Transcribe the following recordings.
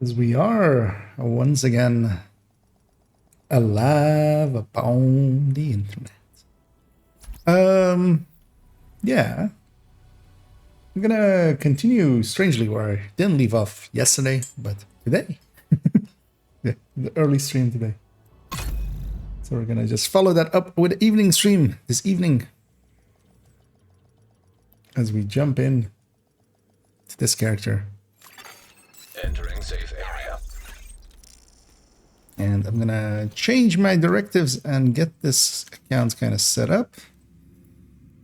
As we are once again alive upon the internet. Yeah. I'm gonna continue strangely where I didn't leave off yesterday, but today. Yeah, the early stream today. So we're gonna just follow that up with the evening stream this evening. As we jump in to this character. Entering safe area. And I'm gonna change my directives and get this account kind of set up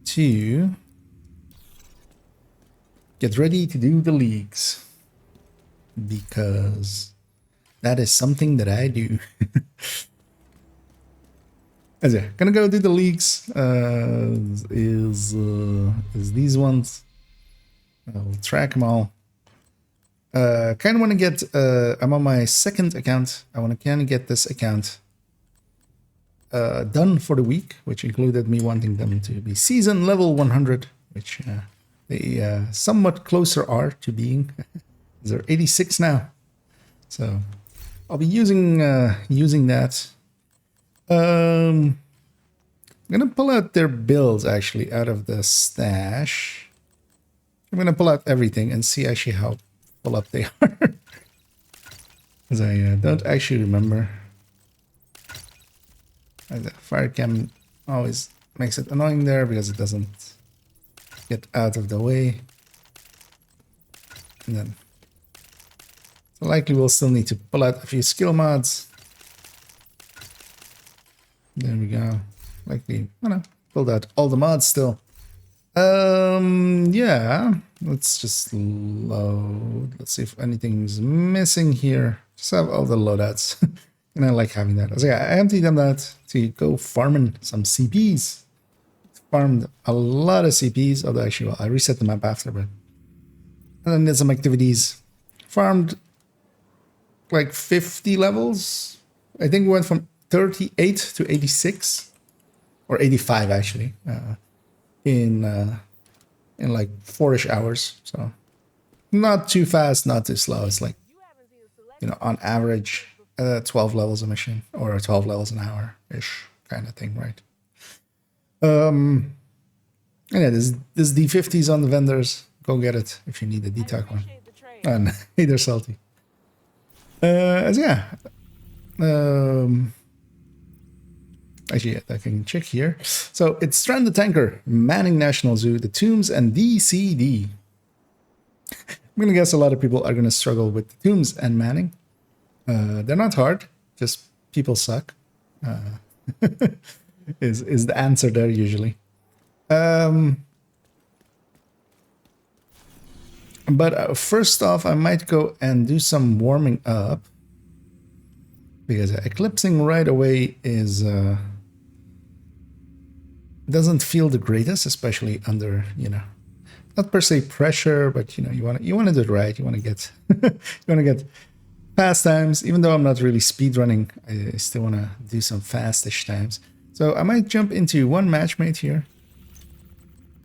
to get ready to do the leagues, because that is something that I do. As yeah, gonna go do the leagues. Is these ones? I'll track them all. Kind of want to get. I'm on my second account. I want to kind of get this account done for the week, which included me wanting them to be season level 100, which they somewhat closer are to being. They're 86 now, so I'll be using that. I'm gonna pull out their builds actually out of the stash. I'm gonna pull out everything and see actually how full up they are, because I don't actually remember. The fire cam always makes it annoying there because it doesn't get out of the way. And then so likely we'll still need to pull out a few skill mods. There we go. Likely, I don't know, pulled out all the mods still. Yeah, let's just load. Let's see if anything's missing here. Just have all the loadouts. And I like having that. So yeah, I emptied them out to go farming some CPs. Farmed a lot of CPs, although actually, well, I reset the map after, but. And then did some activities. Farmed like 50 levels. I think we went from 38 to 86. Or 85 actually. In like 4-ish hours. So not too fast, not too slow. It's like, you know, on average 12 levels a mission or 12 levels an hour ish kind of thing, right? And yeah, there's D50s on the vendors. Go get it if you need a detox one. And hey, they're salty. As yeah. Actually, I can check here. So it's Strand the Tanker, Manning National Zoo, the Tombs, and DCD. I'm gonna guess a lot of people are gonna struggle with the Tombs and Manning. They're not hard, just people suck. Is the answer there usually. But first off, I might go and do some warming up, because eclipsing right away is doesn't feel the greatest, especially under, you know, not per se pressure, but you know, you want to do it right. You want to get fast times. Even though I'm not really speed running, I still want to do some fastish times. So I might jump into one matchmate here,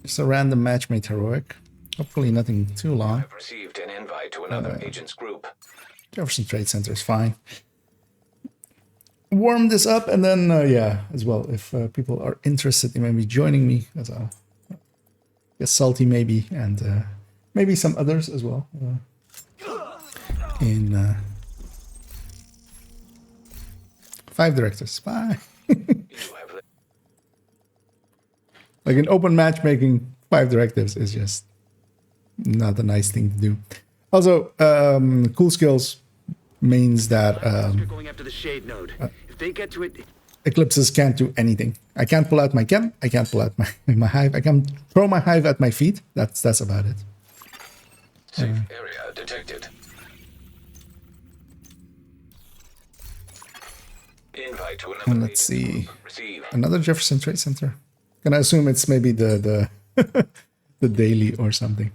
just a random matchmate heroic. Hopefully nothing too long. I've received an invite to another agent's group. Jefferson Trade Center is fine. Warm this up, and then yeah, as well, if people are interested in maybe joining me as a Salty maybe, and maybe some others as well in 5 directors. Bye. Like in open matchmaking, 5 directives is just not a nice thing to do. Also, cool skills means that you're going after the shade node. If they get to it, eclipses can't do anything. I can't pull out my chem. I can't pull out my hive. I can throw my hive at my feet. That's about it. Safe area detected. Invite to another. And let's see, Receive. another Jefferson Trade Center. Can I assume it's maybe the the daily or something?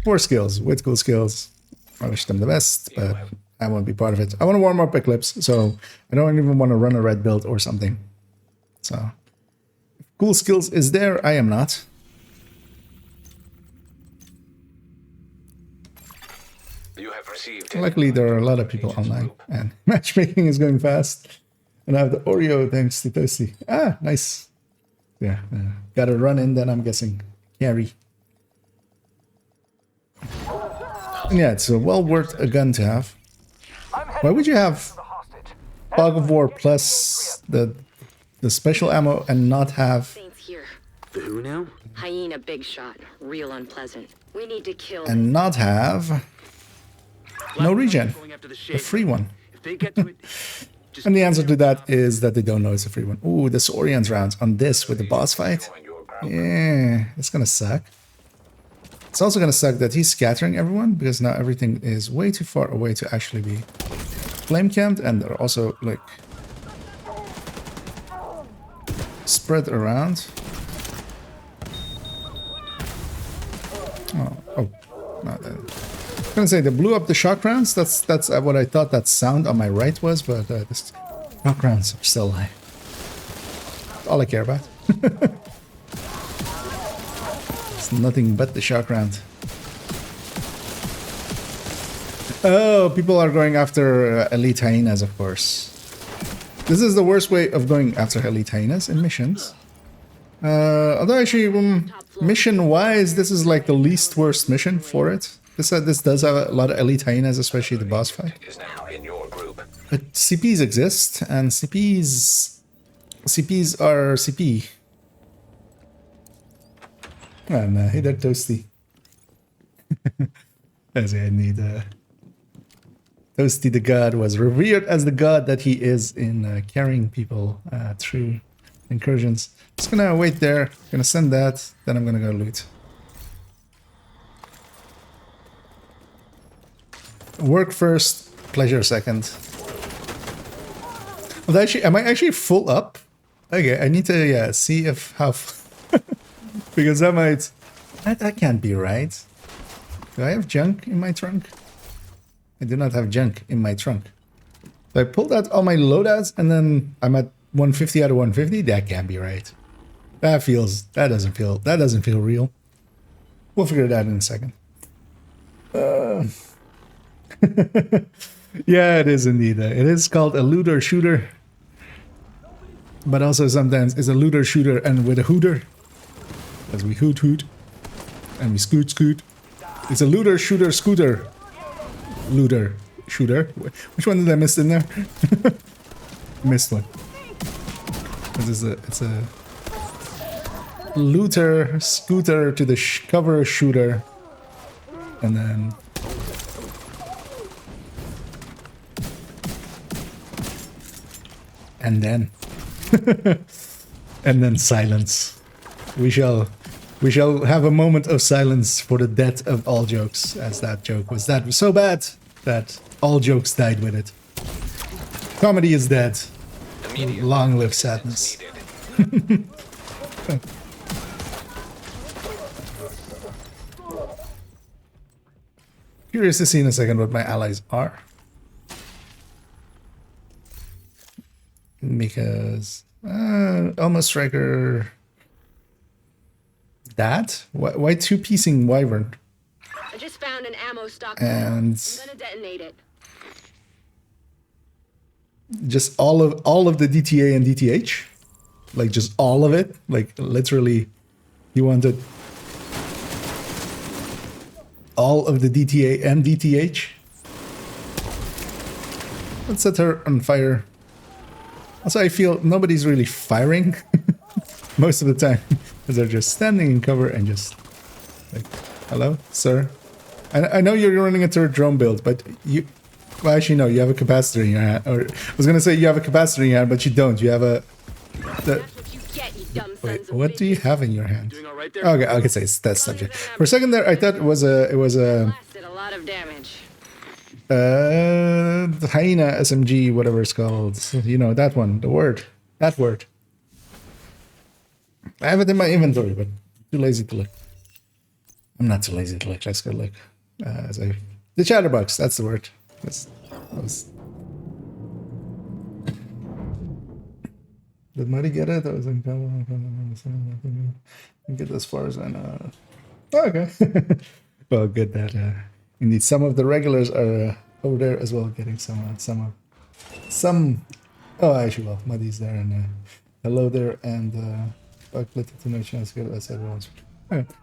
4 skills with cool skills. I wish them the best, but I won't be part of it. I want to warm up Eclipse, so I don't even want to run a red build or something. So, if cool skills is there, I am not. You have received an Luckily, there are a lot of invite to people Agents online, Group. and matchmaking is going fast. And I have the Oreo thanks to Toasty. Ah, nice. Yeah, got to run in then, I'm guessing. Carry. And yeah, it's well worth a gun to have. Why would you have Fog of War plus the special ammo and not have... Saints here. The who now? Hyena big shot. Real unpleasant. We need to kill and not have no regen, Going after the a shade free node. one? If they get to it, just And the answer to that is that they don't know it's a free one. Ooh, the Saurians rounds on this with the boss fight. Join your ground. Yeah, it's gonna suck. It's also gonna suck that he's scattering everyone because now everything is way too far away to actually be flame camped, and they're also like spread around. Oh, not that. I was gonna say they blew up the shock rounds. That's what I thought that sound on my right was, but the shock rounds are still alive. That's all I care about. It's nothing but the shock round. Oh, people are going after elite hyenas, of course. This is the worst way of going after elite hyenas in missions. Although actually, mission-wise, this is like the least worst mission for it. This does have a lot of elite hyenas, especially the boss fight. Is now in your group. But CPs exist, and CPs are CP. And hey there, Toasty. As I need Toasty the god was revered as the god that he is in carrying people through incursions. Just gonna wait there, gonna send that, then I'm gonna go loot. Work first, pleasure second. Well, actually, am I actually full up? Okay, I need to see if how because that can't be right. Do I have junk in my trunk? I do not have junk in my trunk. So I pulled out all my loadouts and then I'm at 150 out of 150. That can't be right. That doesn't feel real. We'll figure it out in a second. Yeah, it is indeed. It is called a looter shooter, but also sometimes it's a looter shooter and with a hooter, as we hoot hoot and we scoot scoot. It's a looter shooter scooter. Looter shooter. Which one did I miss in there? Missed one. It's a looter scooter to the cover shooter, and then and then silence. We shall have a moment of silence for the death of all jokes, as that joke was so bad that all jokes died with it. Comedy is dead. Immediate Long live sadness. needed. Curious to see in a second what my allies are. Because almost striker. That? Why two-piecing wyvern? I just found an ammo stock. And I'm gonna detonate it. just all of the DTA and DTH? Like just all of it? Like literally you wanted all of the DTA and DTH? Let's set her on fire. Also, I feel nobody's really firing most of the time. Because they're just standing in cover and just like, hello, sir? I know you're running a turret drone build, but you... Well, actually, no, you have a capacitor in your hand. Or, I was going to say you have a capacitor in your hand, but you don't. You have a... That's what you get, you dumb Wait, sons of what do you bitches. have in your hand? doing all right there. Okay, I can say it's that subject. For a second there, I thought it was a Blasted a lot of damage. the hyena SMG, whatever it's called. You know, that one, that word. I have it in my inventory, but too lazy to look. I'm not too lazy to look. Let's go look. The chatterbox, that's the word. Did Muddy get it? That was in get as far as I know. Oh, okay. Well, good that Indeed, some of the regulars are over there as well, getting some. Oh, actually, well, Muddy's there and hello there, and Bucklet to no chance to get us everyone's.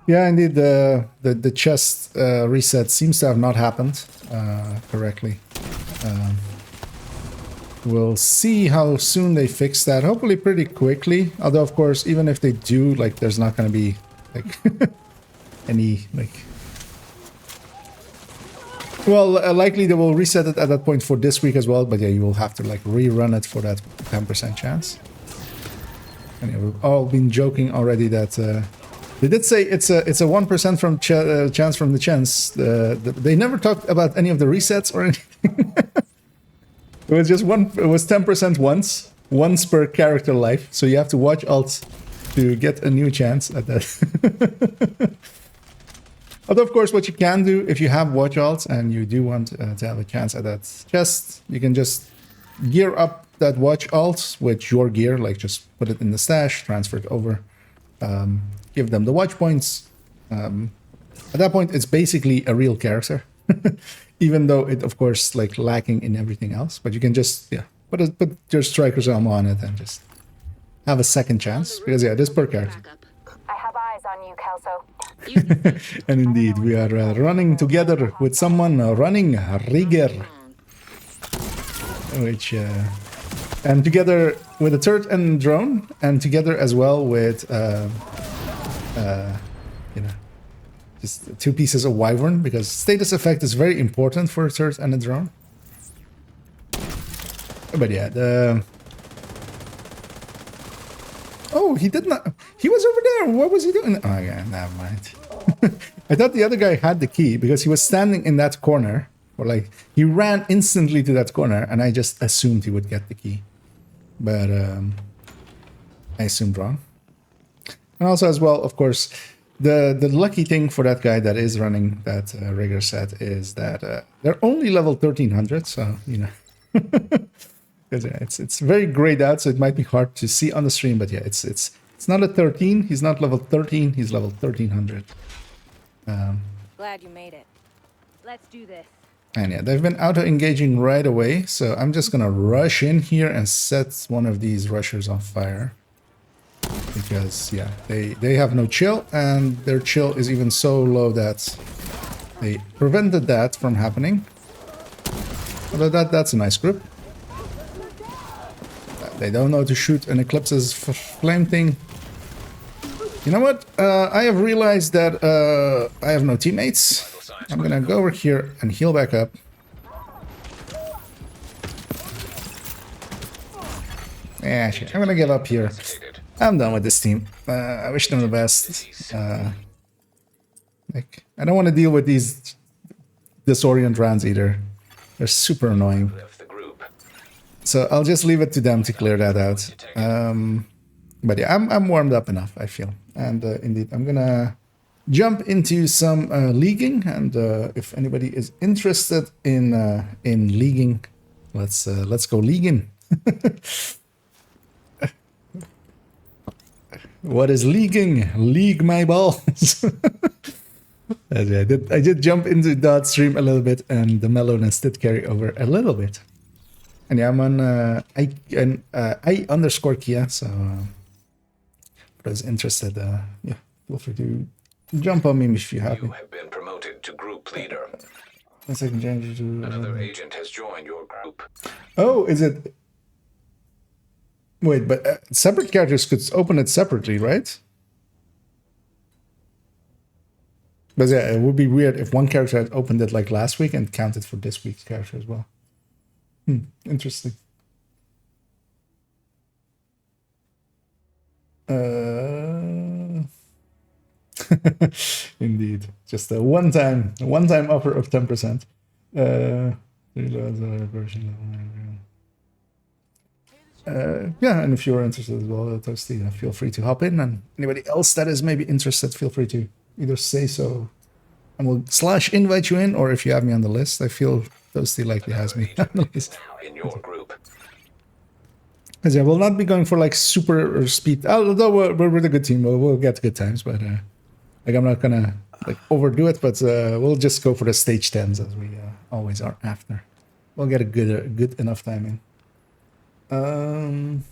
Yeah, indeed, the chest reset seems to have not happened correctly. We'll see how soon they fix that. Hopefully pretty quickly. Although, of course, even if they do, like, there's not going to be, like, any, like... Well, likely they will reset it at that point for this week as well. But yeah, you will have to, like, rerun it for that 10% chance. And yeah, we've all been joking already that... they did say it's a 1% from chance from the chance. They never talked about any of the resets or anything. It was just one. It was 10% once per character life. So you have to watch alt to get a new chance at that. Although, of course, what you can do if you have watch alts and you do want to have a chance at that chest, you can just gear up that watch alt with your gear. Like just put it in the stash, transfer it over, give them the watch points. At that point, it's basically a real character. Even though it, of course, like lacking in everything else, but you can just put your striker's armor on it and just have a second chance because it is per character. I have eyes on you, Kelso. And indeed, we are running together with someone running Rigger, which and together with a turret and drone, and together as well with just 2 pieces of Wyvern, because status effect is very important for a turret and a drone. But yeah, oh, he did not... He was over there! What was he doing? Oh yeah, never mind. I thought the other guy had the key, because he was standing in that corner. Or like, he ran instantly to that corner, and I just assumed he would get the key. But, I assumed wrong. And also as well, of course... The lucky thing for that guy that is running that rigger set is that they're only level 1300, so you know, it's very grayed out, so it might be hard to see on the stream. But yeah, it's not a 13. He's not level 13. He's level 1300. Glad you made it. Let's do this. And yeah, they've been auto engaging right away, so I'm just gonna rush in here and set one of these rushers on fire. Because yeah, they have no chill, and their chill is even so low that they prevented that from happening. Although that's a nice group. They don't know to shoot an Eclipse's flame thing. You know what? I have realized that I have no teammates. I'm gonna go over here and heal back up. Yeah, shit. I'm gonna give up here. I'm done with this team. I wish them the best. Like, I don't want to deal with these disorient rounds either. They're super annoying. So I'll just leave it to them to clear that out. But yeah, I'm warmed up enough, I feel. And indeed, I'm gonna jump into some leaguing. And if anybody is interested in leaguing, let's go leaguing. What is leaguing? League my balls. I did jump into that stream a little bit, and the mellowness did carry over a little bit. And yeah, I'm on I_Kia, so for those interested, yeah, feel free to jump on me if you have. You have been promoted to group leader. One second, change to Another agent has joined your group. Oh, is it? Wait, but separate characters could open it separately, right? But yeah, it would be weird if one character had opened it like last week and counted for this week's character as well. Interesting. Indeed, just a one-time offer of 10%. Yeah, and if you're interested as well, Toasty, feel free to hop in. And anybody else that is maybe interested, feel free to either say so, and we'll /invite you in, or if you have me on the list, I feel Toasty likely has me on the list. In your group. Because yeah, we'll not be going for like super speed, although we're with a good team, we'll get good times, but like I'm not gonna like overdo it, but we'll just go for the stage 10s as we always are after. We'll get a good enough time in.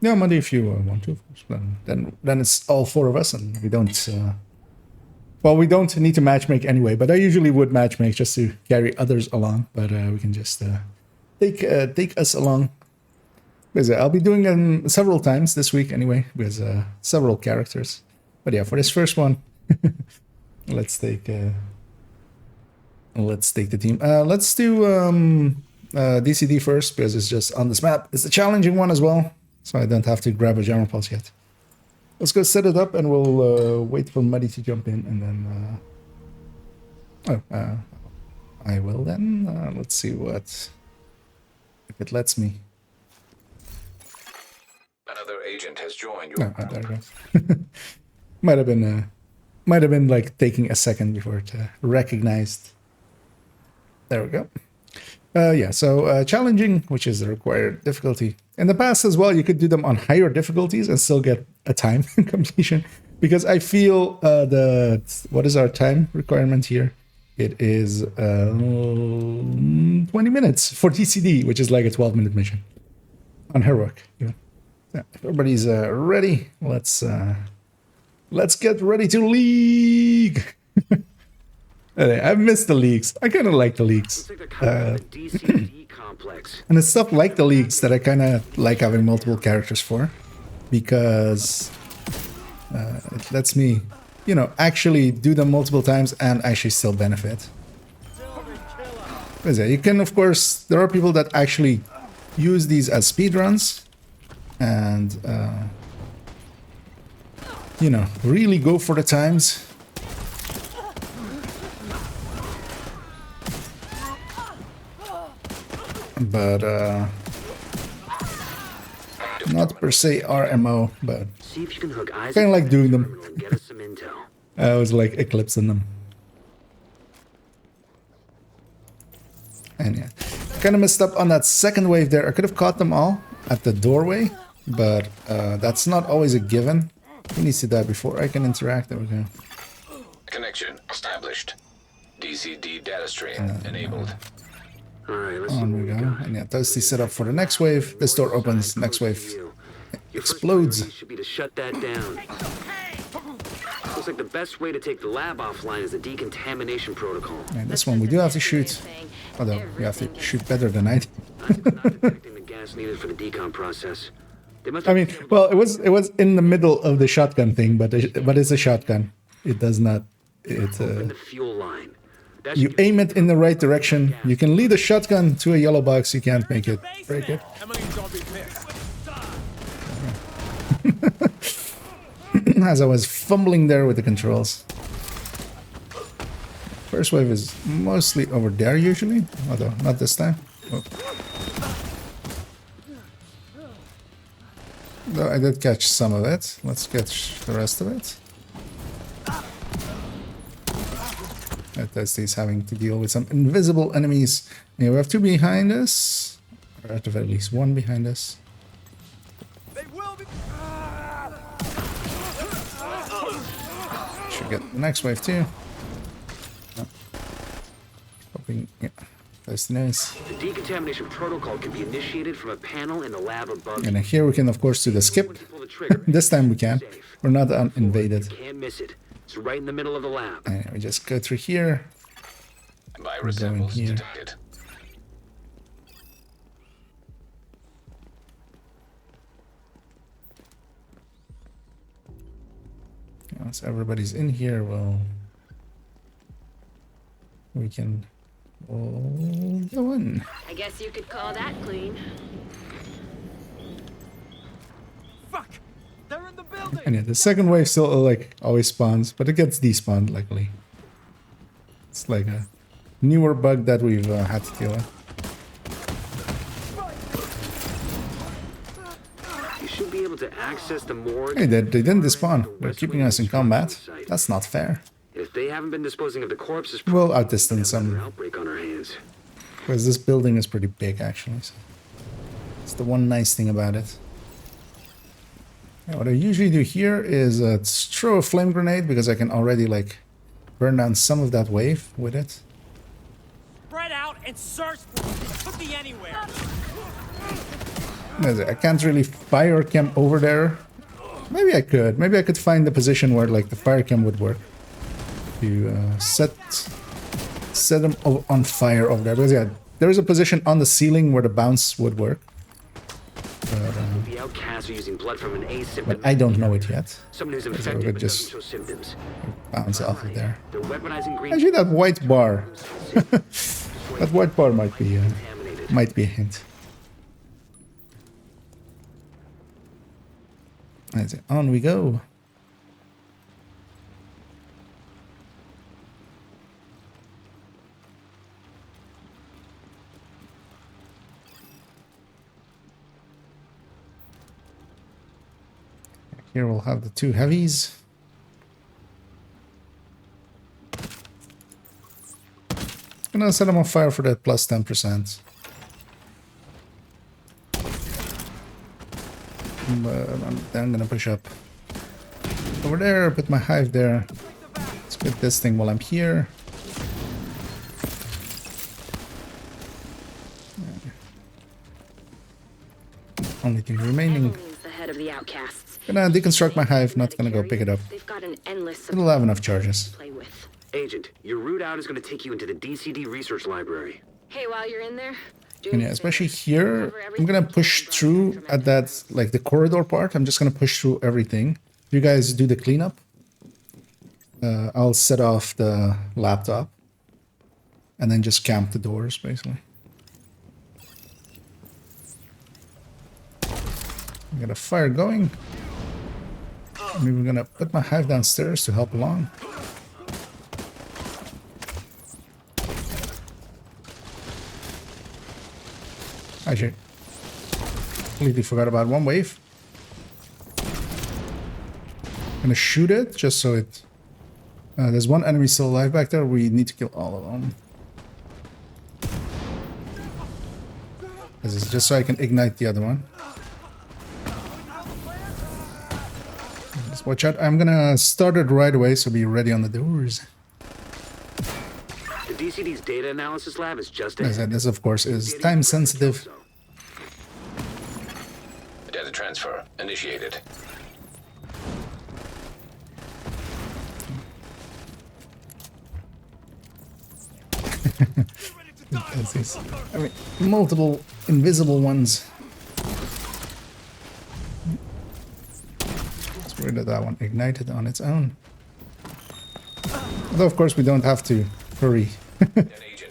Yeah, Monday if you want to, of course. Then it's all four of us, and we don't. Well, we don't need to matchmake anyway, but I usually would matchmake just to carry others along. But we can just take us along. Because I'll be doing them several times this week anyway, with several characters. But yeah, for this first one, let's take the team. Let's do DCD first because it's just on this map. It's a challenging one as well, so I don't have to grab a general pulse yet. Let's go set it up, and we'll wait for Muddy to jump in, and then I will then. Let's see what if it lets me. Another agent has joined your No, group. there it goes. might have been like taking a second before it recognized. There we go. Yeah, so challenging, which is the required difficulty. In the past as well, you could do them on higher difficulties and still get a time completion. Because I feel what is our time requirement here? It is 20 minutes for TCD, which is like a 12-minute mission on Heroic. Yeah. Yeah, if everybody's ready, let's get ready to league. I've missed the leagues. I kind of like the leagues. Looks like they're coming out of the DCD complex. And it's stuff like the leagues that I kind of like having multiple characters for, because it lets me, you know, actually do them multiple times and actually still benefit. You can, of course, there are people that actually use these as speedruns and, you know, really go for the times. But not per se RMO, but See if you can hook eyes. kind of like doing them. and get us some intel. I was like eclipsing them. And yeah, kind of messed up on that second wave there. I could have caught them all at the doorway, but that's not always a given. He needs to die before I can interact. There we go. Connection established. DCD data stream enabled. All right, let's see On what we we go. got. And yeah, Toasty set up for the next wave. This door opens. Next wave Your first explodes. priority should be to shut that down. Looks like the best way to take the lab offline is the decontamination protocol. And this one we do have to shoot. Although we have to shoot better than I do. I'm not detecting the gas needed for the decon process. They must I mean, well, it was in the middle of the shotgun thing, but it's a shotgun. It does not. open the fuel line. That You should give aim it in the right direction. You can lead a shotgun to a yellow box. You can't make it break it. As I was fumbling there with the controls. First wave is mostly over there usually, although not this time. Oh. Though I did catch some of it. Let's catch the rest of it. He's having to deal with some invisible enemies. Yeah, we have two behind us. Or at the very least one behind us. Should get the next wave too. Oh. Hoping, yeah, that's nice. The decontamination protocol can be initiated from a panel in the lab above. And then here we can of course do the skip. Once you pull the trigger, This time we can. safe. We're not invaded. Can't miss it. It's right in the middle of the lab. And we just go through here. Virus Going samples here. detected. Once everybody's in here, well, we can all go in. I guess you could call that clean. And yeah, the second wave still like always spawns, but it gets despawned luckily. It's like a newer bug that we've had to deal with. You should be able to access the morgue. Hey, they didn't despawn. The They're West keeping Wing us in construction combat. site. That's not fair. If they haven't been disposing of the corpses, We'll probably outdistance have another them. outbreak on our hands. Because this building is pretty big actually. So it's the one nice thing about it. What I usually do here is throw a flame grenade because I can already like burn down some of that wave with it. Spread out and search for it. It could be anywhere. I can't really fire cam over there. Maybe I could. Maybe I could find the position where like the fire cam would work. To set them on fire over there. Because yeah, there is a position on the ceiling where the bounce would work. The outcasts are using blood from an asymptomatic. But I don't know it yet. Someone who's So infected could but just doesn't show symptoms. bounce off of there. They're weaponizing green. Actually, that white bar. That white bar might be a hint. That's it. On we go. Here we'll have the two heavies. Gonna set them on fire for that plus 10%. But I'm gonna push up over there, put my hive there. Let's get this thing while I'm here. Only thing remaining. The head of the outcasts. Gonna deconstruct my hive, not gonna go pick it up. They've got an endless It'll have enough charges. to play with. Agent, your route out is going to take you into the DCD research library. Hey, while you're in there, do And me yeah, a especially favor. here, I'm gonna push through at that, like the corridor part. I'm just gonna push through everything. You guys do the cleanup. I'll set off the laptop. And then just camp the doors, basically. I got a fire going. Maybe we're gonna put my hive downstairs to help along. Actually, completely forgot about one wave. Gonna shoot it just so it. There's one enemy still alive back there. We need to kill all of them. This is just so I can ignite the other one. Just watch out. I'm gonna start it right away, so be ready on the doors. The DCD's data analysis lab is just As I ahead. said, this of course is time sensitive. Data transfer initiated. I mean, multiple invisible ones. Let's rid of that one. Ignited on its own. Although, of course, we don't have to hurry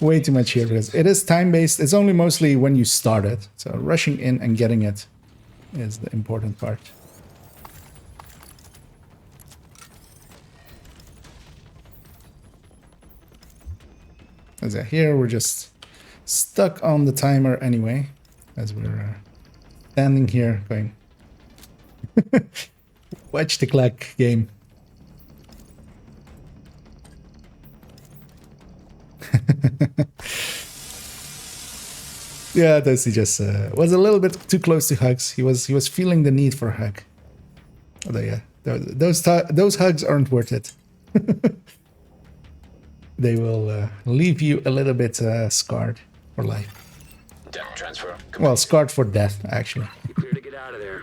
way too much here because it is time-based. It's only mostly when you start it. So rushing in and getting it is the important part. As I here, we're just stuck on the timer anyway, as we're standing here going, watch the clock game. Yeah, Dusty just was a little bit too close to hugs. He was feeling the need for a hug. Although yeah, those hugs aren't worth it. They will leave you a little bit scarred for life. Data transfer. Well, scarred for death, actually. You're clear to get out of there.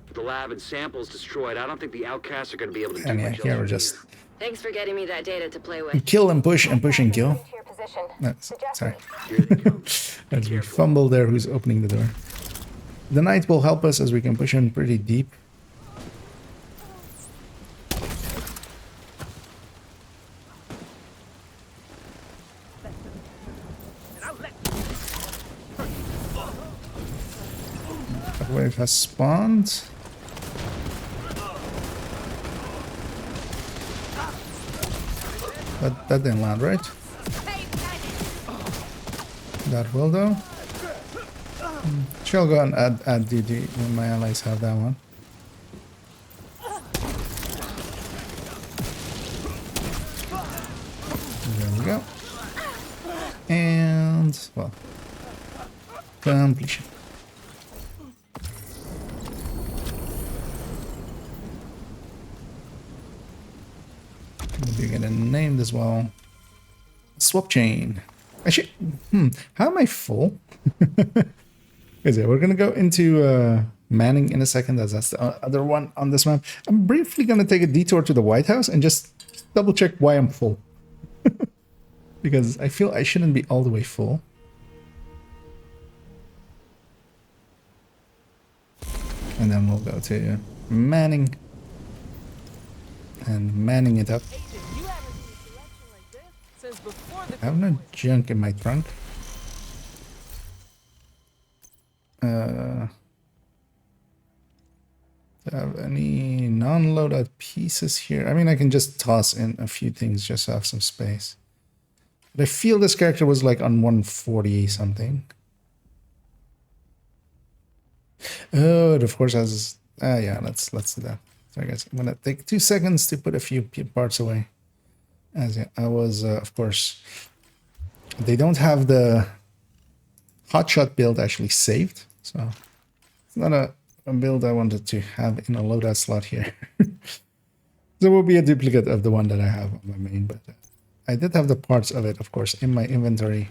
With the lab and samples destroyed, I don't think the outcasts are going to be able to do And yeah, much here else we're from just Thanks for getting me that data to play with. kill and push and kill. To your position. No, sorry. here. Here they come. As we fumble there, who's opening the door? The knight will help us as we can push in pretty deep. That wave has spawned. That didn't land, right? That will though. Shall go and add DD when my allies have that one. There we go. And well, completion. Maybe get it named as well. Swap chain. Actually, how am I full? Because yeah, we're gonna go into Manning in a second, as that's the other one on this map. I'm briefly gonna take a detour to the White House and just double check why I'm full. Because I feel I shouldn't be all the way full. And then we'll go to Manning. And Manning it up. I have no junk in my trunk. Do I have any non-loadout pieces here? I mean, I can just toss in a few things just to have some space. But I feel this character was like on 140 something. Oh, it of course has. Yeah, let's do that. So I guess I'm gonna take 2 seconds to put a few parts away. As yeah, I was, of course. They don't have the hotshot build actually saved, so it's not a build I wanted to have in a loadout slot here. There will be a duplicate of the one that I have on my main, but I did have the parts of it, of course, in my inventory.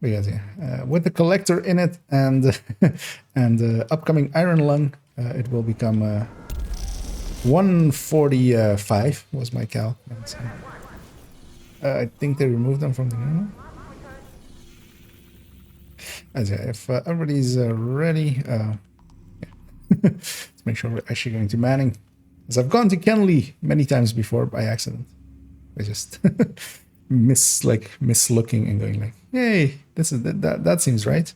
Because yeah, with the collector in it and and the upcoming Iron Lung, it will become 145 was my cal. So, I think they removed them from the game. As yeah, if everybody's ready, yeah. Let's make sure we're actually going to Manning. As I've gone to Kenley many times before by accident. I just miss looking and going like, hey, this is that seems right.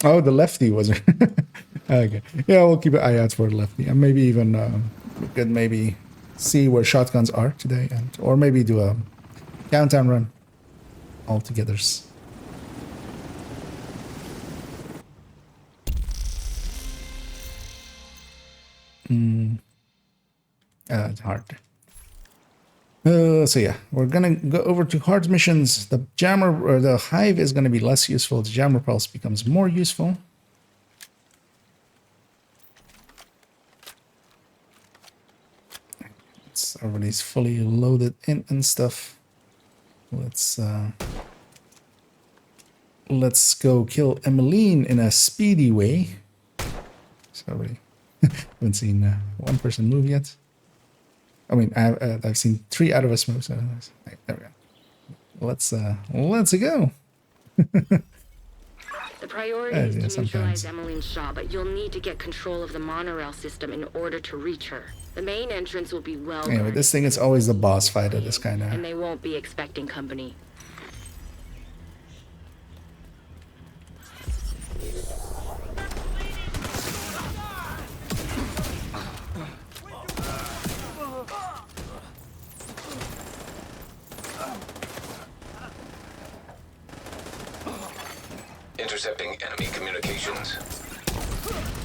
Oh, the lefty was it? Okay. Yeah, we'll keep an eye out for the lefty, and maybe even we could maybe see where shotguns are today, and or maybe do a countdown run all together. It's hard. So yeah, we're gonna go over to hard missions. The jammer or the hive is gonna be less useful. The jammer pulse becomes more useful. Everybody's fully loaded in and stuff. Let's go kill Emmeline in a speedy way. Sorry, haven't seen one person move yet. I mean, I've seen 3 out of us move. So there we go. Let's go. The priority is to sometimes. neutralize Emmeline's Shaw, but you'll need to get control of the monorail system in order to reach her. The main entrance will be well Anyway, guarded, this thing is always the boss fight of this kind and of. they won't be expecting company. Intercepting enemy communications.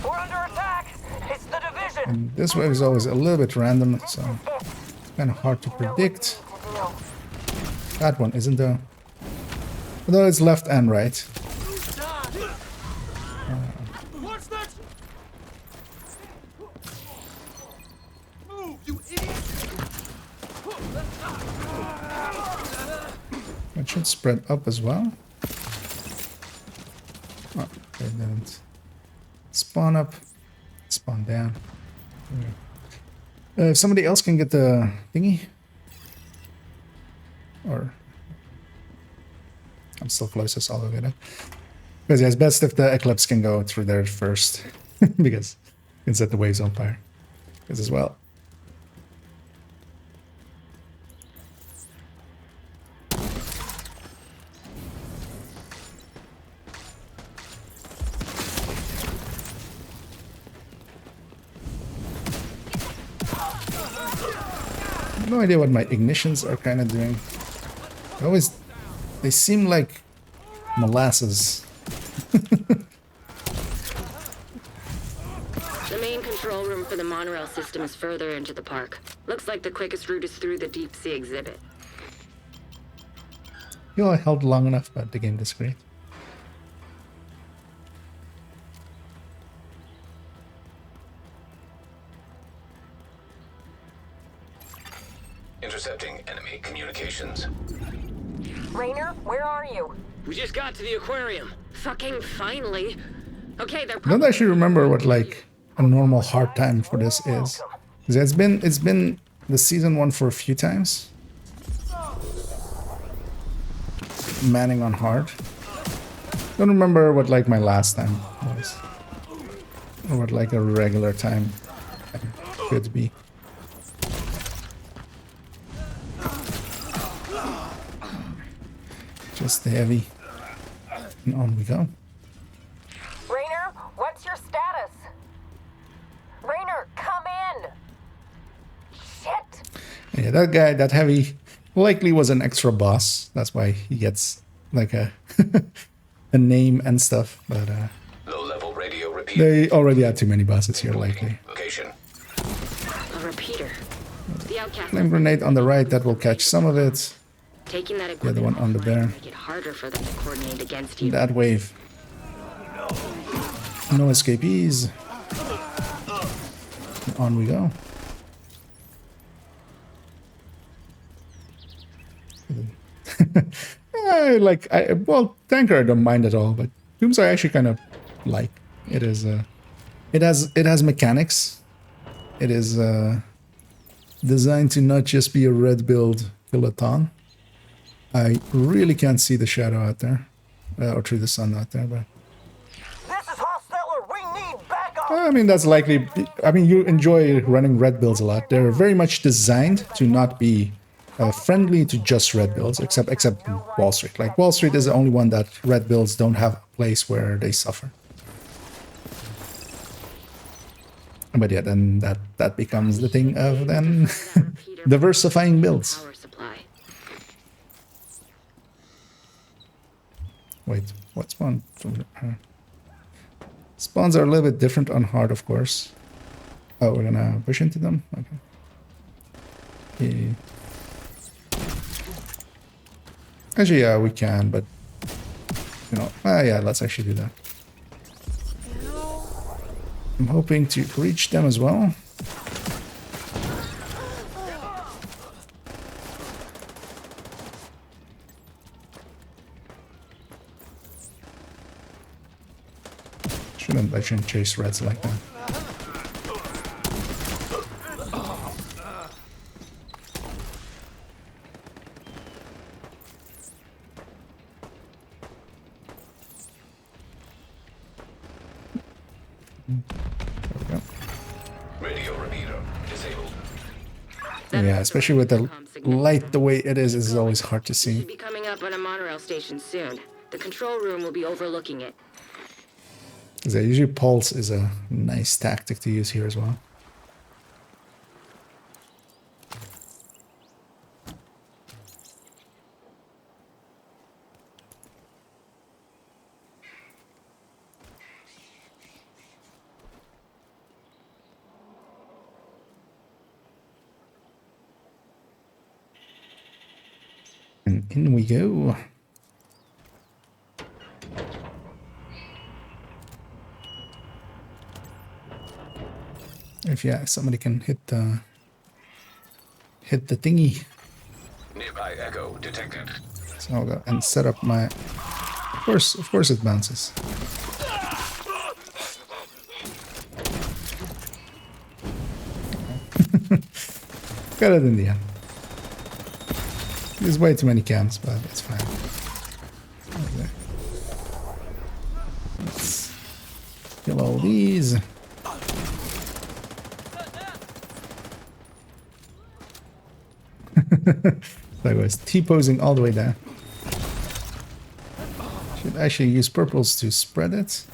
We're under attack! It's the division! And this wave is always a little bit random, so it's kind of hard to predict. That one isn't though. Although it's left and right. What's that? Move, you idiot! It should spread up as well. Oh, they didn't. Spawn up, spawn down. If somebody else can get the thingy, or I'm still closest, I'll go get it. Because yeah, it's best if the Eclipse can go through there first, because you can set the waves on fire. Because as well. No idea what my ignitions are kind of doing. They seem like molasses. The main control room for the monorail system is further into the park. Looks like the quickest route is through the deep sea exhibit. You know, I held long enough, but the game disagreed. Intercepting enemy communications. Rainer, where are you? We just got to the aquarium. Fucking finally. Okay, they're I don't actually remember what like a normal hard time for this is. 'Cause it's been the season 1 for a few times. Manning on hard. Don't remember what like my last time was. Or what like a regular time could be. Just heavy. And on we go. Rainer, what's your status? Rainer, come in! Shit! Yeah, that guy, that heavy, likely was an extra boss. That's why he gets like a a name and stuff. But Low-level radio repeater. they already had too many bosses here, likely. Location. a repeater. The outcast. Flame grenade on the right, that will catch some of it. Taking that The equipment other one on the offline bear. will make it harder for them to coordinate against you. That wave. No escapees. On we go. Well, Tanker I don't mind at all, but Dooms I actually kind of like. It is it has mechanics. It is designed to not just be a red build kill-a-ton. I really can't see the shadow out there, or through the sun out there, but This is Hosteller. We need backup. I mean that's likely. I mean you enjoy running red builds a lot. They're very much designed to not be friendly to just red builds, except Wall Street. Like Wall Street is the only one that red builds don't have a place where they suffer. But yeah, then that becomes the thing of then diversifying builds. Power supply. Wait, what spawn? Spawns are a little bit different on hard, of course. Oh, we're gonna push into them? Okay. Yeah. Actually, yeah, we can, but... You know, yeah, let's actually do that. I'm hoping to reach them as well. I shouldn't chase reds like that. There we go. Radio repeater disabled. Yeah, especially with the light the way it is always hard to see. Should be coming up on a monorail station soon. The control room will be overlooking it. Because usually pulse is a nice tactic to use here as well. And in we go. If somebody can hit the thingy. Nearby echo detected. So I'll go and set up my. Of course, it bounces. Got it in the end. There's way too many cams, but it's fine. Okay. Let's kill all these. That was T-posing all the way down. Should actually use purples to spread it.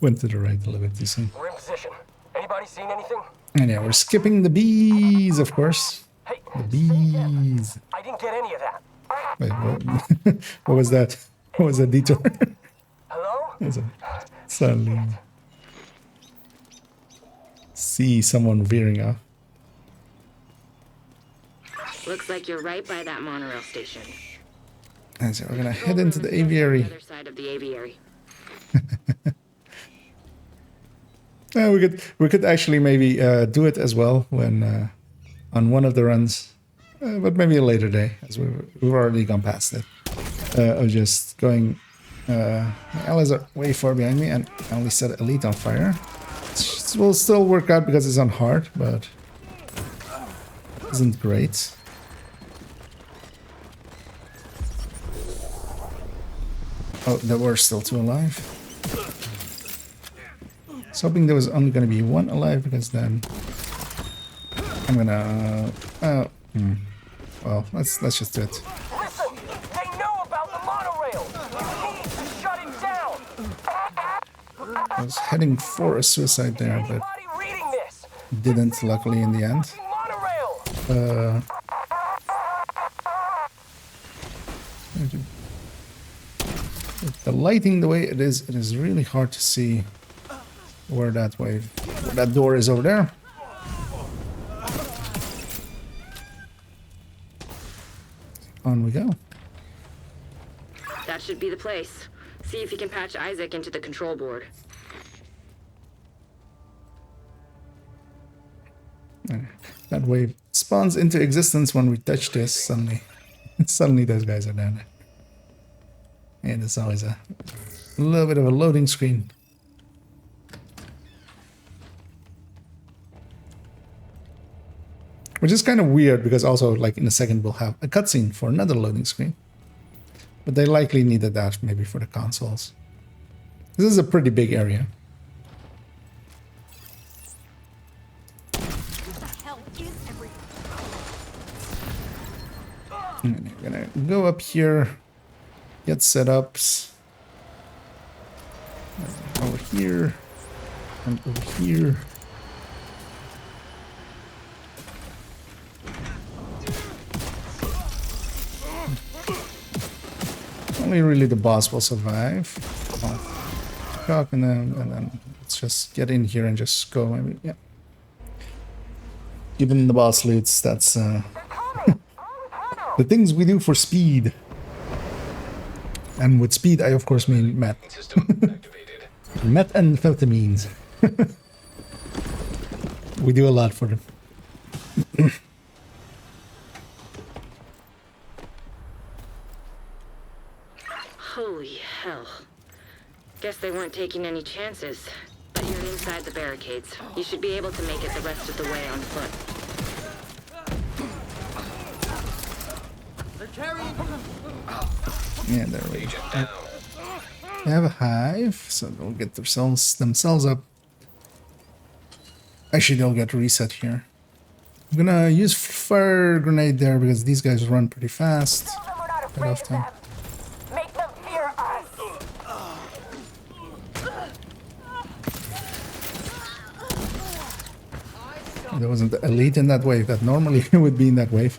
Went to the right a little bit too soon. We're in position. Anybody seen anything? And yeah, we're skipping the bees, of course. Hey, The bees. I didn't get any of that. Wait, what, what was that? What was that detour? Hello? Suddenly see someone veering off. Looks like you're right by that monorail station. And so we're gonna Control head into room the is just on aviary. the other side of the aviary. We could actually maybe do it as well when on one of the runs, but maybe a later day, as we've already gone past it. Of just going. My allies are way far behind me, and I only set elite on fire. It will still work out because it's on hard, but isn't great. Oh, there were still 2 alive. I was hoping there was only going to be 1 alive, because then I'm gonna. Well, let's just do it. Listen, they know about the monorail. You need to shut it down. I was heading for a suicide there, but Anybody reading this? didn't, luckily, in the end. Monorail. With the lighting the way it is really hard to see where that door is over there. On we go. That should be the place. See if you can patch Isaac into the control board. That wave spawns into existence when we touch this. Suddenly those guys are down there. And it's always a little bit of a loading screen. Which is kind of weird, because also, like, in a second we'll have a cutscene for another loading screen. But they likely needed that maybe for the consoles. This is a pretty big area. And I'm gonna go up here, get setups. Over here, and over here. Only really the boss will survive. Talking them, and then let's just get in here and just go. Maybe, yeah. Given the boss loots, that's the things we do for speed. And with speed, I of course mean meth. System activated. Methamphetamines. We do a lot for them. Holy hell. Guess they weren't taking any chances. But you're inside the barricades. You should be able to make it the rest of the way on foot. Yeah, there we go. They have a hive, so they'll get themselves up. Actually, they'll get reset here. I'm gonna use fire grenade there because these guys run pretty fast. Quite often. Make them fear us. There wasn't the elite in that wave that normally would be in that wave.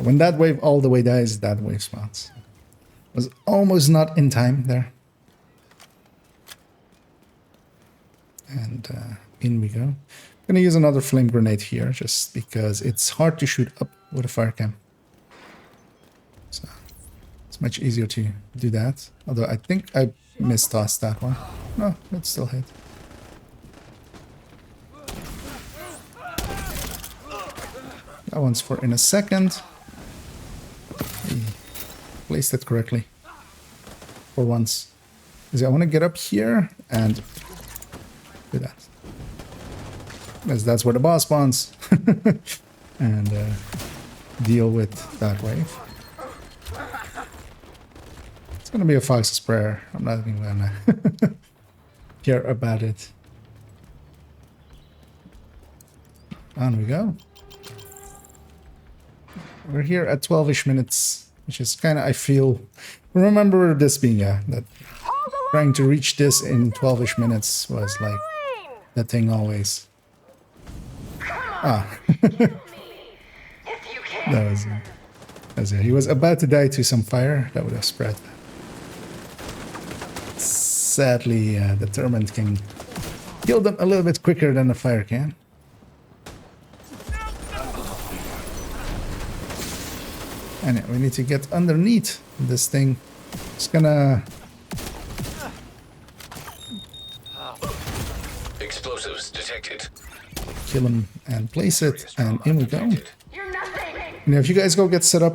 When that wave all the way dies, that wave spawns. Was almost not in time there. And in we go. I'm gonna use another flame grenade here just because it's hard to shoot up with a fire cam. So it's much easier to do that. Although I think I mistossed that one. No, it still hit. That one's for in a second. Placed it correctly. For once. Because I want to get up here and do that. Because that's where the boss spawns. And deal with that wave. It's gonna be a Fox's Prayer. I'm not even gonna care about it. On we go. We're here at 12-ish minutes, which is kind of, I feel, remember this being, that trying to reach this in 12-ish minutes was like that thing always. Ah. That was it. He was about to die to some fire that would have spread. Sadly, the Torment can kill them a little bit quicker than the fire can. And yeah, we need to get underneath this thing. It's gonna... Explosives detected. kill him and place it, and in we go. Detected. Now, if you guys go get set up,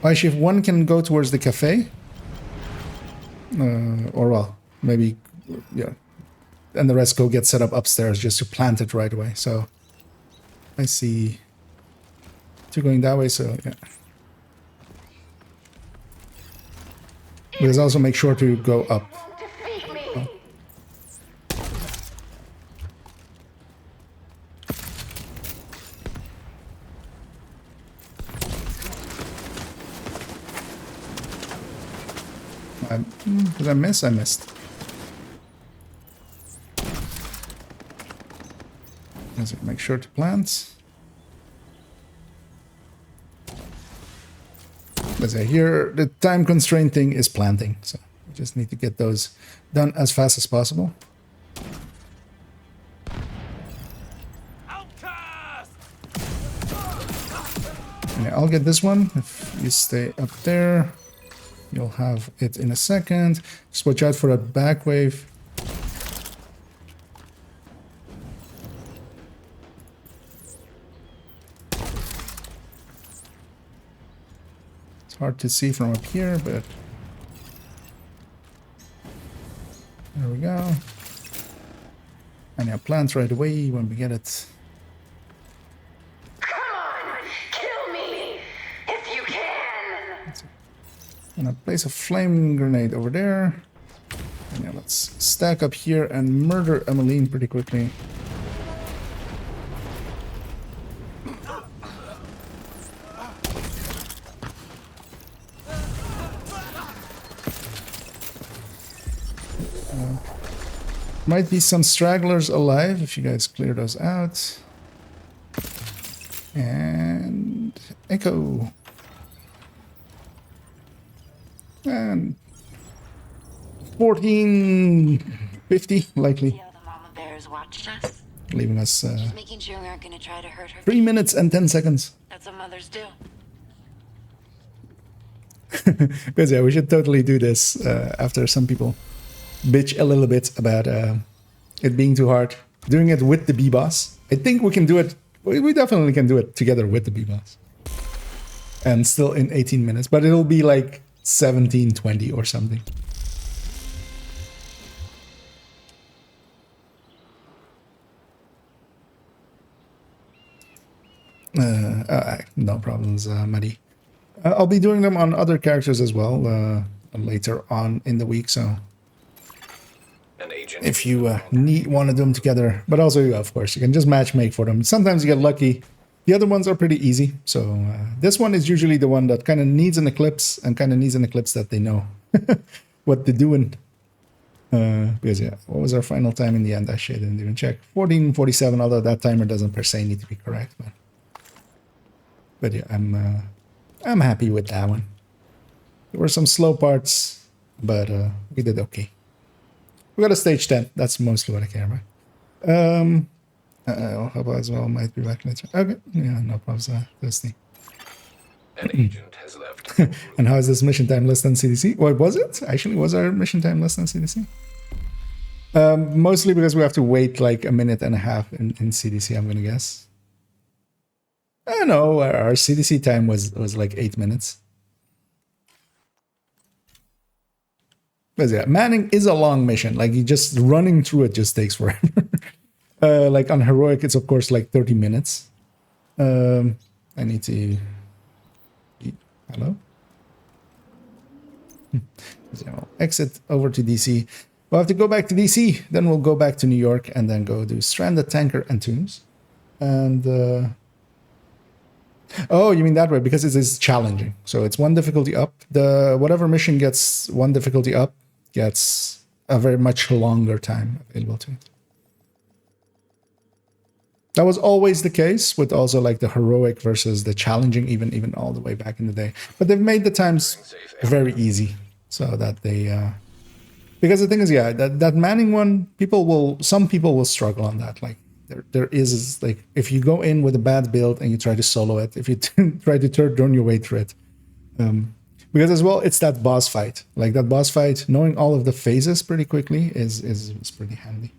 actually, if one can go towards the cafe, or well, maybe, yeah, and the rest go get set up upstairs just to plant it right away. So I see two going that way, so yeah. Please also make sure to go up. Did I miss? I missed. Let's make sure to plant. Let's say here the time constraint thing is planting, so we just need to get those done as fast as possible. And I'll get this one if you stay up there. You'll have it in a second. Just watch out for that back wave. It's hard to see from up here, but there we go. And yeah, plant right away when we get it. Come on, kill me if you can. Gonna place a flame grenade over there. And yeah, let's stack up here and murder Emmeline pretty quickly. Might be some stragglers alive if you guys clear those out. And Echo. And 1450 likely, The mama bears watched us. leaving us Making sure we aren't gonna try to hurt her. 3 minutes and 10 seconds. That's what mothers do. Because yeah, we should totally do this after some people bitch a little bit about it being too hard. Doing it with the B-Boss. I think we can do it. We definitely can do it together with the B-Boss. And still in 18 minutes. But it'll be like 17:20 or something. No problems, Maddie. I'll be doing them on other characters as well later on in the week, so An agent. if you want to do them together, but also, of course, you can just match make for them. Sometimes you get lucky. The other ones are pretty easy, so this one is usually the one that kind of needs an eclipse and kind of needs an eclipse that they know what they're doing. Because yeah, what was our final time in the end? Actually, I didn't even check. 14:47. Although that timer doesn't per se need to be correct, but yeah, I'm happy with that one. There were some slow parts, but we did okay. We got a stage 10. That's mostly what I care about. How as well might be back later. Okay, yeah, no problems. Thirsty. An agent has left. And how is this mission time less than CDC? What was it? Actually, was our mission time less than CDC? Mostly because we have to wait like a minute and a half in CDC, I'm gonna guess. I don't know, our CDC time was like 8 minutes. But yeah, Manning is a long mission. Like, you just running through it just takes forever. Like on Heroic, it's of course like 30 minutes. I need to... Hello? So I'll exit over to DC. We'll have to go back to DC, then we'll go back to New York, and then go do Stranded, Tanker, and Tombs. And... Oh, you mean that way, because it is challenging. So it's one difficulty up. Whatever mission gets one difficulty up gets a very much longer time available to it. That was always the case with also like the heroic versus the challenging, even all the way back in the day. But they've made the times very easy so that they... because the thing is, yeah, that Manning one, some people will struggle on that. Like, there is like if you go in with a bad build and you try to solo it, if you try to turn your way through it, because as well it's that boss fight. Like that boss fight, knowing all of the phases pretty quickly is pretty handy.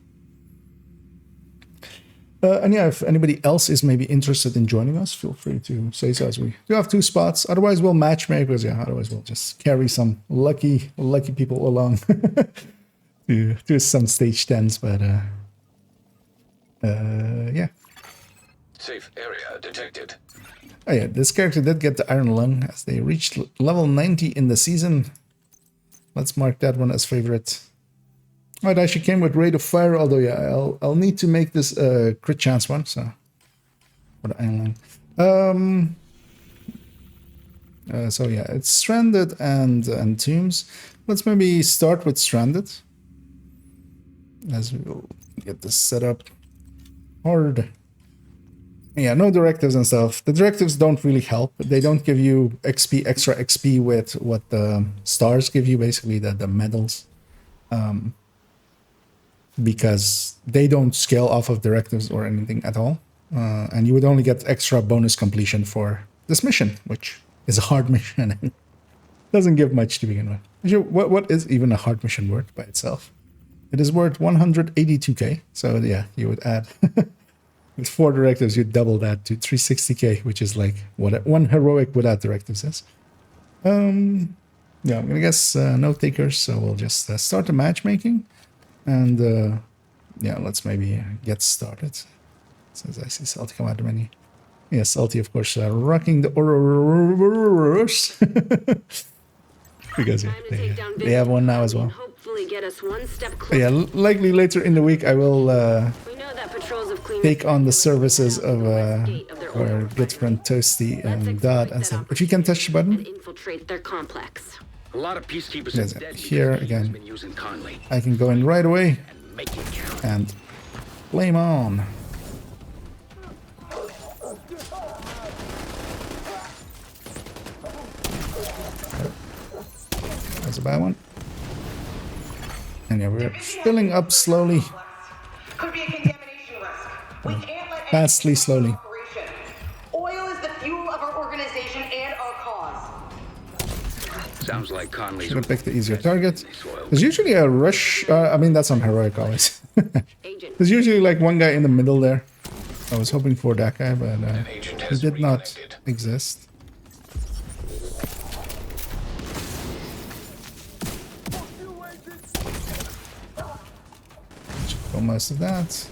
And yeah, if anybody else is maybe interested in joining us, feel free to say so, as we do have 2 spots. Otherwise, we'll matchmake, because yeah, otherwise we'll just carry some lucky people along to some stage 10s. But yeah. Safe area detected. Oh yeah, this character did get the Iron Lung as they reached level 90 in the season. Let's mark that one as favorite. Oh, it actually came with Rate of Fire, although yeah, I'll need to make this a crit chance one, so for the Iron Lung. So yeah, it's Stranded and Tombs. Let's maybe start with Stranded, as we'll get this set up hard. Yeah, no directives and stuff. The directives don't really help. They don't give you XP, extra XP with what the stars give you, basically the medals. Because they don't scale off of directives or anything at all. And you would only get extra bonus completion for this mission, which is a hard mission and doesn't give much to begin with. Actually, what is even a hard mission worth by itself? It is worth 182k. So yeah, you would add with 4 directives, you'd double that to 360k, which is like what one heroic without directives is. Yeah, I'm gonna guess no takers, so we'll just start the matchmaking. And yeah, let's maybe get started. Since I see Salty come out of the menu. Yeah, Salty, of course, rocking the Ouroboros. Because yeah, they have one now as well. Hopefully get us one step But closer. yeah, likely later in the week I will We know that patrols of clean take on the services of our good friend Toasty and Dodd and stuff. If you can touch the button, and infiltrate their complex. A lot of peacekeepers Yes, are dead here because Keane's again. been using Conley. I can go in right away And make it count. and flame on. That's a bad one. And yeah, we're filling up slowly. Could be a contamination risk. We can't let Fastly, slowly. operation. Oil is the fuel of our organization and our cause. Sounds like Conley's Should have picked the easier target. There's usually a rush. I mean, that's on heroic always. Agent, There's usually like one guy in the middle there. I was hoping for that guy, but Agent he has did not reconnected. exist. Should go most of that.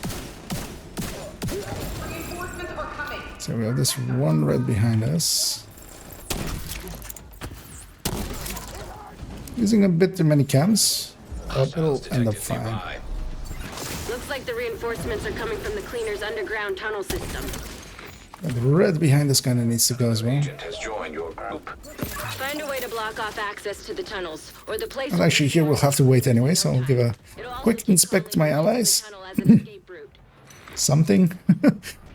Reinforcements are coming. So we have this one red behind us. Using a bit too many cams, but it'll end up Detected fine. nearby. looks like the reinforcements are coming from the cleaner's underground tunnel system. And the red behind us kind of needs to go as well. Agent has joined your group. Find a way to block off access to the tunnels, or the place. Well, actually, here we'll have to wait anyway, so I'll give a It'll also quick keep inspect to my Conley allies. tunnel as an escape route. Something.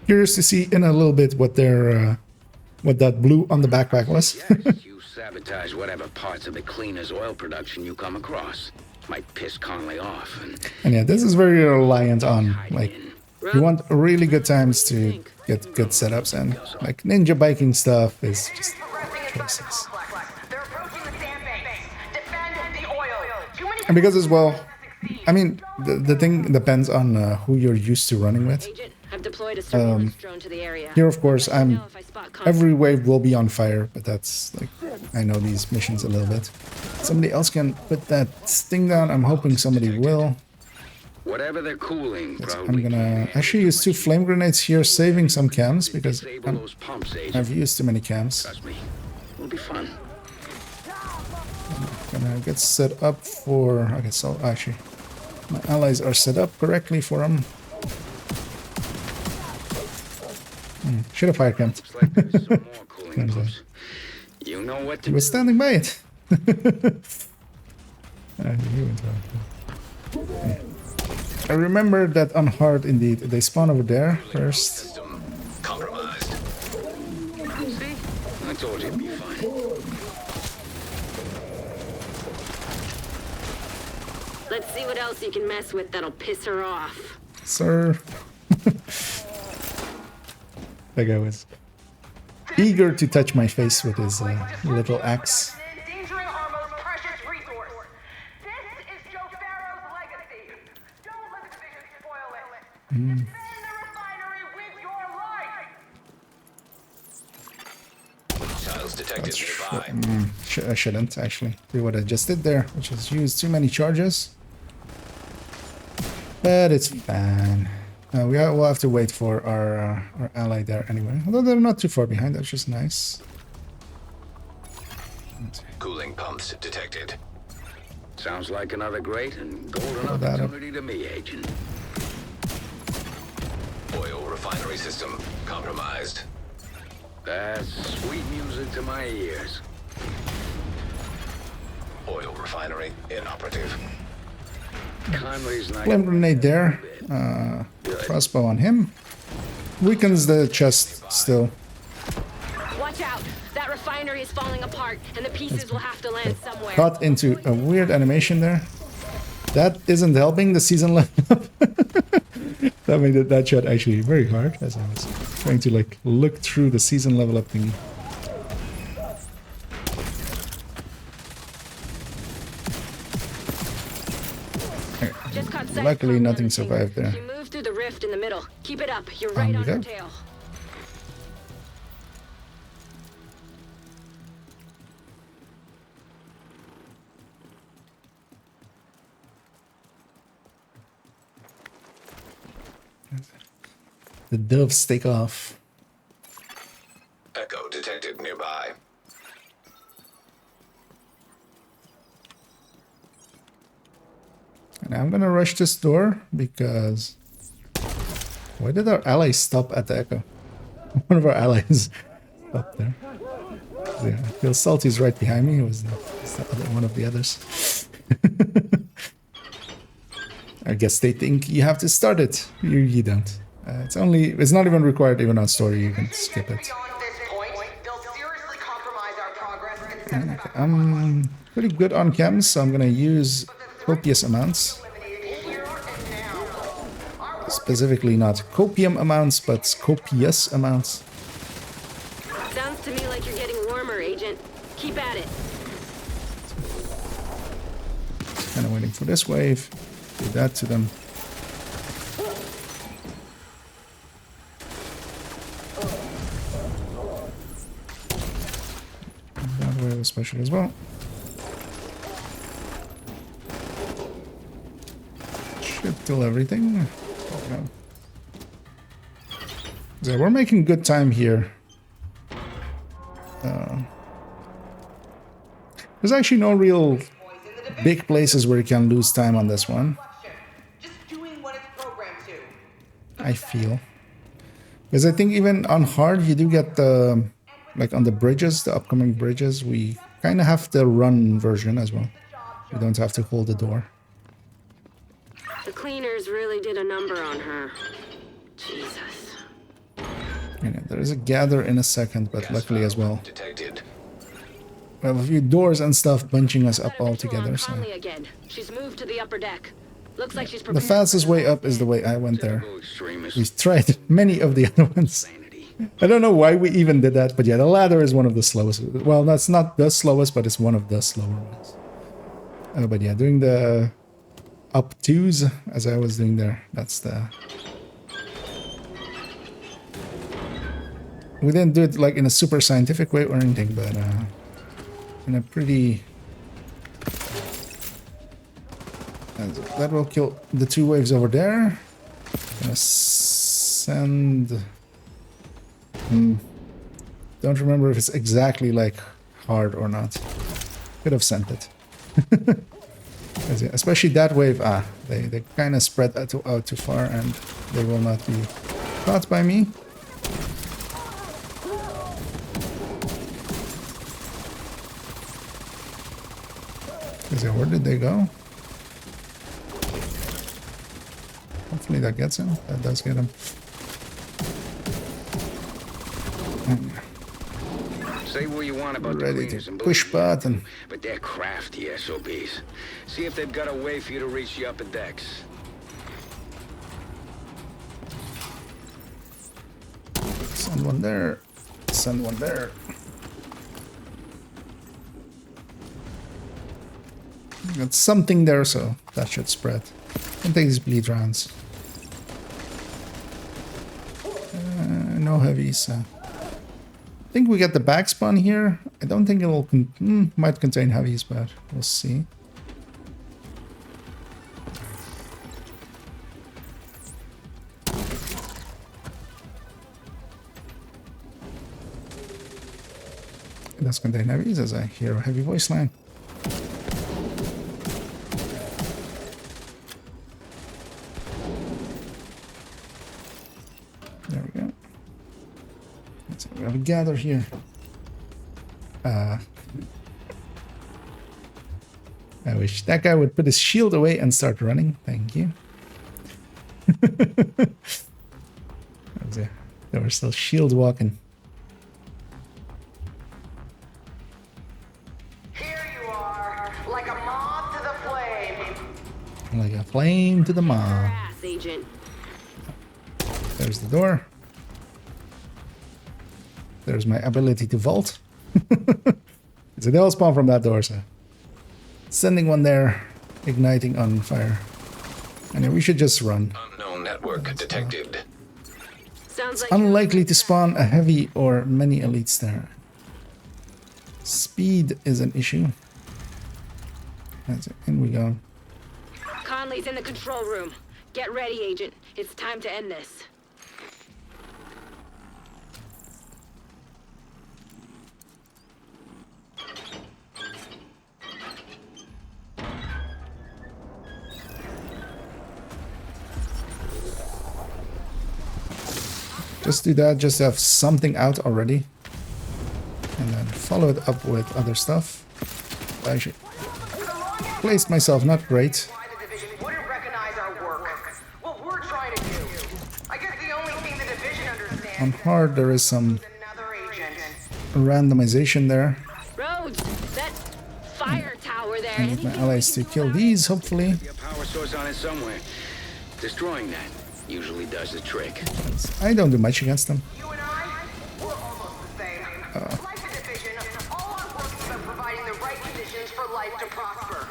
Curious to see in a little bit what their what that blue on the backpack was. Yes, you sabotage whatever parts of the cleaner's oil production you come across. Might piss Conley off And yeah, this is very reliant on like you want really good times to get good setups, and like ninja biking stuff is just Progressing inside the choices. complex. They're approaching the sandbanks. Defend the oil. Too many And because as well, I mean, the thing depends on who you're used to running with. Agent, I've deployed a surveillance drone to the area. Here, of course, Let me I'm know if I spot Conley. every wave will be on fire, but that's like I know these missions a little bit. Somebody else can put that thing down. I'm hoping somebody will. Whatever they're cooling, I'm probably gonna actually use 2 flame grenades here, saving some cams because disable those pumps, Agent. I've used too many cams. Trust me. It'll be fun. Gonna get set up for. Okay, so actually, my allies are set up correctly for them. Should have fire camped. Looks like there's some more cooling pumps. You know what to He do. was standing by it. I remember that on hard indeed. They spawn over there first. System compromised. See? I told you it'd be fun. Let's see what else you can mess with that'll piss her off. Sir. That guy was eager to touch my face with his little axe. Endangering our most precious resource. This is Joe Farrow's legacy. Don't let the vision spoil it. Defend the refinery with your life. Missiles detected nearby. I shouldn't actually do what I just did there, which is use too many charges. But it's fine. We'll have to wait for our ally there anyway. Although they're not too far behind, that's just nice. Cooling pumps detected. Sounds like another great and golden Hold that up. opportunity to me, Agent. Oil refinery system compromised. That's sweet music to my ears. Oil refinery inoperative. Conley's not Flame grenade there. Crossbow on him. Weakens the chest still. Watch out! That refinery is falling apart, and the pieces will have to land somewhere. Caught into a weird animation there. That isn't helping the season level up. That made that shot actually very hard as I was trying to like look through the season level up thingy. Just caught sight Luckily, from nothing the survived there. She moved through the rift in the middle. Keep it up. You're right we on her go. tail. The doves take off. Echo detected nearby. And I'm gonna rush this door because why did our ally stop at the echo? One of our allies stopped there. Yeah, I feel Salty's right behind me. It was one of the others. I guess they think you have to start it. You don't. It's not even required even on story. You can skip it. Beyond this point, they'll seriously compromise our progress and set us up I'm pretty good on chems, so I'm gonna use copious amounts. eliminated here and now. Specifically not copium amounts, but copious amounts. Sounds to me like you're getting warmer, Agent. Keep at it. Kind of waiting for this wave. Do that to them. That wave especially as well. Should kill everything. Okay. So we're making good time here. There's actually no real big places where you can lose time on this one, Just doing what it's programmed to. I feel. Because I think even on hard, you do get the, like on the bridges, the upcoming bridges, we kind of have the run version as well. We don't have to hold the door. The cleaners really did a number on her. Jesus. Yeah, there is a gather in a second, but luckily as well. Detected. We have a few doors and stuff bunching us up Better all be too together, long, so. Conley again. She's moved to the upper deck. Looks like she's The prepared. fastest way up is the way I went there. Typical extremist We've tried many of the other ones. insanity. I don't know why we even did that, but yeah, the ladder is one of the slowest. Well, that's not the slowest, but it's one of the slower ones. But yeah, doing the up twos as I was doing there, that's the... We didn't do it like in a super scientific way or anything, but in a pretty... that will kill the two waves over there. Gonna send... Don't remember if it's exactly like hard or not. Could have sent it. Especially that wave. They kind of spread out too far and they will not be caught by me. Where did they go? Hopefully that gets him. That does get him. Say what you want about the Ready cleaners to and push believe me, button. but they're crafty SOBs. See if they've got a way for you to reach the upper decks. Send one there. Send one there. Got something there, so that should spread. Don't take these bleed rounds. No heavies. I think we get the back spawn here. I don't think it will might contain heavies, but we'll see. It does contain heavies, as I hear a heavy voice line. There we go. Let's see, we have a gather here. I wish that guy would put his shield away and start running. Thank you. They were still shield walking. Here you are, like a moth to the flame. Like a flame to the mob. Ass, Agent. There's the door. There's my ability to vault. So they all spawn from that door, so sending one there, igniting on fire. And we should just run. Unknown network detected. Sounds like Unlikely to spawn a heavy or many elites there. Speed is an issue. That's it. In we go. Conley's in the control room. Get ready, Agent. It's time to end this. Just do that, just have something out already. And then follow it up with other stuff. I should placed myself not great. Why the division wouldn't recognize our work. What we're trying to do. I guess the only thing the division understands On hard there is some is another agent. randomization there. Rhodes, that fire tower there. I need my anything allies we to can kill pull out? these, hopefully. be a power source on it somewhere. Destroying that usually does the trick. I don't do much against them. You and I, we're almost the same. Like the division, all our work is about providing the right conditions for life to prosper.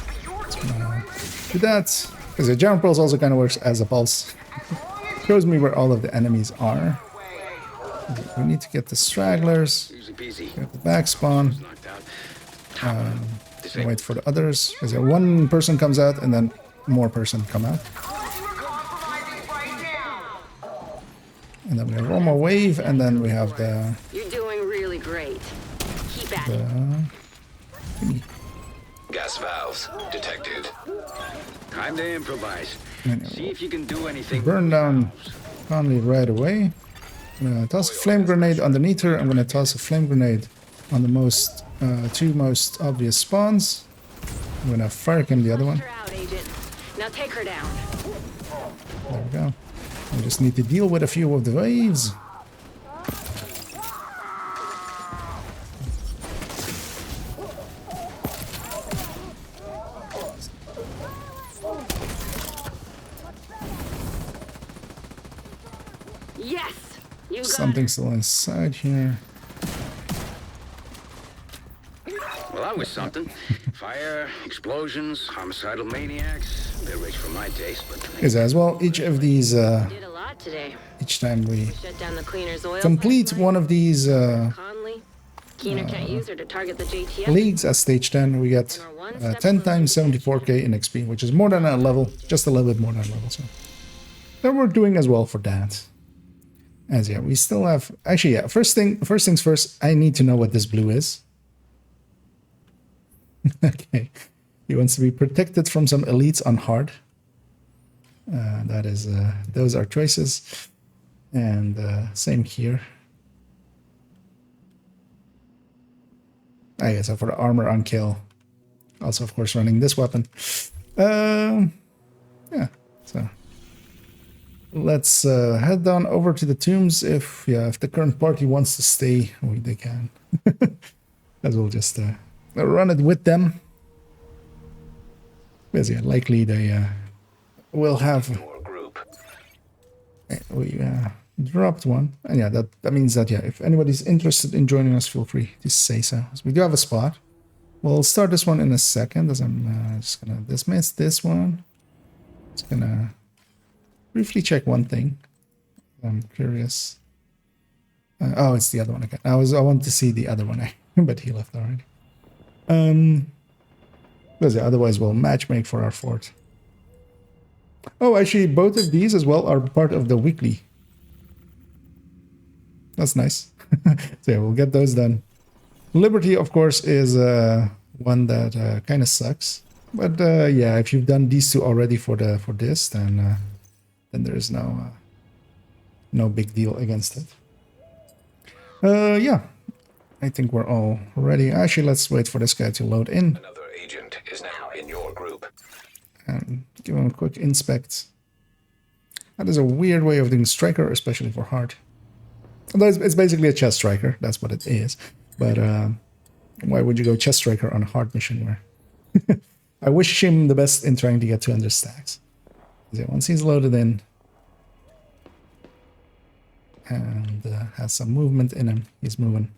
But your ignorance, Do that. Because the General Pulse also kind of works as a pulse. as long as you Shows me where all of the enemies are. way. We need to get the stragglers. Easy peasy. Get the back spawn. Knocked out. And wait for the others. Because one person comes out and then more person come out. Unless you are compromising right now. And then we have one more wave, and then we have the You're doing really great. Keep at it. Gas valves detected. Time to improvise. Anyway. See if you can do anything. burn down Conley right away. I'm gonna toss a flame grenade underneath her. I'm gonna toss a flame grenade on the most two most obvious spawns. I'm gonna fire cam the other one. Her out, Agent. Now take her down. There we go. We just need to deal with a few of the waves. Yes, you got Something still inside here. Well, that was something. Fire, explosions, homicidal maniacs. A bit rich for my taste, but Is as well. Each of these, Did a lot today. each time we Shut down the cleaner's oil. complete pipeline. one of these Conley. Keener can't use her to target the JTF. leagues at stage 10, we get 10 times 74k in XP, which is more than a level, just a little bit more than a level. So then we're doing as well for that. As yeah, we still have actually yeah. First things first. I need to know what this blue is. Okay, he wants to be protected from some elites on hard. That is those are choices, and same here. I guess so for the armor on kill. Also, of course, running this weapon. Yeah, so let's head on over to the tombs. If the current party wants to stay, they can. As we'll just run it with them. Because yeah, likely they will have. Your group. dropped one. And yeah, that means that, yeah, if anybody's interested in joining us, feel free to say so. So we do have a spot. We'll start this one in a second, as I'm just gonna dismiss this one. Just gonna briefly check one thing. I'm curious. Oh, it's the other one again. I want to see the other one, but he left already. Because otherwise we'll matchmake for our fort. Oh, actually, both of these as well are part of the weekly. That's nice. So yeah, we'll get those done. Liberty, of course, is one that kind of sucks. But yeah, if you've done these two already for this, then there is no big deal against it. Yeah, I think we're all ready. Actually, let's wait for this guy to load in. Another agent is now in your group. And give him a quick inspect. That is a weird way of doing striker, especially for hard. Although it's basically a chest striker, that's what it is. But why would you go chest striker on a hard mission where... I wish him the best in trying to get 200 stacks. So once he's loaded in and has some movement in him, he's moving.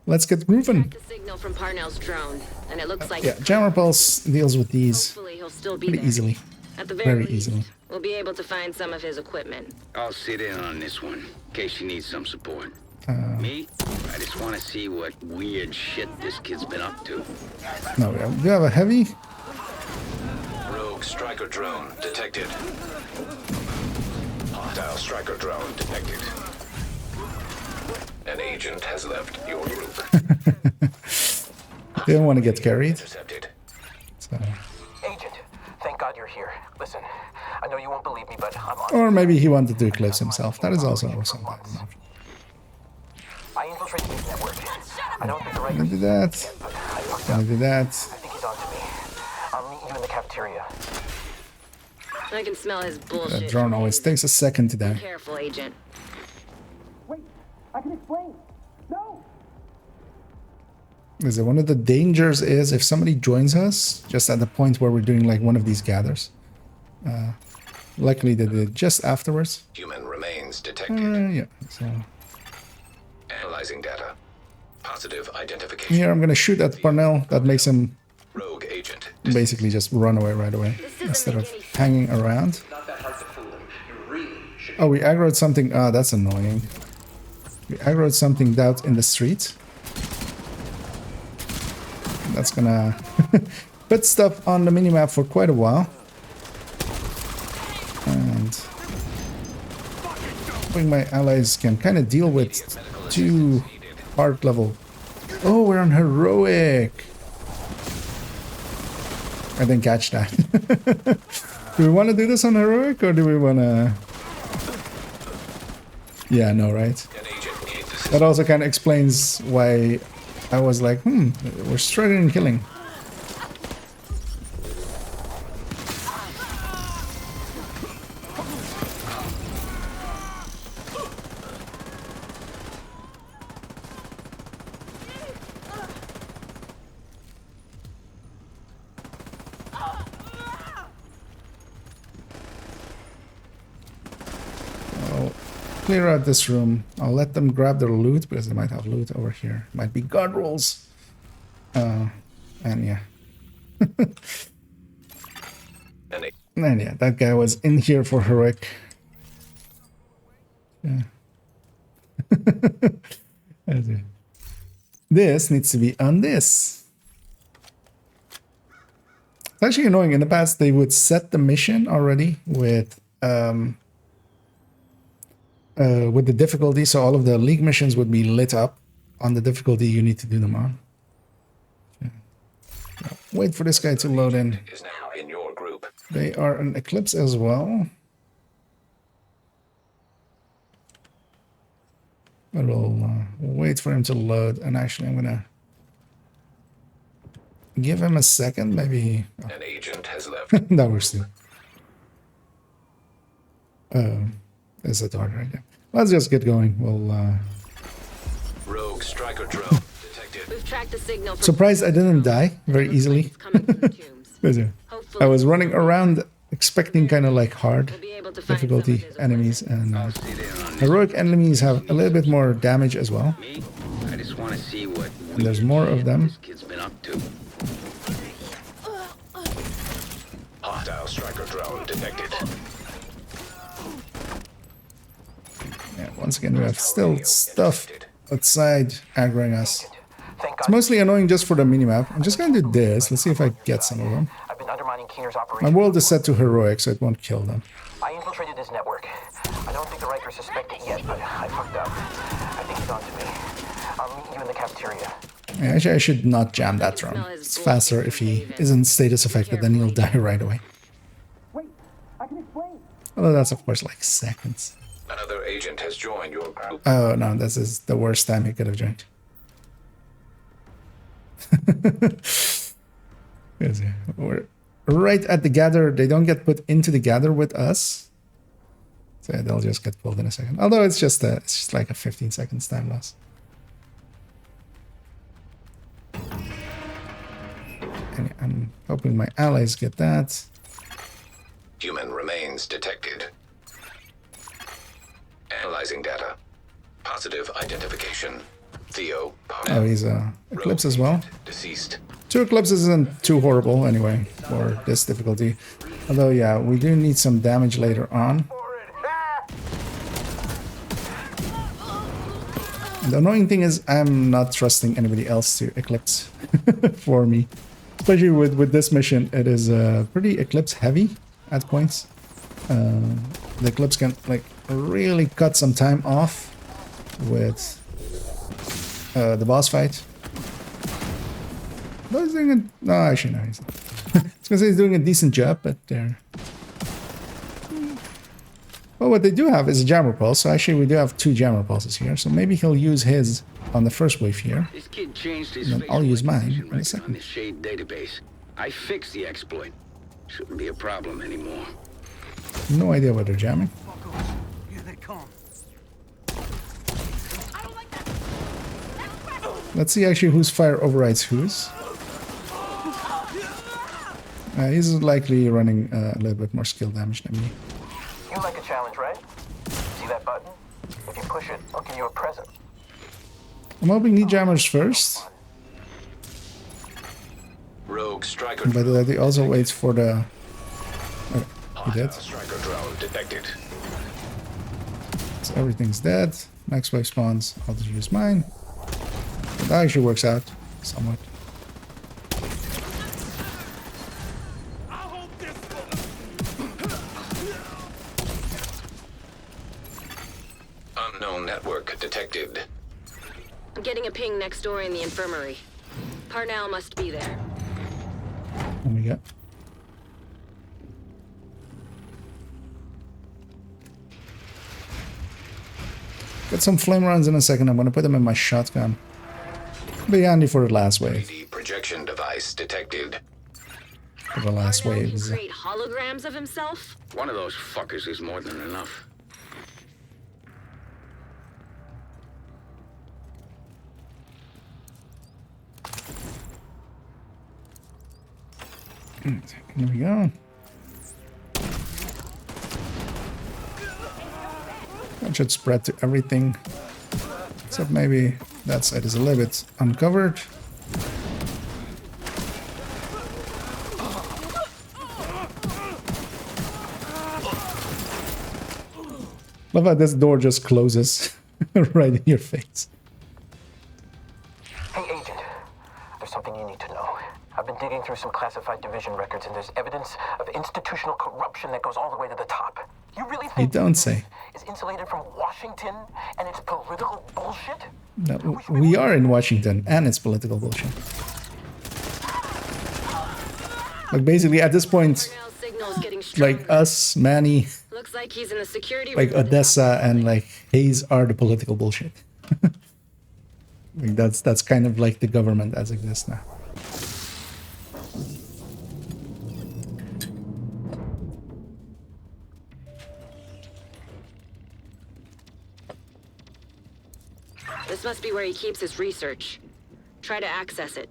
Let's get grooving. The signal from Parnell's drone, and it looks like Yeah, Jammer Pulse deals with these hopefully he'll still be pretty there. easily. At the Very least, easily. we'll be able to find some of his equipment. I'll sit in on this one, in case you need some support. Me? I just want to see what weird shit this kid's been up to. No, we have a heavy. Rogue striker drone detected. Hostile striker drone detected. An agent has left your group. They don't want to get carried. Intercepted. So. Agent, thank God you're here. Listen, I know you won't believe me, but I'm on. Or maybe he wanted to eclipse himself. That is also sometimes an option. I infiltrated his network. I don't think the right Gonna do that. but I fucked Gonna up. do that. I think he's on to me. I'll meet you in the cafeteria. I can smell his bullshit. That drone always takes a second to die. Careful, Agent. Wait, I can explain. No! Is it one of the dangers is if somebody joins us just at the point where we're doing like one of these gathers. Luckily they did it just afterwards. Human remains detected. Yeah. So Analyzing data. Positive identification. here I'm gonna shoot at Parnell. That makes him Rogue agent. basically just run away right away instead of hanging around. Not that hard to fool him. You really should. Oh, we aggroed something. Ah, that's annoying. We aggroed something out in the street. That's gonna put stuff on the minimap for quite a while. And hoping my allies can kind of deal with two hard level. Oh, we're on heroic. I didn't catch that. Do we want to do this on heroic or do we want to... Yeah, no, right? An agent needs assistance. That also kind of explains why I was like, we're struggling killing. Clear out this room. I'll let them grab their loot because they might have loot over here. Might be guard rolls. And yeah. And yeah, that guy was in here for heroic. Yeah. This needs to be on this. It's actually annoying. In the past, they would set the mission already with the difficulty, so all of the league missions would be lit up on the difficulty you need to do them on. Yeah. Wait for this guy to load in. Is now in your group. They are an eclipse as well. But we'll wait for him to load, and actually I'm gonna give him a second, maybe. Oh. An agent has left. No, we're still. There's a dart right there. Let's just get going. We'll. Rogue striker drone detected. We've tracked the signal from Surprised I didn't die very easily. It's coming from the tombs. I was running around expecting kind of like hard We'll be able to find some of difficulty his enemies, and I'll sit in on this. heroic enemies have a little bit more damage as well. Me? I just want to see what And there's more of them. this kid's been up to. Hostile striker drone detected. Yeah, once again, we have still stuff outside aggroing us. Thank It's God. mostly annoying just for the minimap. I'm just gonna do this. Let's see if I get some of them. I've been undermining Keener's My operation. world is set to heroic, so it won't kill them. I infiltrated his network. I don't think the Rikers suspect it yet, but I fucked up. I think he's on to me. I'll meet you in the cafeteria. Yeah, actually, I should not jam that drone. It's faster if he isn't status affected, then he'll die right away. Although that's of course like seconds. Another agent has joined your group. Oh no, this is the worst time he could have joined. We're right at the gather. They don't get put into the gather with us, so yeah, they'll just get pulled in a second. Although it's just like a 15 seconds time loss. And I'm hoping my allies get that. Human remains detected. Analyzing data. Positive identification. Theo. Oh, he's Eclipse as well. Deceased. 2 Eclipses isn't too horrible anyway for this difficulty. Although, yeah, we do need some damage later on. And the annoying thing is I'm not trusting anybody else to Eclipse for me. Especially with this mission, it is pretty Eclipse heavy at points. The Eclipse can like really cut some time off with the boss fight. No, he's doing a... No, actually, no, he's not. I was gonna say he's doing a decent job, but they're... Well, what they do have is a jammer pulse, so actually we do have 2 jammer pulses here, so maybe he'll use his on the first wave here. This kid changed his Then face I'll use mine recognition in a record second. on this shade database. I fixed the exploit. Shouldn't be a problem anymore. No idea what they're jamming. Here they come. Let's see actually whose fire overrides whose. He's likely running a little bit more skill damage than me. You like a challenge, right? See that button? If you push it, I'll give you a present. I'm hoping he jammers first, Rogue striker but drone. he also waits for the... Oh, he Hostile did. striker drone detected. So everything's dead. Next wave spawns. I'll just use mine. But that actually works out somewhat. Unknown network detected. I'm getting a ping next door in the infirmary. Parnell must be there. What we got? Got some flame rounds in a second. I'm gonna put them in my shotgun. Be handy for the last wave. 3D projection device detected. For the last Parnell can waves. create holograms of himself? One of those fuckers is more than enough. Here we go. That should spread to everything. Except maybe that side is a little bit uncovered. Love how this door just closes right in your face. Hey, Agent. There's something you need to know. I've been digging through some classified division records, and there's evidence of institutional corruption that goes all the way to the top. You really You think don't say. is insulated from Washington and its political bullshit? No, we are in Washington and it's political bullshit. Like basically at this point, Parnell's signal is getting stronger. like us, Manny, Looks like he's in the security like room at the top. Odessa and like Hayes are the political bullshit. Like that's kind of like the government as exists now. This must be where he keeps his research. Try to access it.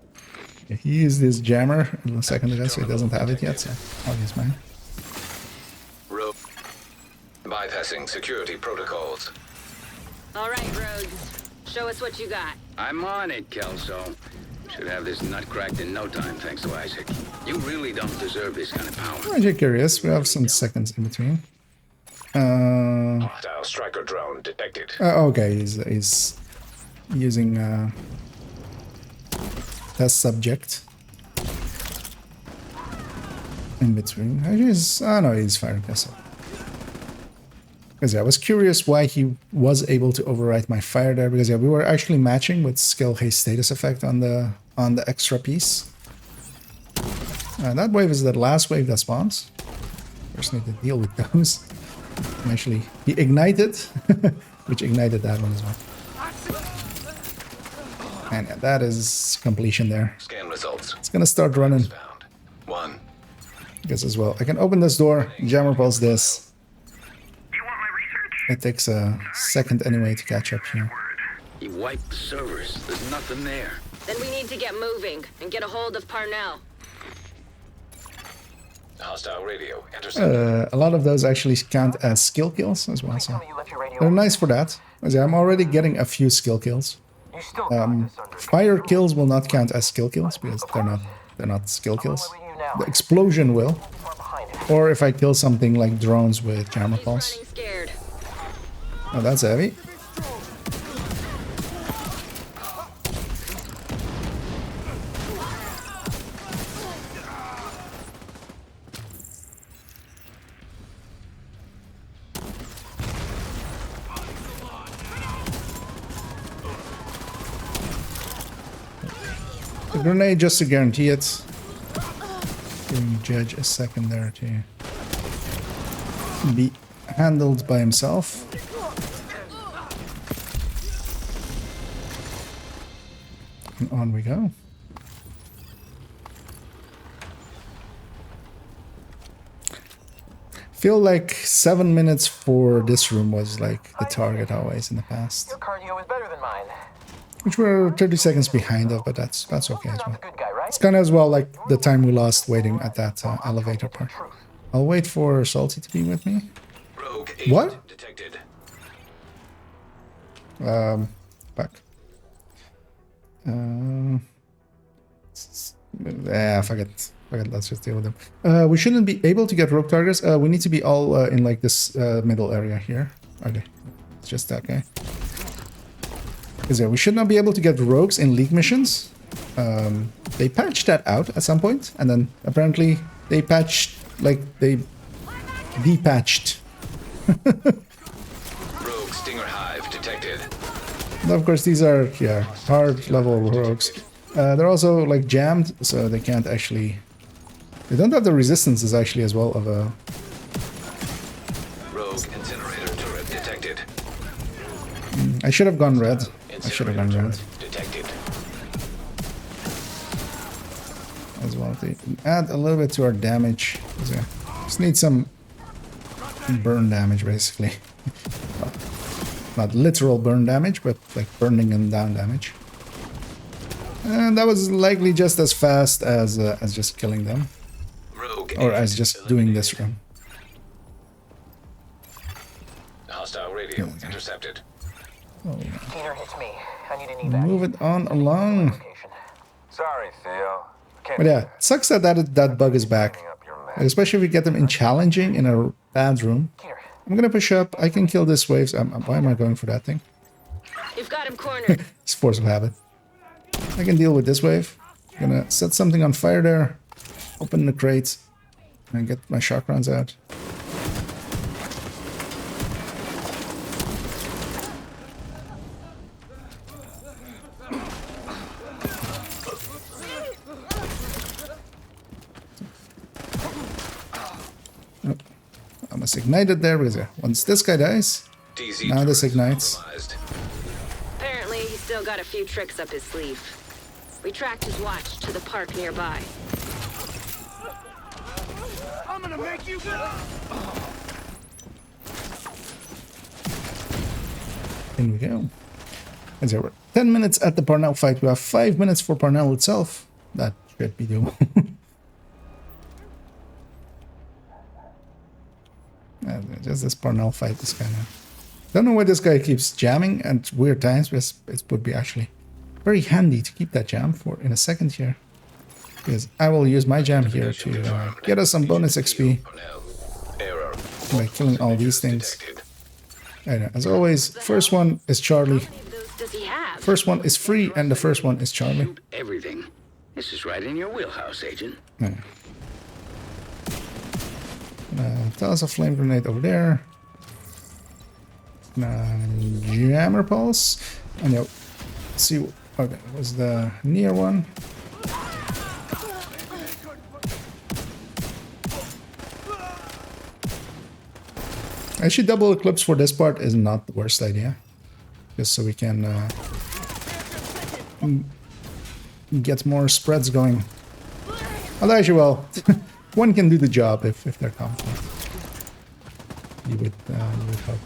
He used this jammer a second ago, so he doesn't have it yet, so I'll use mine. Bypassing security protocols. All right, Rhodes. Show us what you got. I'm on it, Kelso. Should have this nut cracked in no time, thanks to Isaac. You really don't deserve this kind of power. I'm just curious. We have some seconds in between. Hostile striker drone detected. Okay, he's using test subject in between. No, he's firing missile. Because I was curious why he was able to overwrite my fire there. Because we were actually matching with skill haste status effect on the extra piece. That wave is the last wave that spawns. First need to deal with those. And actually, he ignited, which ignited that one as well. And yeah, that is completion there. Scan results. It's gonna start running. Found. 1. Guess as well. I can open this door, jammer pulse this. You want my research? It takes a second anyway to catch up here. He wiped the servers. There's nothing there. Then we need to get moving and get a hold of Parnell. Hostile radio intercepted. A lot of those actually count as skill kills as well, Tell so me you left your radio. they're nice for that. I'm already getting a few skill kills. You still got this under Fire kills will not count as skill kills because they're not skill kills. The explosion will, far behind it. or if I kill something like drones with jammer He's pulse. running scared. Oh, that's heavy. A grenade just to guarantee it. Giving Judge a second there to be handled by himself. And on we go. Feel like 7 minutes for this room was like the target always in the past. Your cardio is better than mine. Which we're 30 seconds behind of, but that's okay as You're well. not the good guy, right? It's kind of as well like the time we lost waiting at that elevator part. I'll wait for Salty to be with me. Rogue What? agent detected. Back. Fuck it. Let's just deal with them. We shouldn't be able to get rogue targets. We need to be all in like this middle area here. Okay, it's just that guy. Because we should not be able to get rogues in league missions. They patched that out at some point, and then apparently they patched, like they depatched. Rogue Stinger Hive detected. And of course, these are hard level rogues. They're also like jammed, so they can't actually. They don't have the resistances actually as well of a. Rogue incinerator turret detected. I should have gone red. I should have gone red Detected. as well. They add a little bit to our damage. So just need some burn damage basically. Well, not literal burn damage, but like burning them down damage. And that was likely just as fast as just killing them, Rogue or as agent just doing this eliminated. run. Hostile radio intercepted. Peter, it's me. I need an evac. Move it on along. Location. Sorry, Theo. Can't But yeah, it sucks that that bug is back, up your man. especially if we get them in challenging in a bad room. Peter, I'm gonna push up. I can kill this wave. Why am I going for that thing? You've got him cornered. It's force of habit. I can deal with this wave. Gonna set something on fire there. Open the crate. And get my shock rounds out. Oh, I almost ignited there because once this guy dies, DZ now this turret ignites. compromised. Apparently, he's still got a few tricks up his sleeve. We tracked his watch to the park nearby. I'm gonna make you. In we go. And so we're 10 minutes at the Parnell fight. We have 5 minutes for Parnell itself. That should be doable. just this Parnell fight is kind of... Don't know why this guy keeps jamming at weird times, because it would be actually very handy to keep that jam for in a second here. Because I will use my jam here to get us some bonus XP Error. by killing all these things. Detected. And as always, first one is Charlie. How many of those does he have? First one is free, and the first one is Charlie. Shoot everything. This is right in your wheelhouse, Agent. Yeah. Toss a flame grenade over there. Jammer pulse. And you'll see. Okay, was the near one. Actually, double eclipse for this part is not the worst idea. Just so we can get more spreads going. Although, actually, well, one can do the job if they're confident. You would hope.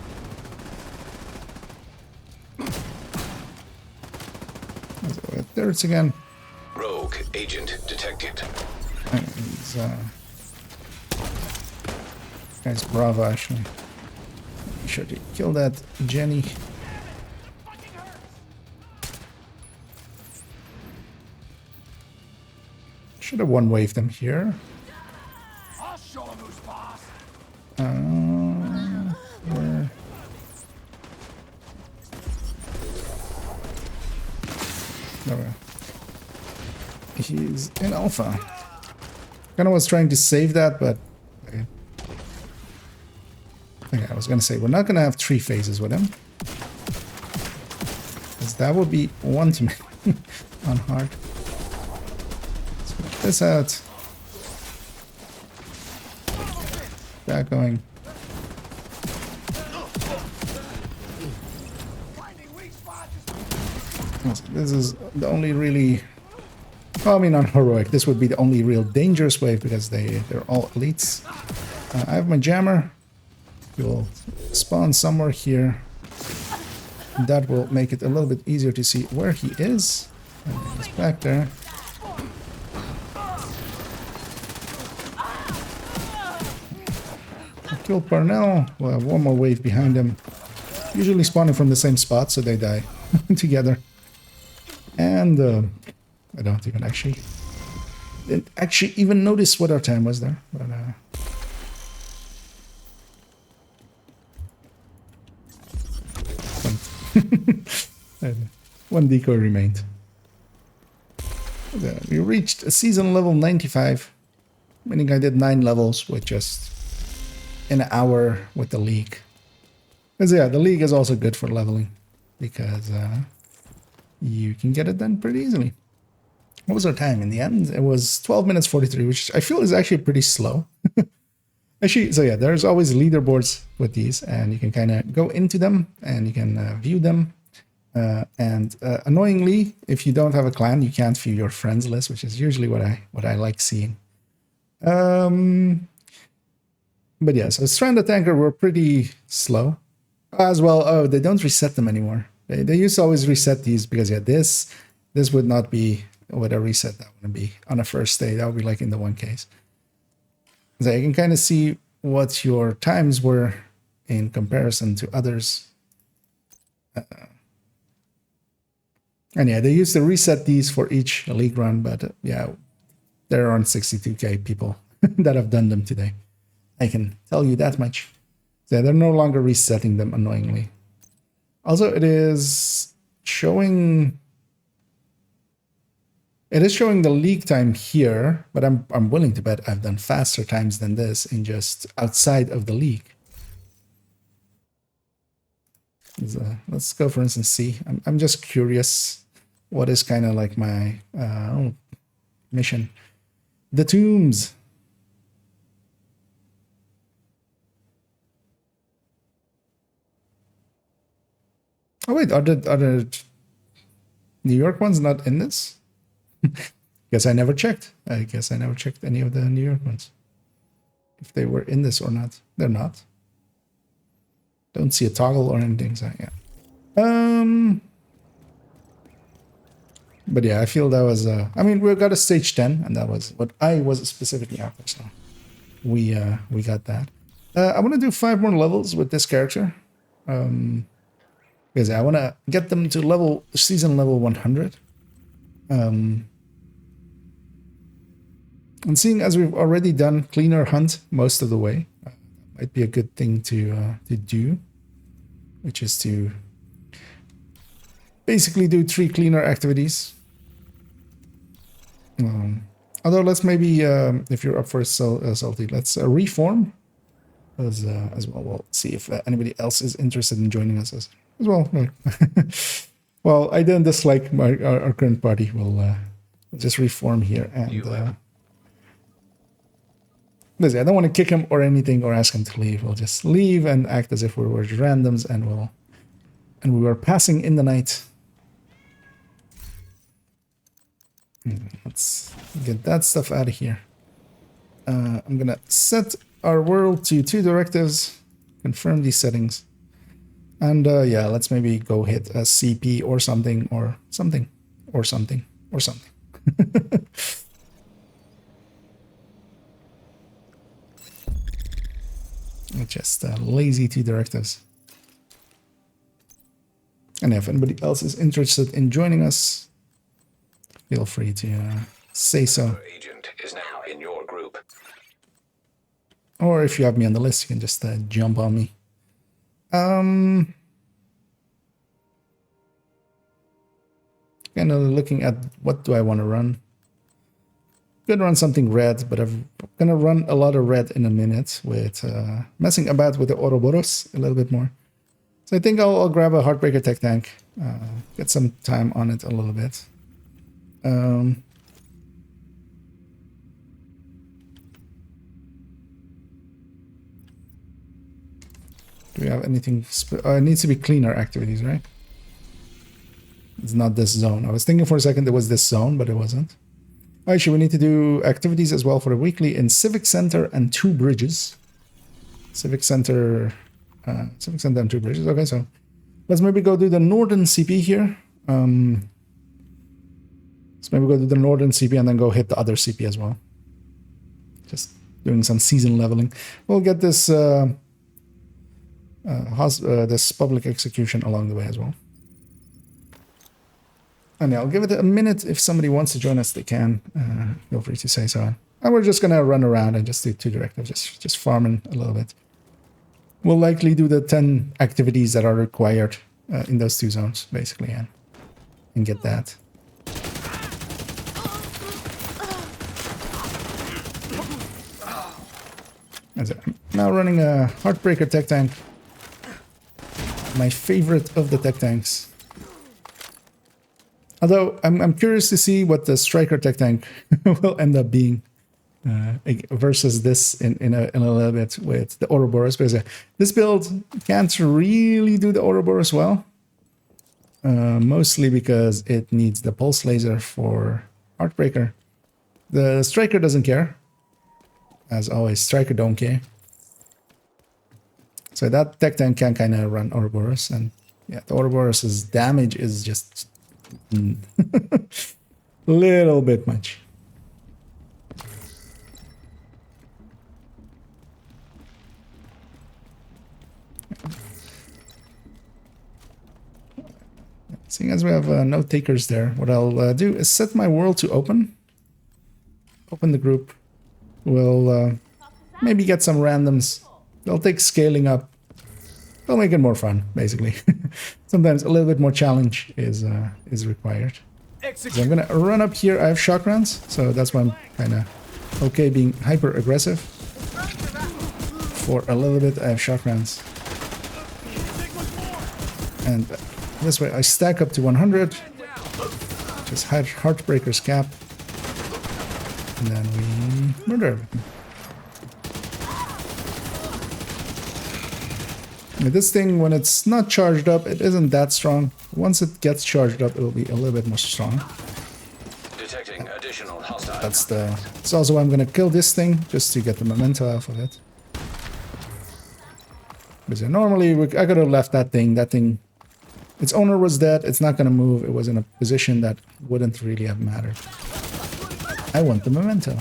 There it's again. Rogue agent detected. It's, guy's Bravo, actually. Be sure to kill that Jenny. Should have one-waved them here. I'll show him who's boss. Where? There we go. He's in Alpha. Kind of was trying to save that, but... Okay. I was going to say, we're not going to have 3 phases with him. Because that would be one too many on hard. Let's get this out. Back going. This is the only really... Well, I mean, on Heroic, this would be the only real dangerous wave because they're all elites. I have my jammer. You'll spawn somewhere here. That will make it a little bit easier to see where he is. And he's back there. Kill Parnell. We'll have one more wave behind him. Usually spawning from the same spot, so they die together. And I don't even didn't actually even notice what our time was there. But one decoy remained. We reached a season level 95, meaning I did 9 levels with just an hour with the league. Because yeah, the league is also good for leveling because you can get it done pretty easily. What was our time in the end? It was 12 minutes 43, which I feel is actually pretty slow. Actually, so yeah, there's always leaderboards with these, and you can kind of go into them and you can view them. Annoyingly, if you don't have a clan, you can't view your friends list, which is usually what I like seeing. But yeah, so Stranded Tanker were pretty slow as well. Oh, they don't reset them anymore. They used to always reset these because yeah, this would not be what a reset that would be on a first day. That would be like in the one case. So you can kind of see what your times were in comparison to others. And yeah, they used to reset these for each league run, but yeah, there are around 62k people that have done them today. I can tell you that much. So they're no longer resetting them annoyingly. Also, it is showing the league time here, but I'm willing to bet I've done faster times than this in just outside of the league. Let's go, for instance, see. I'm just curious what is kind of like my mission. The tombs. Oh wait, are the New York ones not in this? Guess I never checked. I guess I never checked any of the New York ones. If they were in this or not. They're not. Don't see a toggle or anything, so yeah. But yeah, I feel that was I mean, we got a stage 10, and that was what I was specifically after, so we got that. I want to do 5 more levels with this character. Because I want to get them to season level 100. And seeing as we've already done cleaner hunt most of the way, might be a good thing to do, which is to basically do 3 cleaner activities. Although let's maybe, if you're up for salty, let's reform as well. We'll see if anybody else is interested in joining us as well. Well, I didn't dislike our current party. We'll just reform here and. Listen, I don't want to kick him or anything or ask him to leave. We'll just leave and act as if we were randoms and we were passing in the night. Let's get that stuff out of here. I'm gonna set our world to 2 directives, confirm these settings, and yeah, let's maybe go hit a CP or something or something or something or something. Just lazy 2 directives. And if anybody else is interested in joining us, feel free to say so. Agent is now in your group. Or if you have me on the list, you can just jump on me. Kind of looking at what do I want to run. Gonna run something red, but I'm gonna run a lot of red in a minute with messing about with the Ouroboros a little bit more. So I think I'll grab a Heartbreaker Tech Tank, get some time on it a little bit. Do we have anything? It needs to be cleaner activities, right? It's not this zone. I was thinking for a second it was this zone, but it wasn't. Actually, we need to do activities as well for the weekly in Civic Center and 2 bridges. Civic Center and 2 bridges. Okay, so let's maybe go do the Northern CP here. Let's maybe go do the Northern CP and then go hit the other CP as well. Just doing some season leveling. We'll get this this public execution along the way as well. And yeah, I'll give it a minute. If somebody wants to join us, they can. Feel free to say so. And we're just gonna run around and just do 2 directives, just farming a little bit. We'll likely do the 10 activities that are required in those 2 zones, basically, and get that. I'm now running a Heartbreaker Tech Tank, my favorite of the tech tanks. Although I'm curious to see what the Striker Tech Tank will end up being versus this in a little bit with the Ouroboros. Because this build can't really do the Ouroboros well, mostly because it needs the pulse laser for Heartbreaker. The Striker doesn't care. As always, Striker don't care. So that tech tank can kind of run Ouroboros, and yeah, the Ouroboros's damage is just a little bit much. Seeing as we have no takers there, what I'll do is set my world to open. Open the group. We'll maybe get some randoms. They'll take scaling up. They'll make it more fun, basically. Sometimes a little bit more challenge is required. So I'm gonna run up here. I have shock rounds, so that's why I'm kind of okay being hyper aggressive. For a little bit, I have shock rounds, and this way I stack up to 100. Just Heartbreaker's cap, and then we murder everything. This thing, when it's not charged up, it isn't that strong. Once it gets charged up, it'll be a little bit more strong. Detecting additional hostile. That's also why I'm gonna kill this thing, just to get the memento off of it. Because normally I could have left that thing. That thing, its owner was dead. It's not gonna move. It was in a position that wouldn't really have mattered. I want the memento.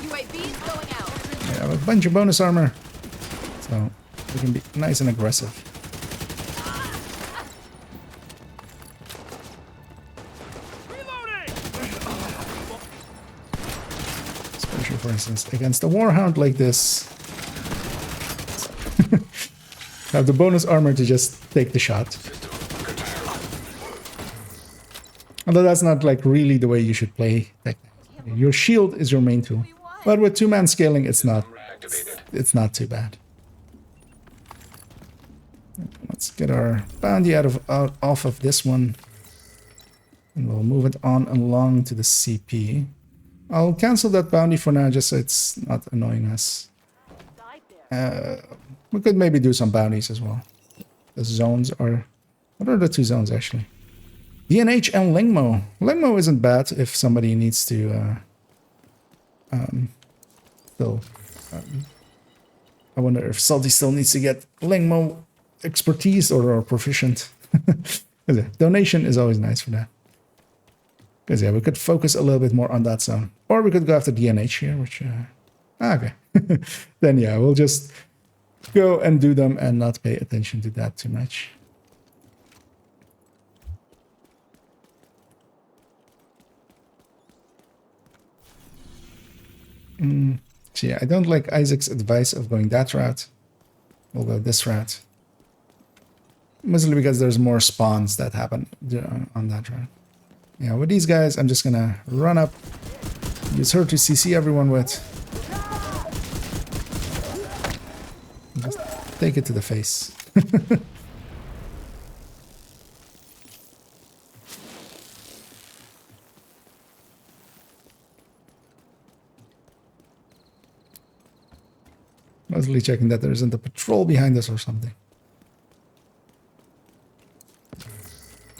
UAV have a bunch of bonus armor, so we can be nice and aggressive. Especially, for instance, against a warhound like this. Have the bonus armor to just take the shot. Although that's not like really the way you should play. Your shield is your main tool. But with two-man scaling, it's not too bad. Let's get our bounty off of this one. And we'll move it on along to the CP. I'll cancel that bounty for now, just so it's not annoying us. We could maybe do some bounties as well. The zones are... What are the two zones, actually? DNH and Lingmo. Lingmo isn't bad if somebody needs to... I wonder if Salty still needs to get Lingmo expertise or proficient. Donation is always nice for that. Because yeah, we could focus a little bit more on that zone. Or we could go after DNH here, which... okay. Then yeah, we'll just go and do them and not pay attention to that too much. So yeah, I don't like Isaac's advice of going that route. We'll go this route. Mostly because there's more spawns that happen on that route. Yeah, with these guys, I'm just gonna run up, use her to CC everyone with. Just take it to the face. Mostly checking that there isn't a patrol behind us or something.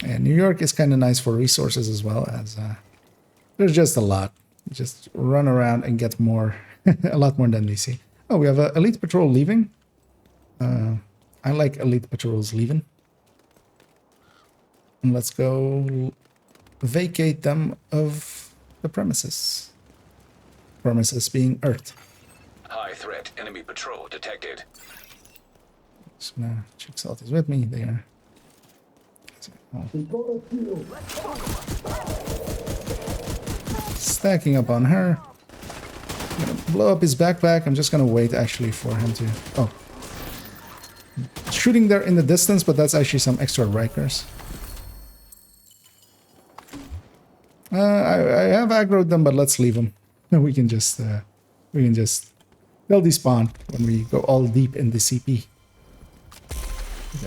And New York is kind of nice for resources as well, as there's just a lot. Just run around and get more, a lot more than DC. Oh, we have an elite patrol leaving. I like elite patrols leaving. And let's go vacate them of the premises. Premises being Earth. High threat enemy patrol detected. Just gonna check Salty's with me there. Stacking up on her. I'm gonna blow up his backpack. I'm just gonna wait actually for him to... Oh. Shooting there in the distance, but that's actually some extra Rikers. I have aggroed them, but let's leave them. We can just... They'll despawn when we go all deep in the CP.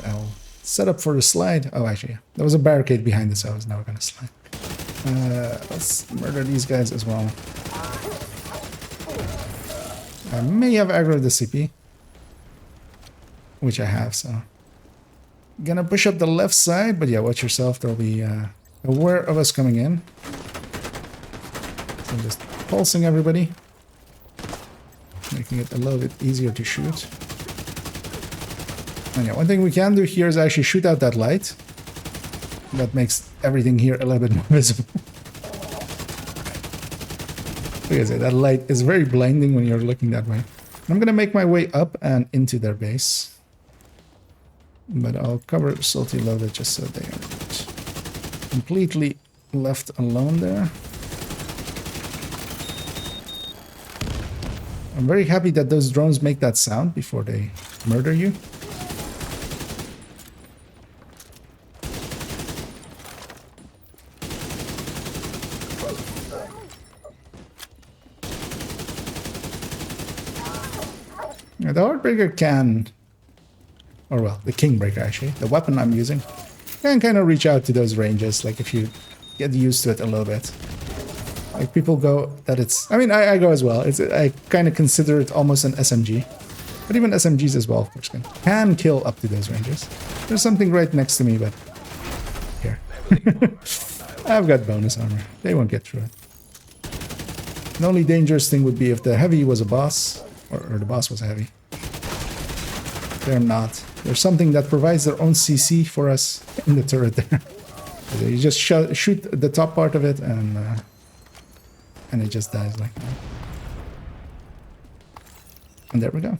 I'll set up for the slide. Oh, actually, yeah. There was a barricade behind us, so I was never going to slide. Let's murder these guys as well. I may have aggroed the CP. Which I have, so... Gonna push up the left side, but yeah, watch yourself. They'll be aware of us coming in. So I'm just pulsing everybody. Making it a little bit easier to shoot. And yeah, one thing we can do here is actually shoot out that light. That makes everything here a little bit more visible. Like I said, that light is very blinding when you're looking that way. I'm gonna make my way up and into their base. But I'll cover Salty a little bit just so they are not completely left alone there. I'm very happy that those drones make that sound before they murder you. Yeah, the Heartbreaker can, or well, the Kingbreaker actually, the weapon I'm using, can kind of reach out to those ranges, like if you get used to it a little bit. Like people go that it's, I mean, I go as well. I kind of consider it almost an SMG. But even SMGs as well, of course, can kill up to those ranges. There's something right next to me, but here. I've got bonus armor. They won't get through it. The only dangerous thing would be if the heavy was a boss, or the boss was a heavy. They're not. There's something that provides their own CC for us in the turret there. You just shoot the top part of it and it just dies like that. And there we go.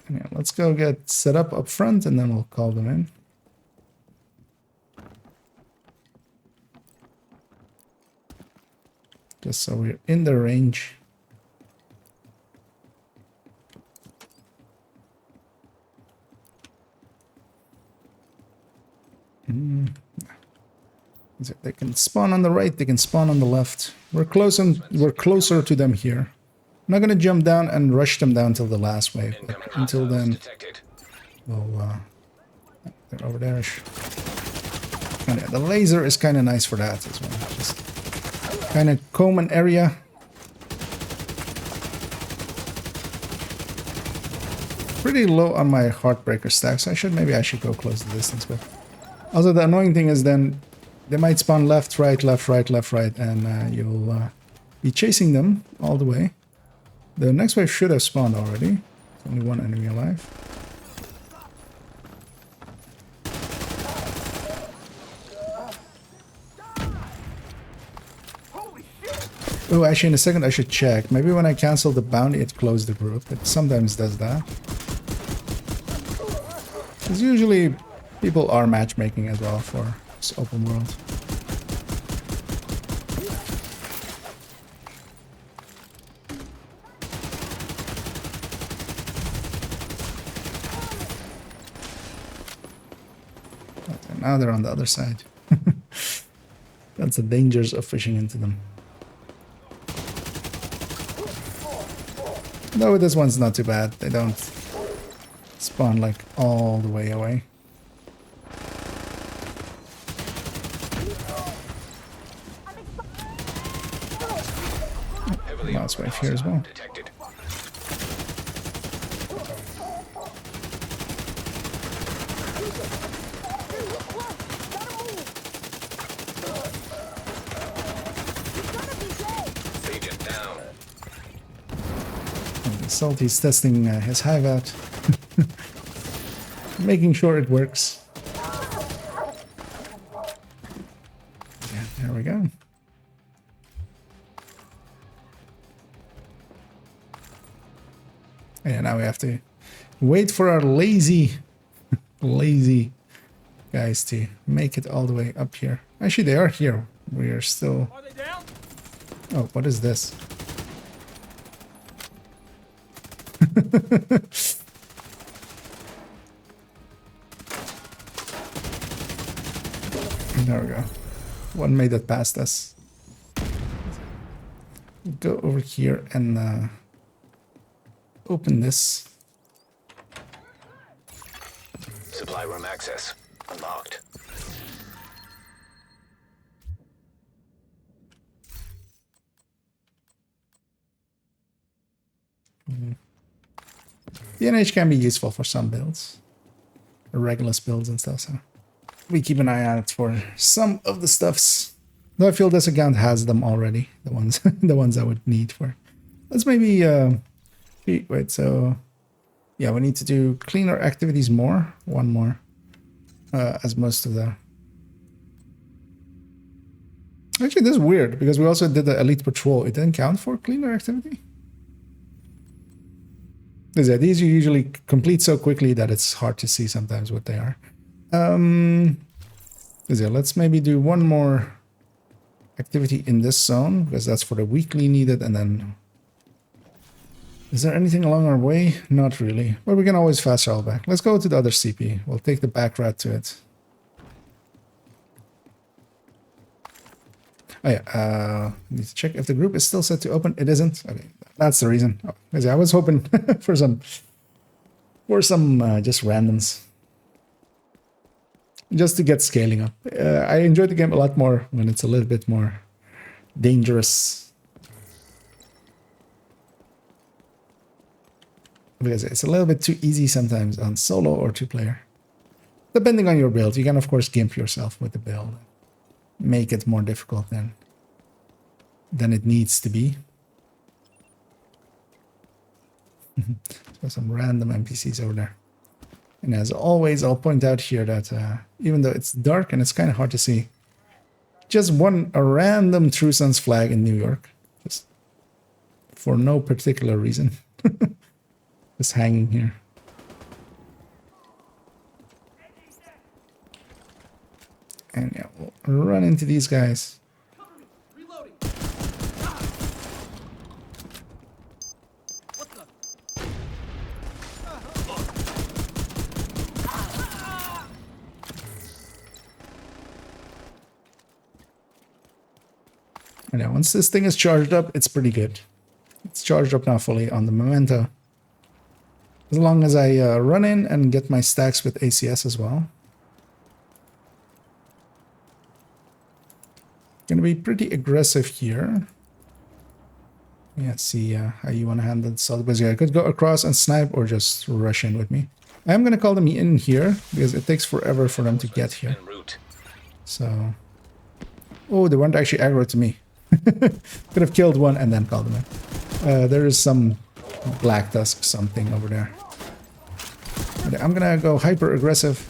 And yeah, let's go get set up front and then we'll call them in. Just so we're in the range. They can spawn on the right, they can spawn on the left. We're closer to them here. I'm not gonna jump down and rush them down till the last wave. But until then, we'll they're over there. And yeah, the laser is kind of nice for that as well. Just kind of comb an area. Pretty low on my Heartbreaker stack, so maybe I should go close the distance. But also the annoying thing is then they might spawn left, right, left, right, left, right, and you'll be chasing them all the way. The next wave should have spawned already. There's only one enemy alive. Oh, actually, in a second I should check. Maybe when I cancel the bounty, it closed the group. It sometimes does that. Because usually people are matchmaking as well for this open world. Okay, now they're on the other side. That's the dangers of fishing into them. No, this one's not too bad. They don't spawn like all the way away. Last wave here as well. Salty's testing his hive out. Making sure it works. Yeah, there we go. Yeah, now we have to wait for our lazy guys to make it all the way up here. Actually, they are here. We are still... Are they down? Oh, what is this? There we go. One made it past us. Go over here and open this. Supply room access unlocked. The NH can be useful for some builds, regular builds and stuff. So we keep an eye out for some of the stuffs. Though I feel this account has them already, the ones the ones I would need for. Let's maybe wait. So yeah, we need to do cleaner activities more. One more, as most of the. Actually, this is weird because we also did the elite patrol. It didn't count for cleaner activity. These you usually complete so quickly that it's hard to see sometimes what they are. Let's maybe do one more activity in this zone because that's for the weekly needed, and then is there anything along our way? Not really, but we can always fast travel back. Let's go to the other CP. We'll take the back route to it. Oh yeah, need to check if the group is still set to open. It isn't. Okay, that's the reason. Oh, I was hoping for some just randoms, just to get scaling up. I enjoy the game a lot more when it's a little bit more dangerous, because it's a little bit too easy sometimes on solo or two-player. Depending on your build, you can of course gimp yourself with the build. Make it more difficult than it needs to be. So some random NPCs over there. And as always, I'll point out here that even though it's dark and it's kind of hard to see, just a random True Sons flag in New York. Just for no particular reason. Just hanging here. And yeah, we'll run into these guys. And yeah, once this thing is charged up, it's pretty good. It's charged up now fully on the Memento. As long as I run in and get my stacks with ACS as well. Gonna be pretty aggressive here. Yeah, see how you want to handle this. Because yeah, I could go across and snipe or just rush in with me. I'm gonna call them in here because it takes forever for them to get here. So, oh, they weren't actually aggro to me. Could have killed one and then called them in. There is some Black Tusk something over there. Okay, I'm gonna go hyper aggressive.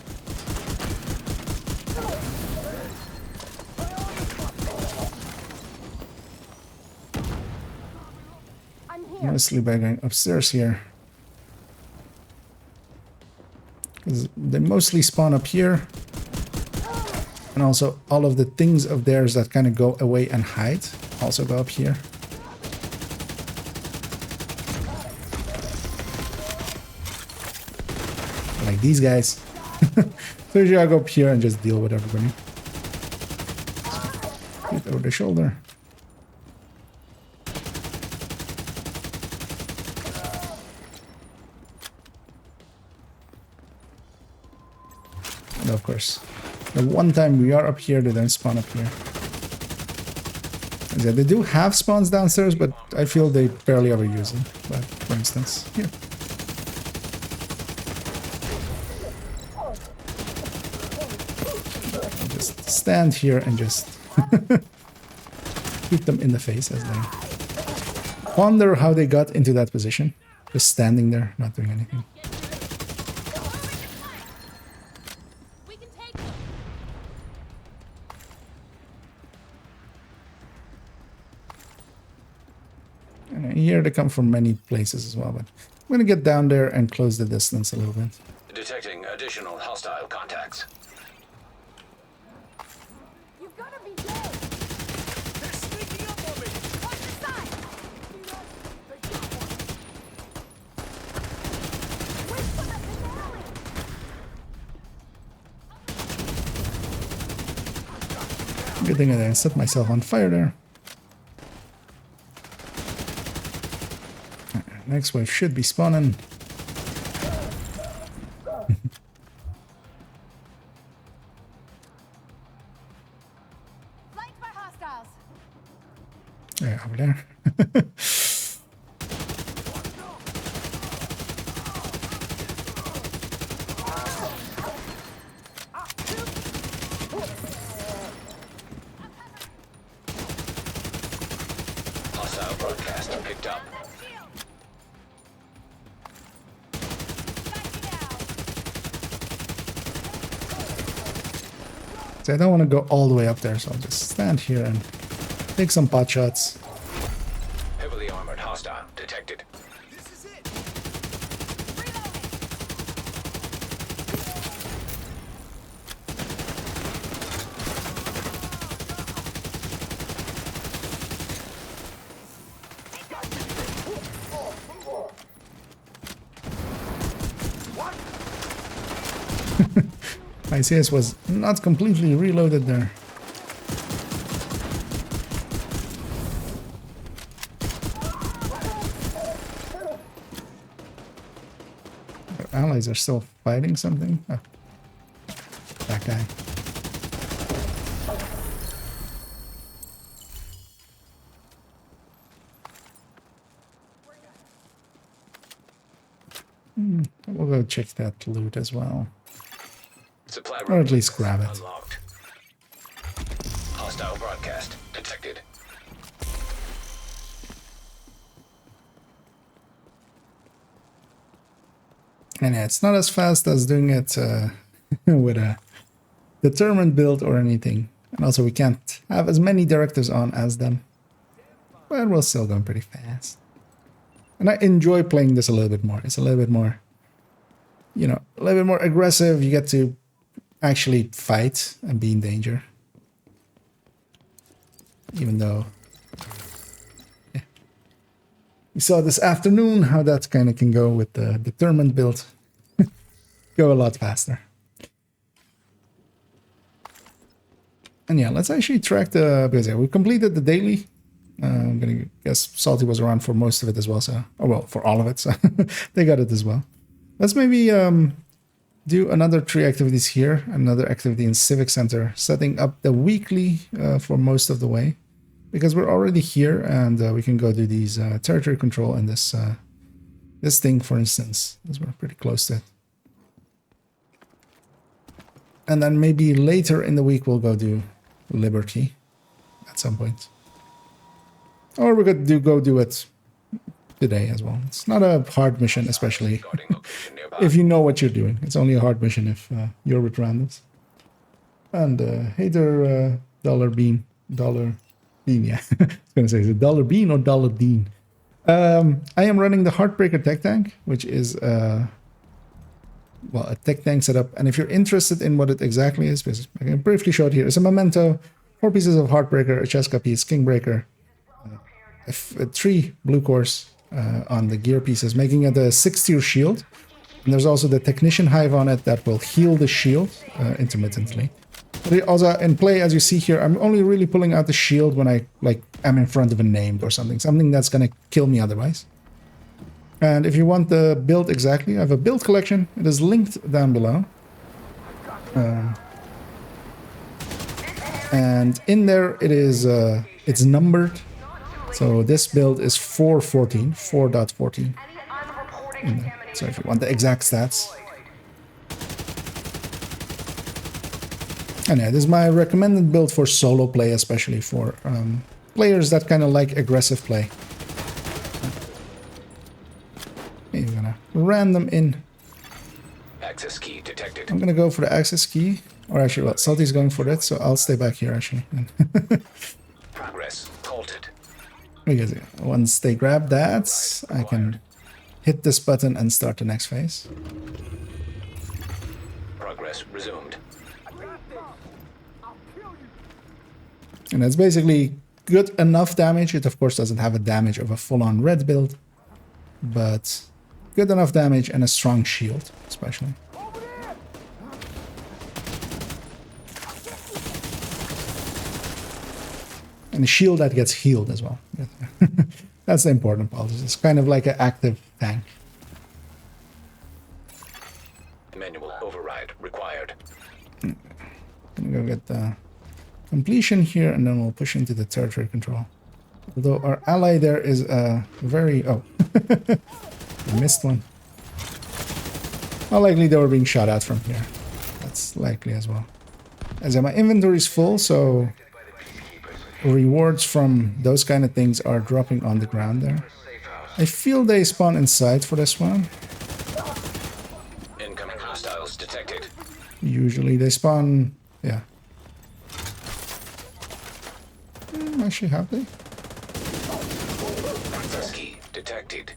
Mostly by going upstairs here. Because they mostly spawn up here. And also all of the things of theirs that kind of go away and hide also go up here. Like these guys. So usually I go up here and just deal with everybody. Get over the shoulder. And of course, the one time we are up here, they don't spawn up here. Yeah, they do have spawns downstairs, but I feel they barely ever use them. But for instance, here. I'll just stand here and just hit them in the face as they wonder how they got into that position. Just standing there, not doing anything. Here they come from many places as well, but I'm going to get down there and close the distance a little bit. Detecting additional hostile contacts. You've got to be dead. They're sneaking up on me! On the side. Wait for the finale. Good thing I didn't set myself on fire there. Next wave should be spawning. Flanked by hostiles. Yeah, over there. Hostile broadcast picked up. So I don't want to go all the way up there, so I'll just stand here and take some pot shots. Heavily armored hostile detected. This is it! My CS was not completely reloaded there. Our allies are still fighting something. Oh. That guy. We'll go check that loot as well. Supply Or at least grab it. unlocked. Hostile broadcast detected. And yeah, it's not as fast as doing it with a determined build or anything. And also we can't have as many directives on as them. But we're still going pretty fast. And I enjoy playing this a little bit more. It's a little bit more, you know, a little bit more aggressive. You get to actually fight and be in danger. Even though, yeah. We saw this afternoon how that kind of can go with the determined build. Go a lot faster. And yeah, let's actually track the, because yeah, we completed the daily. I'm gonna guess Salty was around for most of it as well, so, oh well, for all of it, so they got it as well. Let's maybe do another 3 activities here, another activity in Civic Center, setting up the weekly for most of the way, because we're already here and we can go do these territory control and this this thing, for instance, as we're pretty close to it. And then maybe later in the week we'll go do Liberty at some point. Or we could go do it today as well. It's not a hard mission, especially if you know what you're doing. It's only a hard mission if you're with randoms. And hey there, Dollar Bean, yeah. I was going to say, is it Dollar Bean or Dollar Dean? I am running the Heartbreaker Tech Tank, which is, well, a tech tank setup. And if you're interested in what it exactly is, because I can briefly show it here. It's a memento, 4 pieces of Heartbreaker, a Cheska piece, Kingbreaker, 3 blue cores on the gear pieces, making it a 6-tier shield. And there's also the Technician Hive on it that will heal the shield intermittently. But also in play, as you see here, I'm only really pulling out the shield when I am in front of a named or something that's gonna kill me otherwise. And if you want the build exactly, I have a build collection. It is linked down below. And in there it is it's numbered. So this build is 4.14, 4.14. So if you want the exact stats. And yeah, this is my recommended build for solo play, especially for players that kind of like aggressive play. You're gonna random in. Access key detected. I'm gonna go for the access key. Or actually, well, Salty's going for it, so I'll stay back here actually. Progress halted. Because once they grab that, I can hit this button and start the next phase. Progress resumed. And it's basically good enough damage. It of course doesn't have a damage of a full-on red build, but good enough damage and a strong shield, especially. And a shield that gets healed as well. That's the important part. It's kind of like an active tank. Manual override required. Gonna go get the completion here, and then we'll push into the territory control. Although our ally there is a very... Oh, I missed one. How likely they were being shot at from here. That's likely as well. As my inventory is full, so rewards from those kind of things are dropping on the ground there. I feel they spawn inside for this one. Incoming hostiles detected. Usually they spawn... Yeah. Actually, have they? Access key detected.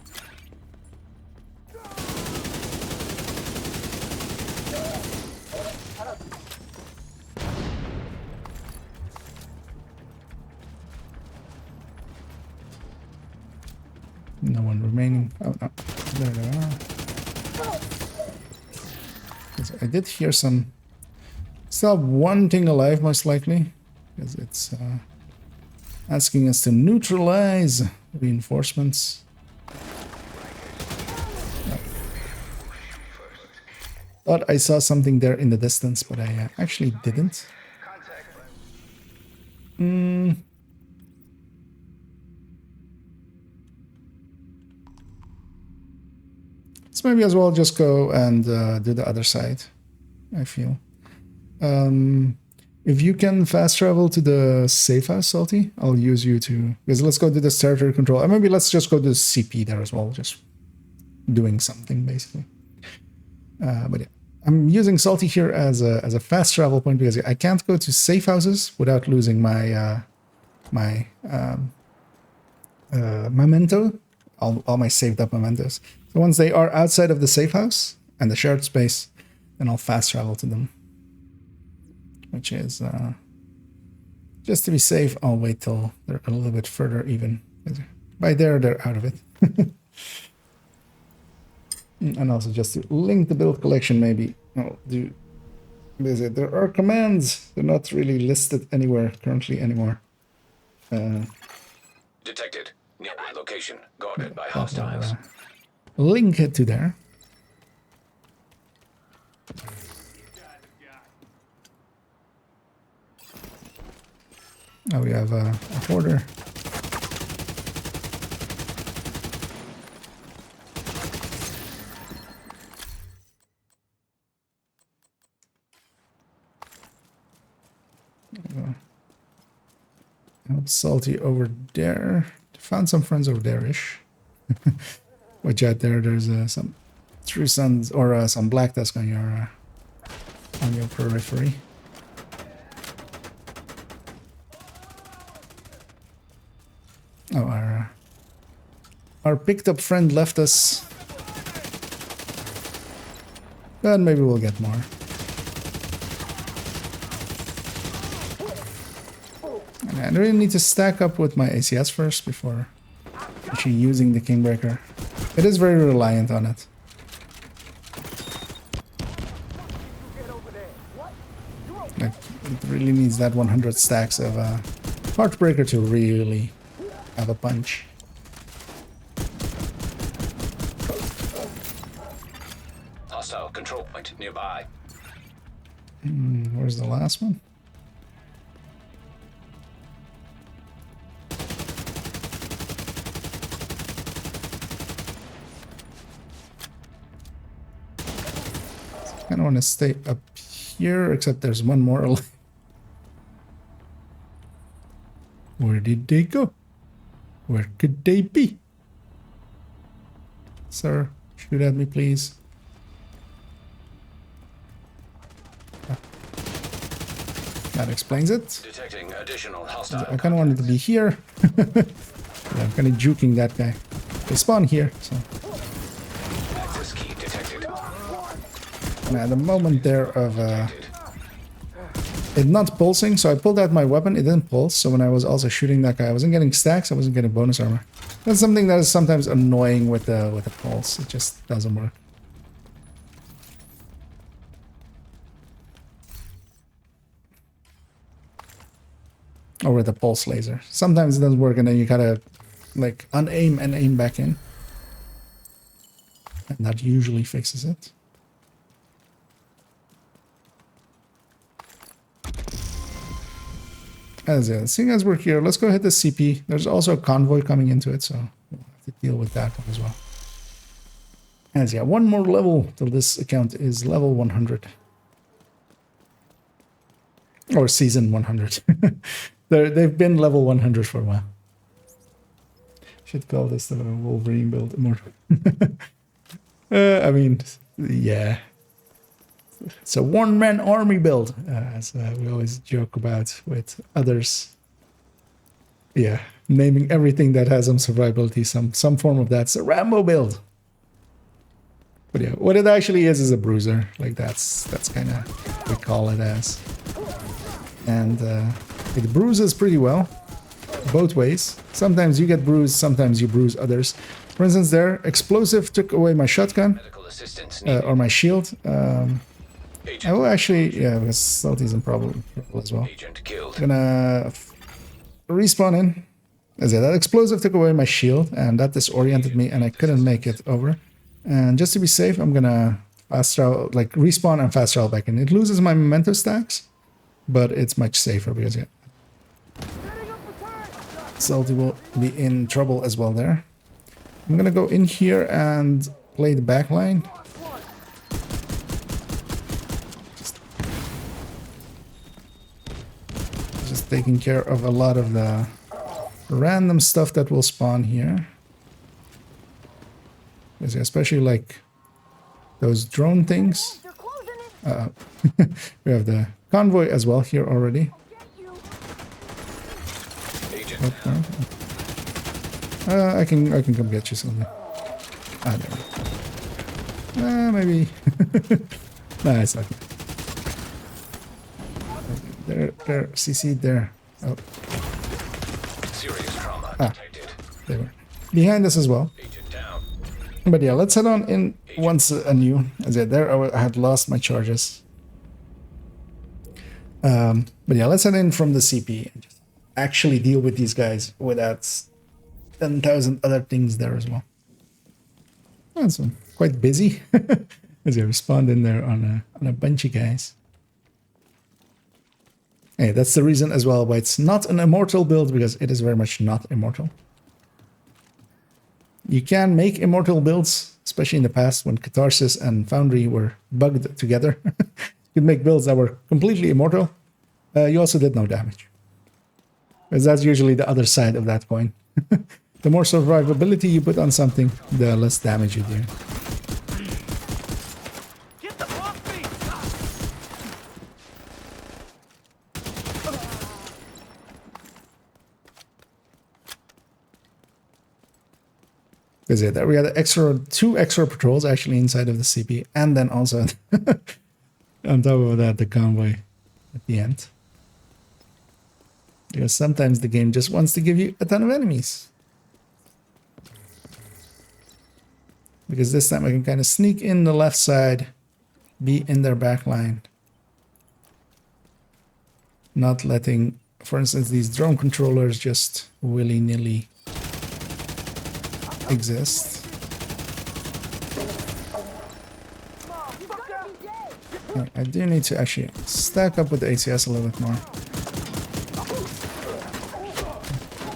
No one remaining. Oh, no. There they are. I did hear some... Still have one thing alive, most likely. Because it's asking us to neutralize reinforcements. No. Thought I saw something there in the distance, but I actually didn't. So maybe as well just go and do the other side, I feel. If you can fast travel to the safe house, Salty, I'll use you to... Because let's go do this territory control. And maybe let's just go to the CP there as well, just doing something, basically. But yeah, I'm using Salty here as a fast travel point because I can't go to safe houses without losing my memento, all my saved up mementos. So once they are outside of the safe house and the shared space, then I'll fast travel to them. Which is, just to be safe, I'll wait till they're a little bit further even. By there, they're out of it. And also just to link the build collection, maybe. Oh, there are commands. They're not really listed anywhere currently anymore. Detected. Nearby location. Guarded by hostiles. Link it to there. Oh, we have a hoarder. Help Salty over there. Found some friends over there-ish. Watch out there. There's some True Suns or some Black Tusk on your periphery. Oh, our picked up friend left us. But maybe we'll get more. I really need to stack up with my ACS first before actually using the Kingbreaker. It is very reliant on it. Like, it really needs that 100 stacks of Heartbreaker to really have a punch. Hostile control point nearby. Where's the last one? I kind of want to stay up here, except there's one more alive. Where did they go? Where could they be? Sir, shoot at me, please. Ah. That explains it. Detecting additional hostile. I kind of wanted to be here. Yeah, I'm kind of juking that guy. They spawn here, so. Access key detected. And at the moment there of it not pulsing, so I pulled out my weapon, it didn't pulse, so when I was also shooting that guy, I wasn't getting stacks, I wasn't getting bonus armor. That's something that is sometimes annoying with the pulse, it just doesn't work. Or with the pulse laser. Sometimes it doesn't work and then you gotta like unaim and aim back in. And that usually fixes it. Seeing as we're here, let's go hit the CP. There's also a convoy coming into it, so we'll have to deal with that one as well. As yeah, one more level till this account is level 100. Or season 100. They've been level 100 for a while. Should call this the Wolverine build more. I mean, yeah. It's a one-man army build, as we always joke about with others. Yeah, naming everything that has some survivability, some form of that's a Rambo build. But yeah, what it actually is a bruiser. Like that's kind of what we call it as. And it bruises pretty well, both ways. Sometimes you get bruised, sometimes you bruise others. For instance, there, explosive took away my shotgun or my shield. I will actually, yeah, because Salty's in problem as well. I'm gonna respawn in. As I said, that explosive took away my shield, and that disoriented me, and I couldn't make it over. And just to be safe, I'm gonna fast travel, like respawn and fast travel back in. It loses my memento stacks, but it's much safer because yeah, Salty will be in trouble as well there. I'm gonna go in here and play the back line. Just taking care of a lot of the random stuff that will spawn here. Especially like those drone things. We have the convoy as well here already. Agent I can come get you something. Ah, there. Maybe. Nah, it's not good. There, CC there. Oh, serious trauma Ah. detected. they were behind us as well. Agent down. But yeah, let's head on in once anew. As I there, I had lost my charges. But yeah, let's head in from the CP and just actually deal with these guys without 10,000 other things there as well. That's quite busy as I respond in there on a bunch of guys. Hey, that's the reason as well why it's not an immortal build, because it is very much not immortal. You can make immortal builds, especially in the past when Catharsis and Foundry were bugged together. You could make builds that were completely immortal. You also did no damage. Because that's usually the other side of that coin. The more survivability you put on something, the less damage you do. Get them off me! Because yeah, there we had two extra patrols actually inside of the CP, and then also on top of that, the convoy at the end. Because sometimes the game just wants to give you a ton of enemies. Because this time I can kind of sneak in the left side, be in their back line. Not letting, for instance, these drone controllers just willy-nilly exist. I do need to actually stack up with the ACS a little bit more.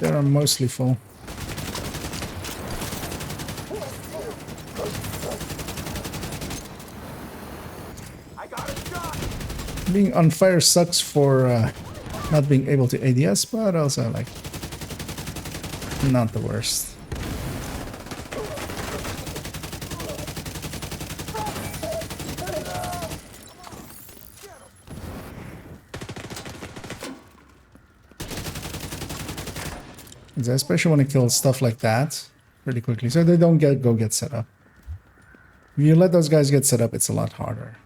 They are mostly full. Being on fire sucks for not being able to ADS, but also like not the worst. Especially when it kills stuff like that pretty quickly, so they don't go get set up. If you let those guys get set up, it's a lot harder.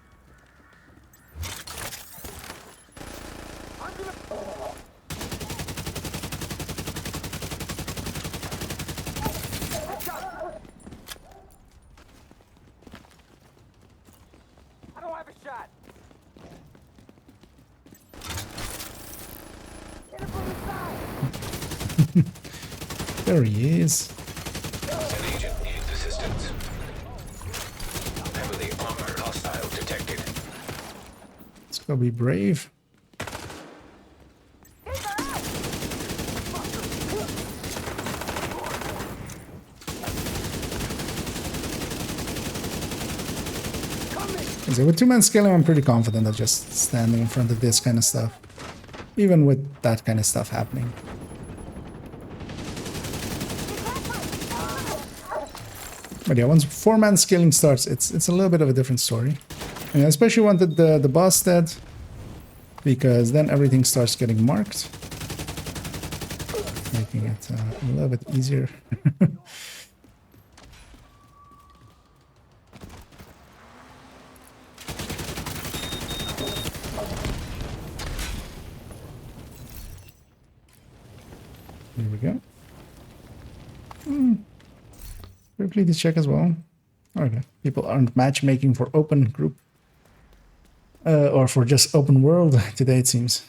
I don't have a shot. There he is. An agent needs assistance. Heavily armored hostile detected. Let's go be brave. So with two-man scaling, I'm pretty confident of just standing in front of this kind of stuff. Even with that kind of stuff happening. But yeah, once four-man scaling starts, it's a little bit of a different story. And I especially wanted the boss dead, because then everything starts getting marked, making it a little bit easier. Here we go. Quickly to check as well. Okay, people aren't matchmaking for open group. Or for just open world today, it seems.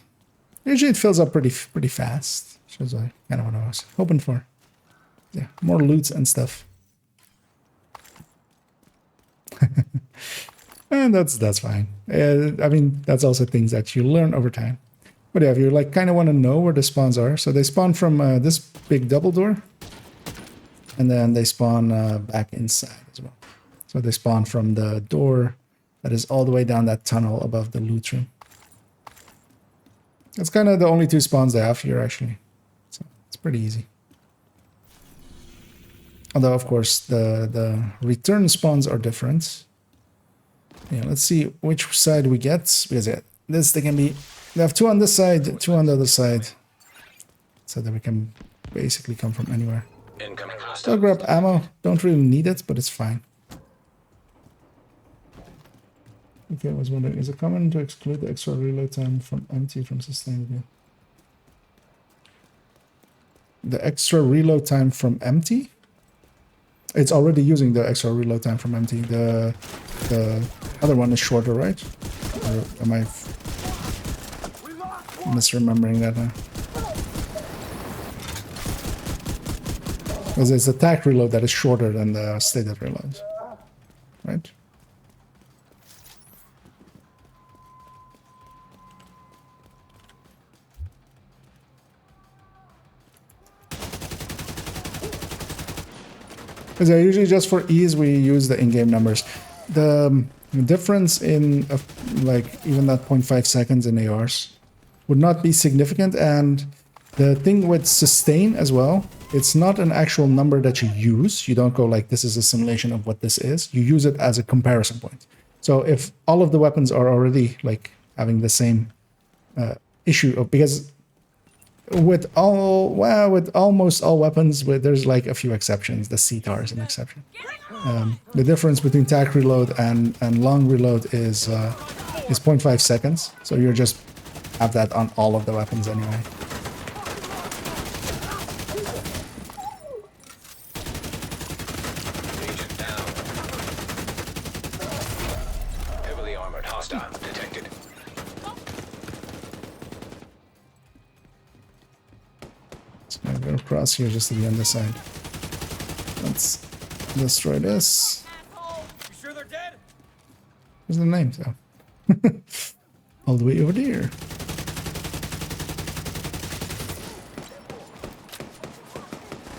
Usually it fills up pretty fast. Shows like kind of what I was hoping for. Yeah, more loot and stuff. And that's fine. I mean, that's also things that you learn over time. But yeah, if you like kind of want to know where the spawns are, so they spawn from this big double door, and then they spawn back inside as well. So they spawn from the door that is all the way down that tunnel above the loot room. That's kind of the only two spawns they have here, actually. So it's pretty easy. Although, of course, the return spawns are different. Yeah, let's see which side we get, because yeah, this they can be. They have 2 on this side, 2 on the other side, so that we can basically come from anywhere. Incoming I'll hostile. grab ammo. Don't really need it, but it's fine. Okay, I was wondering, is it common to exclude the extra reload time from empty from sustained? The extra reload time from empty? It's already using the extra reload time from empty. The other one is shorter, right? Or am I misremembering that now? Because it's the attack reload that is shorter than the stated reload, right? Because usually just for ease we use the in-game numbers. The difference in like even that 0.5 seconds in ARs would not be significant, and the thing with sustain as well, it's not an actual number that you use. You don't go like, this is a simulation of what this is. You use it as a comparison point. So if all of the weapons are already like having the same issue of, because with almost all weapons, there's like a few exceptions. The CTAR is an exception. The difference between tac reload and long reload is 0.5 seconds. So you're just have that on all of the weapons anyway. Agent down. Heavily armored hostile detected. So I'm going to cross here just to be on this side. Let's destroy this. You sure they're dead? Where's the name though? All the way over there.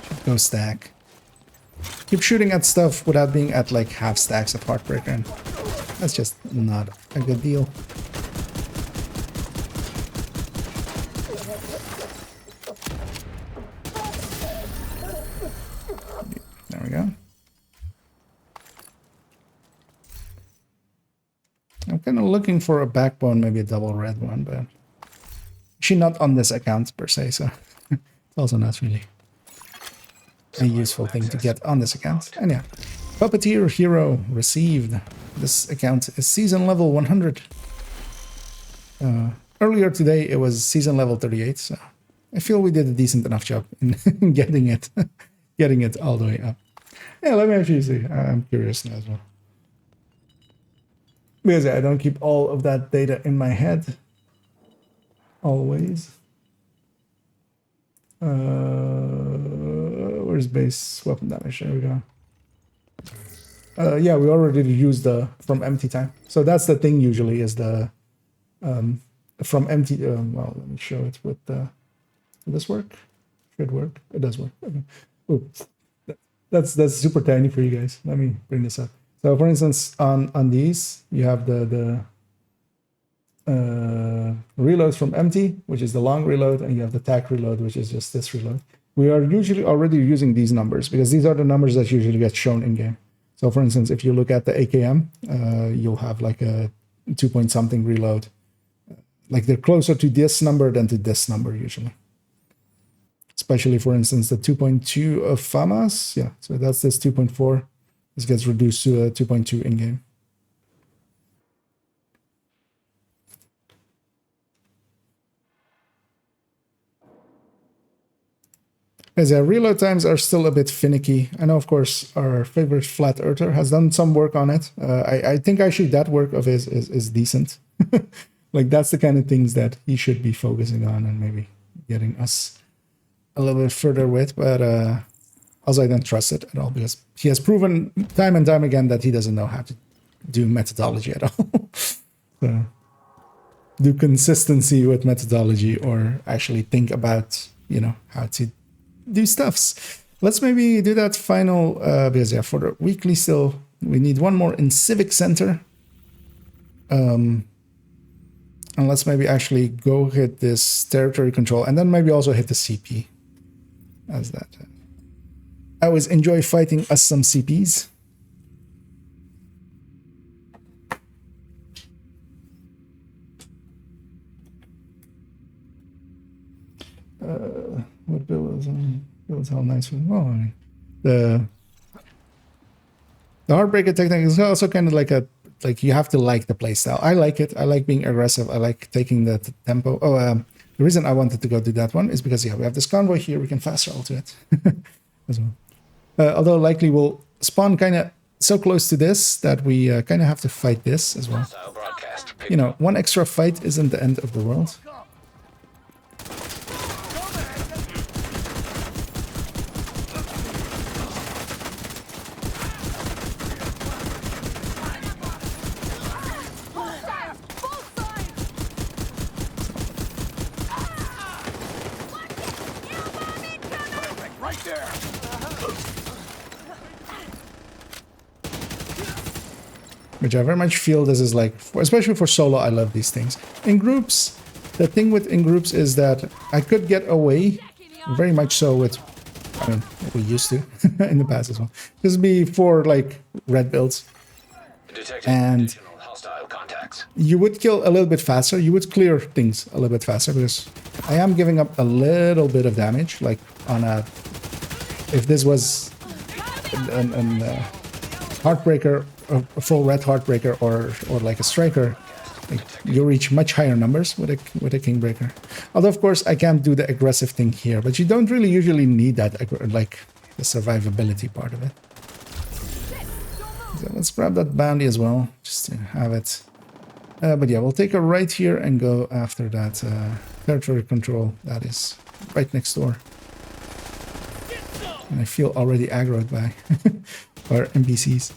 Should go stack. Keep shooting at stuff without being at like half stacks of Heartbreaker, and that's just not a good deal. There we go. I'm kind of looking for a backbone, maybe a double red one, but actually not on this account per se, so it's also not really a useful thing to get on this account. And yeah, Puppeteer Hero received. This account is season level 100. Earlier today it was season level 38, so I feel we did a decent enough job in getting it all the way up. Yeah, let me actually see. I'm curious now as well. Because I don't keep all of that data in my head. Always. Where's base weapon damage? There we go. Yeah, we already used the from empty time. So that's the thing usually is the from empty. Well, let me show it with the. Will this work? Should work. It does work. Okay. Ooh, that's super tiny for you guys. Let me bring this up. So for instance, on these, you have the reloads from empty, which is the long reload, and you have the tac reload, which is just this reload. We are usually already using these numbers because these are the numbers that usually get shown in game. So for instance, if you look at the AKM, you'll have like a 2 point something reload. Like they're closer to this number than to this number usually. Especially for instance, the 2.2 of FAMAS. Yeah, so that's this 2.4. This gets reduced to a 2.2 in-game. As reload times are still a bit finicky. I know, of course, our favorite Flat Earther has done some work on it. I think actually that work of his is decent. Like that's the kind of things that he should be focusing on and maybe getting us a little bit further with. But also I don't trust it at all because he has proven time and time again that he doesn't know how to do methodology at all. So do consistency with methodology or actually think about, you know, how to do stuffs. Let's maybe do that final because yeah, for the weekly still we need one more in Civic Center. And let's maybe actually go hit this territory control and then maybe also hit the CP as that. I always enjoy fighting us some CPs. was all nice. Well, I mean, the Heartbreaker technique is also kind of like you have to like the playstyle. I like it. I like being aggressive. I like taking the tempo. Oh, the reason I wanted to go do that one is because, yeah, we have this convoy here. We can fast travel to it as well. Although likely we'll spawn kind of so close to this that we kind of have to fight this as well. Hostile broadcast. You know, one extra fight isn't the end of the world. Which I very much feel this is like, especially for solo, I love these things. In groups, the thing with in groups is that I could get away, very much so with, I mean, we used to in the past as well. This would be for like red builds. Detected And additional hostile contacts. you would kill a little bit faster, you would clear things a little bit faster because I am giving up a little bit of damage, like on a, if this was an Heartbreaker, a full red Heartbreaker or like a Striker, like you reach much higher numbers with a Kingbreaker. Although of course I can't do the aggressive thing here, but you don't really usually need that, like the survivability part of it. So let's grab that bounty as well, just to have it. But yeah, we'll take a right here and go after that territory control that is right next door. And I feel already aggroed by our NPCs.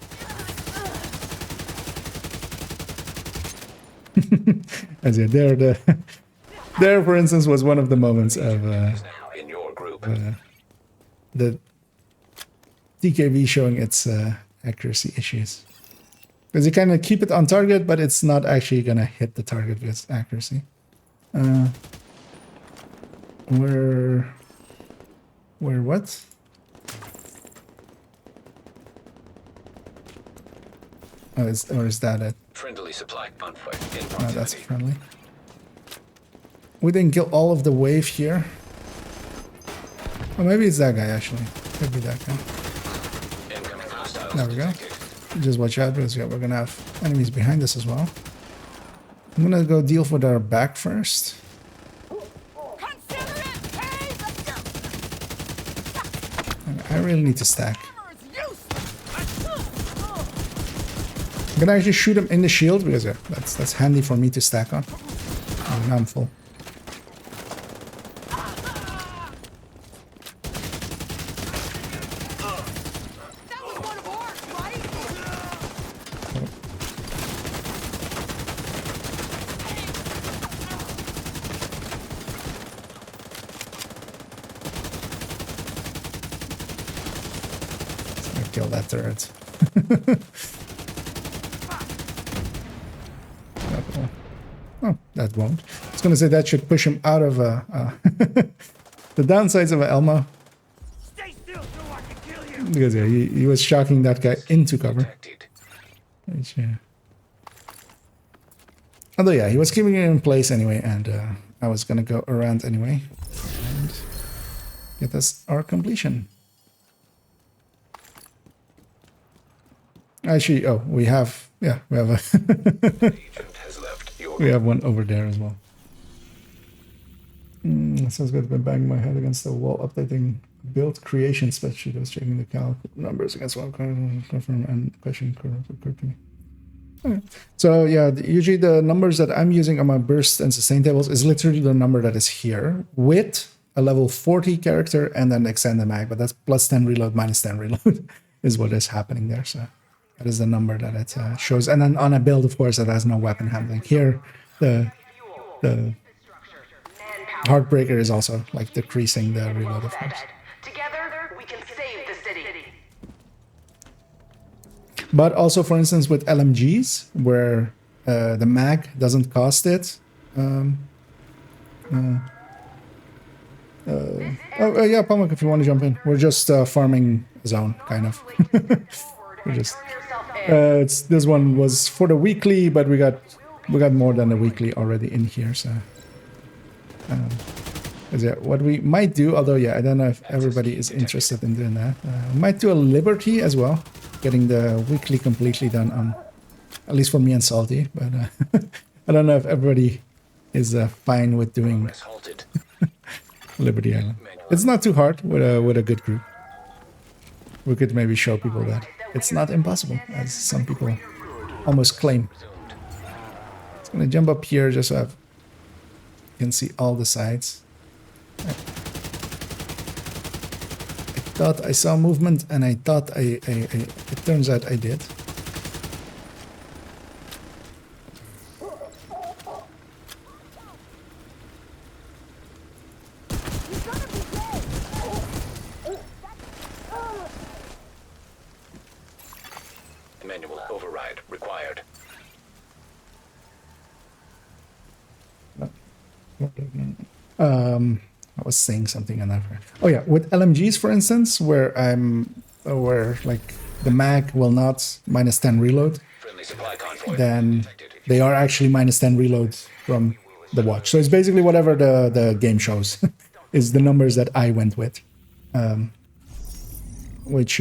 As yeah, there, for instance, was one of the moments of In your group. the TKV showing its accuracy issues. Because you kind of keep it on target, but it's not actually gonna hit the target with accuracy. Where what? Oh, is that it? Friendly supply gunfight in No, proximity. that's friendly. We didn't kill all of the wave here. Oh, maybe it's that guy actually. Could be that guy. Incoming hostiles There we go. detected. Just watch out because yeah, we're gonna have enemies behind us as well. I'm gonna go deal with our back first. I really need to stack. I'm gonna actually shoot him in the shield because yeah, that's handy for me to stack on. Oh, now I'm full. Kill that turret. Oh, that won't. I was gonna say that should push him out of the downsides of an Elmo. Stay still so I can kill you. Because yeah, he was shocking that guy into cover. Detected. Which, yeah. Although yeah, he was keeping it in place anyway, and I was gonna go around anyway and get us our completion. Actually, oh, we have a Agent has left your we have one over there as well. Sounds good. Been banging my head against the wall, updating build creation spreadsheet. I was checking the calc numbers against one confirm and question occurred to me. Okay. So yeah, usually the numbers that I'm using on my burst and sustain tables is literally the number that is here with a level 40 character and then extended mag, but that's plus 10 reload, minus 10 reload is what is happening there. So that is the number that it shows. And then on a build, of course, that has no weapon handling. Here, the Heartbreaker is also like decreasing the reload, of course. Together, we can save the city. But also, for instance, with LMGs, where the mag doesn't cost it. Oh, yeah, Pomak, if you want to jump in. We're just farming zone, kind of. We're just... this one was for the weekly, but we got more than a weekly already in here, so... 'Cause, yeah, what we might do, although yeah, I don't know if everybody is interested in doing that. We might do a Liberty as well, getting the weekly completely done on, at least for me and Salty. But I don't know if everybody is fine with doing Progress halted. Liberty Island. It's not too hard with a good group. We could maybe show people that it's not impossible, as some people almost claim. It's gonna jump up here just so you can see all the sides. I thought I saw movement, and I thought it turns out I did. Manual override required. I was saying something on that. Oh yeah, with LMGs, for instance, where like the mag will not -10 reload, Friendly supply convoy. then they are actually -10 reload from the watch. So it's basically whatever the game shows is the numbers that I went with, which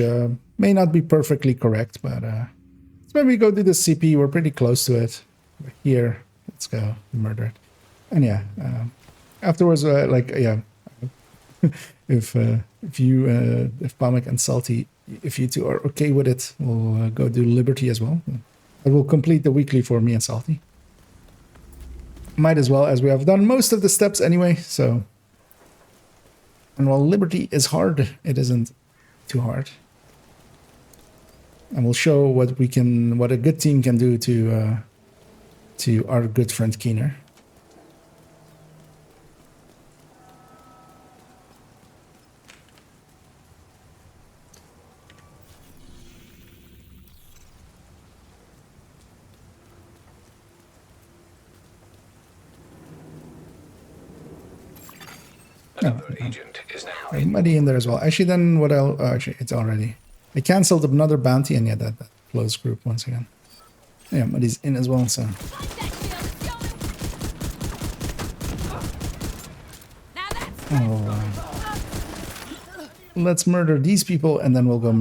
may not be perfectly correct, but let's maybe go do the CP. We're pretty close to it. We're here, let's go murder it. And yeah, afterwards, like yeah, if Pamek and Salty, if you two are okay with it, we'll go do Liberty as well. But we'll complete the weekly for me and Salty. Might as well, as we have done most of the steps anyway. So, and while Liberty is hard, it isn't too hard. And we'll show what a good team can do to our good friend Keener. Another agent is now in. Muddy in there as well. Actually, then what else? Actually, it's already. I cancelled another bounty, and yeah, that closed group once again. Yeah, Muddy's in as well, so. Oh, let's murder these people, and then we'll go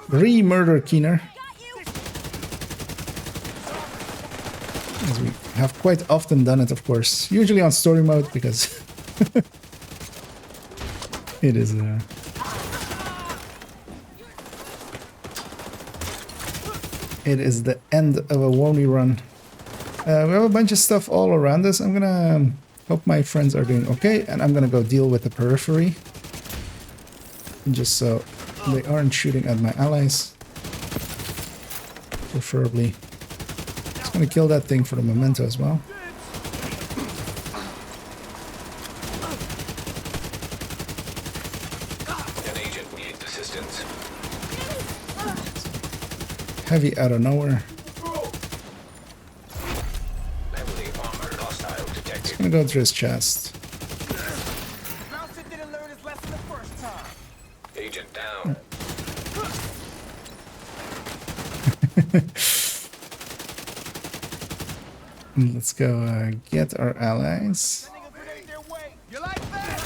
re-murder Keener. As we have quite often done it, of course. Usually on story mode, because it is it is the end of a Wormy run. We have a bunch of stuff all around us. I'm gonna hope my friends are doing okay, and I'm gonna go deal with the periphery, just so they aren't shooting at my allies. Preferably, just gonna kill that thing for the memento as well. Heavy out of nowhere. Heavily armored hostile detected. Just gonna go through his chest. Didn't learn his lesson the first time. Agent down. Let's go get our allies. You like that?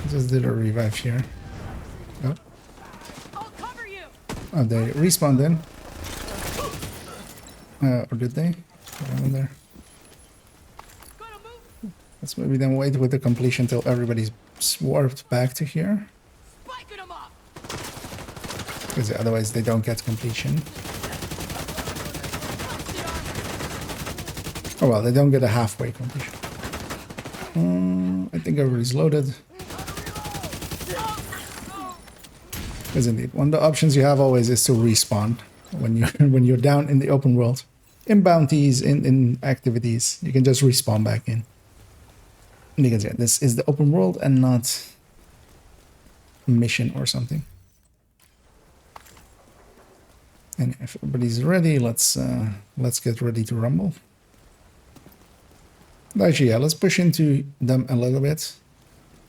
Just did a revive here. Oh. I'll cover you. Oh, they respawned in. Or did they? Around there. Let's maybe then wait with the completion until everybody's warped back to here. Because otherwise they don't get completion. Oh well, they don't get a halfway completion. I think everybody's loaded. Because indeed, one of the options you have always is to respawn when you're down in the open world. In bounties, in activities, you can just respawn back in. Because yeah, this is the open world and not a mission or something. And if everybody's ready, let's get ready to rumble. Actually, yeah, let's push into them a little bit.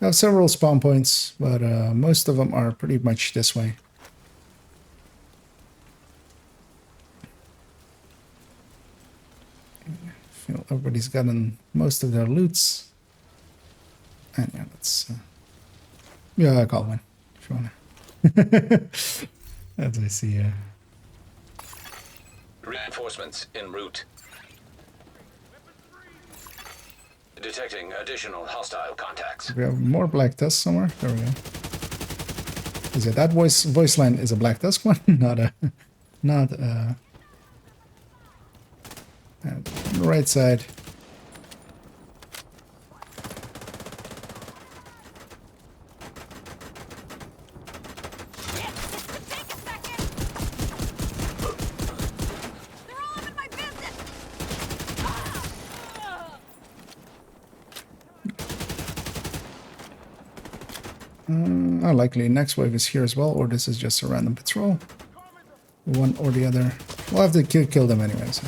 I have several spawn points, but most of them are pretty much this way. I feel everybody's gotten most of their loots. And yeah, let's yeah, call one if you wanna. As I see. Reinforcements en route. Detecting additional hostile contacts. We have more Black Tusk somewhere. There we go. Is it that voice line is a Black Tusk one? not right side. Likely next wave is here as well, or this is just a random patrol. One or the other. We'll have to kill them anyway, so.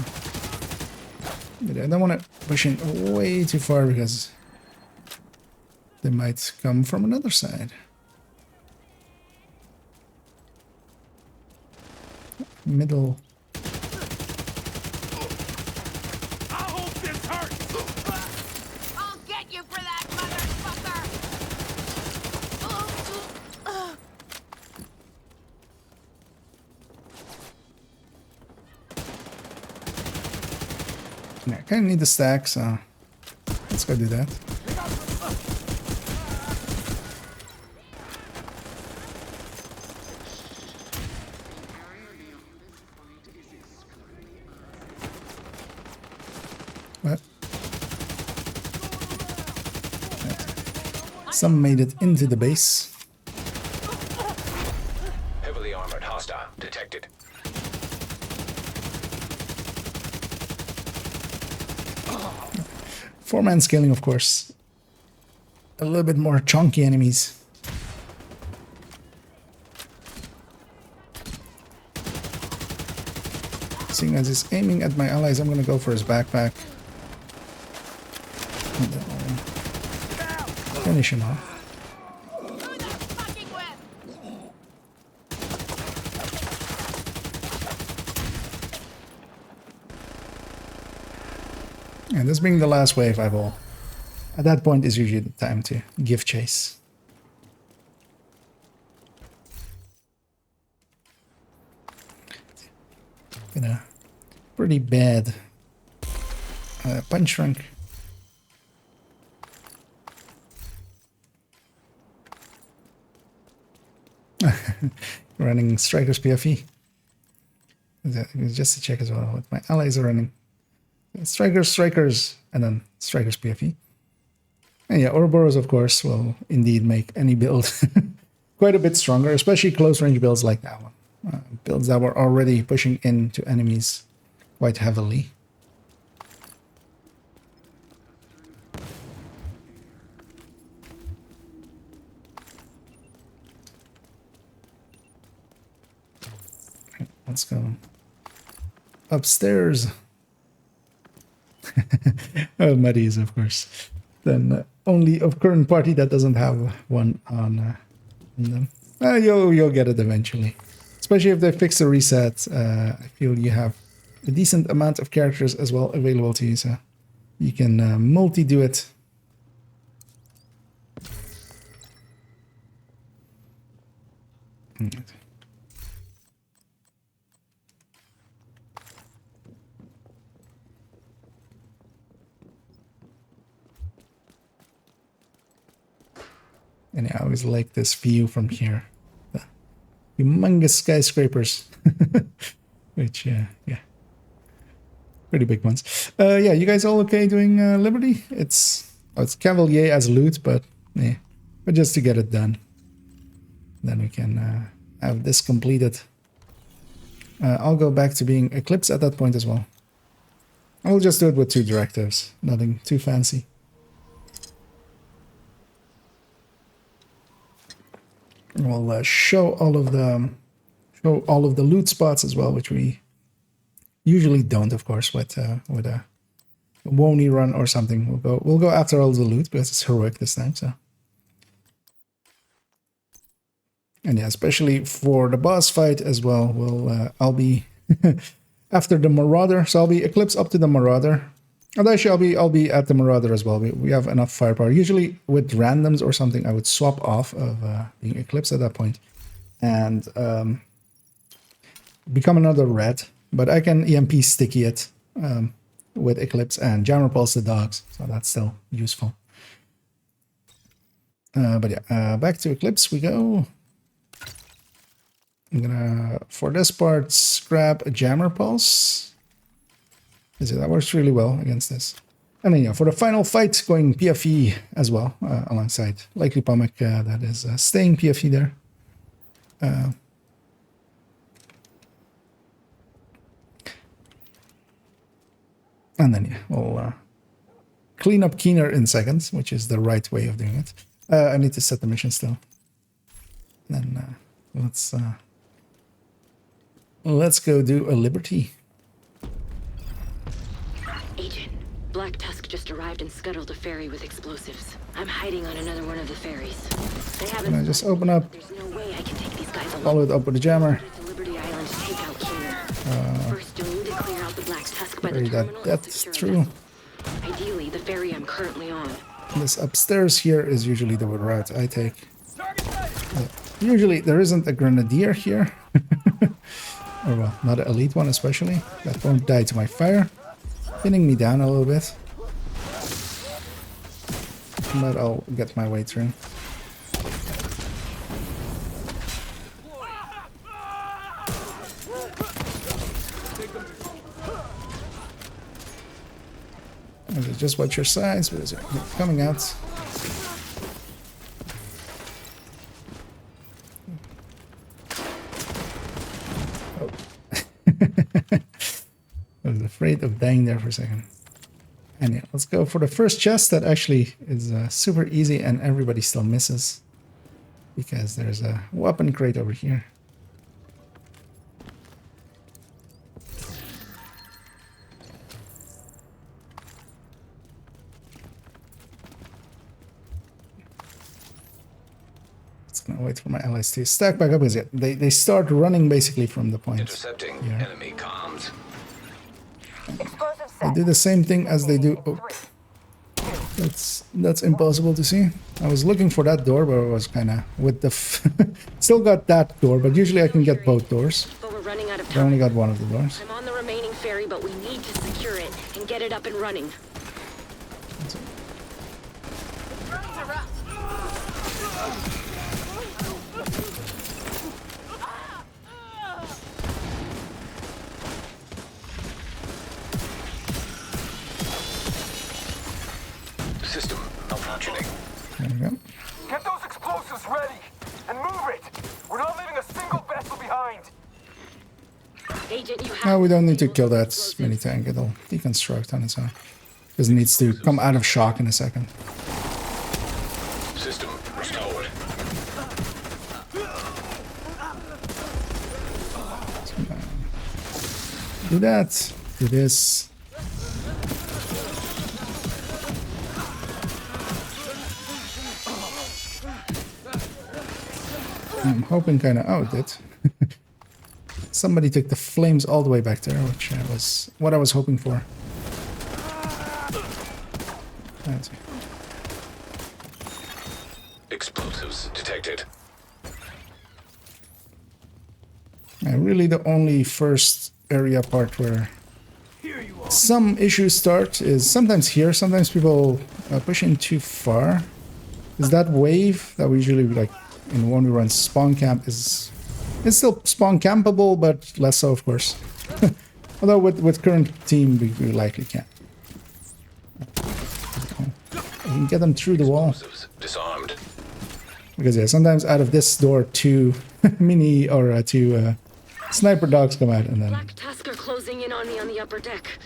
But I don't want to push in way too far because they might come from another side. Middle. I'll get you for that, motherfucker! Yeah, I kind of need the stack, so let's go do that. What? Some made it into the base. Heavily armored hostile detected. Four-man scaling, of course. A little bit more chunky enemies. Seeing as he's aiming at my allies, I'm gonna go for his backpack. And then I'll finish him off. And this being the last wave, I will. At that point is usually the time to give chase. Got a pretty bad punch rank. Running Striker's PFE. Just to check as well what my allies are running. Strikers, and then Strikers PFE. And yeah, Ouroboros, of course, will indeed make any build quite a bit stronger, especially close-range builds like that one. Builds that were already pushing into enemies quite heavily. Let's go upstairs. Muddies, of course. Then only of current party that doesn't have one on them. You'll get it eventually. Especially if they fix the reset. I feel you have a decent amount of characters as well available to you, so you can multi-do it. And I always like this view from here. The humongous skyscrapers. Which, yeah. Pretty big ones. Yeah, you guys all okay doing Liberty? It's Cavalier as loot, but yeah. But just to get it done. Then we can have this completed. I'll go back to being Eclipse at that point as well. I'll just do it with 2 directives. Nothing too fancy. We'll show all of the loot spots as well, which we usually don't, of course, with a Wony run or something. We'll go after all the loot because it's heroic this time. So, and yeah, especially for the boss fight as well. I'll be after the Marauder, so I'll be Eclipse up to the Marauder. Although actually, I'll be at the Marauder as well. We have enough firepower. Usually with randoms or something, I would swap off of being Eclipse at that point and become another red. But I can EMP sticky it with Eclipse and Jammer Pulse the dogs, so that's still useful. But yeah, back to Eclipse we go. I'm gonna, for this part, scrap a Jammer Pulse. That works really well against this. And then, yeah, for the final fight, going PFE as well, alongside likely Pomek, that is staying PFE there. And then, yeah, we'll clean up Keener in seconds, which is the right way of doing it. I need to set the mission still. Then let's go do a Liberty. Agent, Black Tusk just arrived and scuttled a ferry with explosives. I'm hiding on another one of the ferries. They haven't. Can I just open up? There's no way I can take these guys alone. Follow it up with the jammer. To Liberty Island to take out Keener. First, you'll need to clear out the Black Tusk by the Carry terminal. that's true. Ideally, the ferry I'm currently on. This upstairs here is usually the route I take. Usually there isn't a grenadier here. Or well, not an elite one especially. That won't die to my fire. Pinning me down a little bit. But I'll get my way through. Just watch your sides, because they're coming out. Oh. I was afraid of dying there for a second. And yeah, let's go for the first chest that actually is super easy and everybody still misses. Because there's a weapon crate over here. Gonna wait for my allies to stack back up, because they start running basically from the point. Intercepting enemy comms. They do the same thing as they do. Oh, that's impossible to see. I was looking for that door, but I was kind of with the still got that door, but usually I can get both doors. But we're running out of I time. only got one of the doors. I'm on the remaining ferry, but we need to secure it and get it up and running. System malfunctioning. There we go. Get those explosives ready and move it. We're not leaving a single vessel behind. Agent, you have No, we don't need to kill that mini tank. It'll deconstruct on its own. Because it needs to come out of shock in a second. System restored. Do that. Do this. I'm hoping kind of... Oh, it did. Somebody took the flames all the way back there, which was what I was hoping for. That's it. Explosives detected. Really the only first area part where some issues start is sometimes here, sometimes people push in too far. Is that wave that we usually like in when we run spawn camp is it's still spawn campable, but less so of course. Although with current team we likely can. We can get them through the wall. Disarmed. Because yeah, sometimes out of this door two mini or two sniper dogs come out and then Black Tusk are closing in on me on the upper deck.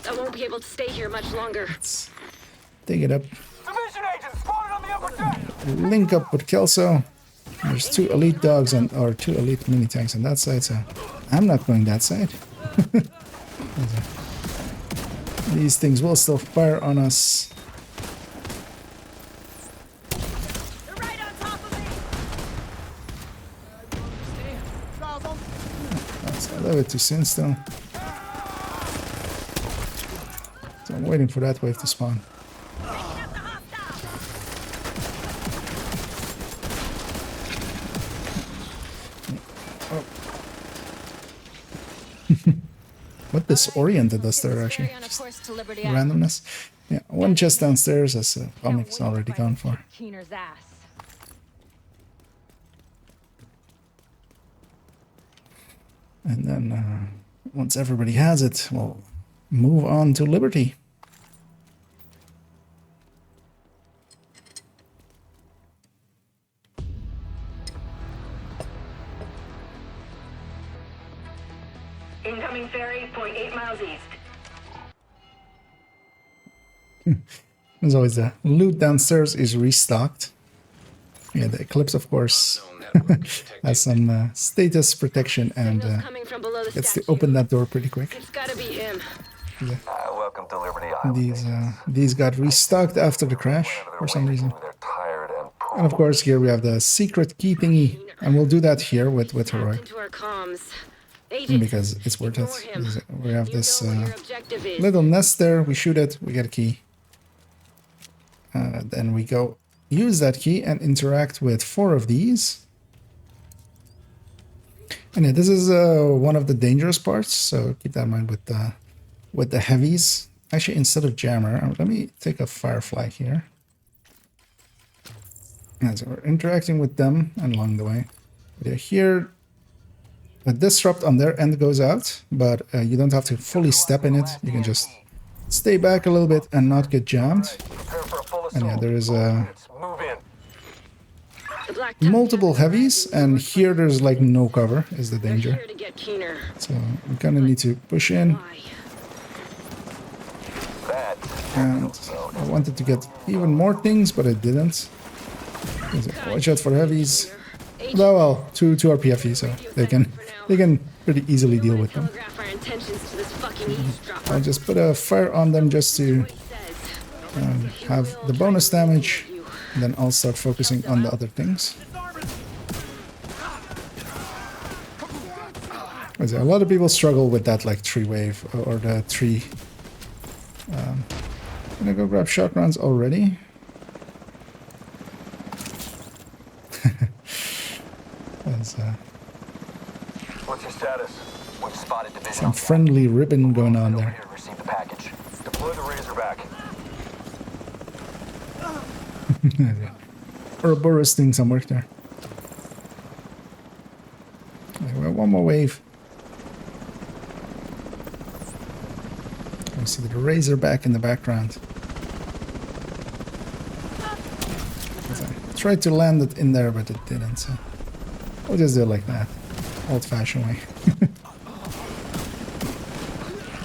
I won't be able to stay here much longer. let's dig it up. Division agent spotted on the upper deck. Link up with Kelso. There's two elite dogs and or two elite mini tanks on that side, so I'm not going that side. These things will still fire on us. You're right on top of me. That's a little bit too soon still. So waiting for that wave to spawn. Oh. What disoriented us there, actually. Just randomness. Yeah, one chest downstairs as Comic is already gone for. Keener's ass. And then once everybody has it, we'll move on to Liberty. Incoming ferry, 0.8 miles east. As always, the loot downstairs is restocked. Yeah, the Eclipse, of course, has some status protection and Coming from below the gets to statue. open that door pretty quick. It's gotta be him. Yeah. Welcome to Liberty Island. These got restocked after the crash for some reason. They're tired and And of course, here we have the secret key thingy, and we'll do that here with Heroic Into our comms. Agent, because it's worth ignore it. him. We have You this know what your objective is. little nest there. We shoot it, we get a key. Then we go use that key and interact with 4 of these. And yeah, this is one of the dangerous parts, so keep that in mind with the heavies. Actually, instead of jammer, let me take a firefly here. And so we're interacting with them along the way. But yeah, here, a disrupt on their end goes out, but you don't have to fully step in it. You can just stay back a little bit and not get jammed. And yeah, there is move in. The black top multiple cabin heavies, and here there's like no cover is the They're danger. here to get Keener. So we kind of need to push in. Why? That And I wanted to get even more things, but I didn't. Watch out for heavies. Oh well, two RPFE, so they can pretty easily deal with them. Telegraph our intentions to this fucking eavesdropper. I'll just put a fire on them just to What he says. have the bonus damage, and then I'll start focusing on the other things. A lot of people struggle with that like 3 wave or the 3. I'm gonna go grab shotguns already. There's What's your status? We've spotted division. some friendly ribbon going on Over there. here to receive the package. Deploy the Razorback. Ouroboros doing some work there. Okay, well, one more wave. I see the Razorback in the background. I tried to land it in there, but it didn't. So we'll just do it like that, old-fashioned way.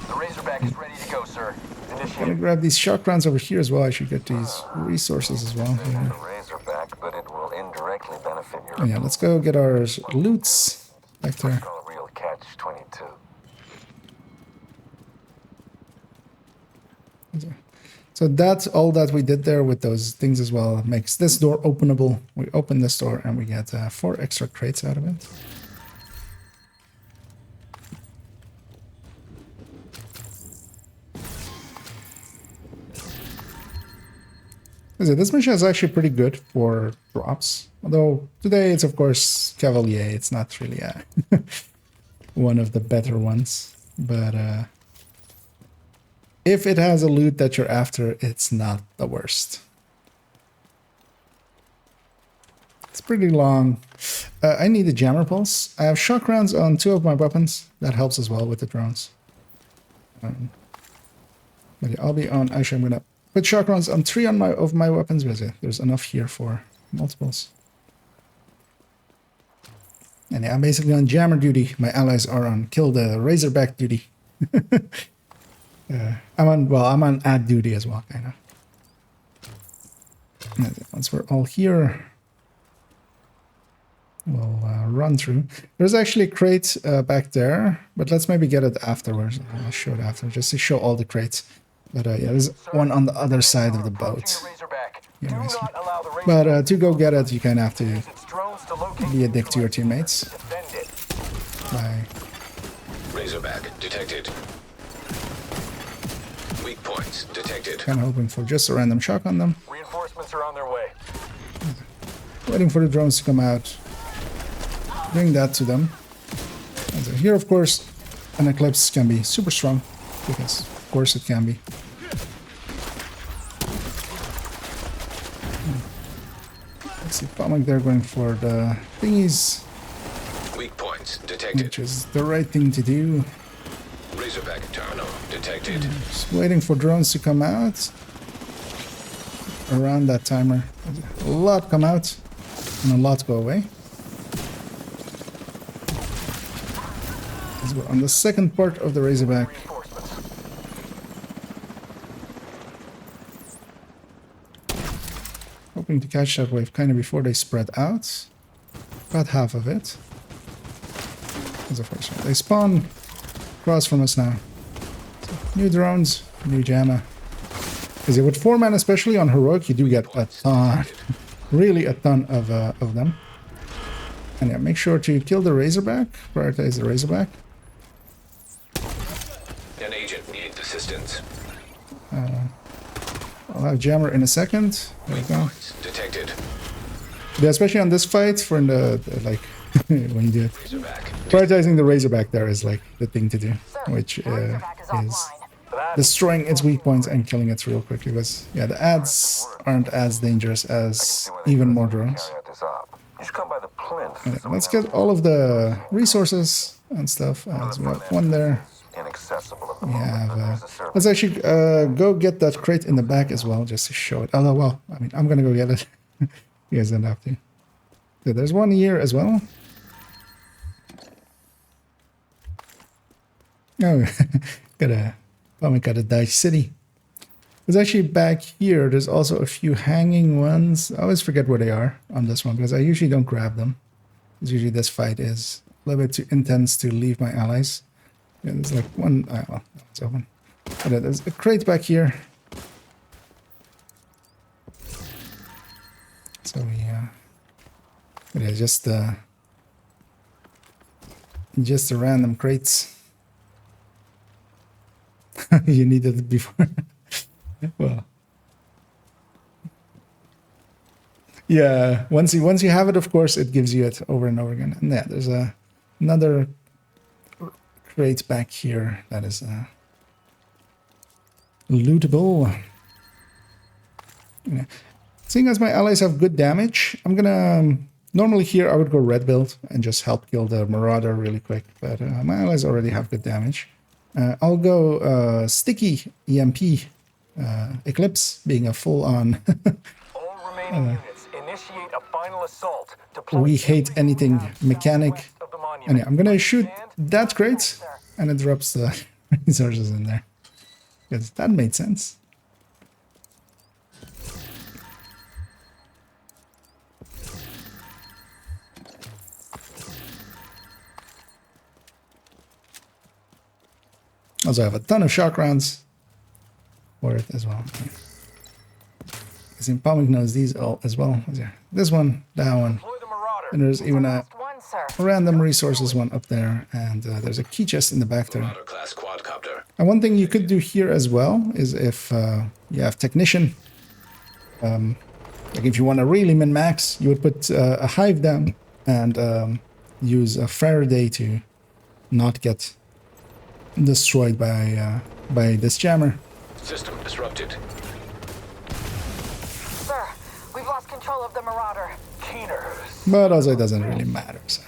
The Razorback is ready to go, sir. I'm gonna Initiate. grab these shotguns over here as well. I should get these resources as well. The Razorback, but it will indirectly benefit your Oh, yeah, let's go get our loots back there. call a real catch-22. So that's all that we did there with those things as well. It makes this door openable. We open this door and we get 4 extra crates out of it. This mission is actually pretty good for drops. Although today it's of course Cavalier. It's not really one of the better ones. But if it has a loot that you're after, it's not the worst. It's pretty long. I need a jammer pulse. I have shock rounds on 2 of my weapons. That helps as well with the drones. But yeah, I'll be on. Actually, I'm gonna put shock rounds on 3 of my weapons. Because there's enough here for multiples. And yeah, I'm basically on jammer duty. My allies are on kill the Razorback duty. I'm on ad duty as well, kind of. Once we're all here, we'll run through. There's actually a crate back there, but let's maybe get it afterwards. I'll show it after, just to show all the crates. But yeah, there's one on the other side of the boat. Razorback. Do Yeah, not basically. allow the But to go get it, you kind of have to its drones to locate be a dick to your teammates. defend it. By Razorback detected. Weak points detected. Kind of hoping for just a random shock on them. Reinforcements are on their way. Waiting for the drones to come out. Doing that to them. And so here, of course, an Eclipse can be super strong. Because, of course, it can be. Let's see, Pomac, they're going for the thingies. Weak points detected. Which is the right thing to do. Razorback terminal detected. Just waiting for drones to come out. Around that timer. A lot come out. And a lot go away. As we're on the second part of the Razorback. Hoping to catch that wave kind of before they spread out. About half of it. As of course, they spawn across from us now. So, new drones, new JAMA. Because with 4-man, especially on Heroic, you do get a ton. Really a ton of them. And yeah, make sure to kill the Razorback. Prioritize the Razorback. An agent needs assistance. I'll have Jammer in a second. There we Weak go. points detected. Yeah, especially on this fight, for the like when you do it. Razorback. Prioritizing the Razorback there is like the thing to do, which is destroying its weak points and killing it real quickly. Because yeah, the ads aren't as dangerous as even more drones. Carry out this op. You should come by the plinth. Yeah, let's get all of the resources and stuff. So we have one there. Inaccessible at the We moment. have. There's a server. Let's actually go get that crate in the back as well, just to show it. Although, well, I mean, I'm gonna go get it. You guys don't have to. So there's one here as well. Oh, got a Dice City. There's actually back here. There's also a few hanging ones. I always forget where they are on this one because I usually don't grab them. Because usually this fight is a little bit too intense to leave my allies. Yeah, there's like one. Well, it's open. But there's a crate back here. So we, yeah, just the random crates. You needed it before. Well, yeah. Once you have it, of course, it gives you it over and over again. And yeah, there's another crate back here that is lootable. Yeah. Seeing as my allies have good damage, I'm gonna normally here I would go red build and just help kill the Marauder really quick. But my allies already have good damage. I'll go sticky EMP Eclipse, being a full-on. All remaining units initiate a final assault. We hate anything mechanic. Of the monument. And yeah, I'm gonna shoot that crate, and it drops the resources in there. Because that made sense. Also, I have a ton of shock rounds for it as well. Because Pomac knows these all as well. Yeah, this one, that one, Deploy the Marauder. and there's even a One, sir. random resources one up there, and there's a key chest in the back there. Marauder class quadcopter. And one thing you could do here as well is if you have Technician, like if you want to really min-max, you would put a hive down and use a Faraday to not get destroyed by this jammer. System disrupted. Sir, we've lost control of the Marauder. Keener. But also it doesn't really matter. So.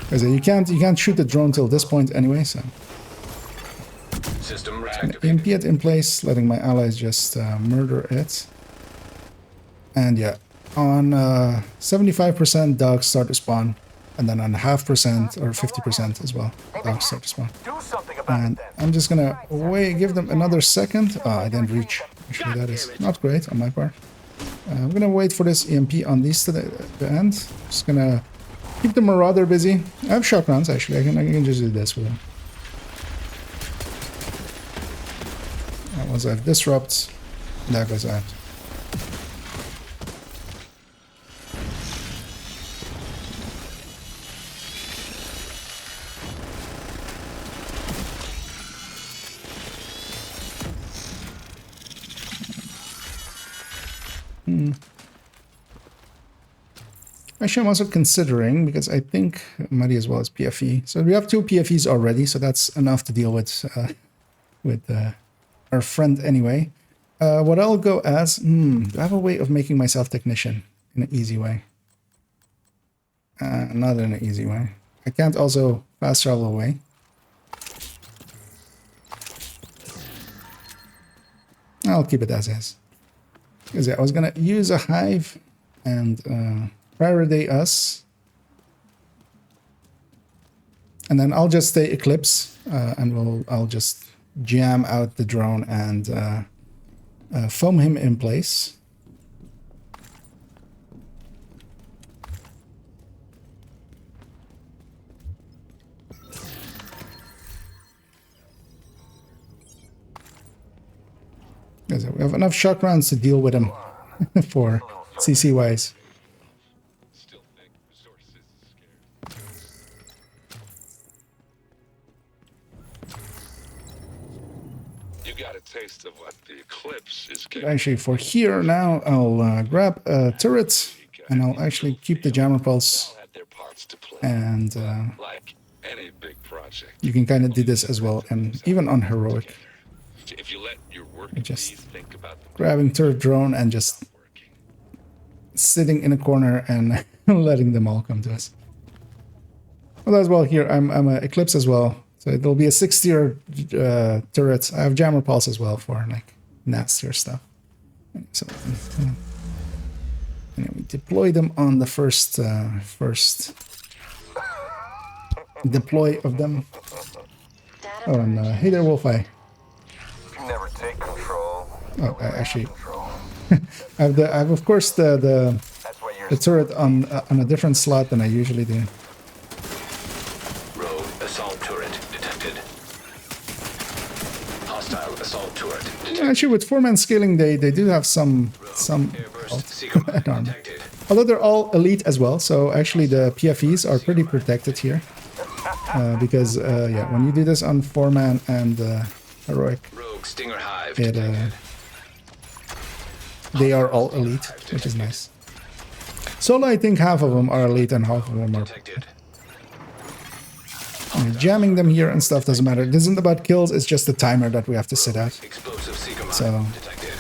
Because you can't shoot the drone till this point anyway, so System EMP reactivated. it in place, letting my allies just murder it. And yeah, on 75% dogs start to spawn, and then on 0.5% or 50% as well, dogs start to spawn. Do something about And it then. I'm just gonna give them another second. Oh, I didn't reach. Actually, that is not great on my part. I'm gonna wait for this EMP on these to the end. Just gonna keep the Marauder busy. I have shock rounds actually. I can just do this with them. And once I have disrupt, that goes out. Actually, I'm also considering, because I think might as well as PFE. So we have 2 PFEs already, so that's enough to deal with our friend anyway. What I'll go as, do I have a way of making myself technician in an easy way? Not in an easy way. I can't also fast travel away. I'll keep it as is. Because yeah, I was gonna use a hive and Faraday us. And then I'll just stay Eclipse, and I'll just jam out the drone and foam him in place. We have enough shock rounds to deal with him for CC wise. You got a taste of what the Eclipse is capable. Actually, for here now, I'll grab a turret and I'll actually keep the jammer pulse. And Like any big project. you can kind of do this as well, and even on heroic. If you let your work Just think about the grabbing turret drone and just sitting in a corner and letting them all come to us. Well, as well here, I'm a Eclipse as well, so it'll be a 6-tier turret. I have jammer pulse as well for like nastier stuff. So and we deploy them on the first deploy of them. Oh, and hey there, Wolfeye. You never take control. Oh, actually, I have of course the turret on a different slot than I usually do. rogue assault turret detected. Hostile assault turret detected. Actually, with 4-man scaling, they do have some Seeker armor. detected. Although they're all elite as well, so actually the PFEs are pretty protected here. Because yeah, when you do this on 4-man and heroic, Rogue Stinger Hive it detected. they are all elite, which is nice. Solo, I think half of them are elite and half of them are. Detected. Jamming them here and stuff doesn't matter. It isn't about kills, it's just the timer that we have to sit at. Explosive Seeker mine So detected.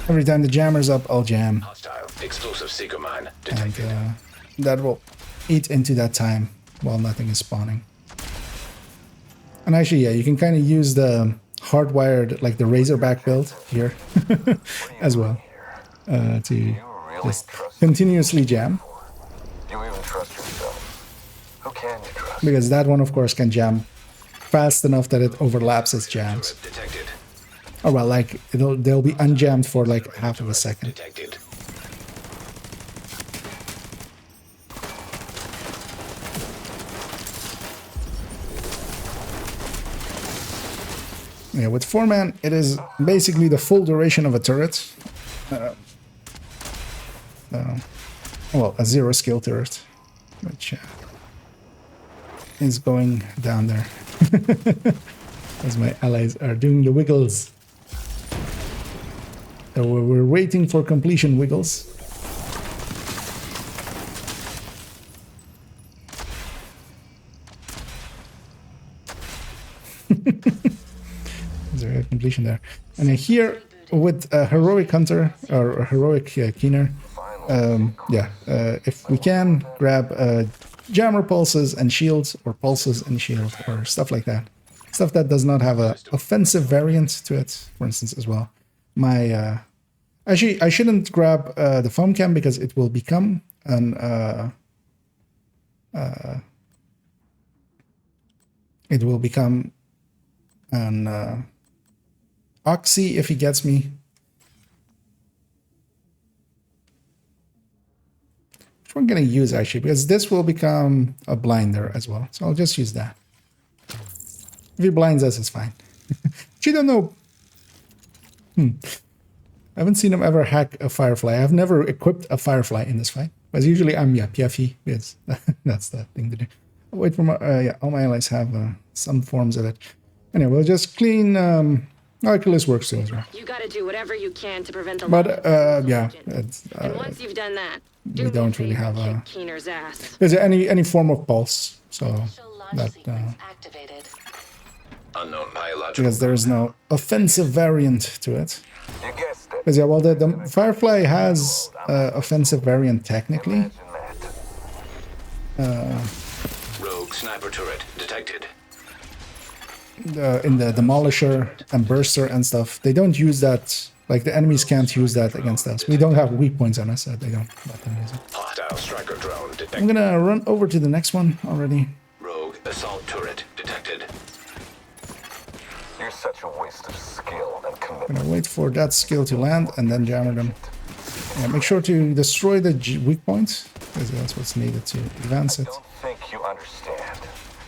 every time the jammer's up, I'll jam. Hostile explosive Seeker mine And detected. that will eat into that time while nothing is spawning. And actually, yeah, you can kind of use the hardwired, like the Razorback build here as well to just continuously jam. You even trust yourself. Who can you trust? Because that one, of course, can jam fast enough that it overlaps its jams. Detected. Oh well, like they'll be unjammed for like half of a second. Detected. Yeah, with 4-man, it is basically the full duration of a turret. Well, a 0 skill turret, which is going down there. As my allies are doing the wiggles. So we're waiting for completion wiggles. There, completion there. And here with a heroic hunter or a heroic keener, yeah, if we can grab jammer pulses and shields, or pulses and shield, or stuff like that, stuff that does not have a offensive variant to it, for instance, as well. My actually, I shouldn't grab the foam cam because it will become an Oxy if he gets me. Which one can I use actually? Because this will become a blinder as well. So I'll just use that. If he blinds us, it's fine. But you don't know. I haven't seen him ever hack a Firefly. I've never equipped a Firefly in this fight. But usually I'm, yeah, PFE. Yes, that's the thing to do. I'll wait for my, yeah, all my allies have some forms of it. Anyway, we'll just clean Oculus works too as well. You gotta do whatever you can to prevent the But loss of yeah, engines. And once you've done that, do we me a don't really favor, have a. kick Keener's ass. Is there any form of pulse? So that Activated. Unknown biological. because there is no offensive variant to it. You guessed it. Because yeah, well, the Firefly has offensive variant technically. Imagine that. Rogue sniper turret detected. In the Demolisher and Burster and stuff, they don't use that. Like the enemies can't use that against us. We don't have weak points on us, so they don't let them use it. Hostile striker drone I'm detected. gonna run over to the next one already. Rogue assault turret detected. You're such a waste of skill and Gonna commitment. wait for that skill to land and then jammer them. Yeah, make sure to destroy the weak point, because that's what's needed to advance it. Don't think you understand.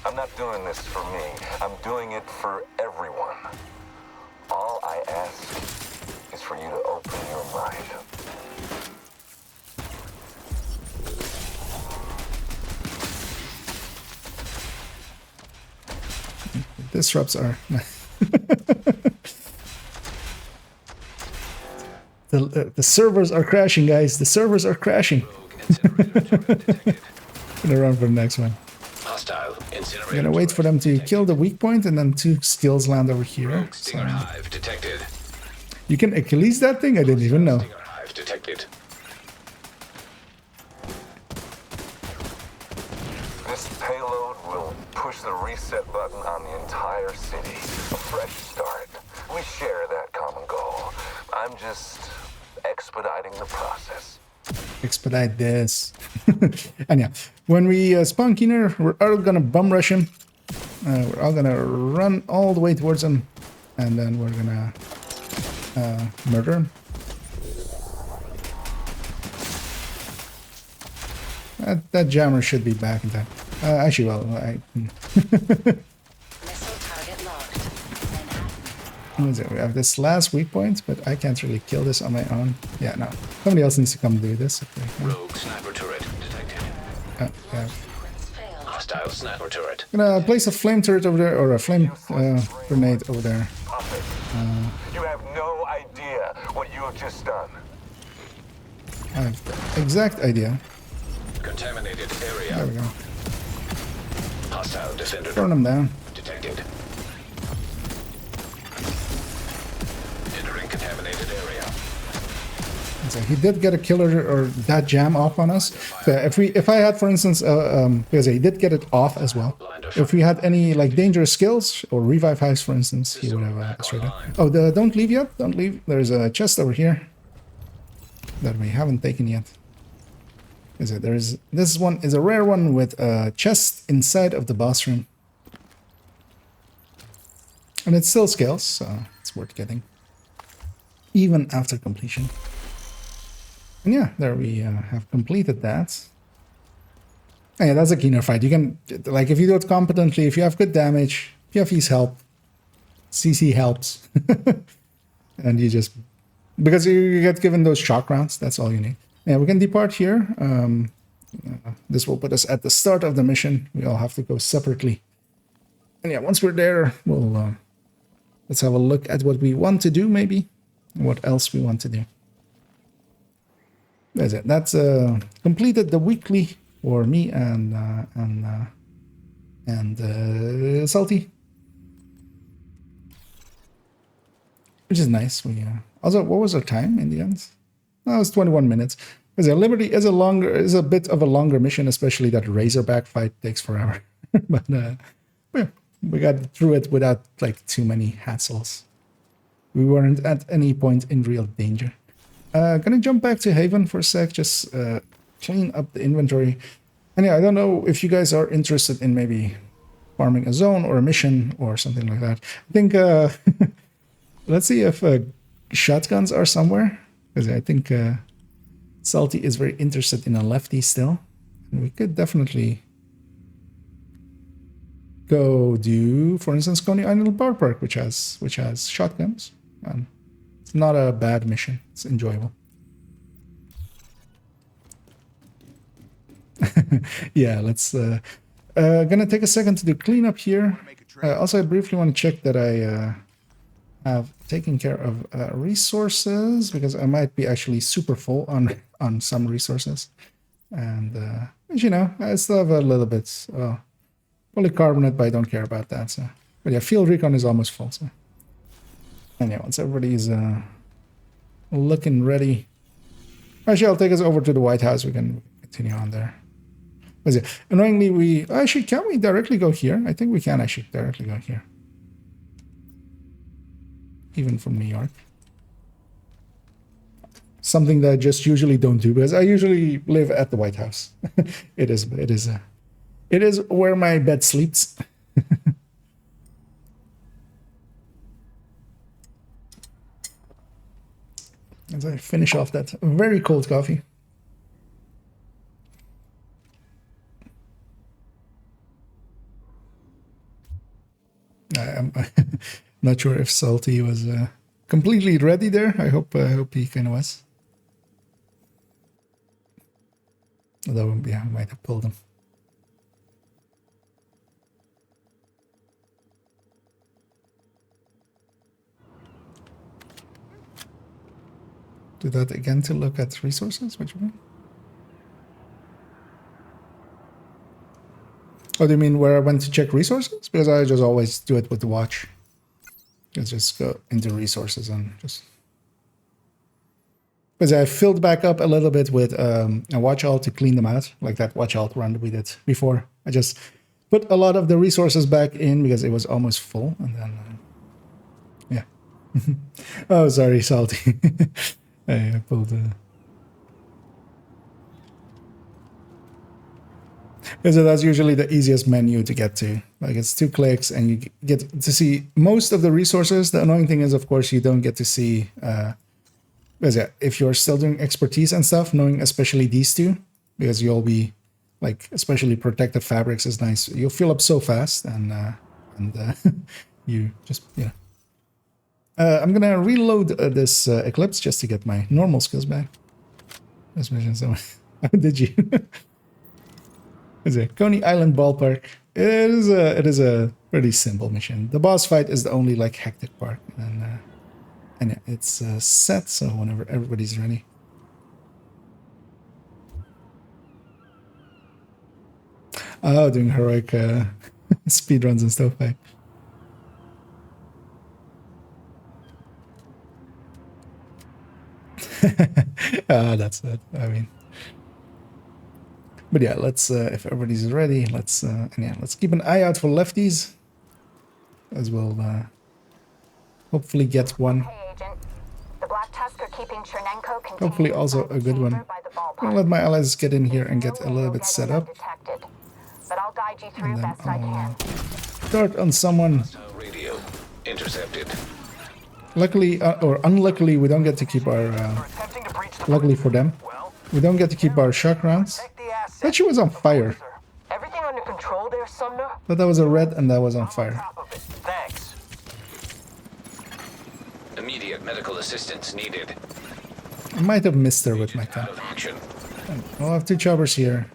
I'm not doing this for me. I'm doing it for everyone. All I ask is for you to open your mind. Disrupts are. The servers are crashing, guys. The servers are crashing. Rogue incinerator turret detected. Gonna run for the next one. Hostile incinerator. I'm gonna wait for them to kill the weak point and then 2 skills land over here. Rogue So stinger hive detected. you can Achilles that thing? I didn't even know. Stinger hive detected. This payload will push the reset button on the entire city. A fresh start. We share that common goal. I'm just expediting the process. Expedite this. And yeah, when we spawn Keener, we're all gonna bum rush him. We're all gonna run all the way towards him, and then we're gonna murder him. That jammer should be back in time. Actually, well, Missile target locked. what is it? We have this last weak point, but I can't really kill this on my own. Yeah, no. Somebody else needs to come do this. Okay. Rogue sniper turret detected. Yeah. Hostile sniper turret. Gonna place a flame turret over there, or a flame grenade over there. Puppet. You have no idea what you have just done. I have the exact idea. Contaminated There area. we go. Hostile defender Burn them down. detected. Entering contaminated area. So he did get a killer or that jam off on us. So if I had, for instance, because he did get it off as well. If we had any like dangerous skills or revive hives, for instance, he would have destroyed it. Oh, don't leave yet. Don't leave. There's a chest over here that we haven't taken yet. Is it? This one is a rare one with a chest inside of the boss room, and it still scales, so it's worth getting, even after completion. And yeah, there we have completed that. And yeah, that's a Keener fight. You can, like, if you do it competently, if you have good damage, if you have his help, CC helps, and you just, because you get given those shock rounds, that's all you need. Yeah, we can depart here. This will put us at the start of the mission. We all have to go separately. And yeah, once we're there, we'll let's have a look at what we want to do, maybe. What else we want to do. That's it. That's completed the weekly for me and Salty, which is nice. We also, what was our time in the end? No, it was 21 minutes. Because Liberty is a bit of a longer mission, especially that Razorback fight takes forever. But yeah, we got through it without like too many hassles. We weren't at any point in real danger. Gonna jump back to Haven for a sec, just clean up the inventory. And yeah, I don't know if you guys are interested in maybe farming a zone or a mission or something like that. I think, let's see if shotguns are somewhere. Because I think Salty is very interested in a lefty still. And we could definitely go do, for instance, Coney Island Power Park, which has shotguns. And it's not a bad mission. It's enjoyable. Yeah, let's gonna take a second to do cleanup here. Also, I briefly want to check that I have taken care of resources because I might be actually super full on some resources, and you know, I still have a little bit polycarbonate, but I don't care about that. So, but yeah, field recon is almost full. So, and yeah, once everybody's looking ready, actually, I'll take us over to the White House. We can continue on there. But yeah, annoyingly, we actually can we directly go here? I think we can actually directly go here. Even from New York. Something that I just usually don't do because I usually live at the White House. It is where my bed sleeps. As I finish off that very cold coffee. I'm not sure if Salty was completely ready there. I hope he kind of was. Although, yeah, I might have pulled him. Do that again to look at resources? What do you mean? Oh, do you mean where I went to check resources? Because I just always do it with the watch. Let's just go into resources and just... Because I filled back up a little bit with a watch alt to clean them out, like that watch alt run we did before. I just put a lot of the resources back in because it was almost full, and then... yeah. Oh, sorry, Salty. I pulled... So that's usually the easiest menu to get to. Like, it's 2 clicks and you get to see most of the resources. The annoying thing is, of course, you don't get to see... because yeah, if you're still doing expertise and stuff, knowing especially these two, because you'll be... like, especially protective fabrics is nice. You'll fill up so fast and you just... yeah. I'm gonna reload this Eclipse just to get my normal skills back. Let's mention someone. How did you? It's a Coney Island Ballpark. It is a pretty simple mission. The boss fight is the only like hectic part, and yeah, it's set. So whenever everybody's ready. Oh, doing heroic speed runs and stuff. Like. That's it. I mean. But yeah, let's if everybody's ready, let's and yeah, let's keep an eye out for lefties, as we'll hopefully get one. Hey, Agent. The Black Tusk are keeping Chernenko contained. Hopefully, also a good one. I'll let my allies get in here and get a little bit set up, But I'll guide you through and then best I can. start on someone. Radio intercepted. Luckily or unluckily, we don't get to keep our. Luckily for them, we don't get to keep our shock rounds. That she was on fire. Everything under control there, Sumner? But that was a red and that was on fire. Thanks. Immediate medical assistance needed. I might have missed her with my gun. Out of action. I'll have 2 choppers here.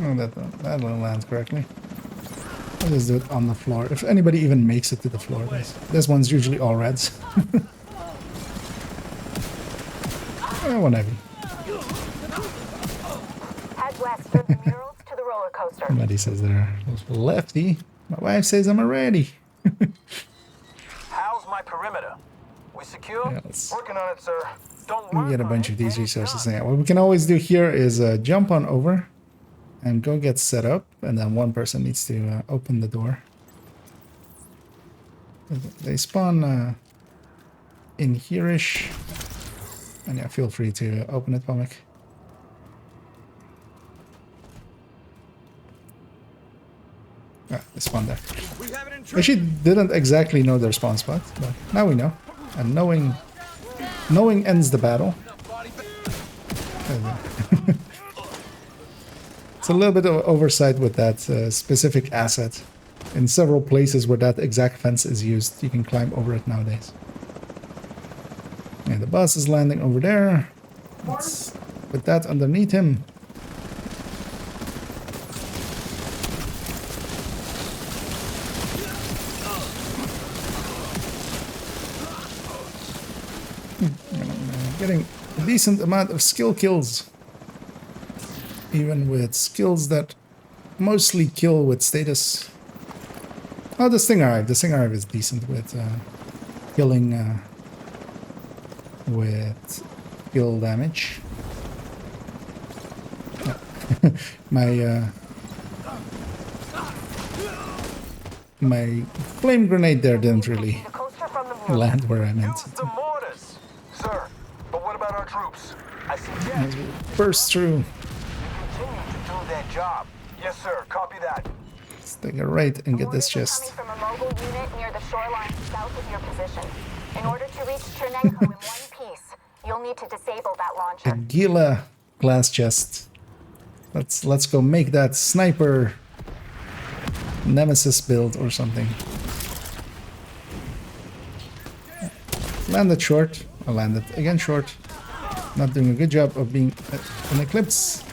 Oh, that will land correctly. I'll just do it on the floor. If anybody even makes it to the floor, this one's usually all reds. Whatever. Head west from the murals to the roller coaster. Somebody says they're lefty. My wife says I'm a ready. How's my perimeter? We secure? Yeah, let's Working on it, sir. Don't get a bunch of these resources. Yeah, what we can always do here is jump on over and go get set up, and then one person needs to open the door. They spawn in here-ish. And yeah, feel free to open it, Pomic. Ah, they spawned there. Actually, didn't exactly know their spawn spot, but now we know. And knowing ends the battle. It's a little bit of oversight with that specific asset. In several places where that exact fence is used, you can climb over it nowadays. And the bus is landing over there. Let's put that underneath him. Getting a decent amount of skill kills. Even with skills that mostly kill with status. Oh, the Stinger Hive. The Stinger Hive is decent with killing with skill damage. My my flame grenade there didn't really land where I meant it to. Sir, but what about our troops? I see As we burst through. continue to do their job. Yes, sir. Copy that. Let's take a right and get this Orders are chest. coming from a mobile unit near the shoreline south of your position. In order to reach Chernenko in one piece, you'll need to disable that A launcher. Gila glass chest. Let's go make that sniper nemesis build or something. Landed short. I landed again short. Not doing a good job of being an eclipse.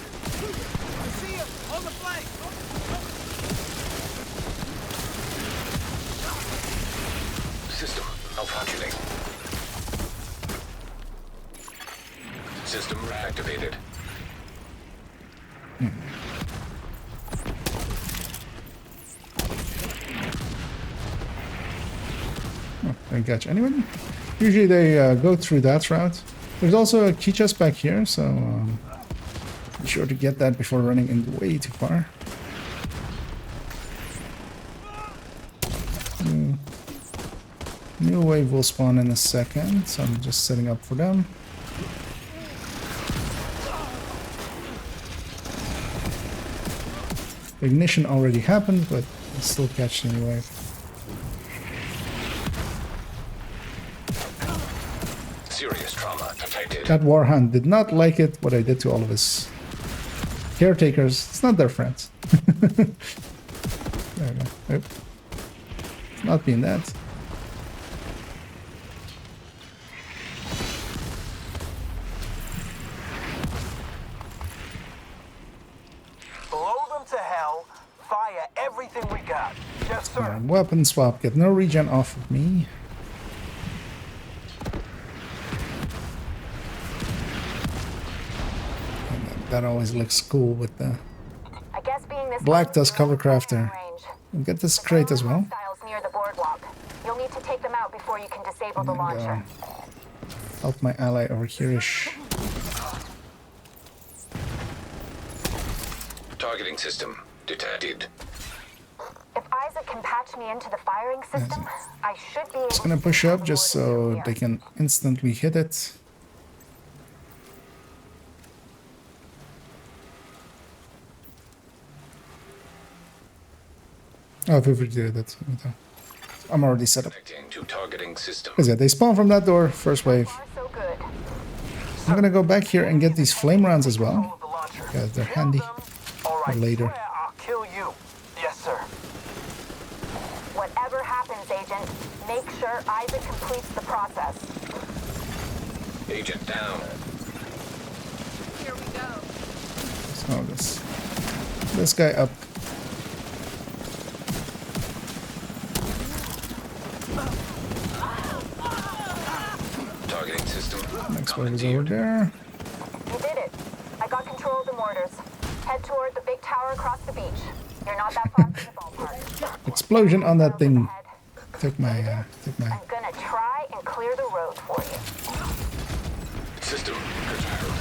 System malfunctioning. System reactivated. Oh, didn't catch anyone. Usually they go through that route. There's also a key chest back here, so be sure to get that before running in way too far. New wave will spawn in a second, so I'm just setting up for them. Ignition already happened, but it's still catching the wave. Serious trauma detected. That Warhound did not like it, what I did to all of his caretakers. It's not their friends. There we go. Nope. It's not being that. Blow them to hell. Fire everything we got. Yes, sir. Weapon swap. Get no regen off of me. And that always looks cool with the I guess being this Black close Dust to your Cover Crafter. range. We'll get this crate as well. Hostiles near the boardwalk. You'll need to take them out before you can disable the And launcher. help my ally over here-ish. Targeting system detected. If Isaac can patch me into the firing system, I should be able Just gonna push up just so they can instantly hit it. Oh, if we do that. I'm already set up. Connecting to targeting system. Because yeah, they spawn from that door, first wave. far so good. I'm gonna go back here and get these flame rounds as well. Hold the launcher. Because they're handy All for right. later. Swear I'll kill you. Yes, sir. Whatever happens, Agent, make sure Isaac completes the process. Agent down. Here we go. So this guy up. Targeting system. Next wave is over there. You did it. I got control of the mortars. Head toward the big tower across the beach. You're not that far from the ballpark. Explosion on that thing. Took my I'm gonna try and clear the road for you. System curtailed.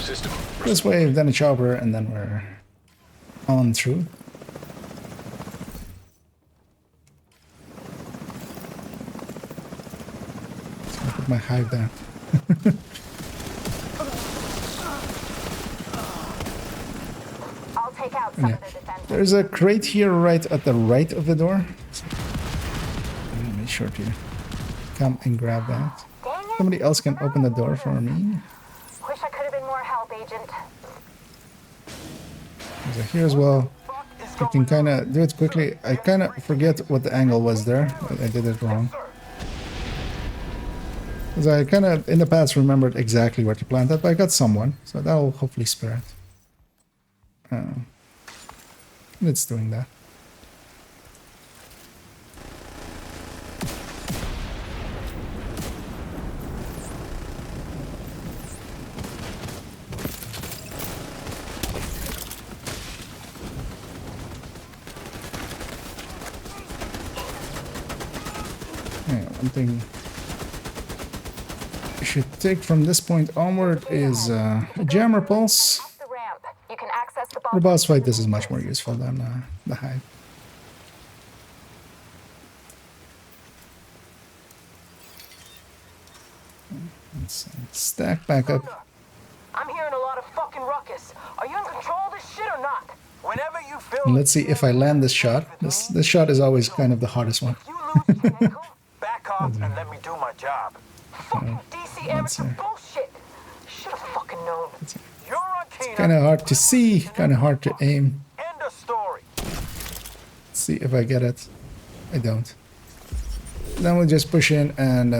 System. this wave, then a chopper, and then we're on through. So I put my hive there. I'll take out some Yeah. of the defenses. There's a crate here right at the right of the door. So make sure to come and grab that. Dang it. Somebody else can open the door for me. Wish I could have been more help, Agent. So here as well. You can kind of do it quickly. I kind of forget what the angle was there. I did it wrong. Because I kind of, in the past, remembered exactly where to plant that, but I got someone. So that'll hopefully spare it. It's doing that. One thing you should take from this point onward is a jammer pulse. The ramp. You can access the For the boss fight, this is much more useful than the hide. Let's stack back up. I'm hearing a lot of fucking ruckus. Are you in control of this shit or not? Whenever you feel And let's see if I land this shot. This shot is always kind of the hardest one. you lose your ankle, back off and let me do my job. Fucking DC amateur bullshit. Should have fucking known. You're on Keenan. Kind of hard to see, kind of hard to aim. End of story. Let's see if I get it. I don't. Then we'll just push in and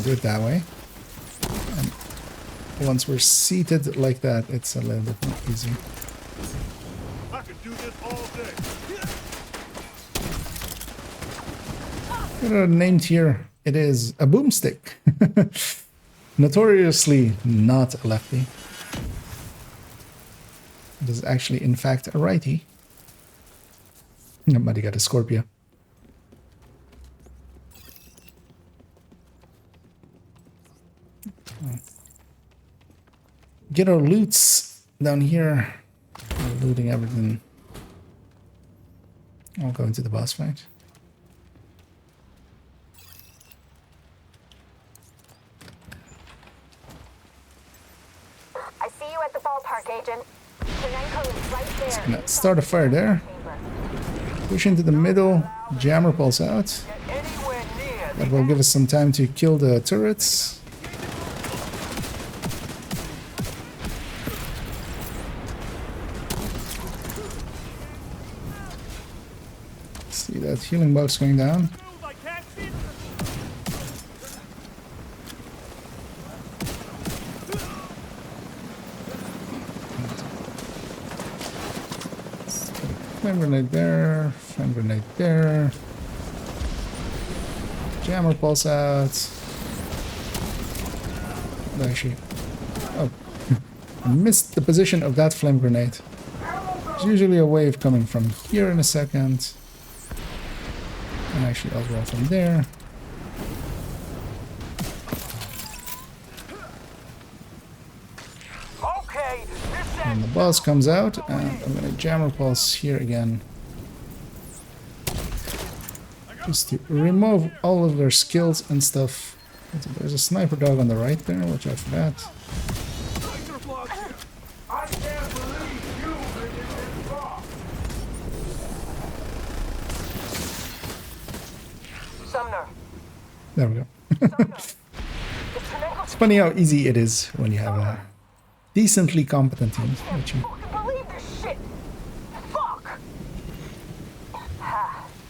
do it that way. And once we're seated like that, it's a little bit more easy. I could do this all day. Named here, it is a boomstick. Notoriously not a lefty. It is actually, in fact, a righty. Somebody got a Scorpio. Get our loots down here. We're looting everything. I'll go into the boss fight. I see you at the ballpark, Agent. Chenenko is right there. Just gonna start a fire there. Push into the middle. Jammer pulse out. That will give us some time to kill the turrets. See that healing box going down. Flame grenade there, flame grenade there. Jammer pulse out. Actually, oh, I missed the position of that flame grenade. There's usually a wave coming from here in a second. And actually as well from there. Okay, And the boss comes out, and I'm gonna jammer pulse here again. Just to remove all of their skills and stuff. There's a sniper dog on the right there, watch out for that. I can't believe you made it this far. Sumner. There we go. It's funny how easy it is when you have a decently competent team. Which you Fucking believe this shit. Fuck.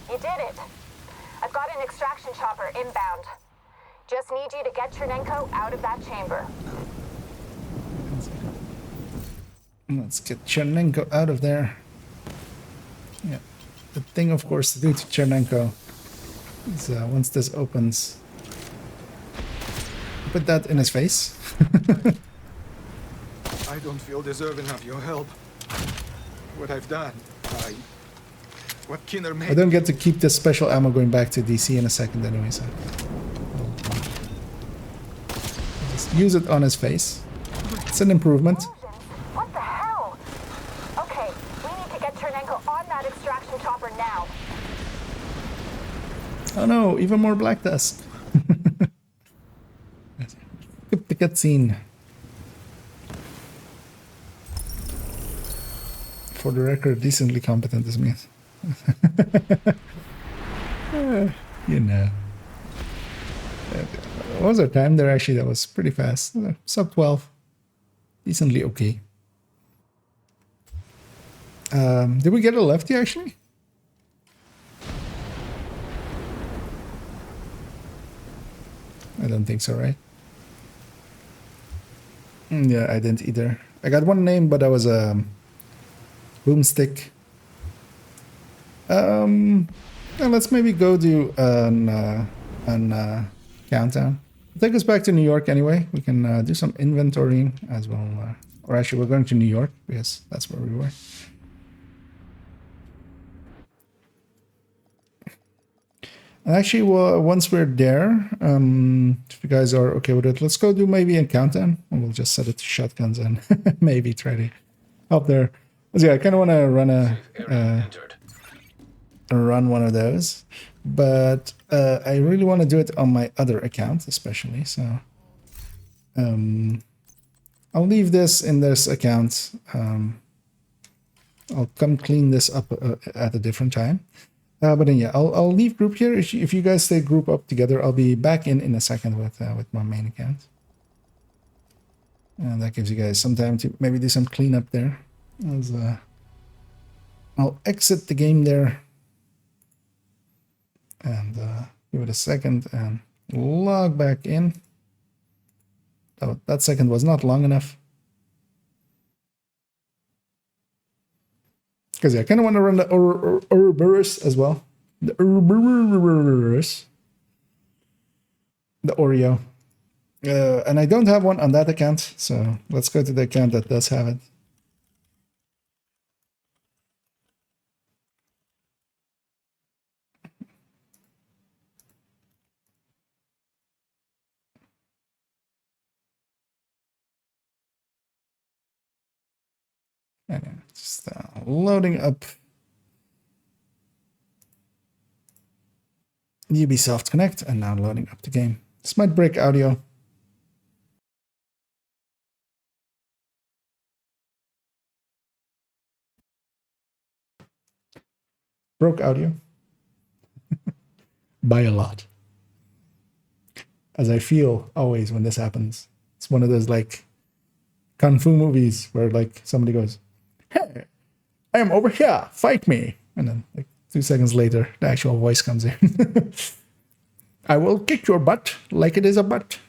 You did it. I've got an extraction chopper inbound. Just need you to get Chernenko out of that chamber. Let's get Chernenko out of there. Yeah. The thing, of course, to do to Chernenko is once this opens, put that in his face. I don't feel deserving of your help. What I've done, what Kinner made. I don't get to keep this special ammo going back to DC in a second anyway, so just use it on his face. It's an improvement. What the hell? Okay, we need to get Chernenko on that extraction chopper now. Oh no, even more black dust. Skip the cutscene. For the record, decently competent is me. You know. What was our time there? Actually, that was pretty fast. Sub 12. Decently okay. Did we get a lefty actually? I don't think so, right? Yeah, I didn't either. I got one name, but that was a boomstick. Now let's maybe go do an countdown. Take us back to New York anyway. We can do some inventorying as well. Or actually, we're going to New York because that's where we were. And actually, well, once we're there, if you guys are okay with it, let's go do maybe a countdown. And we'll just set it to shotguns and maybe try to help there. So yeah, I kind of want to run one of those, but I really want to do it on my other account, especially. So I'll leave this in this account. I'll come clean this up at a different time. But then yeah, I'll leave group here. If you guys stay group up together, I'll be back in a second with my main account. And that gives you guys some time to maybe do some cleanup there. As, I'll exit the game there. And give it a second and log back in. Oh, that second was not long enough. Because yeah, I kind of want to run the Ouroboros as well. The Ouroboros. The Oreo. And I don't have one on that account, so let's go to the account that does have it. And just loading up Ubisoft Connect and now loading up the game. This might break audio. Broke audio. By a lot. As I feel always when this happens. It's one of those like kung fu movies where like somebody goes, "Hey, I am over here, fight me." And then like 2 seconds later, the actual voice comes in. "I will kick your butt like it is a butt."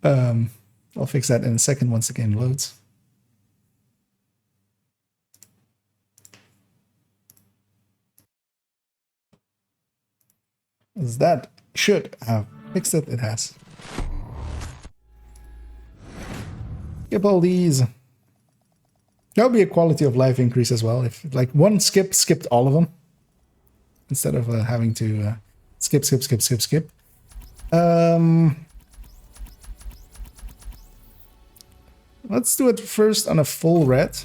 I'll fix that in a second once the game loads. As that should have fixed it, it has. Skip all these. That would be a quality of life increase as well. If like one skipped all of them. Instead of having to skip. Let's do it first on a full red.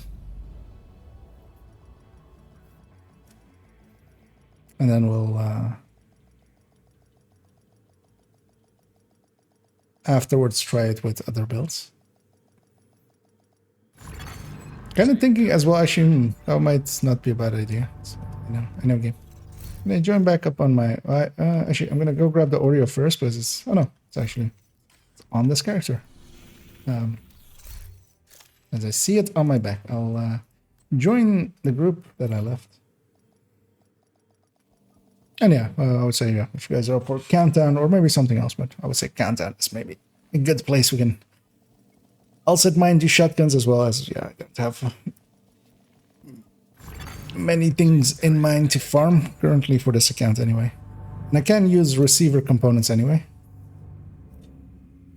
And then we'll afterwards try it with other builds. Kind of thinking as well, actually, that might not be a bad idea. So, I know game. Can I join back up on my... actually, I'm going to go grab the Oreo first, because it's... Oh, no. It's actually on this character. As I see it on my back, I'll join the group that I left. And yeah, I would say, yeah, if you guys are up for countdown, or maybe something else, but I would say countdown is maybe a good place we can... I'll set mine to shotguns as well as, yeah, I don't have many things in mind to farm currently for this account anyway. And I can use receiver components anyway.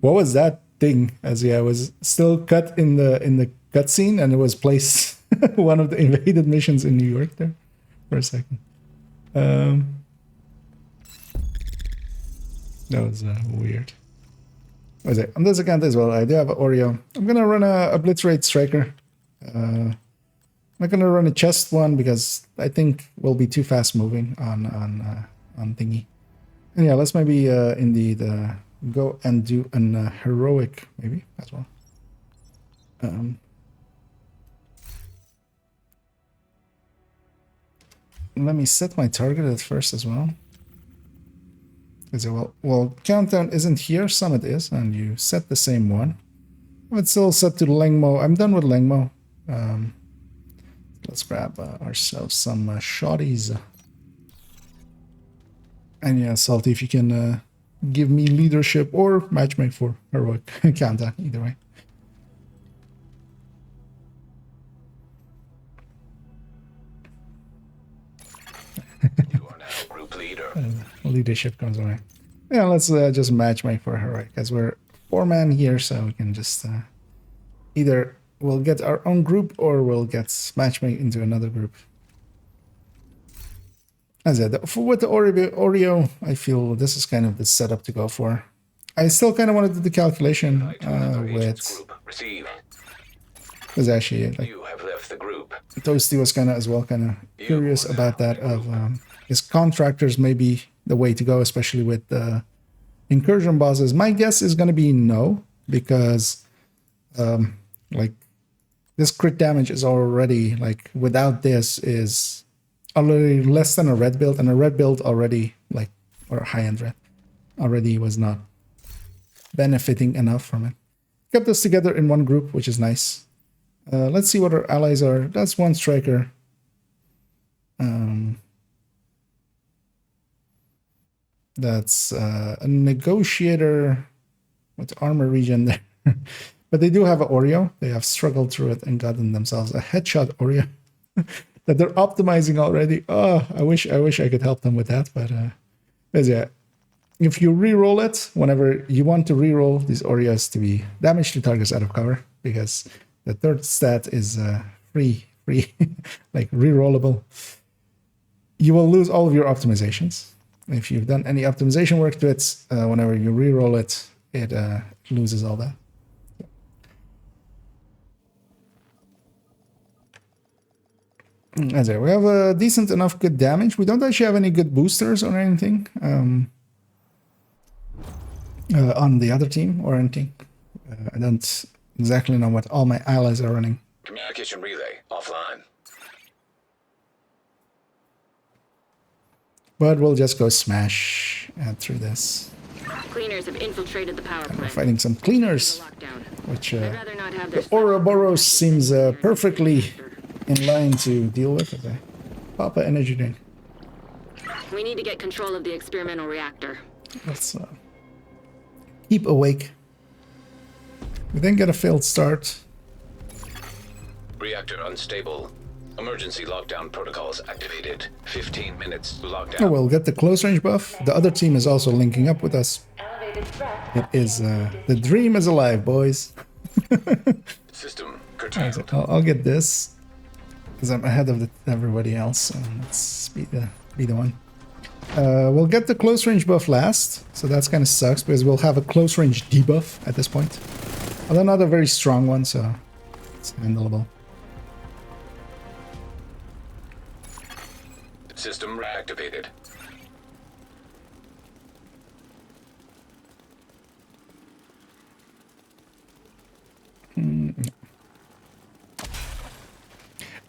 What was that thing? As yeah, I was still cut in the cutscene and it was placed one of the invaded missions in New York there for a second. That was weird. What is it? On this account as well, I do have an Oreo. I'm gonna run a Blitz Rate Striker. I'm not gonna run a chest one because I think we'll be too fast moving on thingy. And yeah, let's maybe indeed go and do an heroic maybe as well. Let me set my target at first as well. Is it, well, countdown isn't here, summit is, and you set the same one. It's still set to Lengmo. I'm done with Lengmo. Let's grab ourselves some shotties. And yeah, Salty, if you can give me leadership or matchmake for heroic countdown, either way. You are now group leader. Leadership comes away. Yeah, let's just matchmake for heroic, as we're 4-man here, so we can just either we'll get our own group or we'll get matchmake into another group. As I said, with the Oreo, I feel this is kind of the setup to go for. I still kind of want to do the calculation with... Because actually, like, You have left the group. Toasty was kind of as well kind of curious about that of his contractors may be the way to go, especially with the incursion bosses. My guess is going to be no, because like this crit damage is already, like, without this is already less than a red build, and a red build already, like, or a high-end red already was not benefiting enough from it. Kept us together in one group, which is nice. Let's see what our allies are. That's one striker. That's a negotiator with armor regen there. But they do have an Oreo. They have struggled through it and gotten themselves a headshot Oreo that they're optimizing already. Oh, I wish I could help them with that. But yeah, if you re-roll it, whenever you want to re-roll these Oreos to be damage to targets out of cover, because the third stat is free, like re-rollable, you will lose all of your optimizations. If you've done any optimization work to it, whenever you re-roll it, it loses all that. As we have a decent enough good damage. We don't actually have any good boosters or anything on the other team or anything. I don't exactly know what all my allies are running. Communication relay offline. But we'll just go smash through this. Cleaners have infiltrated the power We're plant. fighting some cleaners, which I'd rather not have the their Ouroboros seems perfectly in line to deal with. Okay. Papa energy drink. We need to get control of the experimental reactor. Let's keep awake. We then get a failed start. Reactor unstable. Emergency lockdown protocols activated. 15 minutes to lockdown. Oh, we'll get the close range buff. The other team is also linking up with us. It is the dream is alive, boys. System curtailed. I'll get this because I'm ahead of everybody else. So let's be the one. We'll get the close range buff last, so that's kind of sucks because we'll have a close range debuff at this point. Although not a very strong one, so it's handleable. System reactivated. And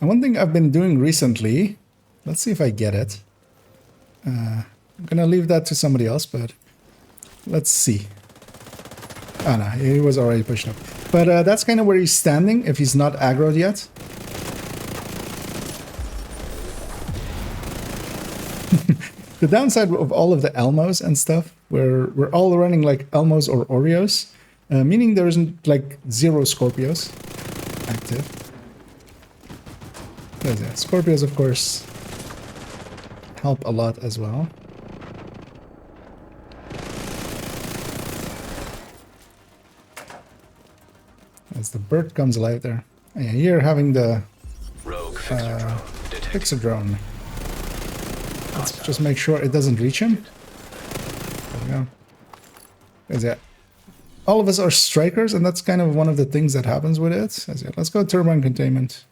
one thing I've been doing recently, let's see if I get it. I'm gonna leave that to somebody else, but let's see. Oh no, he was already pushed up. But that's kind of where he's standing if he's not aggroed yet. The downside of all of the Elmos and stuff, where we're all running like Elmos or Oreos, meaning there isn't like 0 Scorpios active. Scorpios, of course, help a lot as well. As the bird comes alive there. Yeah, here having the Rogue fixer drone detected. fixer drone. Let's just make sure it doesn't reach him. There we go. Yeah. All of us are strikers, and that's kind of one of the things that happens with it. Let's go turbine containment.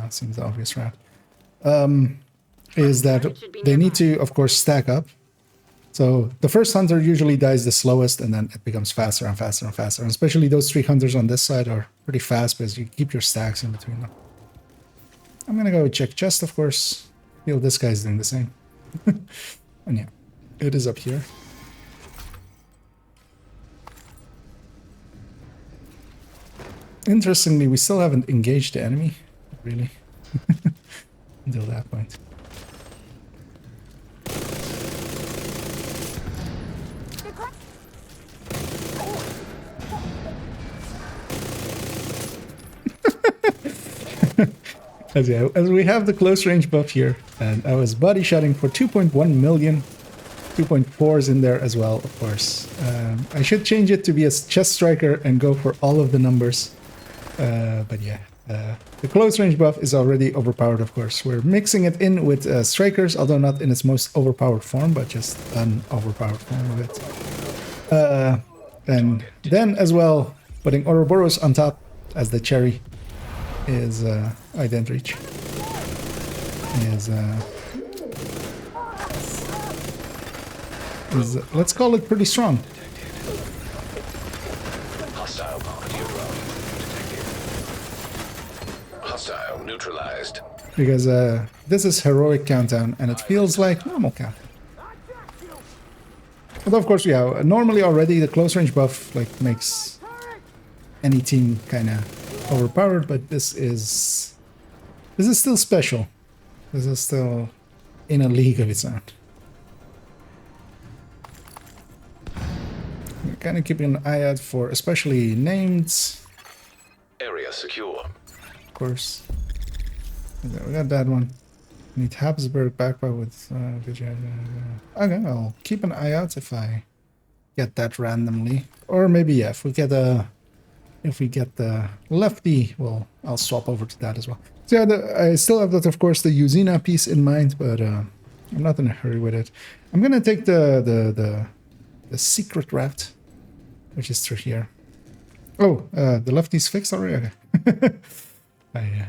Seems the obvious route. Is that they need to, of course, stack up. So the first hunter usually dies the slowest, and then it becomes faster and faster and faster. And especially those 3 hunters on this side are pretty fast because you keep your stacks in between them. I'm gonna go check chest, of course. Feel this guy's doing the same. And yeah, it is up here. Interestingly, we still haven't engaged the enemy, really. until that point. As we have the close range buff here, and I was body shotting for 2.1 million, 2.4 is in there as well, of course. I should change it to be a chest striker and go for all of the numbers. But yeah, the close range buff is already overpowered, of course. We're mixing it in with strikers, although not in its most overpowered form, but just an overpowered form of it. And then as well, putting Ouroboros on top as the cherry is ident reach. Is let's call it pretty strong. Hostile bombardier drone detected. Hostile neutralized. Because this is heroic countdown and it feels like normal countdown. Although of course, yeah, normally already the close range buff like makes any team kind of overpowered, but this is still special. This is still in a league of its own. We're kind of keeping an eye out for especially named. Area secure. Of course. We got that one. Need Habsburg backpack with okay, I'll keep an eye out if I get that randomly. Or maybe yeah, if we get the lefty, well, I'll swap over to that as well. So yeah, I still have that, of course, the Usina piece in mind, but I'm not in a hurry with it. I'm gonna take the secret route, which is through here. Oh, the lefty's fixed already? Okay.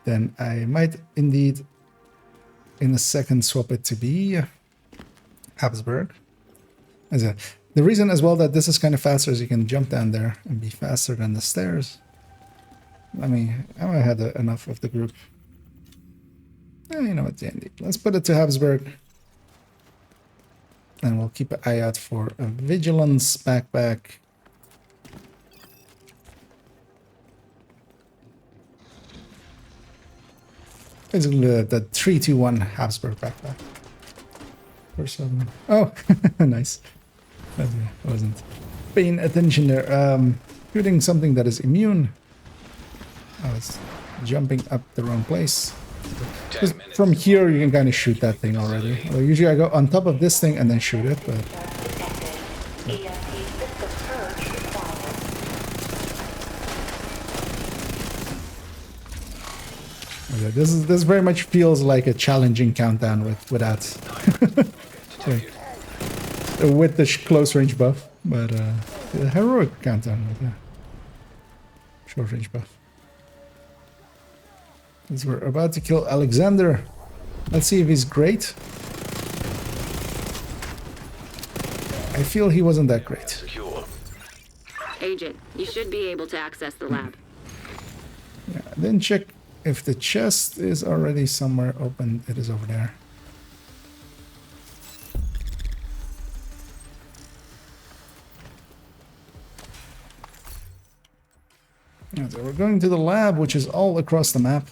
Then I might indeed, in a second, swap it to be Habsburg. The reason as well that this is kind of faster is you can jump down there and be faster than the stairs. I mean, I might have enough of the group. You know what, Dandy. Let's put it to Habsburg. And we'll keep an eye out for a Vigilance backpack. Basically the 3-2-1 Habsburg backpack. Or some... Oh, nice. I wasn't paying attention there. Shooting something that is immune. I was jumping up the wrong place. From here you can kind of shoot that thing already. Well, usually I go on top of this thing and then shoot it, but... Okay, this very much feels like a challenging countdown with that. With the close range buff, but a heroic countdown with the short range buff. As we're about to kill Alexander. Let's see if he's great. I feel he wasn't that great. Agent, you should be able to access the lab. Yeah, then check if the chest is already somewhere open. It is over there. So we're going to the lab, which is all across the map.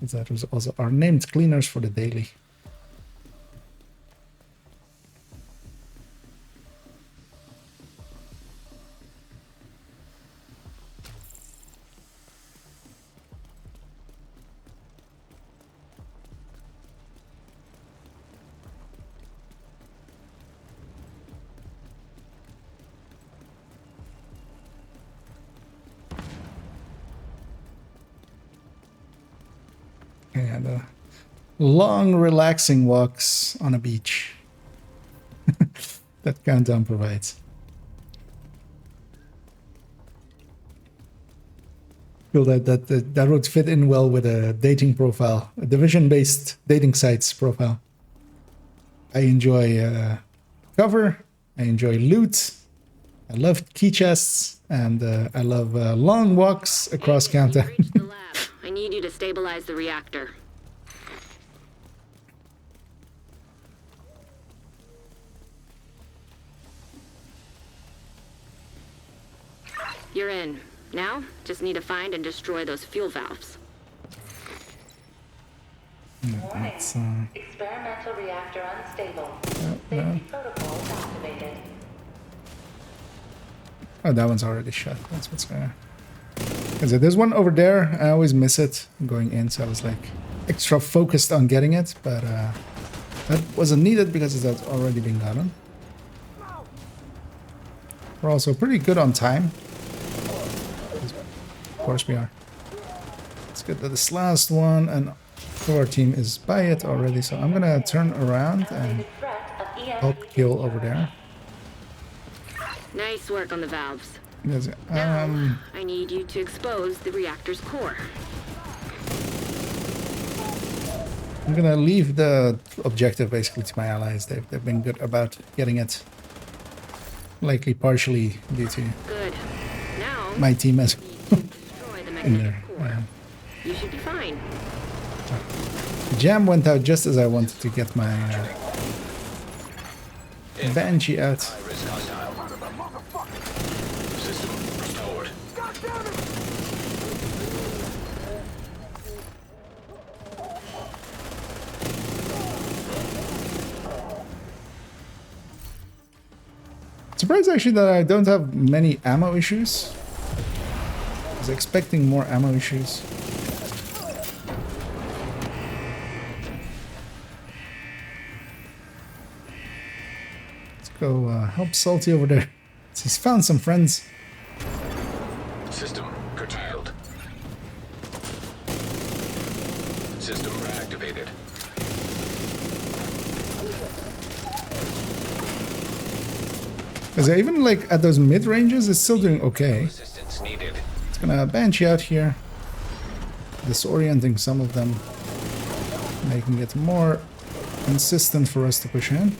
That was also our named cleaners for the daily. And long, relaxing walks on a beach that countdown provides. Feel that would fit in well with a dating profile, a division-based dating sites profile. I enjoy cover, I enjoy loot, I love key chests, and I love long walks across countdown. I need you to stabilize the reactor. You're in. Now, just need to find and destroy those fuel valves. It's, Experimental reactor unstable. no. Safety protocols activated. Oh, that one's already shut. That's what's going on. There's one over there. I always miss it going in, so I was like extra focused on getting it, but that wasn't needed because it's already been gotten. We're also pretty good on time. Of course we are. It's good that this last one and our team is by it already, so I'm gonna turn around and help kill over there. Nice work on the valves. Yes, Now, I need you to expose the reactor's core. I'm gonna leave the objective basically to my allies. They've been good about getting it. Likely partially due to Good. Now, my team as destroy the in magnetic there. core. You should be fine. The jam went out just as I wanted to get my Banshee out. High-risk hostile. System restored. Surprised actually that I don't have many ammo issues. I was expecting more ammo issues. Let's go help Salty over there. He's found some friends. System curtailed. System reactivated. Because even like at those mid ranges, it's still doing okay. Assistance needed. It's gonna Banshee out here, disorienting some of them, making it more insistent for us to push in.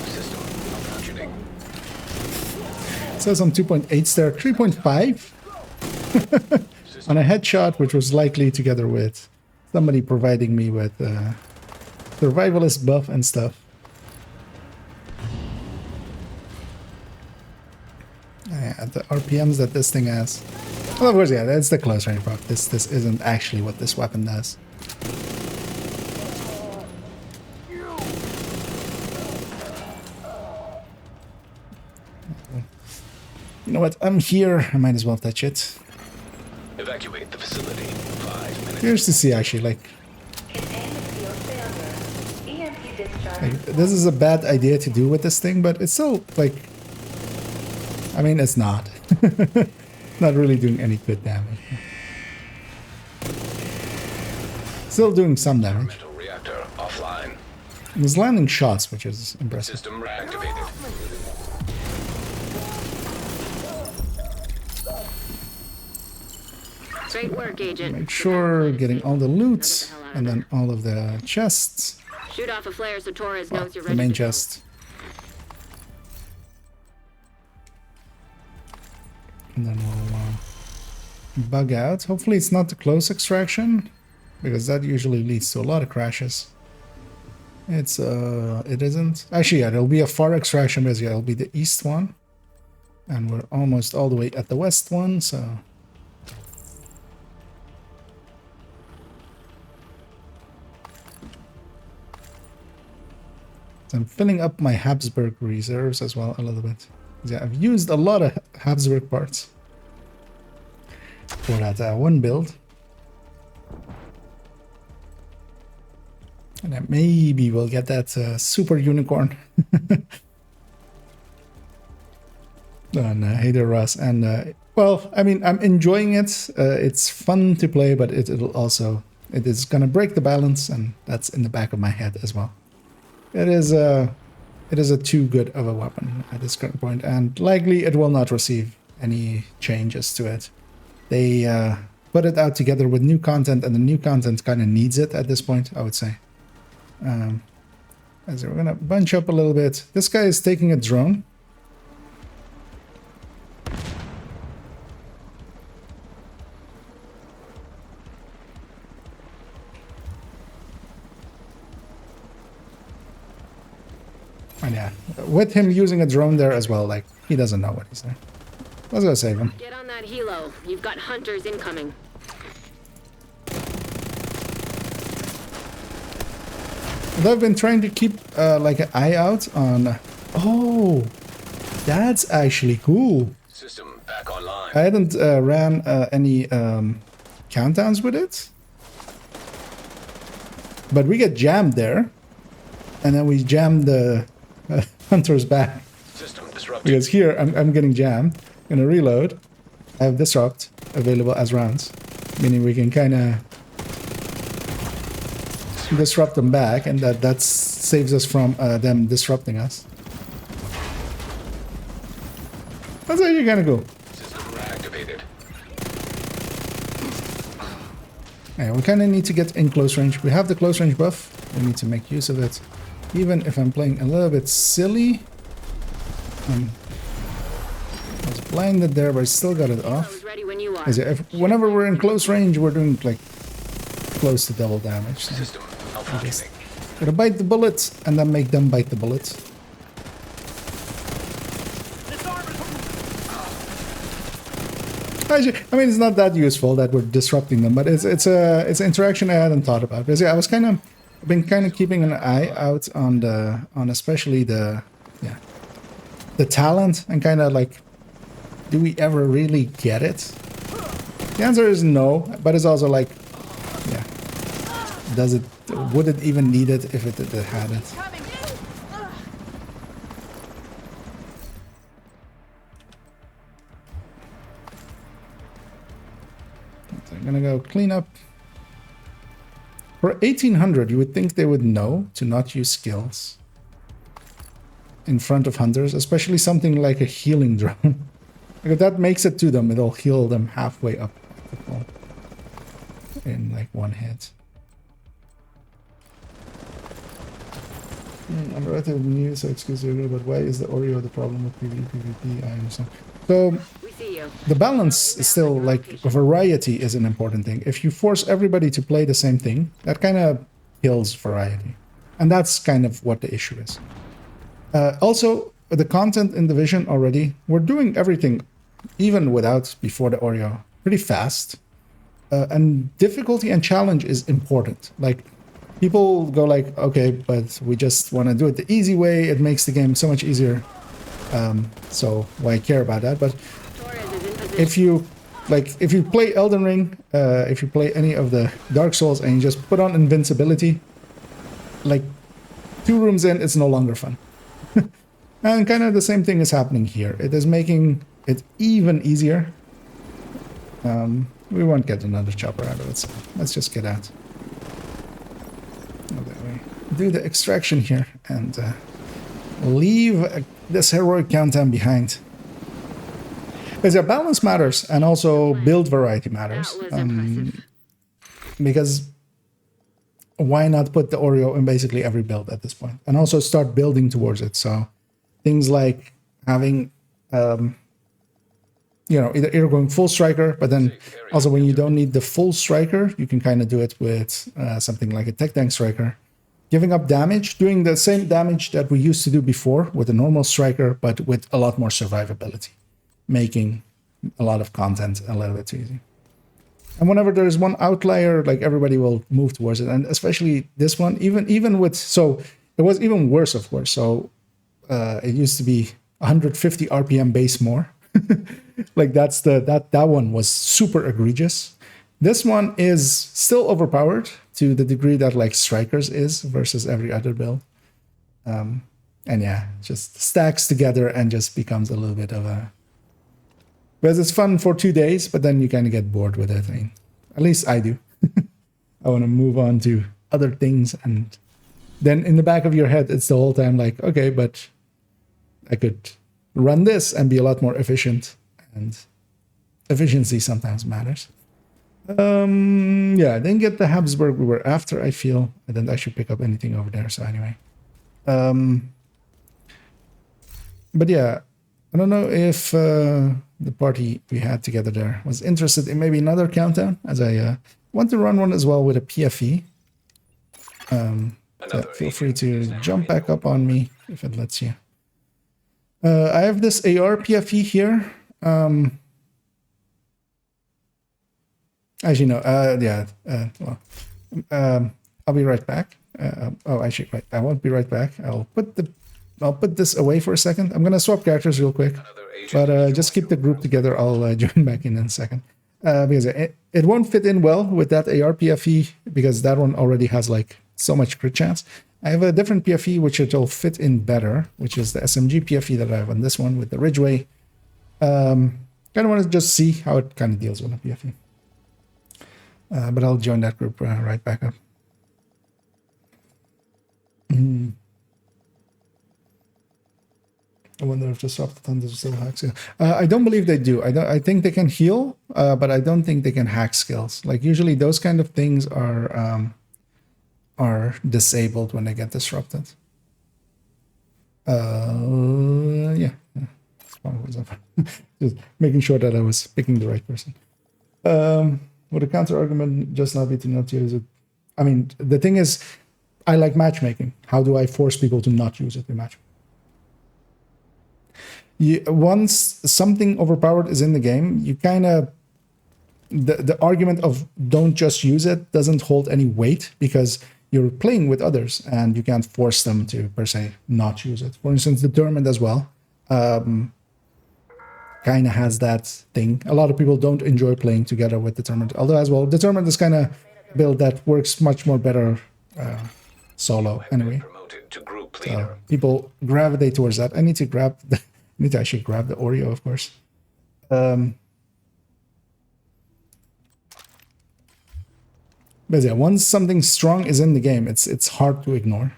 System malfunctioning. It says I'm 2.8 star, 3.5 on a headshot, which was likely together with somebody providing me with survivalist buff and stuff. Yeah, the RPMs that this thing has. Well, of course, yeah, that's the close range proc. This isn't actually what this weapon does. You know what? I'm here. I might as well touch it. Evacuate the facility. 5 minutes. Curious to see actually, like this is a bad idea to do with this thing, but it's still like, I mean, it's not. Not really doing any good damage. Still doing some damage. Experimental reactor offline. It was landing shots, which is impressive. System reactivated. Great work, Agent. Make sure getting all the loot and then all of the chests. Shoot off a flare so Torres Well, knows you're the ready main to go. chest. And then we'll bug out. Hopefully it's not the close extraction, because that usually leads to a lot of crashes. It isn't. Actually, yeah, there'll be a far extraction, because yeah, it'll be the east one. And we're almost all the way at the west one, so... I'm filling up my Habsburg reserves as well a little bit. Yeah, I've used a lot of Habsburg parts for that one build. And then maybe we'll get that super unicorn. And hey there, Russ. And well, I mean, I'm enjoying it. It's fun to play, but it is gonna break the balance, and that's in the back of my head as well. It is a too good of a weapon at this current point, and likely it will not receive any changes to it. They put it out together with new content, and the new content kind of needs it at this point, I would say. So we're gonna bunch up a little bit. This guy is taking a drone. And yeah, with him using a drone there as well, like, he doesn't know what he's doing. Let's go save him. Get on that helo. You've got hunters incoming. But I've been trying to keep like an eye out on... Oh, that's actually cool. System back online. I hadn't ran any countdowns with it. But we get jammed there. And then we jam the hunters back. System disrupted. Because here, I'm getting jammed. I'm gonna reload. I have disrupt available as rounds. Meaning we can kind of disrupt them back, and that saves us from them disrupting us. That's actually kind of cool. System reactivated. Yeah, we kind of need to get in close range. We have the close range buff. We need to make use of it. Even if I'm playing a little bit silly. I was blinded there, but I still got it off. Whenever we're in close range, we're doing like close to double damage. So System malfunctioning. gotta bite the bullet and then make them bite the bullet. Actually, I mean, it's not that useful that we're disrupting them, but it's an interaction I hadn't thought about. Because yeah, I've been kind of keeping an eye out on especially the talent, and kind of like, do we ever really get it? The answer is no, but it's also like, yeah, would it even need it if it had it? So I'm gonna go clean up. For 1800, you would think they would know to not use skills in front of hunters, especially something like a healing drone. If that makes it to them, it'll heal them halfway up the pole in like one hit. I'm relatively new, so excuse me, but why is the Oreo the problem with PvP? I understand. So the balance is still like, variety is an important thing. If you force everybody to play the same thing, that kind of kills variety. And that's kind of what the issue is. Also, the content in Division already, we're doing everything, even without before the Oreo, pretty fast. And difficulty and challenge is important. Like, people go like, okay, but we just want to do it the easy way. It makes the game so much easier. So why care about that? But if you play Elden Ring, if you play any of the Dark Souls and you just put on invincibility, like 2 rooms in, it's no longer fun. And kind of the same thing is happening here. It is making it even easier. We won't get another chopper out of it, so let's just get out. Do the extraction here and leave this heroic countdown behind. Because yeah, balance matters, and also build variety matters. Because why not put the Oreo in basically every build at this point? And also start building towards it. So things like having, either going full striker, but then also when you don't need the full striker, you can kind of do it with something like a tech tank striker. Giving up damage, doing the same damage that we used to do before with a normal striker, but with a lot more survivability, making a lot of content a little bit easy. And whenever there is one outlier, like everybody will move towards it, and especially this one, even with, so it was even worse, of course. So it used to be 150 RPM base more. Like that one was super egregious. This one is still overpowered to the degree that like Strikers is versus every other build. And yeah, just stacks together and just becomes a little bit of a... Because it's fun for 2 days, but then you kind of get bored with it. I mean, at least I do. I want to move on to other things, and then in the back of your head, it's the whole time like, okay, but I could run this and be a lot more efficient, and efficiency sometimes matters. Yeah, I didn't get the Habsburg we were after, I feel. I didn't actually pick up anything over there, so anyway. But yeah, I don't know if the party we had together there was interested in maybe another countdown, as I want to run one as well with a PFE. So feel free to jump back up on me if it lets you. I have this AR PFE here. Actually, no. I'll be right back. Oh, actually, right. I won't be right back. I'll put this away for a second. I'm gonna swap characters real quick, but just keep the group together. I'll join back in a second because it won't fit in well with that AR PFE because that one already has like so much crit chance. I have a different PFE which it'll fit in better, which is the SMG PFE that I have on this one with the Ridgeway. Kind of want to just see how it kind of deals with a PFE. But I'll join that group right back up. I wonder if the soft thunders still hack skills. I don't believe they do. I think they can heal, but I don't think they can hack skills. Like usually those kind of things are disabled when they get disrupted. Yeah. That's probably what's up. Just making sure that I was picking the right person. Would a counter argument just not be to not use it? I mean, the thing is, I like matchmaking. How do I force people to not use it in matchmaking? Once something overpowered is in the game, you kind of the argument of don't just use it doesn't hold any weight because you're playing with others and you can't force them to per se not use it. For instance, Determined as well kind of has that thing. A lot of people don't enjoy playing together with Determined, although as well Determined is kind of a build that works much more better solo anyway. So people gravitate towards that. I need to actually grab the Oreo, of course. But yeah, once something strong is in the game, it's hard to ignore.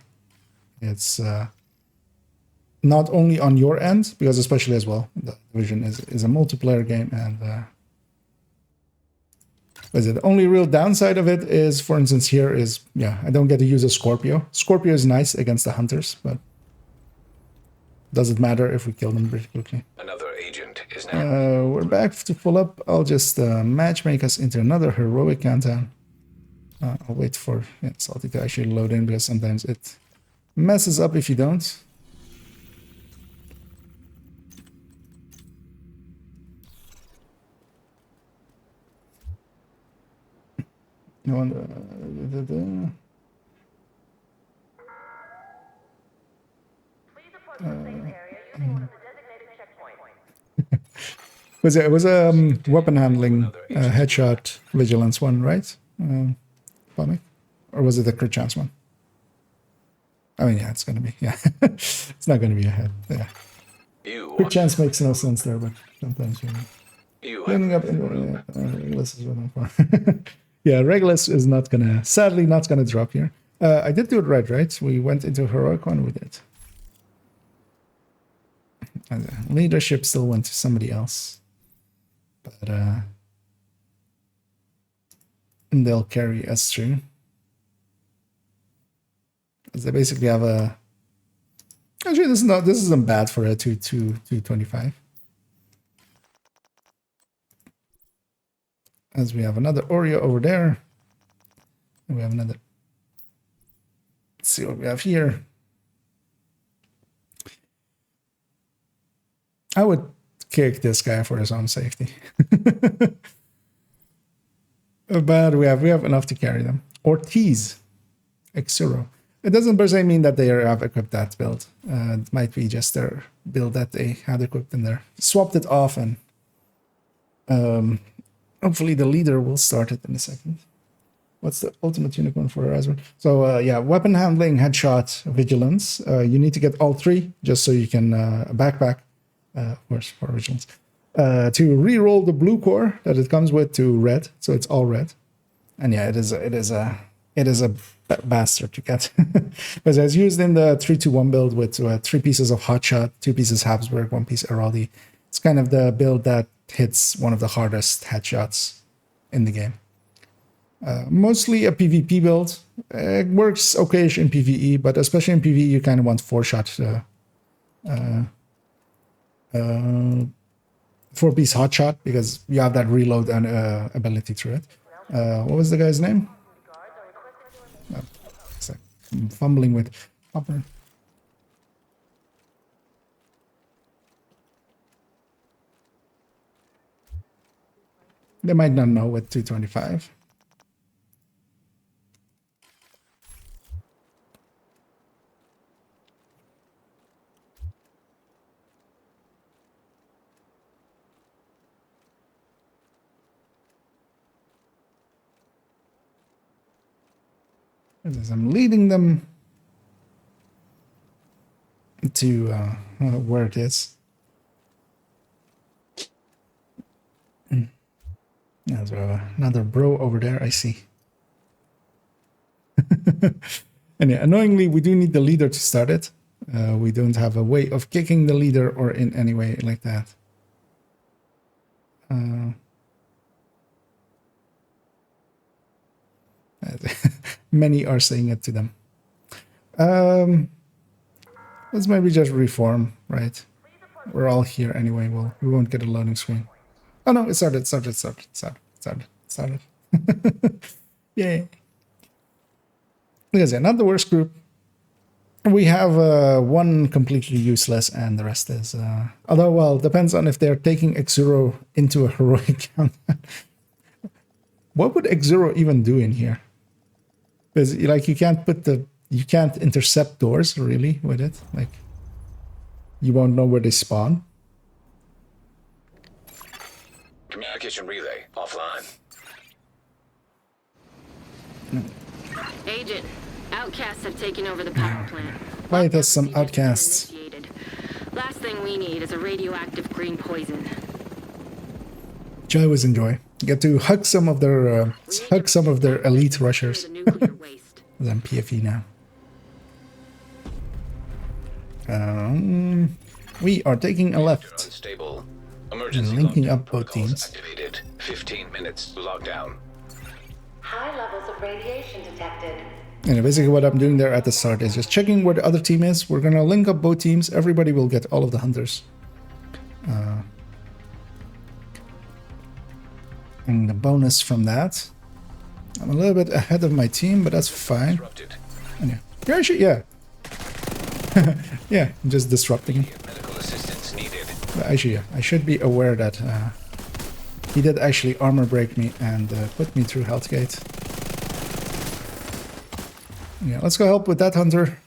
It's not only on your end, because especially as well, the Division is a multiplayer game, and the only real downside of it is, for instance, here is I don't get to use a Scorpio. Scorpio is nice against the hunters, but doesn't matter if we kill them pretty quickly. Another agent is now. We're back to pull up. I'll just matchmake us into another heroic countdown. I'll wait for Salty to actually load in because sometimes it messes up if you don't. No wonder. It was a weapon handling headshot vigilance one, right? Comic? Or was it a crit chance one? I mean, yeah, it's gonna be. Yeah, it's not gonna be a head. Yeah, crit chance makes no sense there, but sometimes cleaning up. Regulus is what I'm for. Yeah, Regulus is not gonna. Sadly, not gonna drop here. I did do it right? We went into heroic one. We did. And leadership still went to somebody else, but and they'll carry us through. Because they basically have a. Actually, this isn't bad for a 225. As we have another Oreo over there, and we have another. Let's see what we have here. I would kick this guy for his own safety. But we have enough to carry them. Ortiz, X0. It doesn't per se mean that they have equipped that build. It might be just their build that they had equipped in there. Swapped it off, and hopefully the leader will start it in a second. What's the ultimate unicorn for Horizon? So yeah, weapon handling, headshot, vigilance. You need to get all three just so you can backpack. Of course, for vigilance. To re-roll the blue core that it comes with to red, so it's all red. And yeah, it is a bastard to get. Because it's used in the 3-2-1 build with 3 pieces of hotshot, 2 pieces Habsburg, 1 piece Eraldi. It's kind of the build that hits one of the hardest headshots in the game. Mostly a PvP build. It works okayish in PvE, but especially in PvE, you kind of want 4-shot 4-piece hotshot because you have that reload and ability through it. What was the guy's name? I'm fumbling with Hopper. They might not know what 225. As I'm leading them to where it is. There's another bro over there, I see. And yeah, annoyingly, we do need the leader to start it. We don't have a way of kicking the leader or in any way like that. Many are saying it to them. Let's maybe just reform, right? We're all here anyway. Well, we won't get a loading screen. Oh no, it started. Yay. Because yeah, not the worst group. We have one completely useless and the rest is... although, well, depends on if they're taking X0 into a heroic countdown. What would X0 even do in here? Because, like, you can't put the... You can't intercept doors, really, with it. Like, you won't know where they spawn. Communication relay offline. Agent, outcasts have taken over the power plant. Fight us some outcasts. Last thing we need is a radioactive green poison. Which I always enjoy. Get to hug some of their elite rushers. I'm PFE now. We are taking a left. Unstable. And Emergency linking lockdown up both protocols teams. activated. 15 minutes lockdown. High levels of radiation detected. And basically what I'm doing there at the start is just checking where the other team is. We're going to link up both teams. Everybody will get all of the hunters. And the bonus from that. I'm a little bit ahead of my team, but that's fine. And yeah, actually, yeah. Yeah, I'm just disrupting him. Medical assistance needed. But actually, yeah, I should be aware that he did actually armor break me and put me through Healthgate. Yeah, let's go help with that hunter.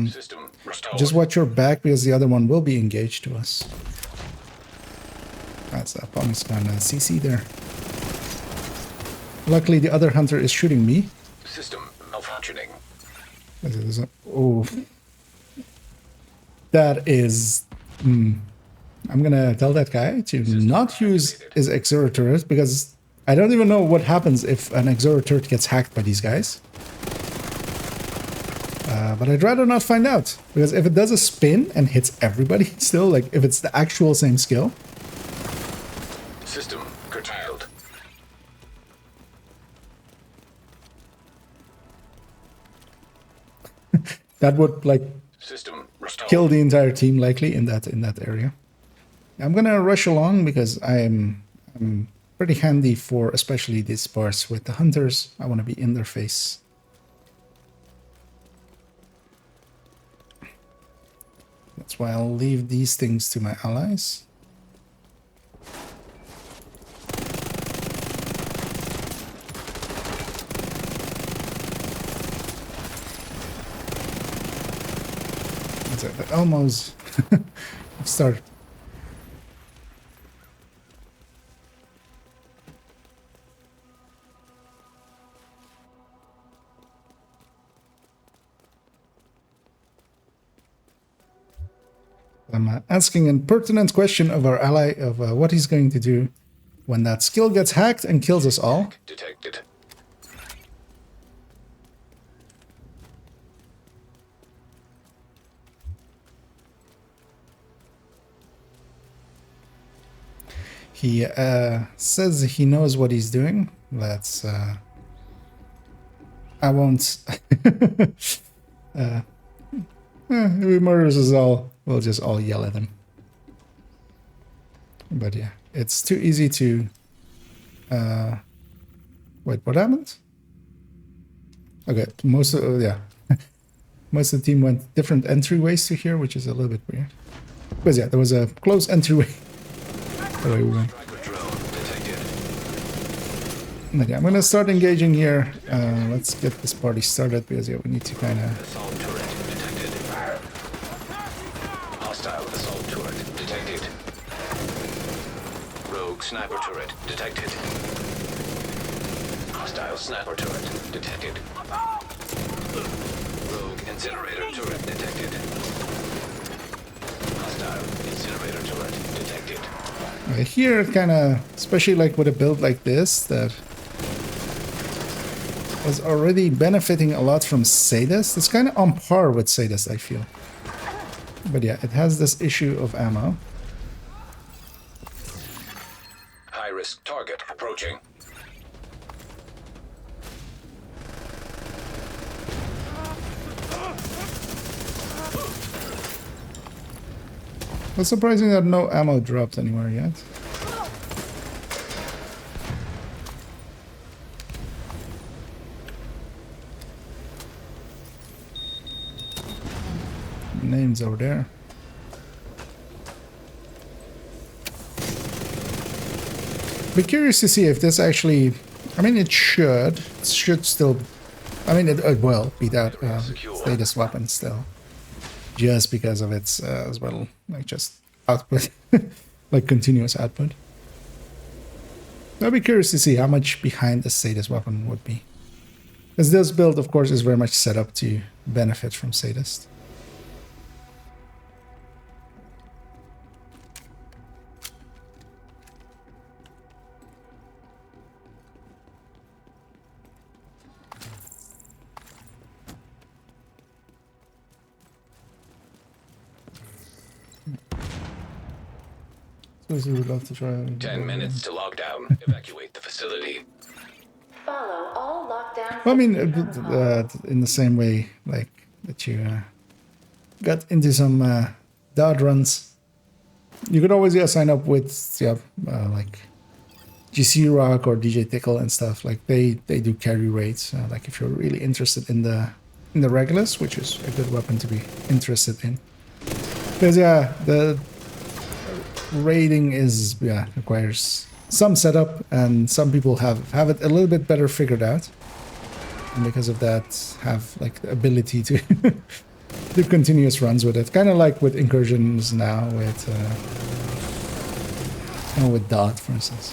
System restored. Just watch your back because the other one will be engaged to us. That's a Pommy's gun CC there. Luckily, the other hunter is shooting me. System malfunctioning. Oh, that is. I'm gonna tell that guy to not use his X0 turret because I don't even know what happens if an X0 turret gets hacked by these guys. But I'd rather not find out because if it does a spin and hits everybody, still, like if it's the actual same skill. System curtailed. That would like System restored. kill the entire team likely in that area. I'm gonna rush along because I'm pretty handy for especially these parts with the hunters. I want to be in their face. That's why I'll leave these things to my allies. That's almost start. I'm asking a pertinent question of our ally of what he's going to do when that skill gets hacked and kills us all. Detected. He says he knows what he's doing. Let's. I won't. If he murders us all, we'll just all yell at him. But yeah, it's too easy to. Wait, what happened? Okay, most of yeah, most of the team went different entryways to here, which is a little bit weird. But yeah, there was a close entryway. The way we went. But yeah, I'm gonna start engaging here. Let's get this party started because yeah, we need to kind of. Assault turret detected. Hostile assault turret detected. Rogue sniper turret detected. Hostile sniper turret detected. Rogue incinerator turret detected. Hostile incinerator turret detected. Here, kind of, especially like with a build like this that was already benefiting a lot from Sadist. It's kind of on par with Sadist, I feel. But yeah, it has this issue of ammo. High-risk target approaching. It's surprising that no ammo dropped anywhere yet. Names over there. Be curious to see if this actually, I mean, it should still, I mean, it will beat out Status weapon still, just because of its as well, like just output, like continuous output. I'd be curious to see how much behind the Sadist weapon would be, as this build, of course, is very much set up to benefit from Sadist. We would love to try. 10 minutes to lockdown. Evacuate the facility. Follow all lockdown. Well, I mean, in the same way, like that you got into some dot runs, you could always sign up with like GC Rock or DJ Tickle and stuff. Like they do carry rates. Like if you're really interested in the Regulus, which is a good weapon to be interested in, because the raiding is requires some setup, and some people have it a little bit better figured out, and because of that have like the ability to do continuous runs with it, kind of like with incursions now with with Dot, for instance.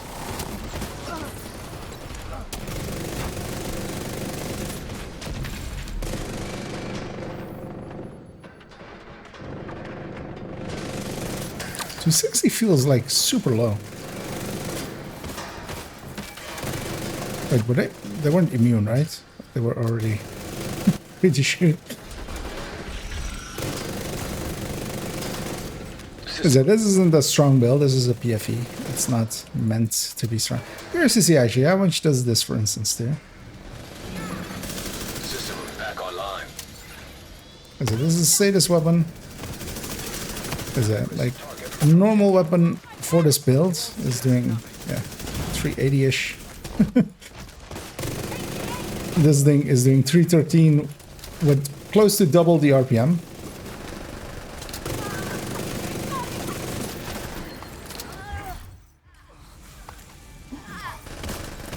So 60 feels like super low. Wait, were they weren't immune, right? They were already pretty shit. This isn't a strong build, this is a PFE. It's not meant to be strong. Curious to see actually, how much does this, for instance, do? System back online. This is a Sadist weapon. Is it like a normal weapon for this build is doing 380-ish. This thing is doing 313 with close to double the RPM.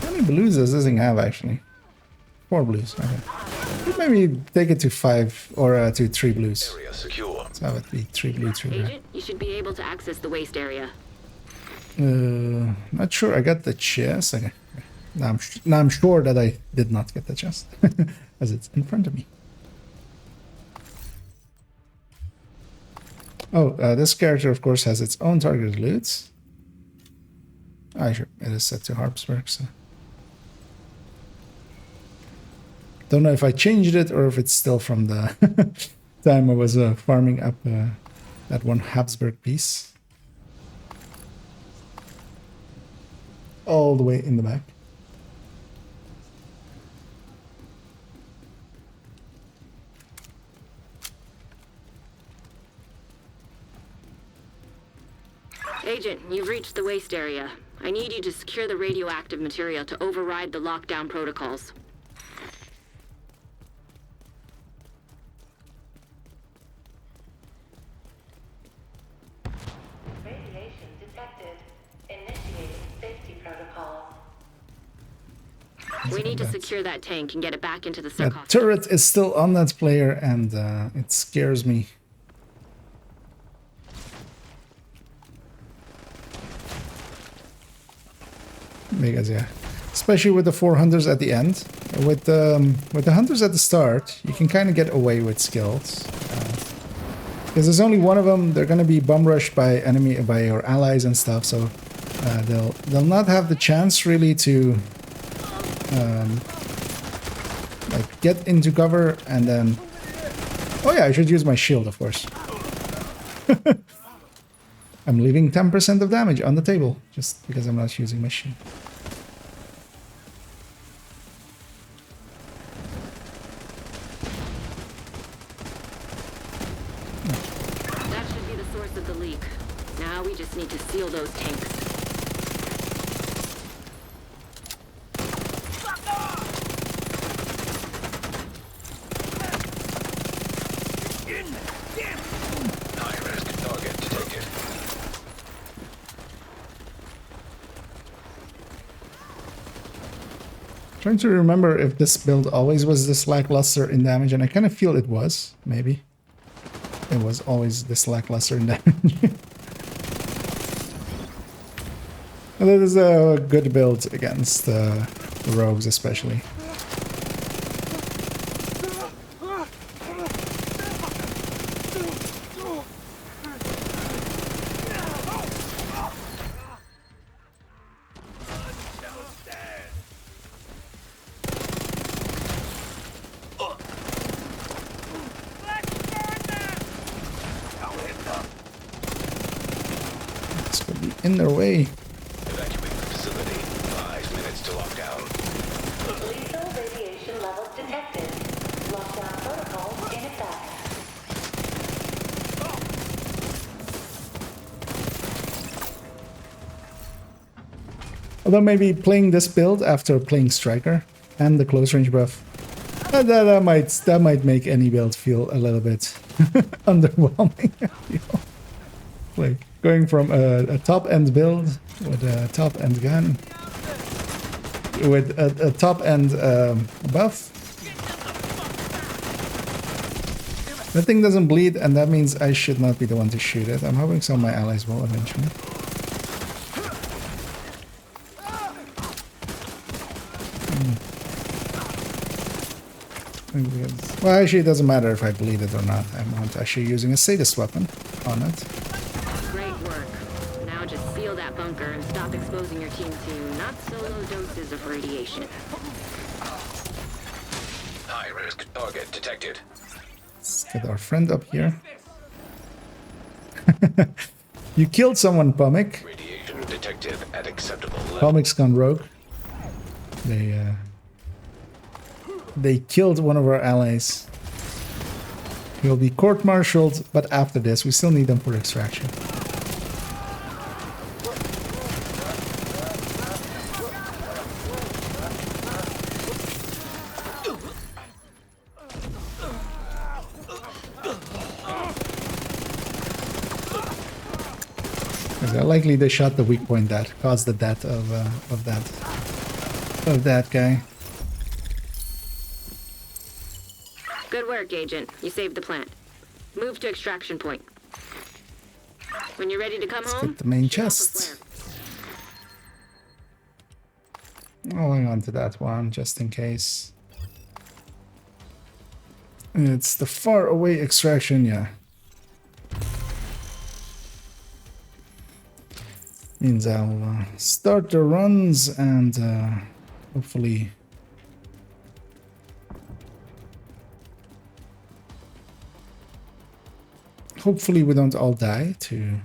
How many blues does this thing have actually? 4 blues. Okay. Maybe take it to 5 or to 3 blues. Area secure. So have it be 3 blue, 3 red. Agent, you should be able to access the waste area. Not sure. I got the chest. Okay. Now I'm sure that I did not get the chest, as it's in front of me. Oh, this character, of course, has its own targeted loot. Ah, sure. It is set to Harpsburg, so... Don't know if I changed it or if it's still from the time I was farming up that one Habsburg piece. All the way in the back. Agent, you've reached the waste area. I need you to secure the radioactive material to override the lockdown protocols. Radiation detected. Initiating safety protocols. We need to secure that tank and get it back into the That sarcophagus. turret is still on that player, and it scares me. Because, yeah, especially with the 400s at the end, With the hunters at the start, you can kind of get away with skills. Because there's only one of them, they're going to be bum rushed by your allies and stuff, so they'll not have the chance really to like get into cover and then. Oh yeah, I should use my shield, of course. I'm leaving 10% of damage on the table just because I'm not using my shield. That should be the source of the leak. Now we just need to seal those tanks. High-risk target detected. Trying to remember if this build always was this lackluster in damage, and I kind of feel it was, maybe. It was always this lackluster in damage. And it is a good build against rogues, especially. This could be in their way. Evacuate the facility. 5 minutes to lockdown. Lethal radiation levels detected. Lockdown protocol in effect. Although maybe playing this build after playing Striker and the close range buff, that might make any build feel a little bit underwhelming. You know? Like going from a top end build with a top end gun with a top end buff. That thing doesn't bleed, and that means I should not be the one to shoot it. I'm hoping some of my allies will eventually. Well, actually, it doesn't matter if I bleed it or not. I'm not actually using a sadist weapon on it. Great work. Now just seal that bunker and stop exposing your team to not so low doses of radiation. High-risk target detected. Let's get our friend up here. You killed someone, Pomik. Radiation detected at acceptable level. Pomik's gone rogue. They killed one of our allies. He'll be court-martialed, but after this, we still need them for extraction. Likely they shot the weak point that caused the death of that guy. Good work, Agent. You saved the plant. Move to extraction point. When you're ready to come home, Get the main shoot off a chest. flare. I'll hang on to that one just in case. It's the far away extraction, yeah. Means I'll start the runs and hopefully we don't all die to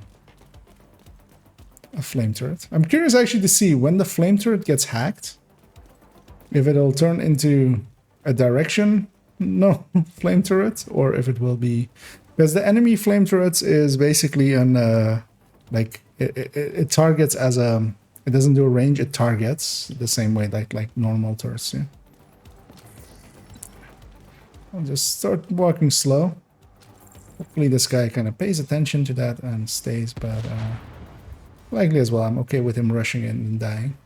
a flame turret. I'm curious actually to see when the flame turret gets hacked, if it'll turn into a direction flame turret, or if it will be, because the enemy flame turrets is basically an like it targets as a, it doesn't do a range, it targets the same way like normal turrets. Yeah. I'll just start walking slow. Hopefully this guy kind of pays attention to that and stays, but likely as well I'm okay with him rushing in and dying.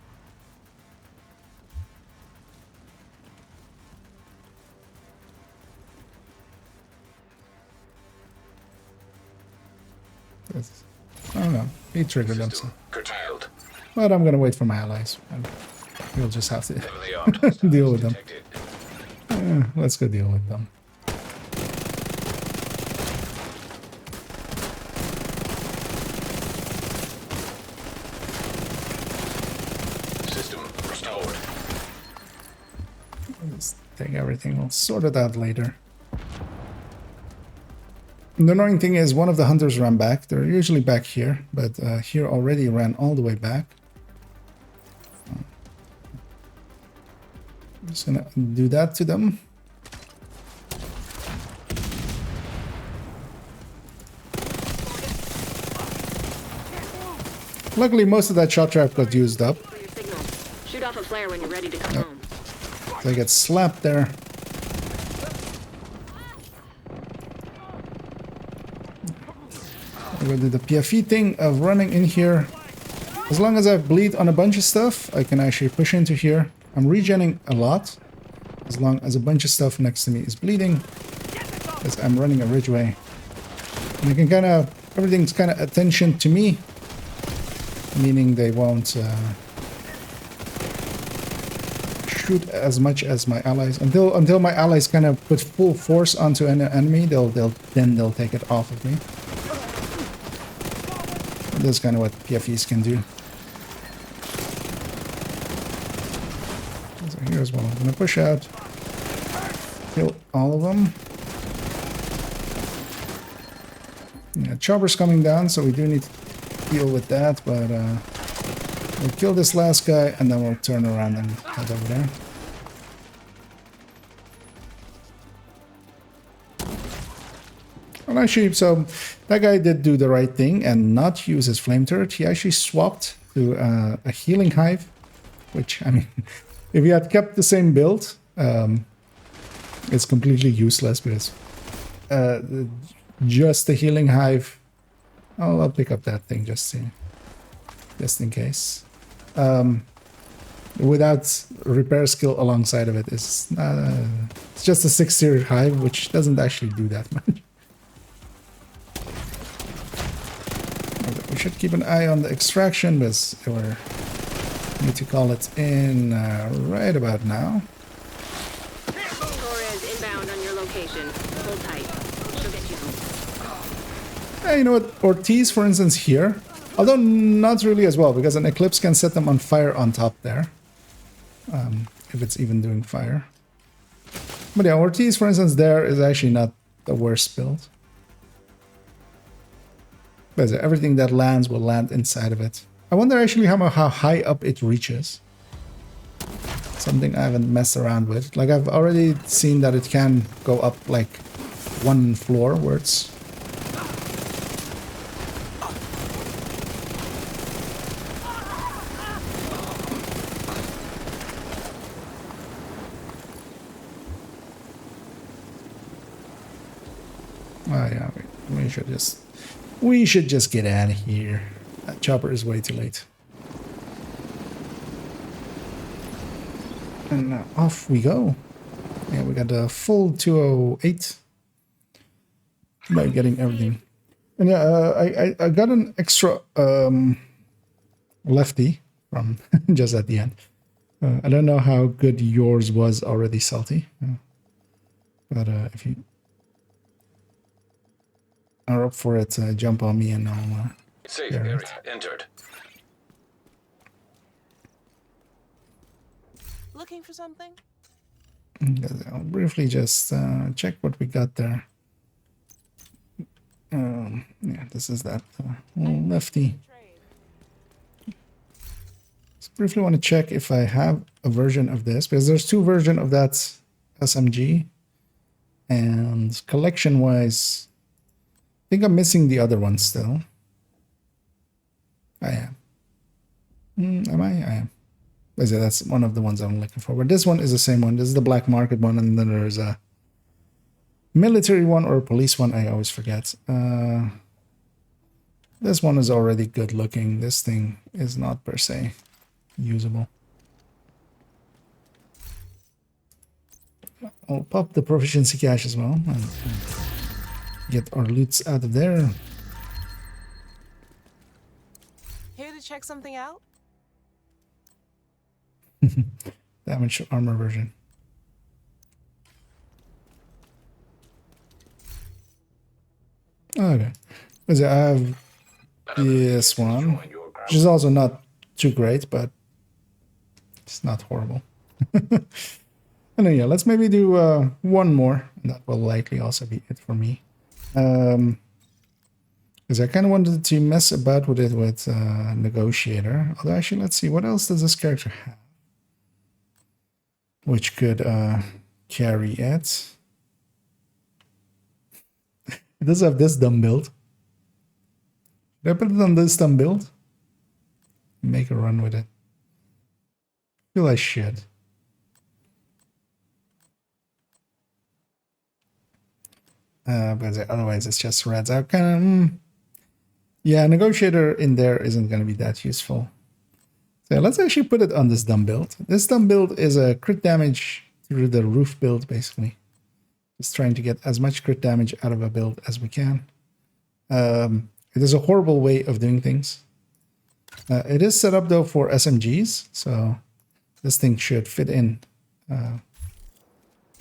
I don't know. He triggered them, so. Curtailed. But I'm gonna wait for my allies, and we'll just have to Heavily armed deal with them. detected. Let's go deal with them. System restored. Let's take everything. We'll sort it out later. The annoying thing is one of the hunters ran back. They're usually back here, but here already ran all the way back. I'm just gonna do that to them. Luckily, most of that shot trap got used up. Shoot off a flare when you're ready to come home. So I get slapped there. I'm gonna do the PFE thing of running in here. As long as I bleed on a bunch of stuff, I can actually push into here. I'm regenning a lot. As long as a bunch of stuff next to me is bleeding. Because I'm running a ridgeway. And I can kind of... everything's kind of attention to me. Meaning they won't shoot as much as my allies. Until my allies kind of put full force onto an enemy, they'll take it off of me. That's kind of what PFEs can do. So here's one. I'm gonna push out, kill all of them. Yeah, chopper's coming down, so we do need to deal with that, but we'll kill this last guy and then we'll turn around and head over there. Well, actually, so that guy did do the right thing and not use his flame turret. He actually swapped to a healing hive, which, I mean, if he had kept the same build, it's completely useless because just the healing hive. I'll pick up that thing just in case. Without repair skill alongside of it, it's just a 6-tier hive, which doesn't actually do that much. We should keep an eye on the extraction, but we need to call it in right about now. Torres inbound on your location. Hold tight. She'll get you home. Yeah, you know what? Ortiz, for instance, here. Although not really as well, because an Eclipse can set them on fire on top there. If it's even doing fire. But yeah, Ortiz, for instance, there is actually not the worst build. Because everything that lands will land inside of it. I wonder actually how high up it reaches. Something I haven't messed around with. Like, I've already seen that it can go up like 1 floor words. Oh yeah, we should just get out of here. That chopper is way too late. And off we go. Yeah, we got a full 208 by getting everything. And yeah, I got an extra lefty from just at the end. I don't know how good yours was already, Salty. But if you are up for it, jump on me and I'll... Safe area entered. Looking for something? I'll briefly just check what we got there. Yeah, this is that lefty. Just briefly want to check if I have a version of this, because there's 2 versions of that SMG. And collection-wise, I think I'm missing the other one still. I am. Am I? I am. That's one of the ones I'm looking for. But this one is the same one. This is the black market one, and then there's a military one or a police one. I always forget. This one is already good looking. This thing is not per se usable. I'll pop the proficiency cache as well and get our loots out of there. Here to check something out? Damage armor version. Okay. Because I have this one, which is also not too great, but it's not horrible. And then, yeah, let's maybe do one more. And that will likely also be it for me. Because I kind of wanted to mess about with it with Negotiator. Although, actually, let's see. What else does this character have? Which could carry it. It does have this dumb build. Did I put it on this dumb build? Make a run with it. I feel I should. Because otherwise it's just reds out. Kind of. Yeah, Negotiator in there isn't going to be that useful. So let's actually put it on this dumb build. This dumb build is a crit damage through the roof build, basically. Just trying to get as much crit damage out of a build as we can. It is a horrible way of doing things. It is set up, though, for SMGs, so this thing should fit in.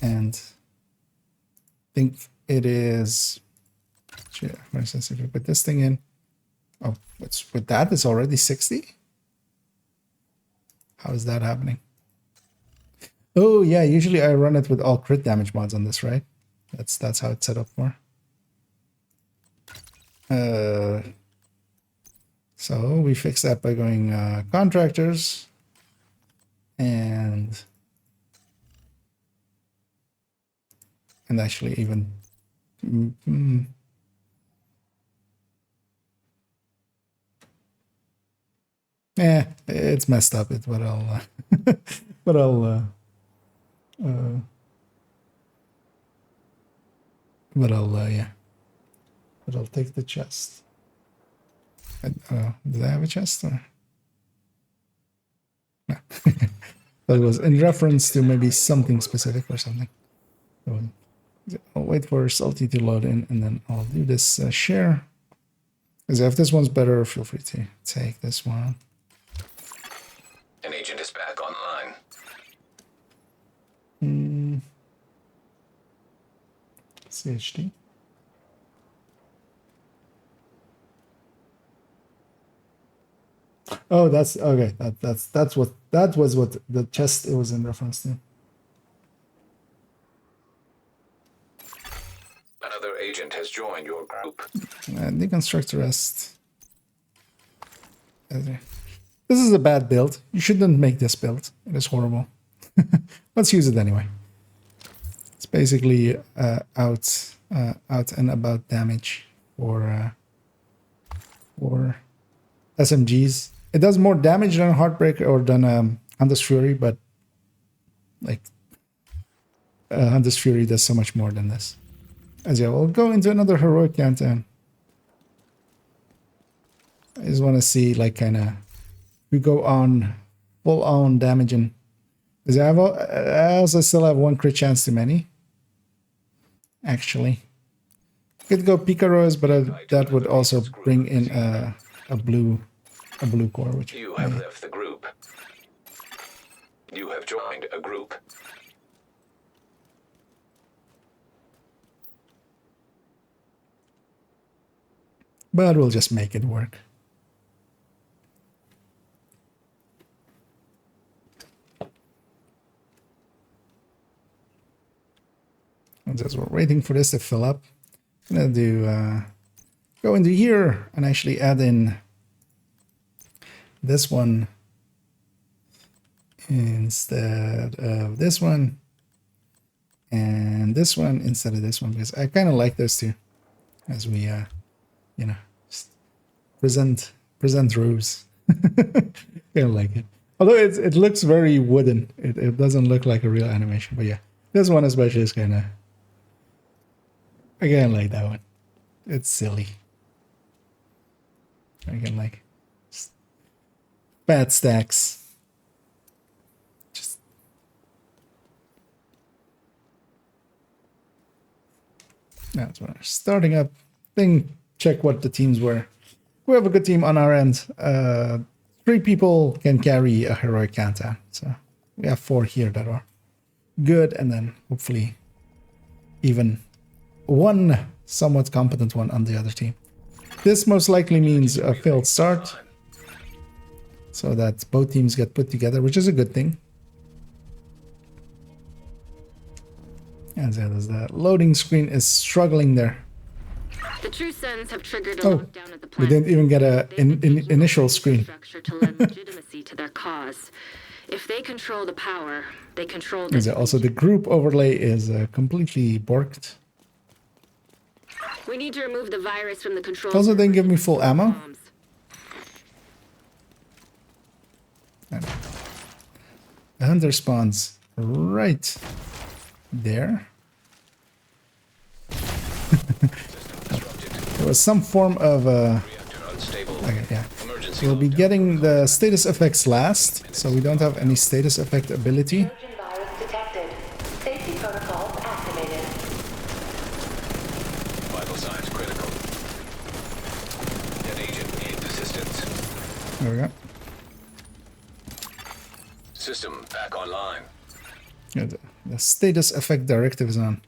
And I think it is... For instance, if you put this thing in... Oh, with that, it's already 60? How is that happening? Oh, yeah, usually I run it with all crit damage mods on this, right? That's how it's set up for. So we fix that by going contractors and actually even yeah, it's messed up. It's what I'll yeah. But I'll take the chest. Did I have a chest? Or? No. That was in reference to maybe something specific or something. So I'll wait for Salty to load in, and then I'll do this share. Because if this one's better, feel free to take this one. An agent is back online. CHD. Oh, that's okay. That was what the chest it was in reference to. Another agent has joined your group. Deconstruct the rest. This is a bad build. You shouldn't make this build. It is horrible. Let's use it anyway. It's basically out and about damage for SMGs. It does more damage than Heartbreaker or than Hunter's Fury, but like Hunter's Fury does so much more than this. As yeah, we'll go into another heroic countdown. I just want to see like kind of we go on full on damaging. Because I also still have one crit chance too many. Actually, could go Picaros, but that would also bring in a blue core. Which you have left the group. You have joined a group. But we'll just make it work. And as we're waiting for this to fill up, I'm gonna do go into here and actually add in this one instead of this one, and this one instead of this one, because I kind of like those two as we you know, just present rows. Kind of like it, although it looks very wooden. It doesn't look like a real animation, but yeah, this one especially is kind of, I kind of like that one. It's silly. I can like fat stacks. Just that's when we're starting up. Then check what the teams were. We have a good team on our end. 3 people can carry a heroic countdown. So we have 4 here that are good, and then hopefully even one somewhat competent one on the other team. This most likely means a failed start, so that both teams get put together, which is a good thing. And the loading screen is struggling there. The True Sons have triggered a lockdown at the We plant. didn't even get an initial screen. Structure to lend legitimacy to their cause. If they control the power, they control this. Also, the group overlay is completely borked. We need to remove the virus from the control. Also, didn't give me full ammo. The hunter spawns right there. There was some form of okay, yeah. We'll be getting the status effects last, so we don't have any status effect ability. Trojan virus detected. Safety protocols activated. Vital signs critical. Dead agent needs assistance. There we go. System back online. Yeah, the status effect directive is on.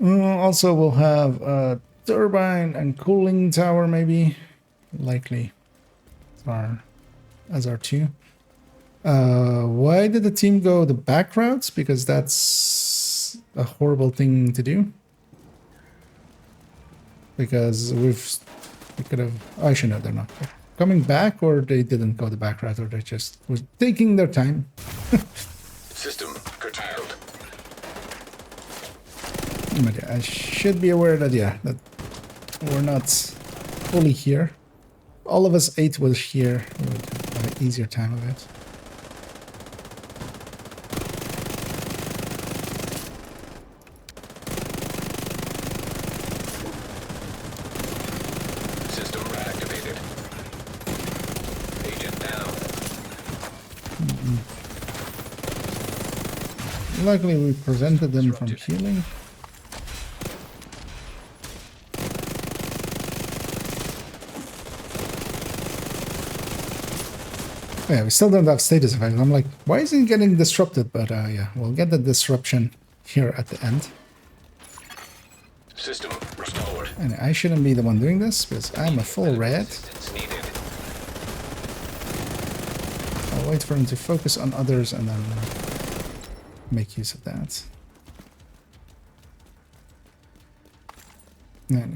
Also, we'll have a turbine and cooling tower, maybe. Likely. As our two. Why did the team go the back routes? Because that's a horrible thing to do. Because we could have. I should know they're not coming back, or they didn't go the back route, or they just was taking their time. System curtailed. But yeah, I should be aware that that we're not fully here. All of us 8 was here. We would have an easier time of it. System reactivated. Agent down. Luckily, we prevented them from healing. Yeah, we still don't have status effects. I'm like, why isn't it getting disrupted? But yeah, we'll get the disruption here at the end. System restored. And I shouldn't be the one doing this because I'm a full red. I'll wait for him to focus on others and then make use of that. Yeah.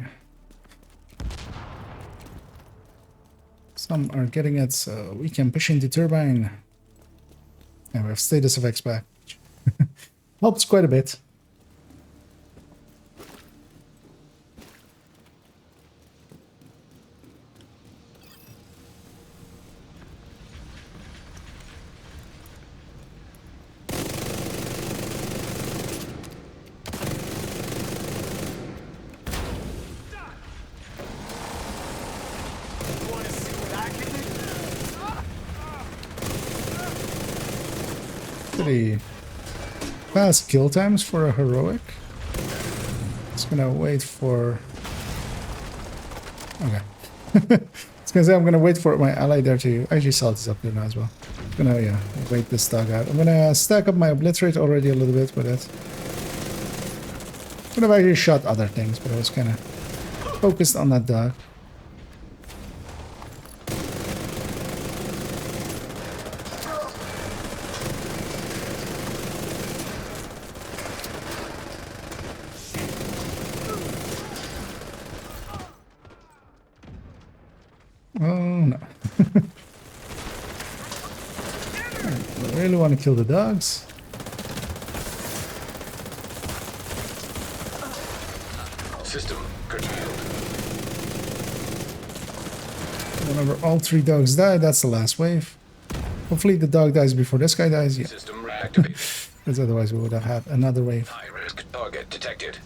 Some are getting it, so we can push into turbine. And we have status effects back. Helps quite a bit. Pretty fast kill times for a heroic. Just gonna wait for. Okay. I was gonna say I'm gonna wait for my ally there to actually salt is up there now as well. I'm gonna wait this dog out. I'm gonna stack up my obliterate already a little bit with it. Could have actually shot other things, but I was kind of focused on that dog. Oh no. I really want to kill the dogs. System curtailed. Whenever all 3 dogs die, that's the last wave. Hopefully the dog dies before this guy dies. Yeah. System reactivated. Because otherwise we would have had another wave. High risk target detected.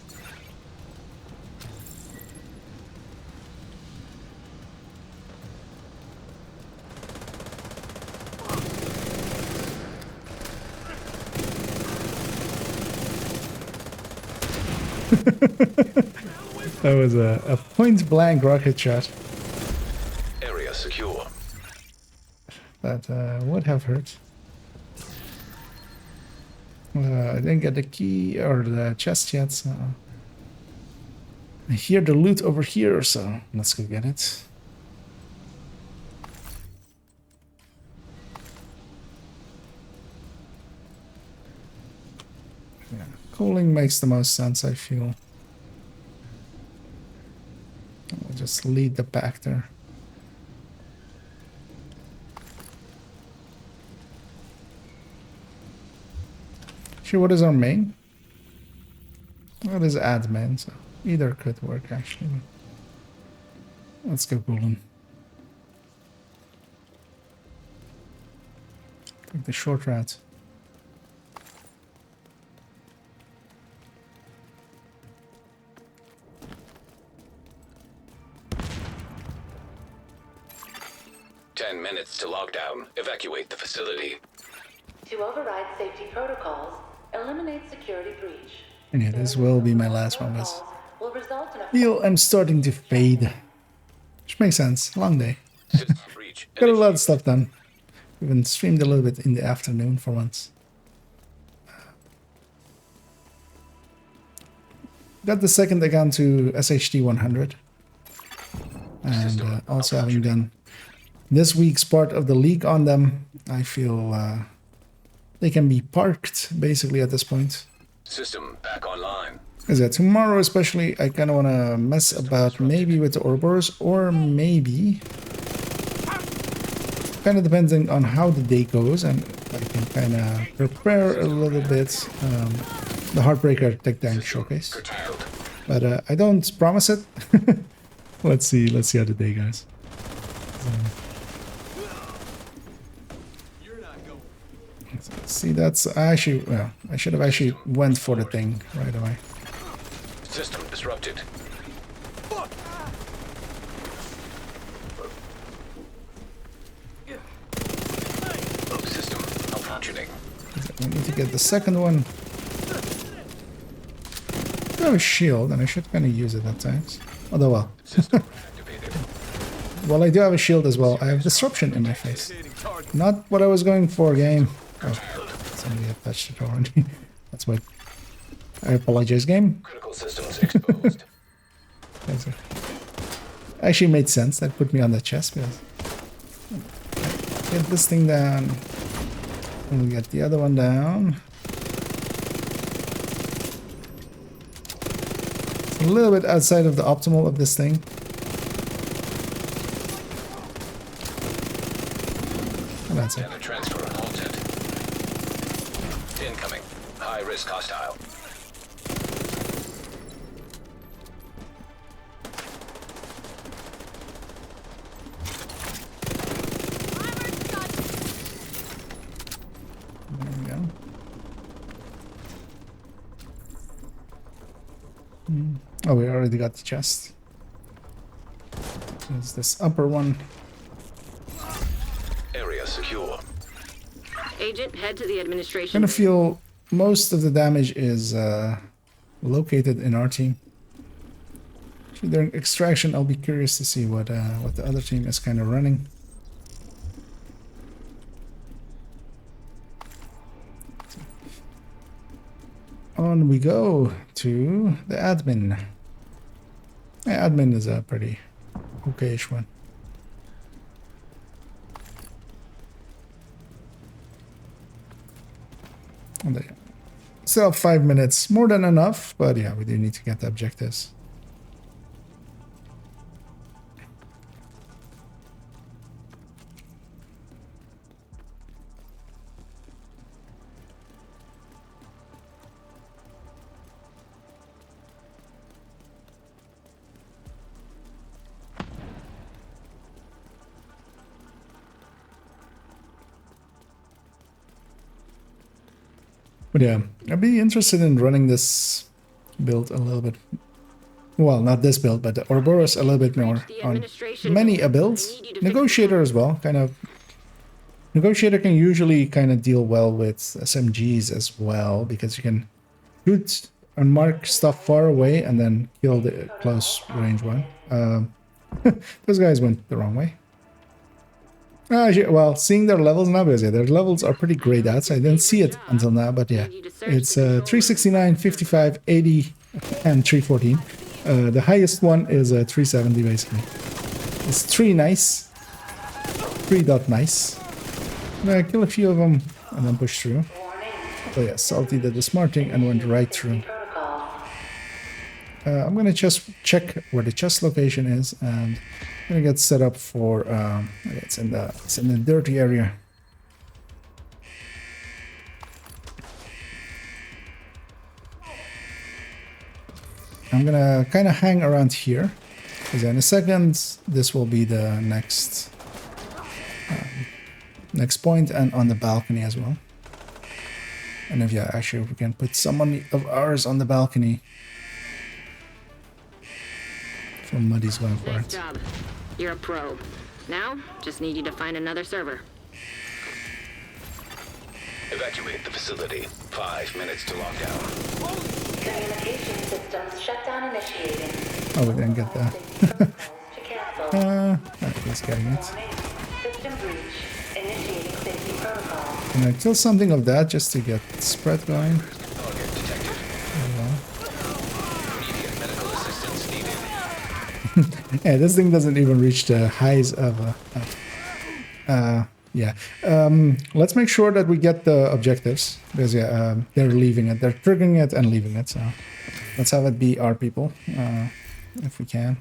That was a point-blank rocket shot. Area secure. That would have hurt. I didn't get the key or the chest yet, so I hear the loot over here, so let's go get it. Yeah, cooling makes the most sense, I feel. I'll just lead the pack there. Sure, what is our main? What is admin? So either could work actually. Let's go cooling. Take the short route. Ten minutes to lockdown. Evacuate the facility. To override safety protocols, eliminate security breach. And yeah, this will be my last one, guys. Will result in a Feel I'm starting to fade. Which makes sense. Long day. Got a lot of stuff done. Even streamed a little bit in the afternoon for once. Got the second account to SHD 100. And also having done this week's part of the league on them, I feel they can be parked basically at this point. System back online. Because yeah, tomorrow especially, I kind of want to mess about maybe with the Ouroboros, or maybe, kind of depending on how the day goes, and I can kind of prepare a little bit the Heartbreaker Tech Tank Showcase. But I don't promise it. Let's see how the day goes. See, that's actually, well, I should have actually went for the thing right away. System disrupted. System malfunctioning. I need to get the second one. I have a shield, and I should kind of use it at times. Although, well. Well, I do have a shield as well. I have disruption in my face. Not what I was going for, game. Oh, somebody had touched it already. That's why. I apologize, game. Critical systems exposed. Actually made sense. That put me on the chest because get this thing down. And we'll get the other one down. It's a little bit outside of the optimal of this thing. And that's it. Data transfer halted. Incoming. High risk hostile. Oh, we already got the chest. There's this upper one. Area secure. Agent, head to the administration. I'm gonna feel most of the damage is located in our team. Actually, during extraction, I'll be curious to see what the other team is kind of running. On we go to the admin. Yeah, admin is a pretty okayish one. And there. Still have 5 minutes, more than enough, but yeah, we do need to get the objectives. But yeah, I'd be interested in running this build a little bit. Well, not this build, but the Ouroboros a little bit more on many builds. Negotiator as well, kind of. Negotiator can usually kind of deal well with SMGs as well, because you can shoot and mark stuff far away and then kill the close range one. Those guys went the wrong way. Well, seeing their levels now, because yeah, their levels are pretty grayed out, so I didn't see it until now, but yeah. It's 369, 55, 80, and 314. The highest one is 370 basically. It's 3 nice. 3 dot nice. I'm gonna kill a few of them and then push through. Oh yeah, Salty did the smart thing and went right through. I'm gonna just check where the chest location is, and I'm gonna get set up for. It's in the dirty area. I'm gonna kind of hang around here, because in a second this will be the next point, and on the balcony as well. And if actually we can put someone of ours on the balcony. From Muddy's going for Nice it. job. You're a pro. Now, just need you to find another server. Evacuate the facility. 5 minutes to lockdown. Communication systems shutdown initiating. Oh, we didn't get that. He's getting it. System breach. Initiating safety protocol. Can I kill something of that just to get spread going? Target detected. Immediate medical assistance needed. Yeah, this thing doesn't even reach the highs of yeah. Let's make sure that we get the objectives, because they're leaving it. They're triggering it and leaving it, so let's have it be our people, if we can.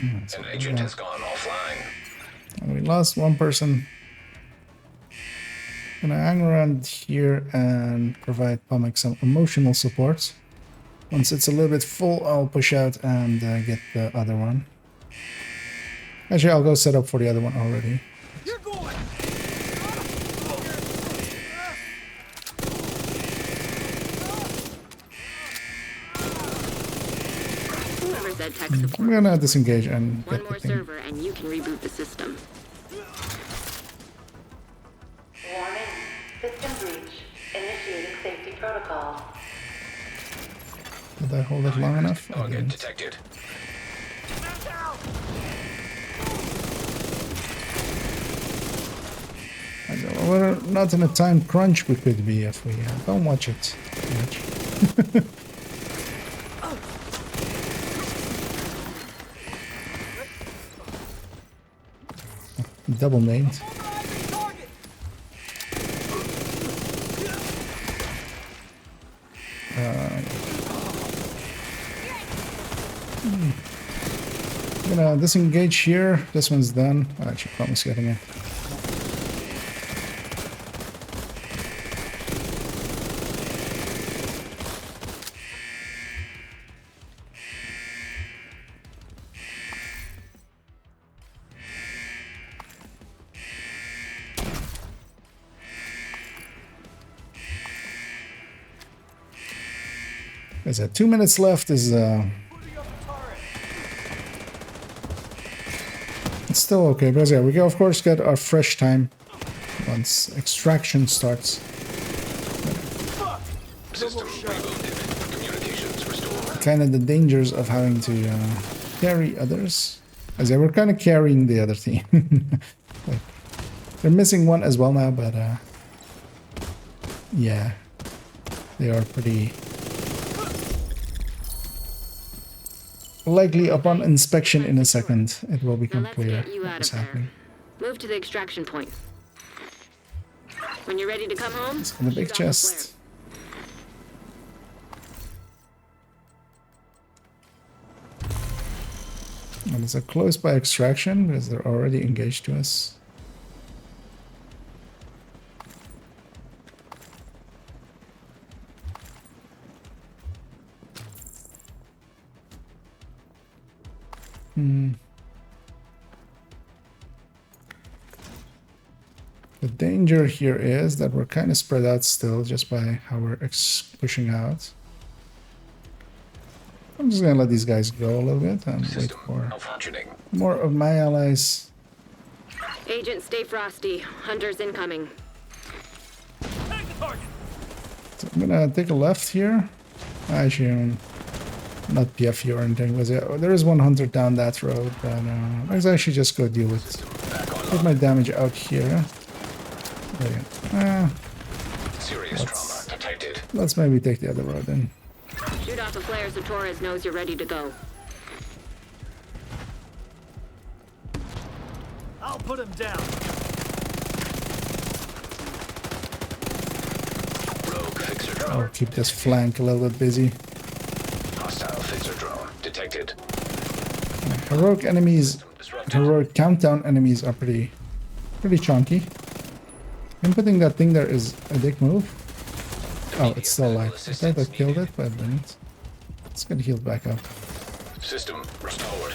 An agent has gone offline. And we lost one person. Gonna hang around here and provide Pomek some emotional support. Once it's a little bit full, I'll push out and get the other one. Actually, I'll go set up for the other one already. You're going. Whoever said tech support. I'm gonna disengage and One get the more thing. server and you can reboot the system. Warning. System breach. Initiating safety protocol. Did I hold it long enough? I Target didn't. detected. We're not in a time crunch we could be if we don't watch it too much. Double named. I'm gonna disengage here. This one's done. I actually promise getting it. There's 2 minutes left. Is it's still okay, because we can of course get our fresh time once extraction starts. System rebooted. Communications restored. Kind of the dangers of having to carry others, as we're kind of carrying the other team. Like, they're missing one as well now, but yeah, they are pretty likely. Upon inspection in a second, it will become Now let's clear get you out what's of there. happening. Move to the extraction point. When you're ready to come home, It's in the big shoot off the chest. And it's a close by extraction because they're already engaged to us. The danger here is that we're kind of spread out still just by how we're pushing out. I'm just gonna let these guys go a little bit and wait System for malfunctioning. more of my allies. Agent, stay frosty. Hunters incoming. So I'm gonna take a left here. Actually, not PFU or anything. There is one hunter down that road, but let's actually just go deal with put my damage out here. There you go. Serious trauma detected. Let's maybe take the other road then. Shoot off a flare so Torres knows you're ready to go. I'll put him down. Rogue fixer drone. I'll keep this flank a little bit busy. Hostile fixer drone detected. Heroic enemies, heroic countdown enemies are pretty chunky. Inputting that thing there is a dick move. Oh, it's still alive. I thought I killed it, but I didn't. Let's get healed back up. System restored.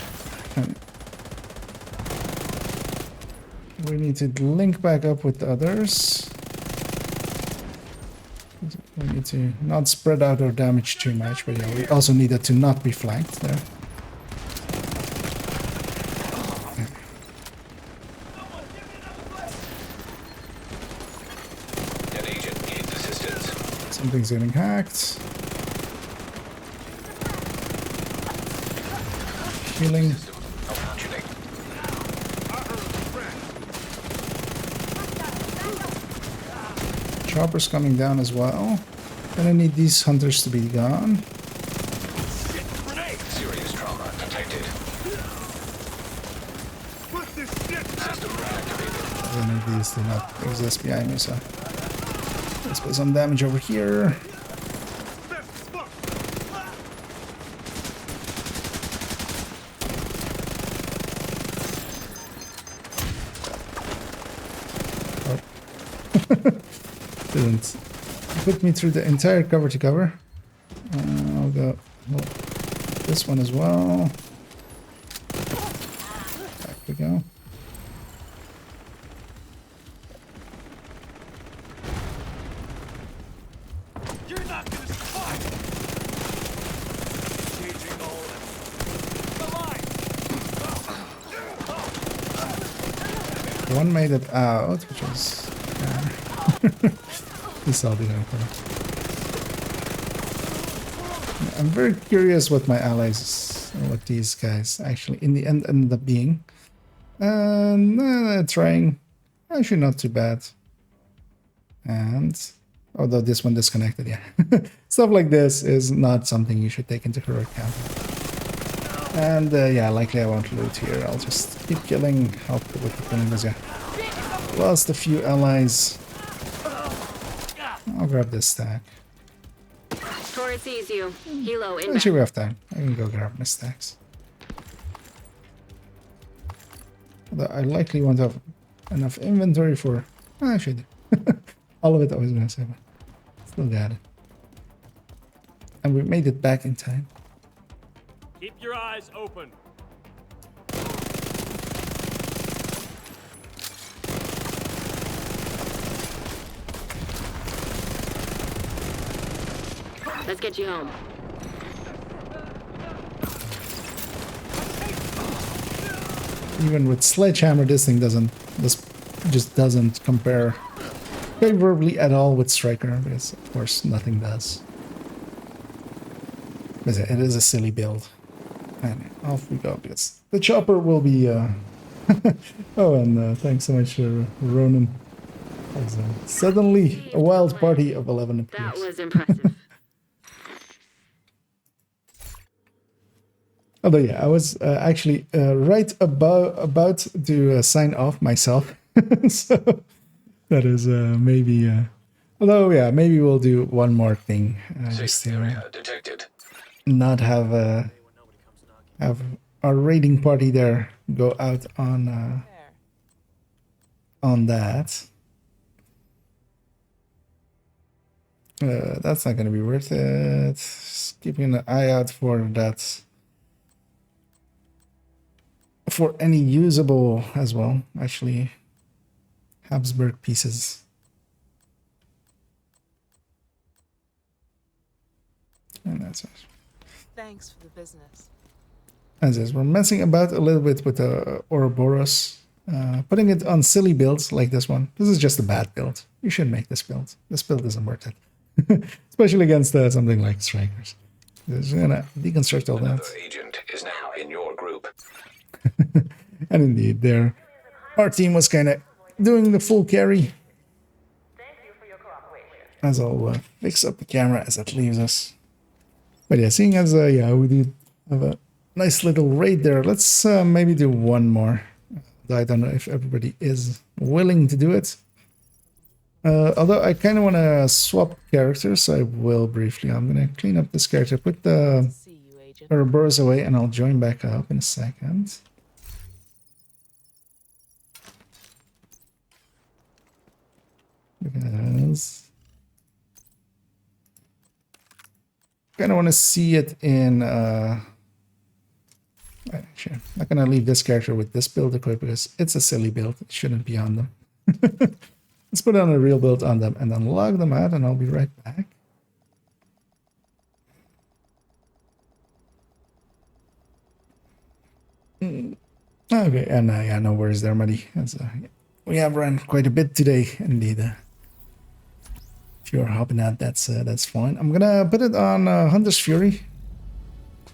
And we need to link back up with the others. We need to not spread out our damage too much, but yeah, we also needed to not be flanked there. That agent needs assistance. Something's getting hacked. Healing. Chopper's coming down as well. Gonna need these hunters to be gone. Serious trauma detected. System reactivated. I need these to not exist behind me, so let's put some damage over here. Didn't put me through the entire cover to cover. I'll go this one as well. Back we go. You're not gonna survive. Changing all the line. One made it out, which was this I'll be going for. I'm very curious what my allies, what these guys actually in the end up being. Trying, actually not too bad. And although this one disconnected, yeah, stuff like this is not something you should take into account. And yeah, likely I won't loot here. I'll just keep killing, help with the killing. Yeah, lost a few allies. I'll grab this stack. Torres sees you. Helo inbound. Actually, we have time. I can go grab my stacks. Although I likely won't have enough inventory for... I should. All of it I was going to say, but still got it. And we made it back in time. Keep your eyes open. Let's get you home. Even with Sledgehammer, this thing just doesn't compare favorably at all with Striker, because of course nothing does. But it is a silly build. And off we go, because the chopper will be... oh, and thanks so much, Ronan. Suddenly, a wild party of 11 appears. That was impressive. Although, yeah, I was actually right about to sign off myself. So that is maybe... although, yeah, maybe we'll do one more thing. Just to detected. Not have our raiding party there go out on that. That's not going to be worth it. Just keeping an eye out for that. For any usable as well, actually, Habsburg pieces. And that's it. Thanks for the business. As is, we're messing about a little bit with the Ouroboros, putting it on silly builds like this one. This is just a bad build. You should make this build. This build isn't worth it, especially against something like Strikers. Just gonna deconstruct all that. Another agent is now in your group. And indeed, our team was kind of doing the full carry. as I'll fix up the camera as it leaves us. But yeah, seeing as yeah, we did have a nice little raid there, let's maybe do one more. I don't know if everybody is willing to do it. Although I kind of want to swap characters, so I will briefly. I'm going to clean up this character, put the Ouroboros away, and I'll join back up in a second. Because I kind of want to see it in... Actually, I'm not going to leave this character with this build equipped because it's a silly build. It shouldn't be on them. Let's put on a real build on them and then log them out, and I'll be right back. Okay, and yeah, no worries there, Muddy. We have run quite a bit today, indeed. If you're hopping out, that's fine. I'm gonna put it on Hunter's Fury.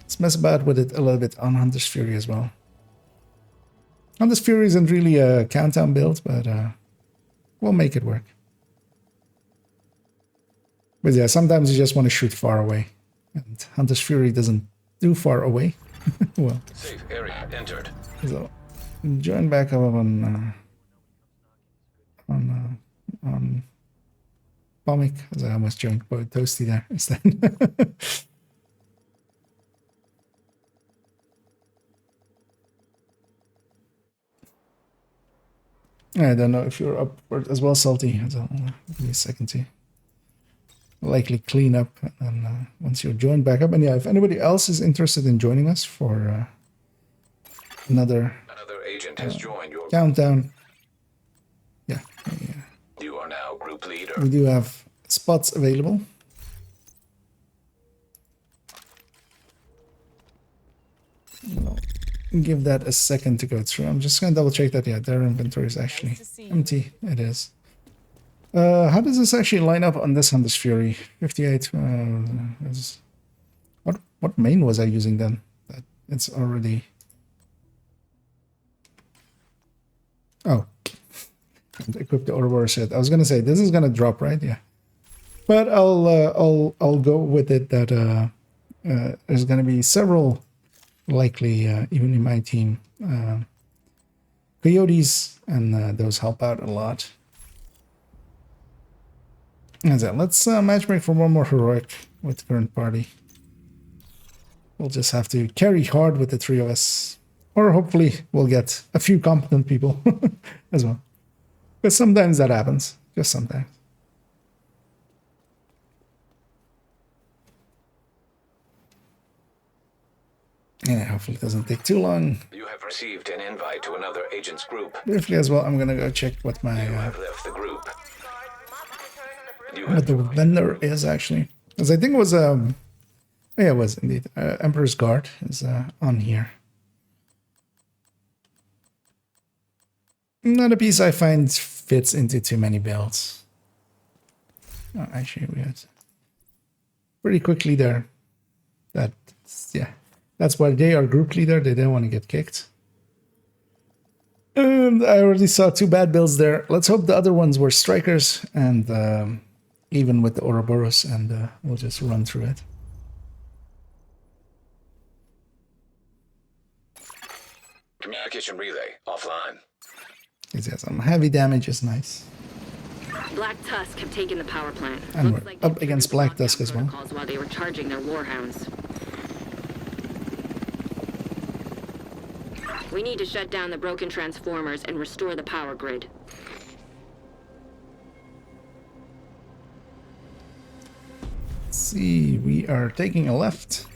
Let's mess about with it a little bit on Hunter's Fury as well. Hunter's Fury isn't really a countdown build, but we'll make it work. But yeah, sometimes you just want to shoot far away, and Hunter's Fury doesn't do far away. Well, safe area entered. So join back up on Pomic, as I almost joined Toasty there instead. I don't know if you're up for it as well, Salty. So give me a second to likely clean up, and once you're joined back up. And yeah, if anybody else is interested in joining us for another agent has joined your countdown, yeah, you are now group leader. We do have spots available. Give that a second to go through. I'm just gonna double check that. Yeah, their inventory is actually empty. It is. How does this actually line up on this Hunter's Fury? 58. What main was I using then? That it's already. Oh, equip the Ouroboros set. I was gonna say this is gonna drop, right? Yeah, but I'll go with it that there's gonna be several. Likely even in my team coyotes, and those help out a lot. And so let's matchmake for one more heroic with the current party. We'll just have to carry hard with the three of us, or hopefully we'll get a few competent people as well, because sometimes that happens, just sometimes. Yeah, hopefully it doesn't take too long. You have received an invite to another agent's group. Briefly as well, I'm gonna go check what my you have left the group. What the vendor is actually, because I think it was yeah, it was indeed Emperor's Guard is on here. Not a piece I find fits into too many builds. Oh, actually, we had pretty quickly there. Yeah. That's why they are group leader. They didn't want to get kicked. And I already saw 2 bad builds there. Let's hope the other ones were strikers, and even with the Ouroboros, and we'll just run through it. Communication relay offline. Yeah, some heavy damage is nice. Black Tusk have taken the power plant. And Looks we're like up against Black Tusk as well. While they were charging their warhounds. We need to shut down the broken transformers and restore the power grid. Let's see, we are taking a left.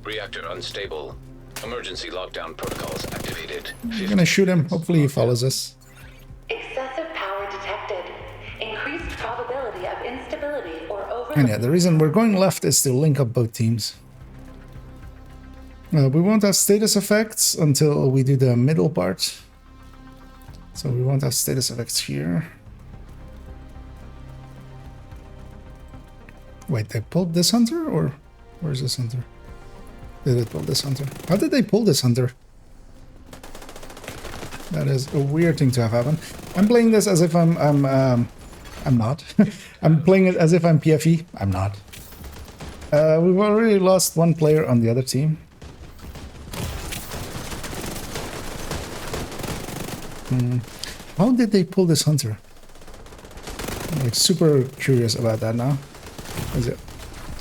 Reactor unstable. Emergency lockdown protocols activated. We're gonna shoot him. Hopefully he follows us. Excessive power detected. Increased probability of instability or overload. And yeah, the reason we're going left is to link up both teams. We won't have status effects until we do the middle part. So we won't have status effects here. Wait, they pulled this hunter, or where's this hunter? Did they pull this hunter? How did they pull this hunter? That is a weird thing to have happen. I'm playing this as if I'm I'm not. I'm playing it as if I'm PFE. I'm not. We've already lost one player on the other team. How did they pull this hunter? I'm like super curious about that now. Is it?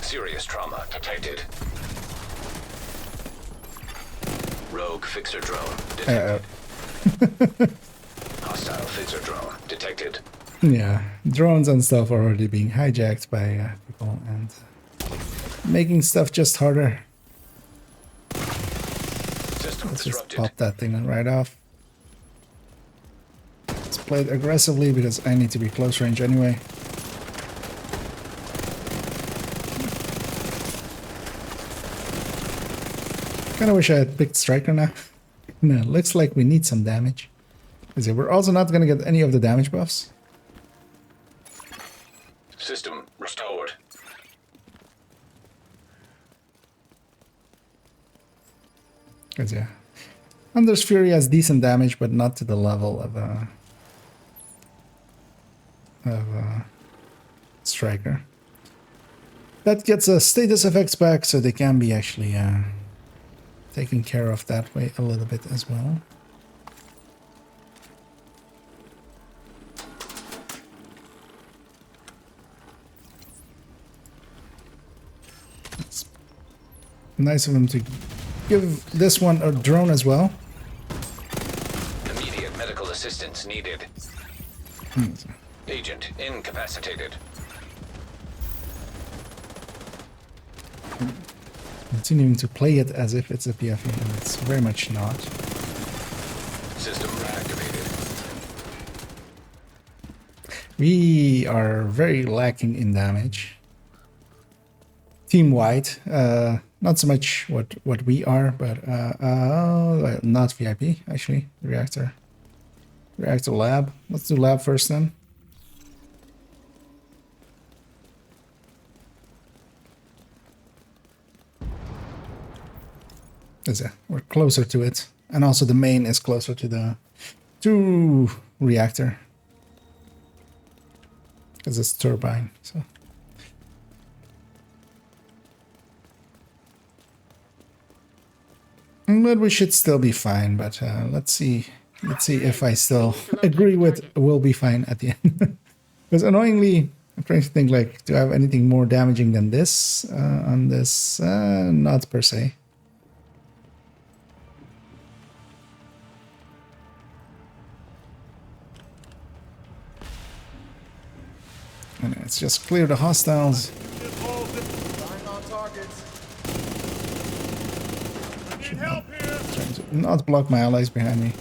Serious trauma detected. Rogue fixer drone detected. Hostile fixer drone detected. Yeah, drones and stuff are already being hijacked by people and making stuff just harder. System Let's just disrupted. pop that thing right off. Let's play it aggressively because I need to be close range anyway. Kinda wish I had picked Striker now. No, looks like we need some damage. Is it? We're also not gonna get any of the damage buffs. System restored. Cause yeah, Thunder's Fury has decent damage, but not to the level of Striker. That gets status effects back, so they can be actually taken care of that way a little bit as well. It's nice of them to give this one a drone as well. Immediate medical assistance needed. Agent incapacitated. Continuing to play it as if it's a PFE, and it's very much not. System reactivated. We are very lacking in damage. Team-wide, not so much what we are, but not VIP actually. Reactor lab. Let's do lab first then. We're closer to it, and also the main is closer to the reactor because it's turbine. So. But we should still be fine. But let's see if I still agree with we'll be fine at the end. Because annoyingly, I'm trying to think like, do I have anything more damaging than this on this? Not per se. And let's just clear the hostiles. Trying to not block my allies behind me.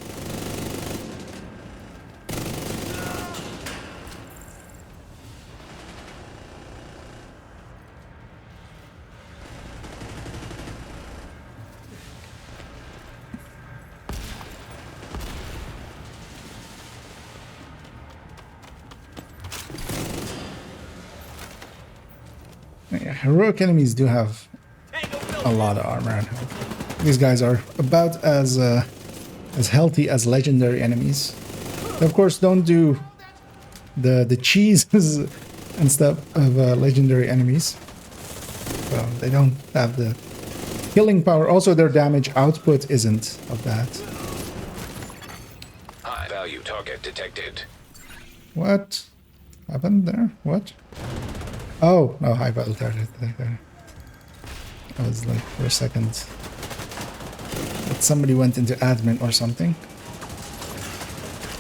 Yeah, heroic enemies do have a lot of armor and health. These guys are about as healthy as legendary enemies. They of course don't do the cheeses and stuff of legendary enemies. So they don't have the killing power. Also, their damage output isn't of that. High value target detected. What happened there? What? Oh, no, high value target detected. I was like, for a second, that somebody went into admin or something.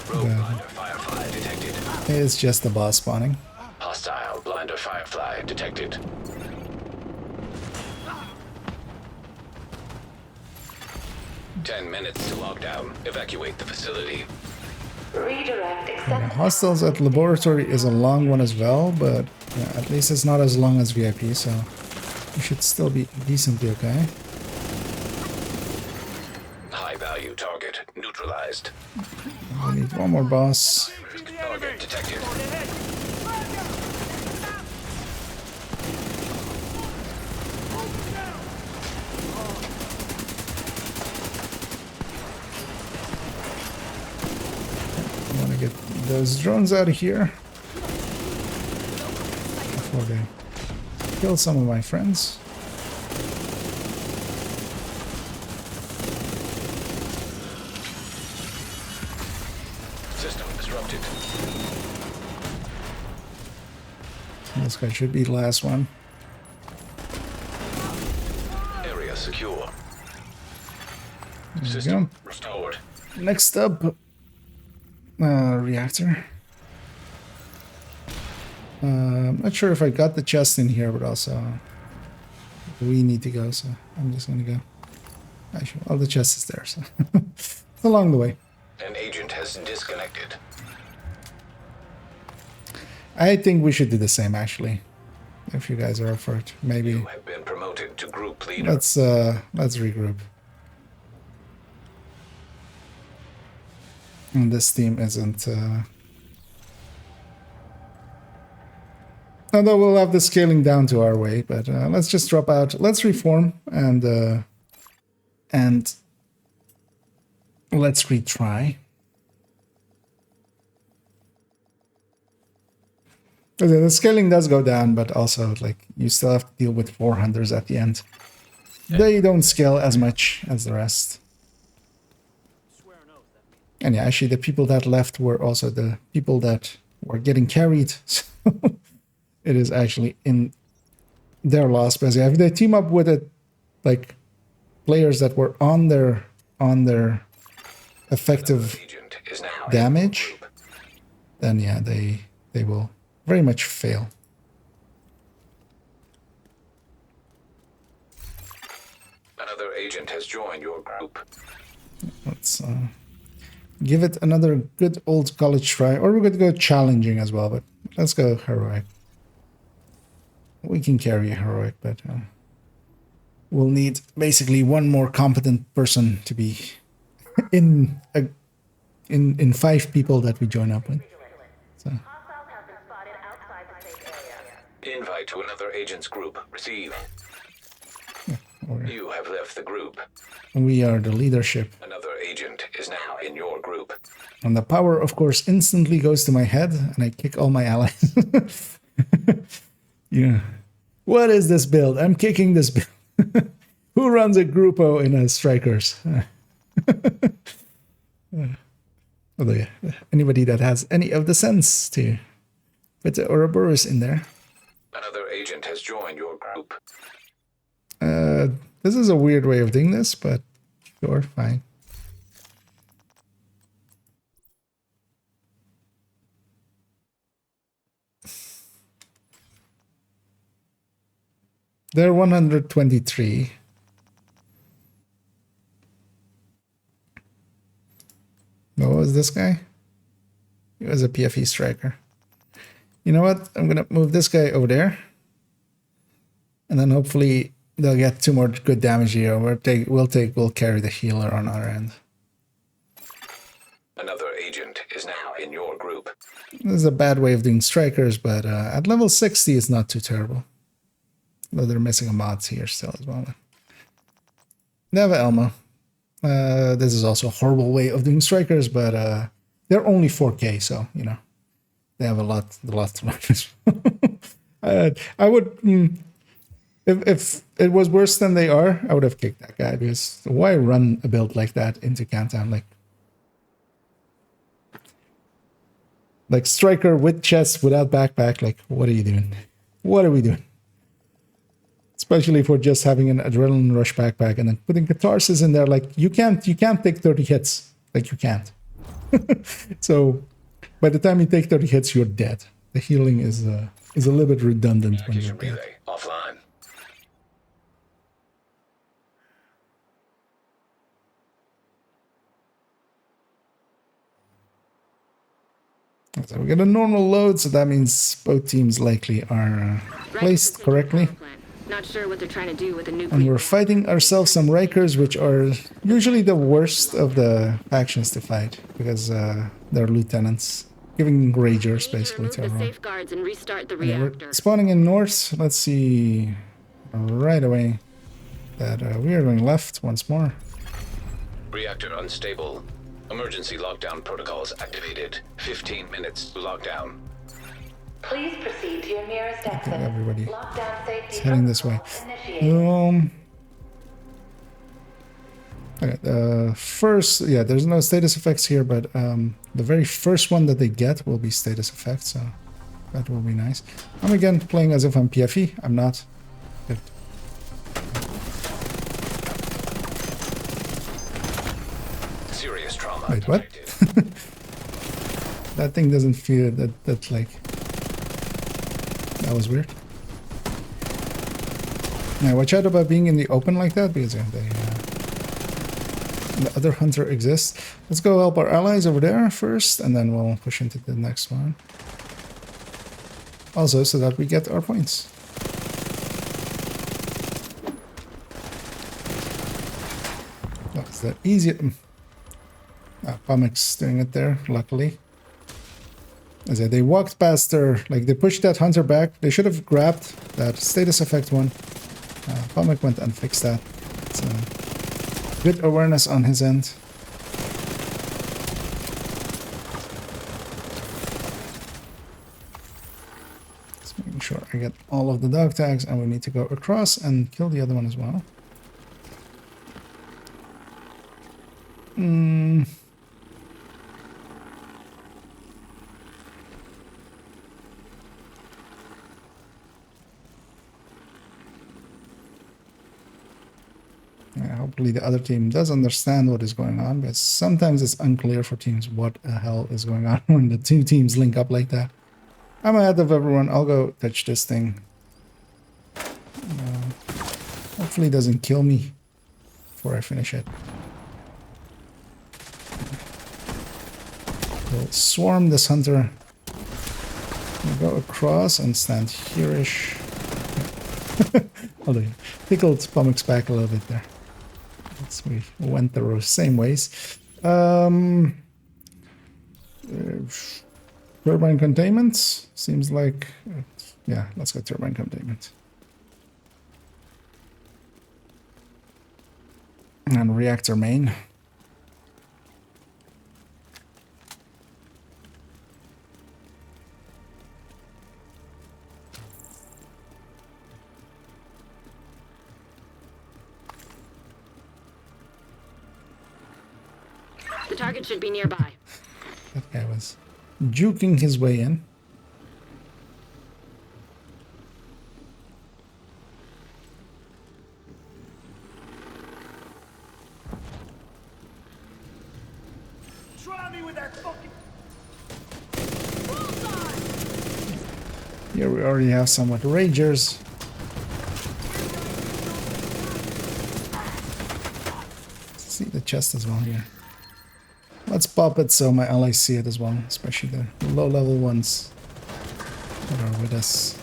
Blinder firefly detected. It's just the boss spawning. Hostile blinder firefly detected. "10 minutes to lockdown. Evacuate the facility." Redirect Yeah, accepted. Hostiles at Laboratory is a long one as well, but yeah, at least it's not as long as VIP, so we should still be decently okay. High value target neutralized. We need one more boss. Target detected. I want to get those drones out of here. before they kill some of my friends. System disrupted. This guy should be the last one. Area secure. There we System go. restored. Next up, reactor. I'm not sure if I got the chest in here, but also we need to go, so I'm just gonna go. Actually, all the chest is there, so it's along the way. An agent has disconnected. I think we should do the same, actually. If you guys are up for it, maybe. You have been promoted to group leader. Let's regroup. And this team isn't. Although we'll have the scaling down to our way, but let's just drop out. Let's reform and let's retry. The scaling does go down, but also like you still have to deal with 4 hunters at the end. They don't scale as much as the rest. And yeah, actually the people that left were also the people that were getting carried. So it is actually in their loss. But yeah, if they team up with it, like players that were on their effective damage, then yeah, they will very much fail. Another agent has joined your group. Let's give it another good old college try, or we're going to go challenging as well, but let's go heroic. We can carry a heroic, but we'll need basically one more competent person to be in 5 people that we join up with. So. Invite to another agent's group. Receive. You have left the group. We are the leadership. Another agent is now in your group. And the power, of course, instantly goes to my head, and I kick all my allies. Yeah. What is this build? I'm kicking this build. Who runs a Grupo in a Strikers? Although, yeah, anybody that has any of the sense to put the Ouroboros in there. Another agent has joined your group. This is a weird way of doing this, but sure, fine. They're 123. What was this guy? He was a PFE striker. You know what? I'm gonna move this guy over there. And then hopefully they'll get 2 more good damage here. We'll carry the healer on our end. Another agent is now in your group. This is a bad way of doing strikers, but at level 60 it's not too terrible. Though they're missing a mod here still as well. They have an Elmo. This is also a horrible way of doing strikers, but they're only 4K, so you know they have a lot to learn. I would, if it was worse than they are, I would have kicked that guy, because why run a build like that into Countdown? Like striker with chest without backpack. Like, what are you doing? What are we doing? Especially if we're just having an adrenaline rush backpack and then putting catharsis in there. Like you can't take 30 hits. Like you can't. So by the time you take 30 hits, you're dead. The healing is a little bit redundant when you're dead. Relay offline. So we get a normal load, so that means both teams likely are placed correctly. Not sure what they're trying to do with the nuclear. And we're fighting ourselves some Rikers, which are usually the worst of the factions to fight, because they're lieutenants, giving ragers basically to everyone. Safeguards and restart the We're reactor. spawning in north. Let's see right away that we are going left once more. Reactor unstable. Emergency lockdown protocols activated. 15 minutes to lockdown. Please proceed to your nearest I exit. think everybody Lockdown safety is heading this way. initiated. Okay, first, yeah, there's no status effects here, but the very first one that they get will be status effects, so that will be nice. I'm again playing as if I'm PFE. I'm not. Good. Serious trauma. Wait, what? That thing doesn't feel that like... That was weird. Now, watch out about being in the open like that, because yeah, the other hunter exists. Let's go help our allies over there first, and then we'll push into the next one. Also, so that we get our points. That's the easier... Pomic's doing it there, luckily. As I said, they walked past her, like they pushed that hunter back. They should have grabbed that status effect one. Pomic went and fixed that. It's good awareness on his end. Just making sure I get all of the dog tags, and we need to go across and kill the other one as well. Hopefully the other team does understand what is going on, but sometimes it's unclear for teams what the hell is going on when the two teams link up like that. I'm ahead of everyone. I'll go touch this thing. Hopefully it doesn't kill me before I finish it. We'll swarm this hunter. We'll go across and stand here-ish. Although tickled Pomic's back a little bit there. We went the same ways. Turbine containment seems like... yeah, let's go turbine containment. And reactor main. The target should be nearby. That guy was juking his way in. Try me with that fucking... Here we already have some with Ragers. See the chest as well here. Let's pop it so my allies see it as well, especially the low-level ones that are with us.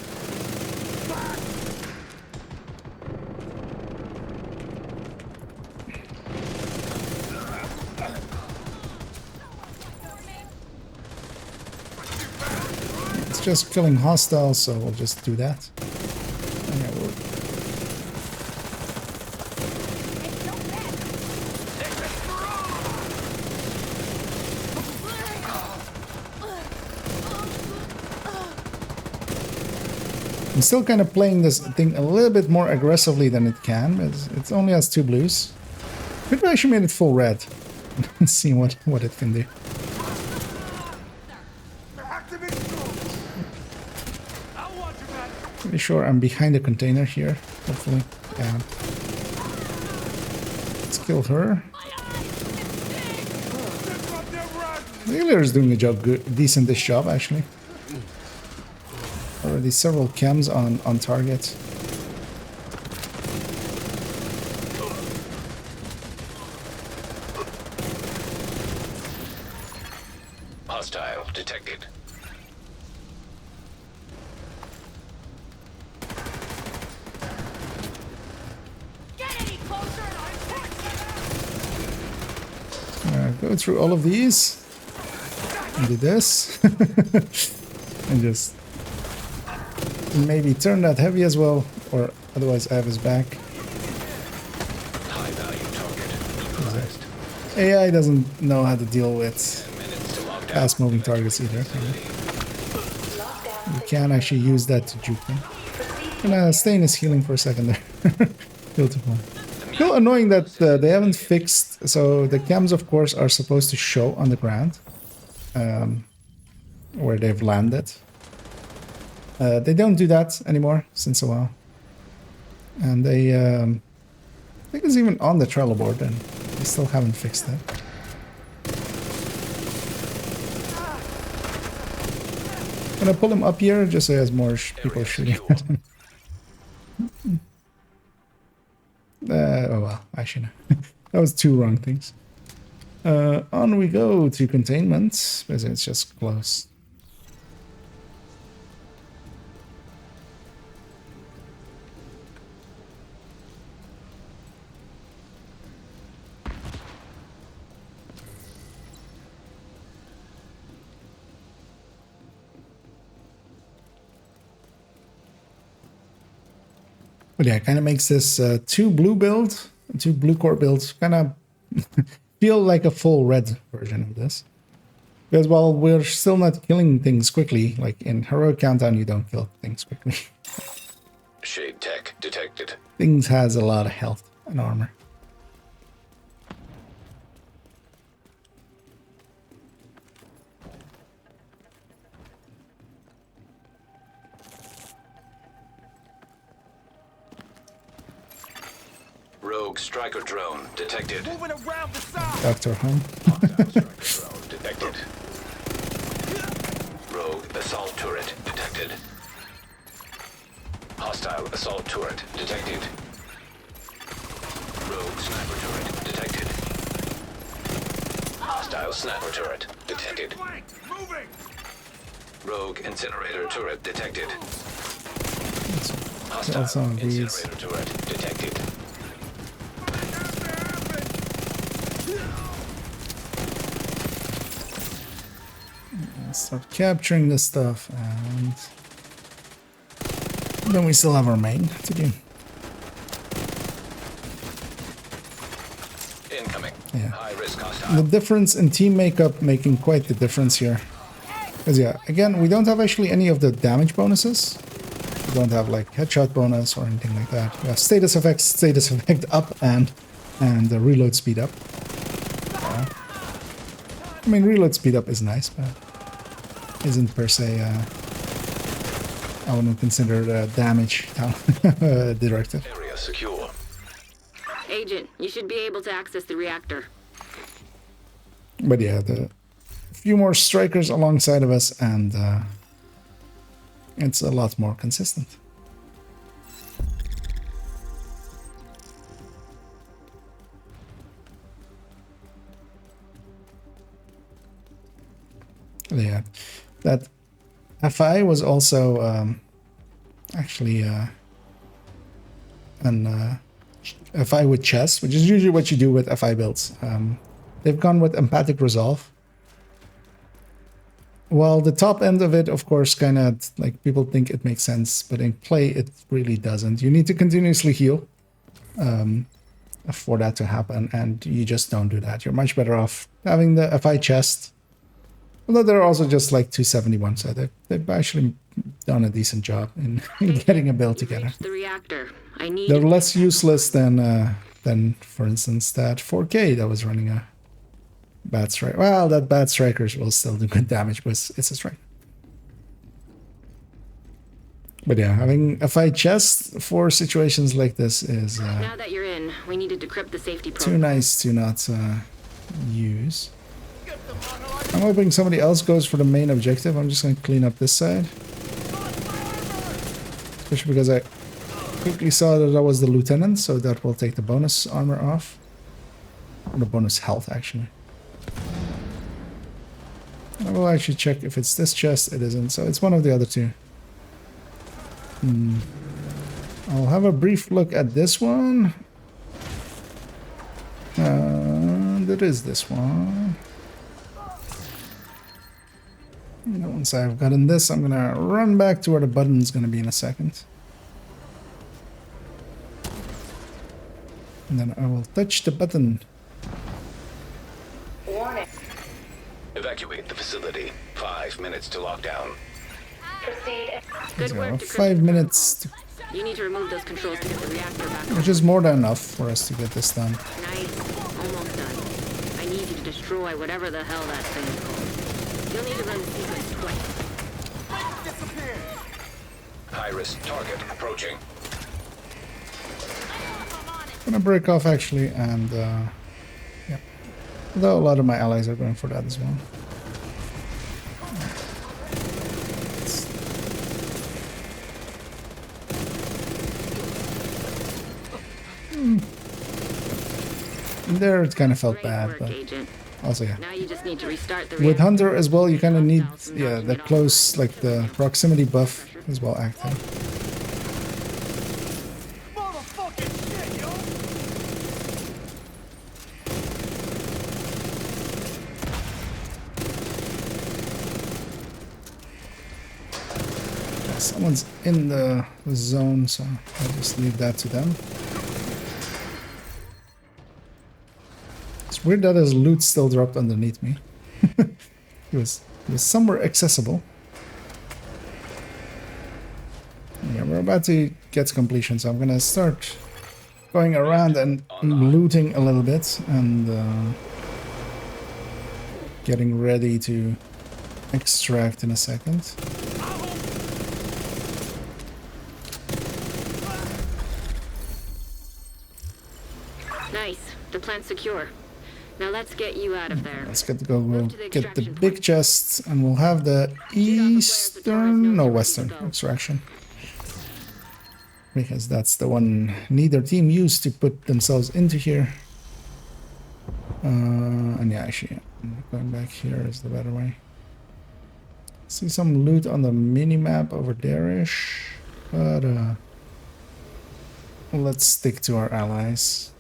It's just killing hostiles, so we'll just do that. And yeah, we'll... I'm still kind of playing this thing a little bit more aggressively than it can, but it only has 2 blues. Could have actually made it full red and see what it can do. Pretty sure I'm behind the container here, hopefully. Yeah. Let's kill her. The healer is doing a job, decent-ish job actually. Already several chems on target. Hostile detected. Go through all of these and do this and just maybe turn that heavy as well, or otherwise I have his back. High value target neutralized. AI doesn't know how to deal with fast moving targets either. you can actually use that to juke them. Gonna stay in his healing for a second there. Beautiful. Still annoying that they haven't fixed. So the cams, of course, are supposed to show on the ground where they've landed. They don't do that anymore since a while. And they, I think it's even on the Trello board, and they still haven't fixed it. I'm gonna pull him up here just so he has more people shooting at him. Oh well, actually no. That was two wrong things. On we go to containment, because it's just close. But yeah, it kind of makes this two blue core builds kind of feel like a full red version of this. Because while we're still not killing things quickly, like in Heroic Countdown, you don't kill things quickly. Shade tech detected. Things has a lot of health and armor. Rogue striker drone detected. Moving around the side. Doctor home. Drone detected. Rogue assault turret detected. Hostile assault turret detected. Rogue sniper turret detected. Hostile sniper turret detected. Moving. Rogue incinerator turret detected. Also Hostile these. incinerator turret detected. Start capturing this stuff, and then we still have our main to do. Incoming. Yeah. High risk hostile. The difference in team makeup making quite the difference here. Because yeah, again, we don't have actually any of the damage bonuses. We don't have like headshot bonus or anything like that. We have status effect up, and the reload speed up. I mean, reload speed up is nice, but isn't per se I wouldn't consider damage directed. Area secure. Agent, you should be able to access the reactor. But yeah, the few more strikers alongside of us, and it's a lot more consistent. Yeah, that FI was also actually an FI with chess, which is usually what you do with FI builds. They've gone with empathic resolve. Well, the top end of it, of course, kind of like people think it makes sense, but in play it really doesn't. You need to continuously heal for that to happen, and you just don't do that. You're much better off having the FI chest. Although they're also just like 271, so they've actually done a decent job in getting a build together. The reactor. I need. They're less useless than, for instance, that 4K that was running a bad strike. Well, that bad strikers will still do good damage, but it's a strike. But yeah, having a fight chest for situations like this is now that you're in, we need to decrypt the safety too protocol. nice to not use. I'm hoping somebody else goes for the main objective. I'm just going to clean up this side. Especially because I quickly saw that I was the lieutenant, so that will take the bonus armor off. Or the bonus health, actually. I will actually check if it's this chest. It isn't, so it's one of the other two. I'll have a brief look at this one. And it is this one. And once I've gotten this, I'm gonna run back to where the button's gonna be in a second. And then I will touch the button. Evacuate the facility. 5 minutes to lockdown. Proceed. Good work to 5 minutes, You need to remove those controls to get the reactor back on. which is more than enough for us to get this done. Nice. Almost done. I need you to destroy whatever the hell that thing is called. You'll need to run the sequence twice. High-risk target approaching. Gonna break off actually, and yeah. Although a lot of my allies are going for that as well. There it kind of felt bad, but also yeah. Now you just need to restart the With reactor. Hunter as well, you kind of need the close, like the proximity buff as well active. Okay, someone's in the zone, so I'll just leave that to them. It's weird that his loot still dropped underneath me. It was somewhere accessible. Yeah, we're about to get to completion, so I'm gonna start going around and looting a little bit and getting ready to extract in a second. Nice. The plant's secure. Now let's get you out of there. Let's get the big chest, and we'll have the western extraction. Because that's the one neither team used to put themselves into here. And yeah, actually, going back here is the better way. See some loot on the mini-map over there-ish. But let's stick to our allies.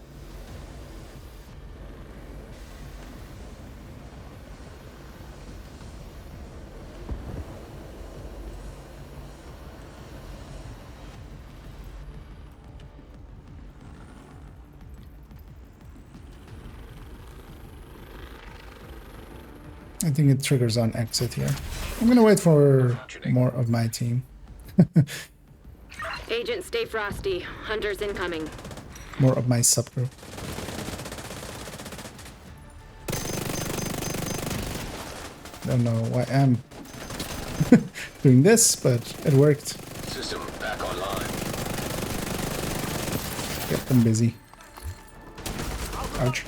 I think it triggers on exit here. I'm gonna wait for more of my team. Agent, stay frosty. Hunters incoming. More of my subgroup. Don't know why I'm doing this, but it worked. System back online. Get them busy. Ouch.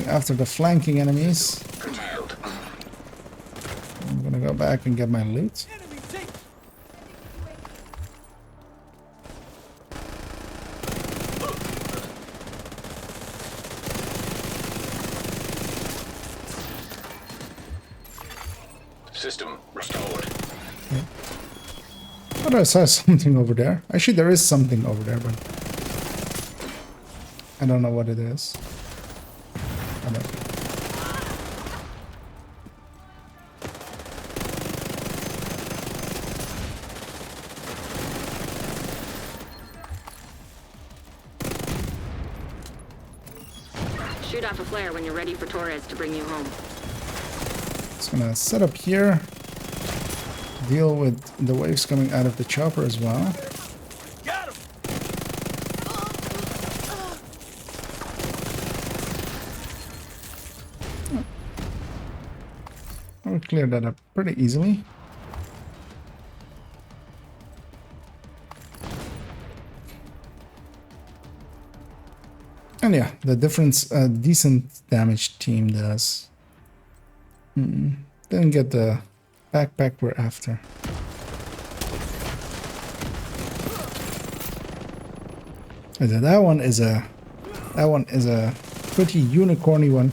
After the flanking enemies. I'm gonna go back and get my loot. System restored. Yeah. But I saw something over there. Actually, there is something over there, but I don't know what it is. Shoot off a flare when you're ready for Torres to bring you home. Just gonna set up here. Deal with the waves coming out of the chopper as well. Got him. I'll clear that up pretty easily. And yeah, the difference a decent damage team does. Didn't get the backpack we're after. That one is a pretty unicorny one.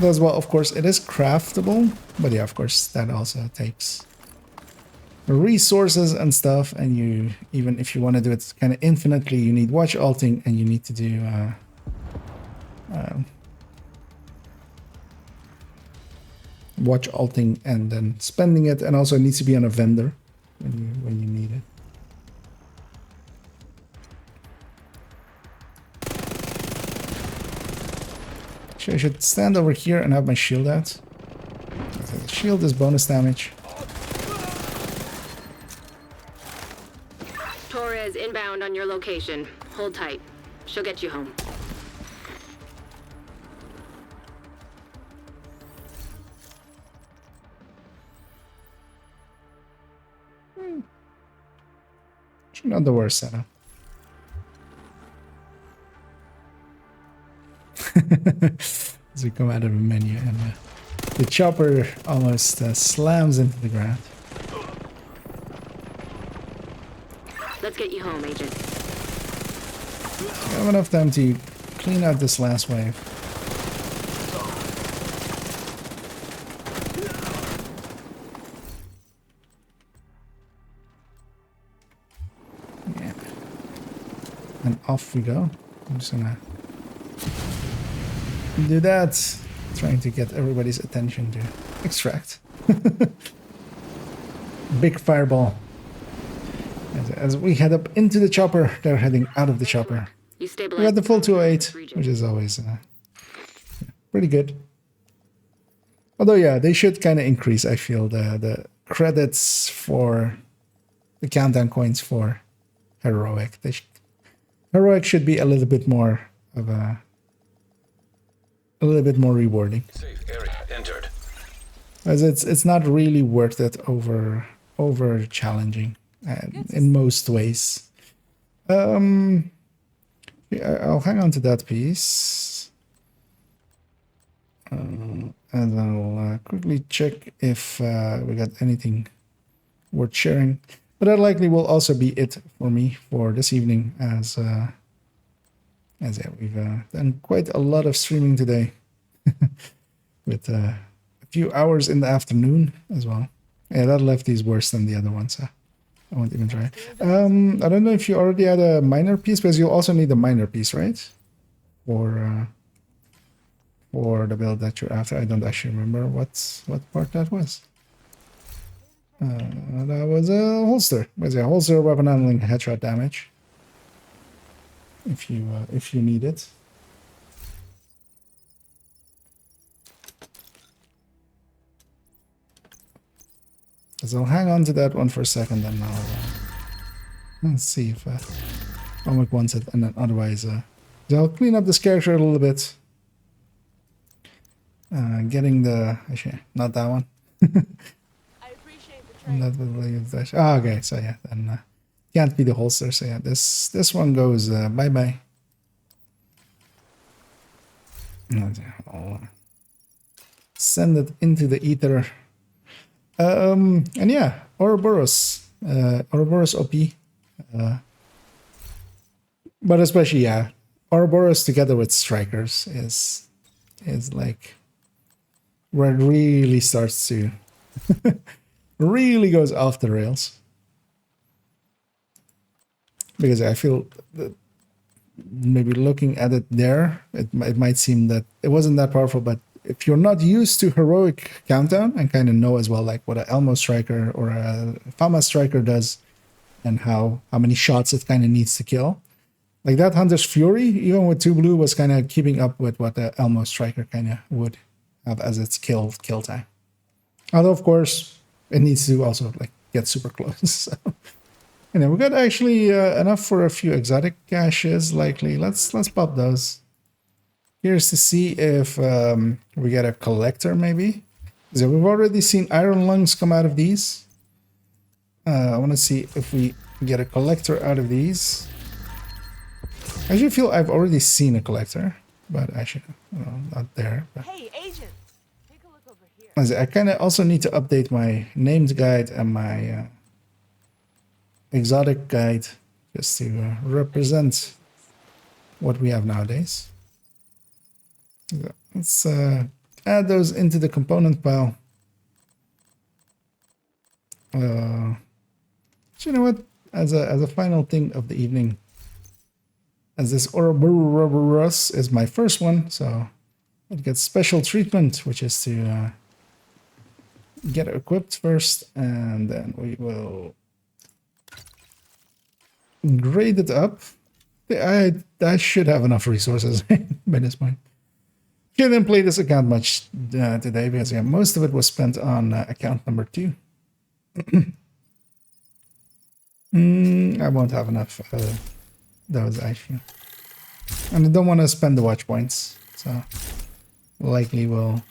As well, of course, it is craftable, but yeah, of course, that also takes resources and stuff, and you, even if you want to do it kind of infinitely, you need watch alting, and you need to do watch alting and then spending it, and also it needs to be on a vendor when you need it. Actually, I should stand over here and have my shield out. The shield is bonus damage. Torres inbound on your location. Hold tight. She'll get you home. Not the worst setup. As we come out of the menu and the chopper almost slams into the ground. Let's get you home, Agent. We have enough time to clean out this last wave. Yeah. And off we go. I'm just gonna do that. Trying to get everybody's attention to extract. Big fireball. As we head up into the chopper, they're heading out of the chopper. We got the full 208, which is always pretty good. Although, yeah, they should kind of increase, I feel, the credits for the countdown coins for Heroic. Heroic should be a little bit more of a little bit more rewarding. Safe area entered. As it's not really worth it over challenging in most ways. Yeah, I'll hang on to that piece. And I'll quickly check if we got anything worth sharing. But that likely will also be it for me for this evening, as yeah, we've done quite a lot of streaming today, with a few hours in the afternoon as well. Yeah, that left is worse than the other ones. So I won't even try. I don't know if you already had a minor piece, because you'll also need a minor piece, right? For the build that you're after. I don't actually remember what part that was. That was a holster. It was a holster, weapon handling, headshot damage. If you need it. So I'll hang on to that one for a second, then let's see if Omic wants it, and then otherwise, I'll clean up this character a little bit. Getting the actually not that one. I appreciate the trade. Oh, okay, so yeah, then can't be the holster. So yeah, this one goes bye bye. I'll send it into the ether. And yeah, Ouroboros OP. But especially, yeah, Ouroboros together with Strikers is like where it really starts to really goes off the rails. Because I feel that maybe looking at it there, it might seem that it wasn't that powerful, but if you're not used to heroic countdown and kind of know as well like what an Elmo striker or a Fama striker does and how many shots it kind of needs to kill, like that Hunter's Fury, even with 2 blue, was kind of keeping up with what the Elmo striker kind of would have as its kill time. Although of course it needs to also like get super close. So. And then we got actually enough for a few exotic caches. Likely, let's pop those. Here's to see if we get a collector, maybe. So we've already seen iron lungs come out of these. I want to see if we get a collector out of these. I actually feel I've already seen a collector, but actually, not there. But. Hey, Agent, take a look over here. I kind of also need to update my named guide and my exotic guide just to represent what we have nowadays. Let's add those into the component pile. So you know what? As a final thing of the evening, as this Ouroboros is my first one, so it gets special treatment, which is to get it equipped first, and then we will grade it up. I should have enough resources by this point. Didn't play this account much today because yeah, most of it was spent on account number 2. I won't have enough those, I feel. And I don't want to spend the watch points, so likely we'll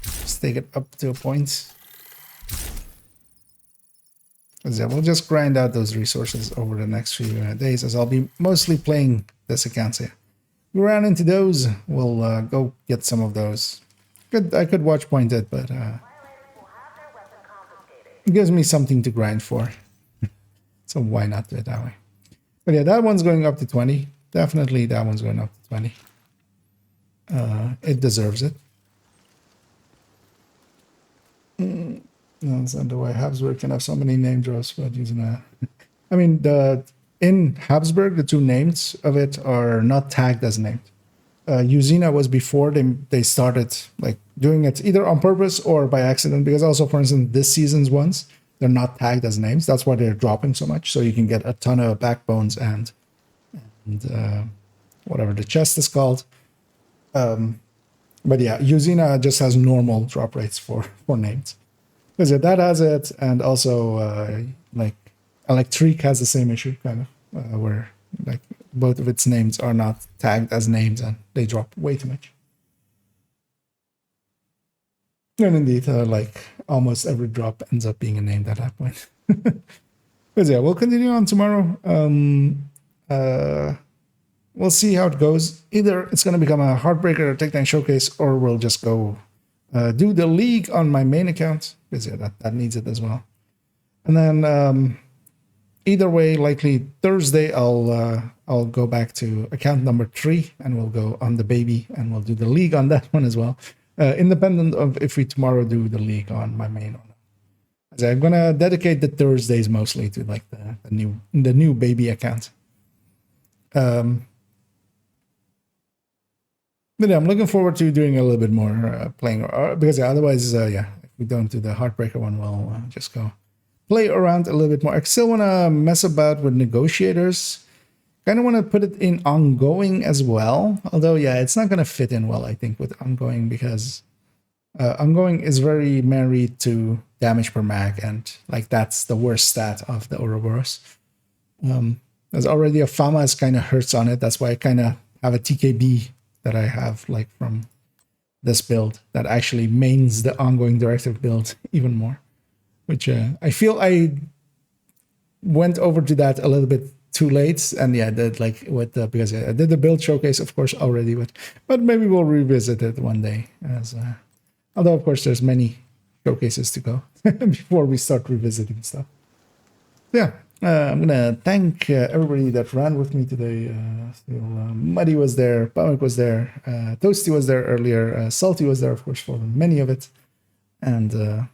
just take it up to a point. Yeah, we'll just grind out those resources over the next few days, as I'll be mostly playing this account. So yeah, we ran into those, we'll go get some of those. I could watch point it, but it gives me something to grind for. So why not do it that way? But yeah, that one's going up to 20. Definitely that one's going up to 20. It deserves it. No, it's not the way Habsburg can have so many name drops, but using a... I mean, in Habsburg, the 2 names of it are not tagged as named. Usina was before they started like doing it either on purpose or by accident, because also, for instance, this season's ones, they're not tagged as names. That's why they're dropping so much. So you can get a ton of backbones and whatever the chest is called. But yeah, Usina just has normal drop rates for names. Because yeah, that has it, and also like Electric has the same issue, kind of, where like both of its names are not tagged as names and they drop way too much. And indeed, like almost every drop ends up being a name at that point. But yeah, we'll continue on tomorrow. We'll see how it goes. Either it's going to become a Heartbreaker or Takedown Showcase, or we'll just go do the league on my main account, because yeah, that needs it as well. And then either way, likely Thursday I'll go back to account number 3 and we'll go on the baby and we'll do the league on that one as well. Independent of if we tomorrow do the league on my main or not. So I'm gonna dedicate the Thursdays mostly to like the new baby account. But yeah, I'm looking forward to doing a little bit more playing, because yeah, otherwise, yeah, if we don't do the Heartbreaker one, we'll just go play around a little bit more. I still want to mess about with negotiators. Kind of want to put it in ongoing as well. Although, yeah, it's not going to fit in well, I think, with ongoing, because ongoing is very married to damage per mag, and like that's the worst stat of the Ouroboros. There's already a Fama's kind of hurts on it. That's why I kind of have a TKB that I have like from this build that actually mains the ongoing directive build even more. Which I feel I went over to that a little bit too late, and yeah, that like with because I did the build showcase, of course, already, but maybe we'll revisit it one day. As although of course there's many showcases to go before we start revisiting stuff. Yeah, I'm gonna thank everybody that ran with me today. Muddy was there, Pamek was there, Toasty was there earlier, Salty was there, of course, for many of it, and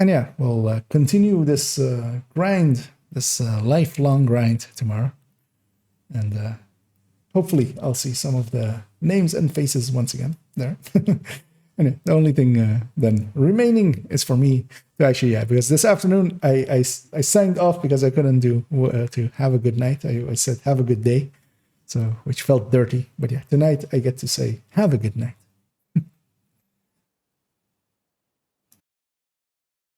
yeah, we'll continue this grind, this lifelong grind tomorrow. And hopefully I'll see some of the names and faces once again there. Anyway, the only thing then remaining is for me to actually, yeah, because this afternoon I signed off because I couldn't do to have a good night. I said have a good day, so which felt dirty. But yeah, tonight I get to say have a good night.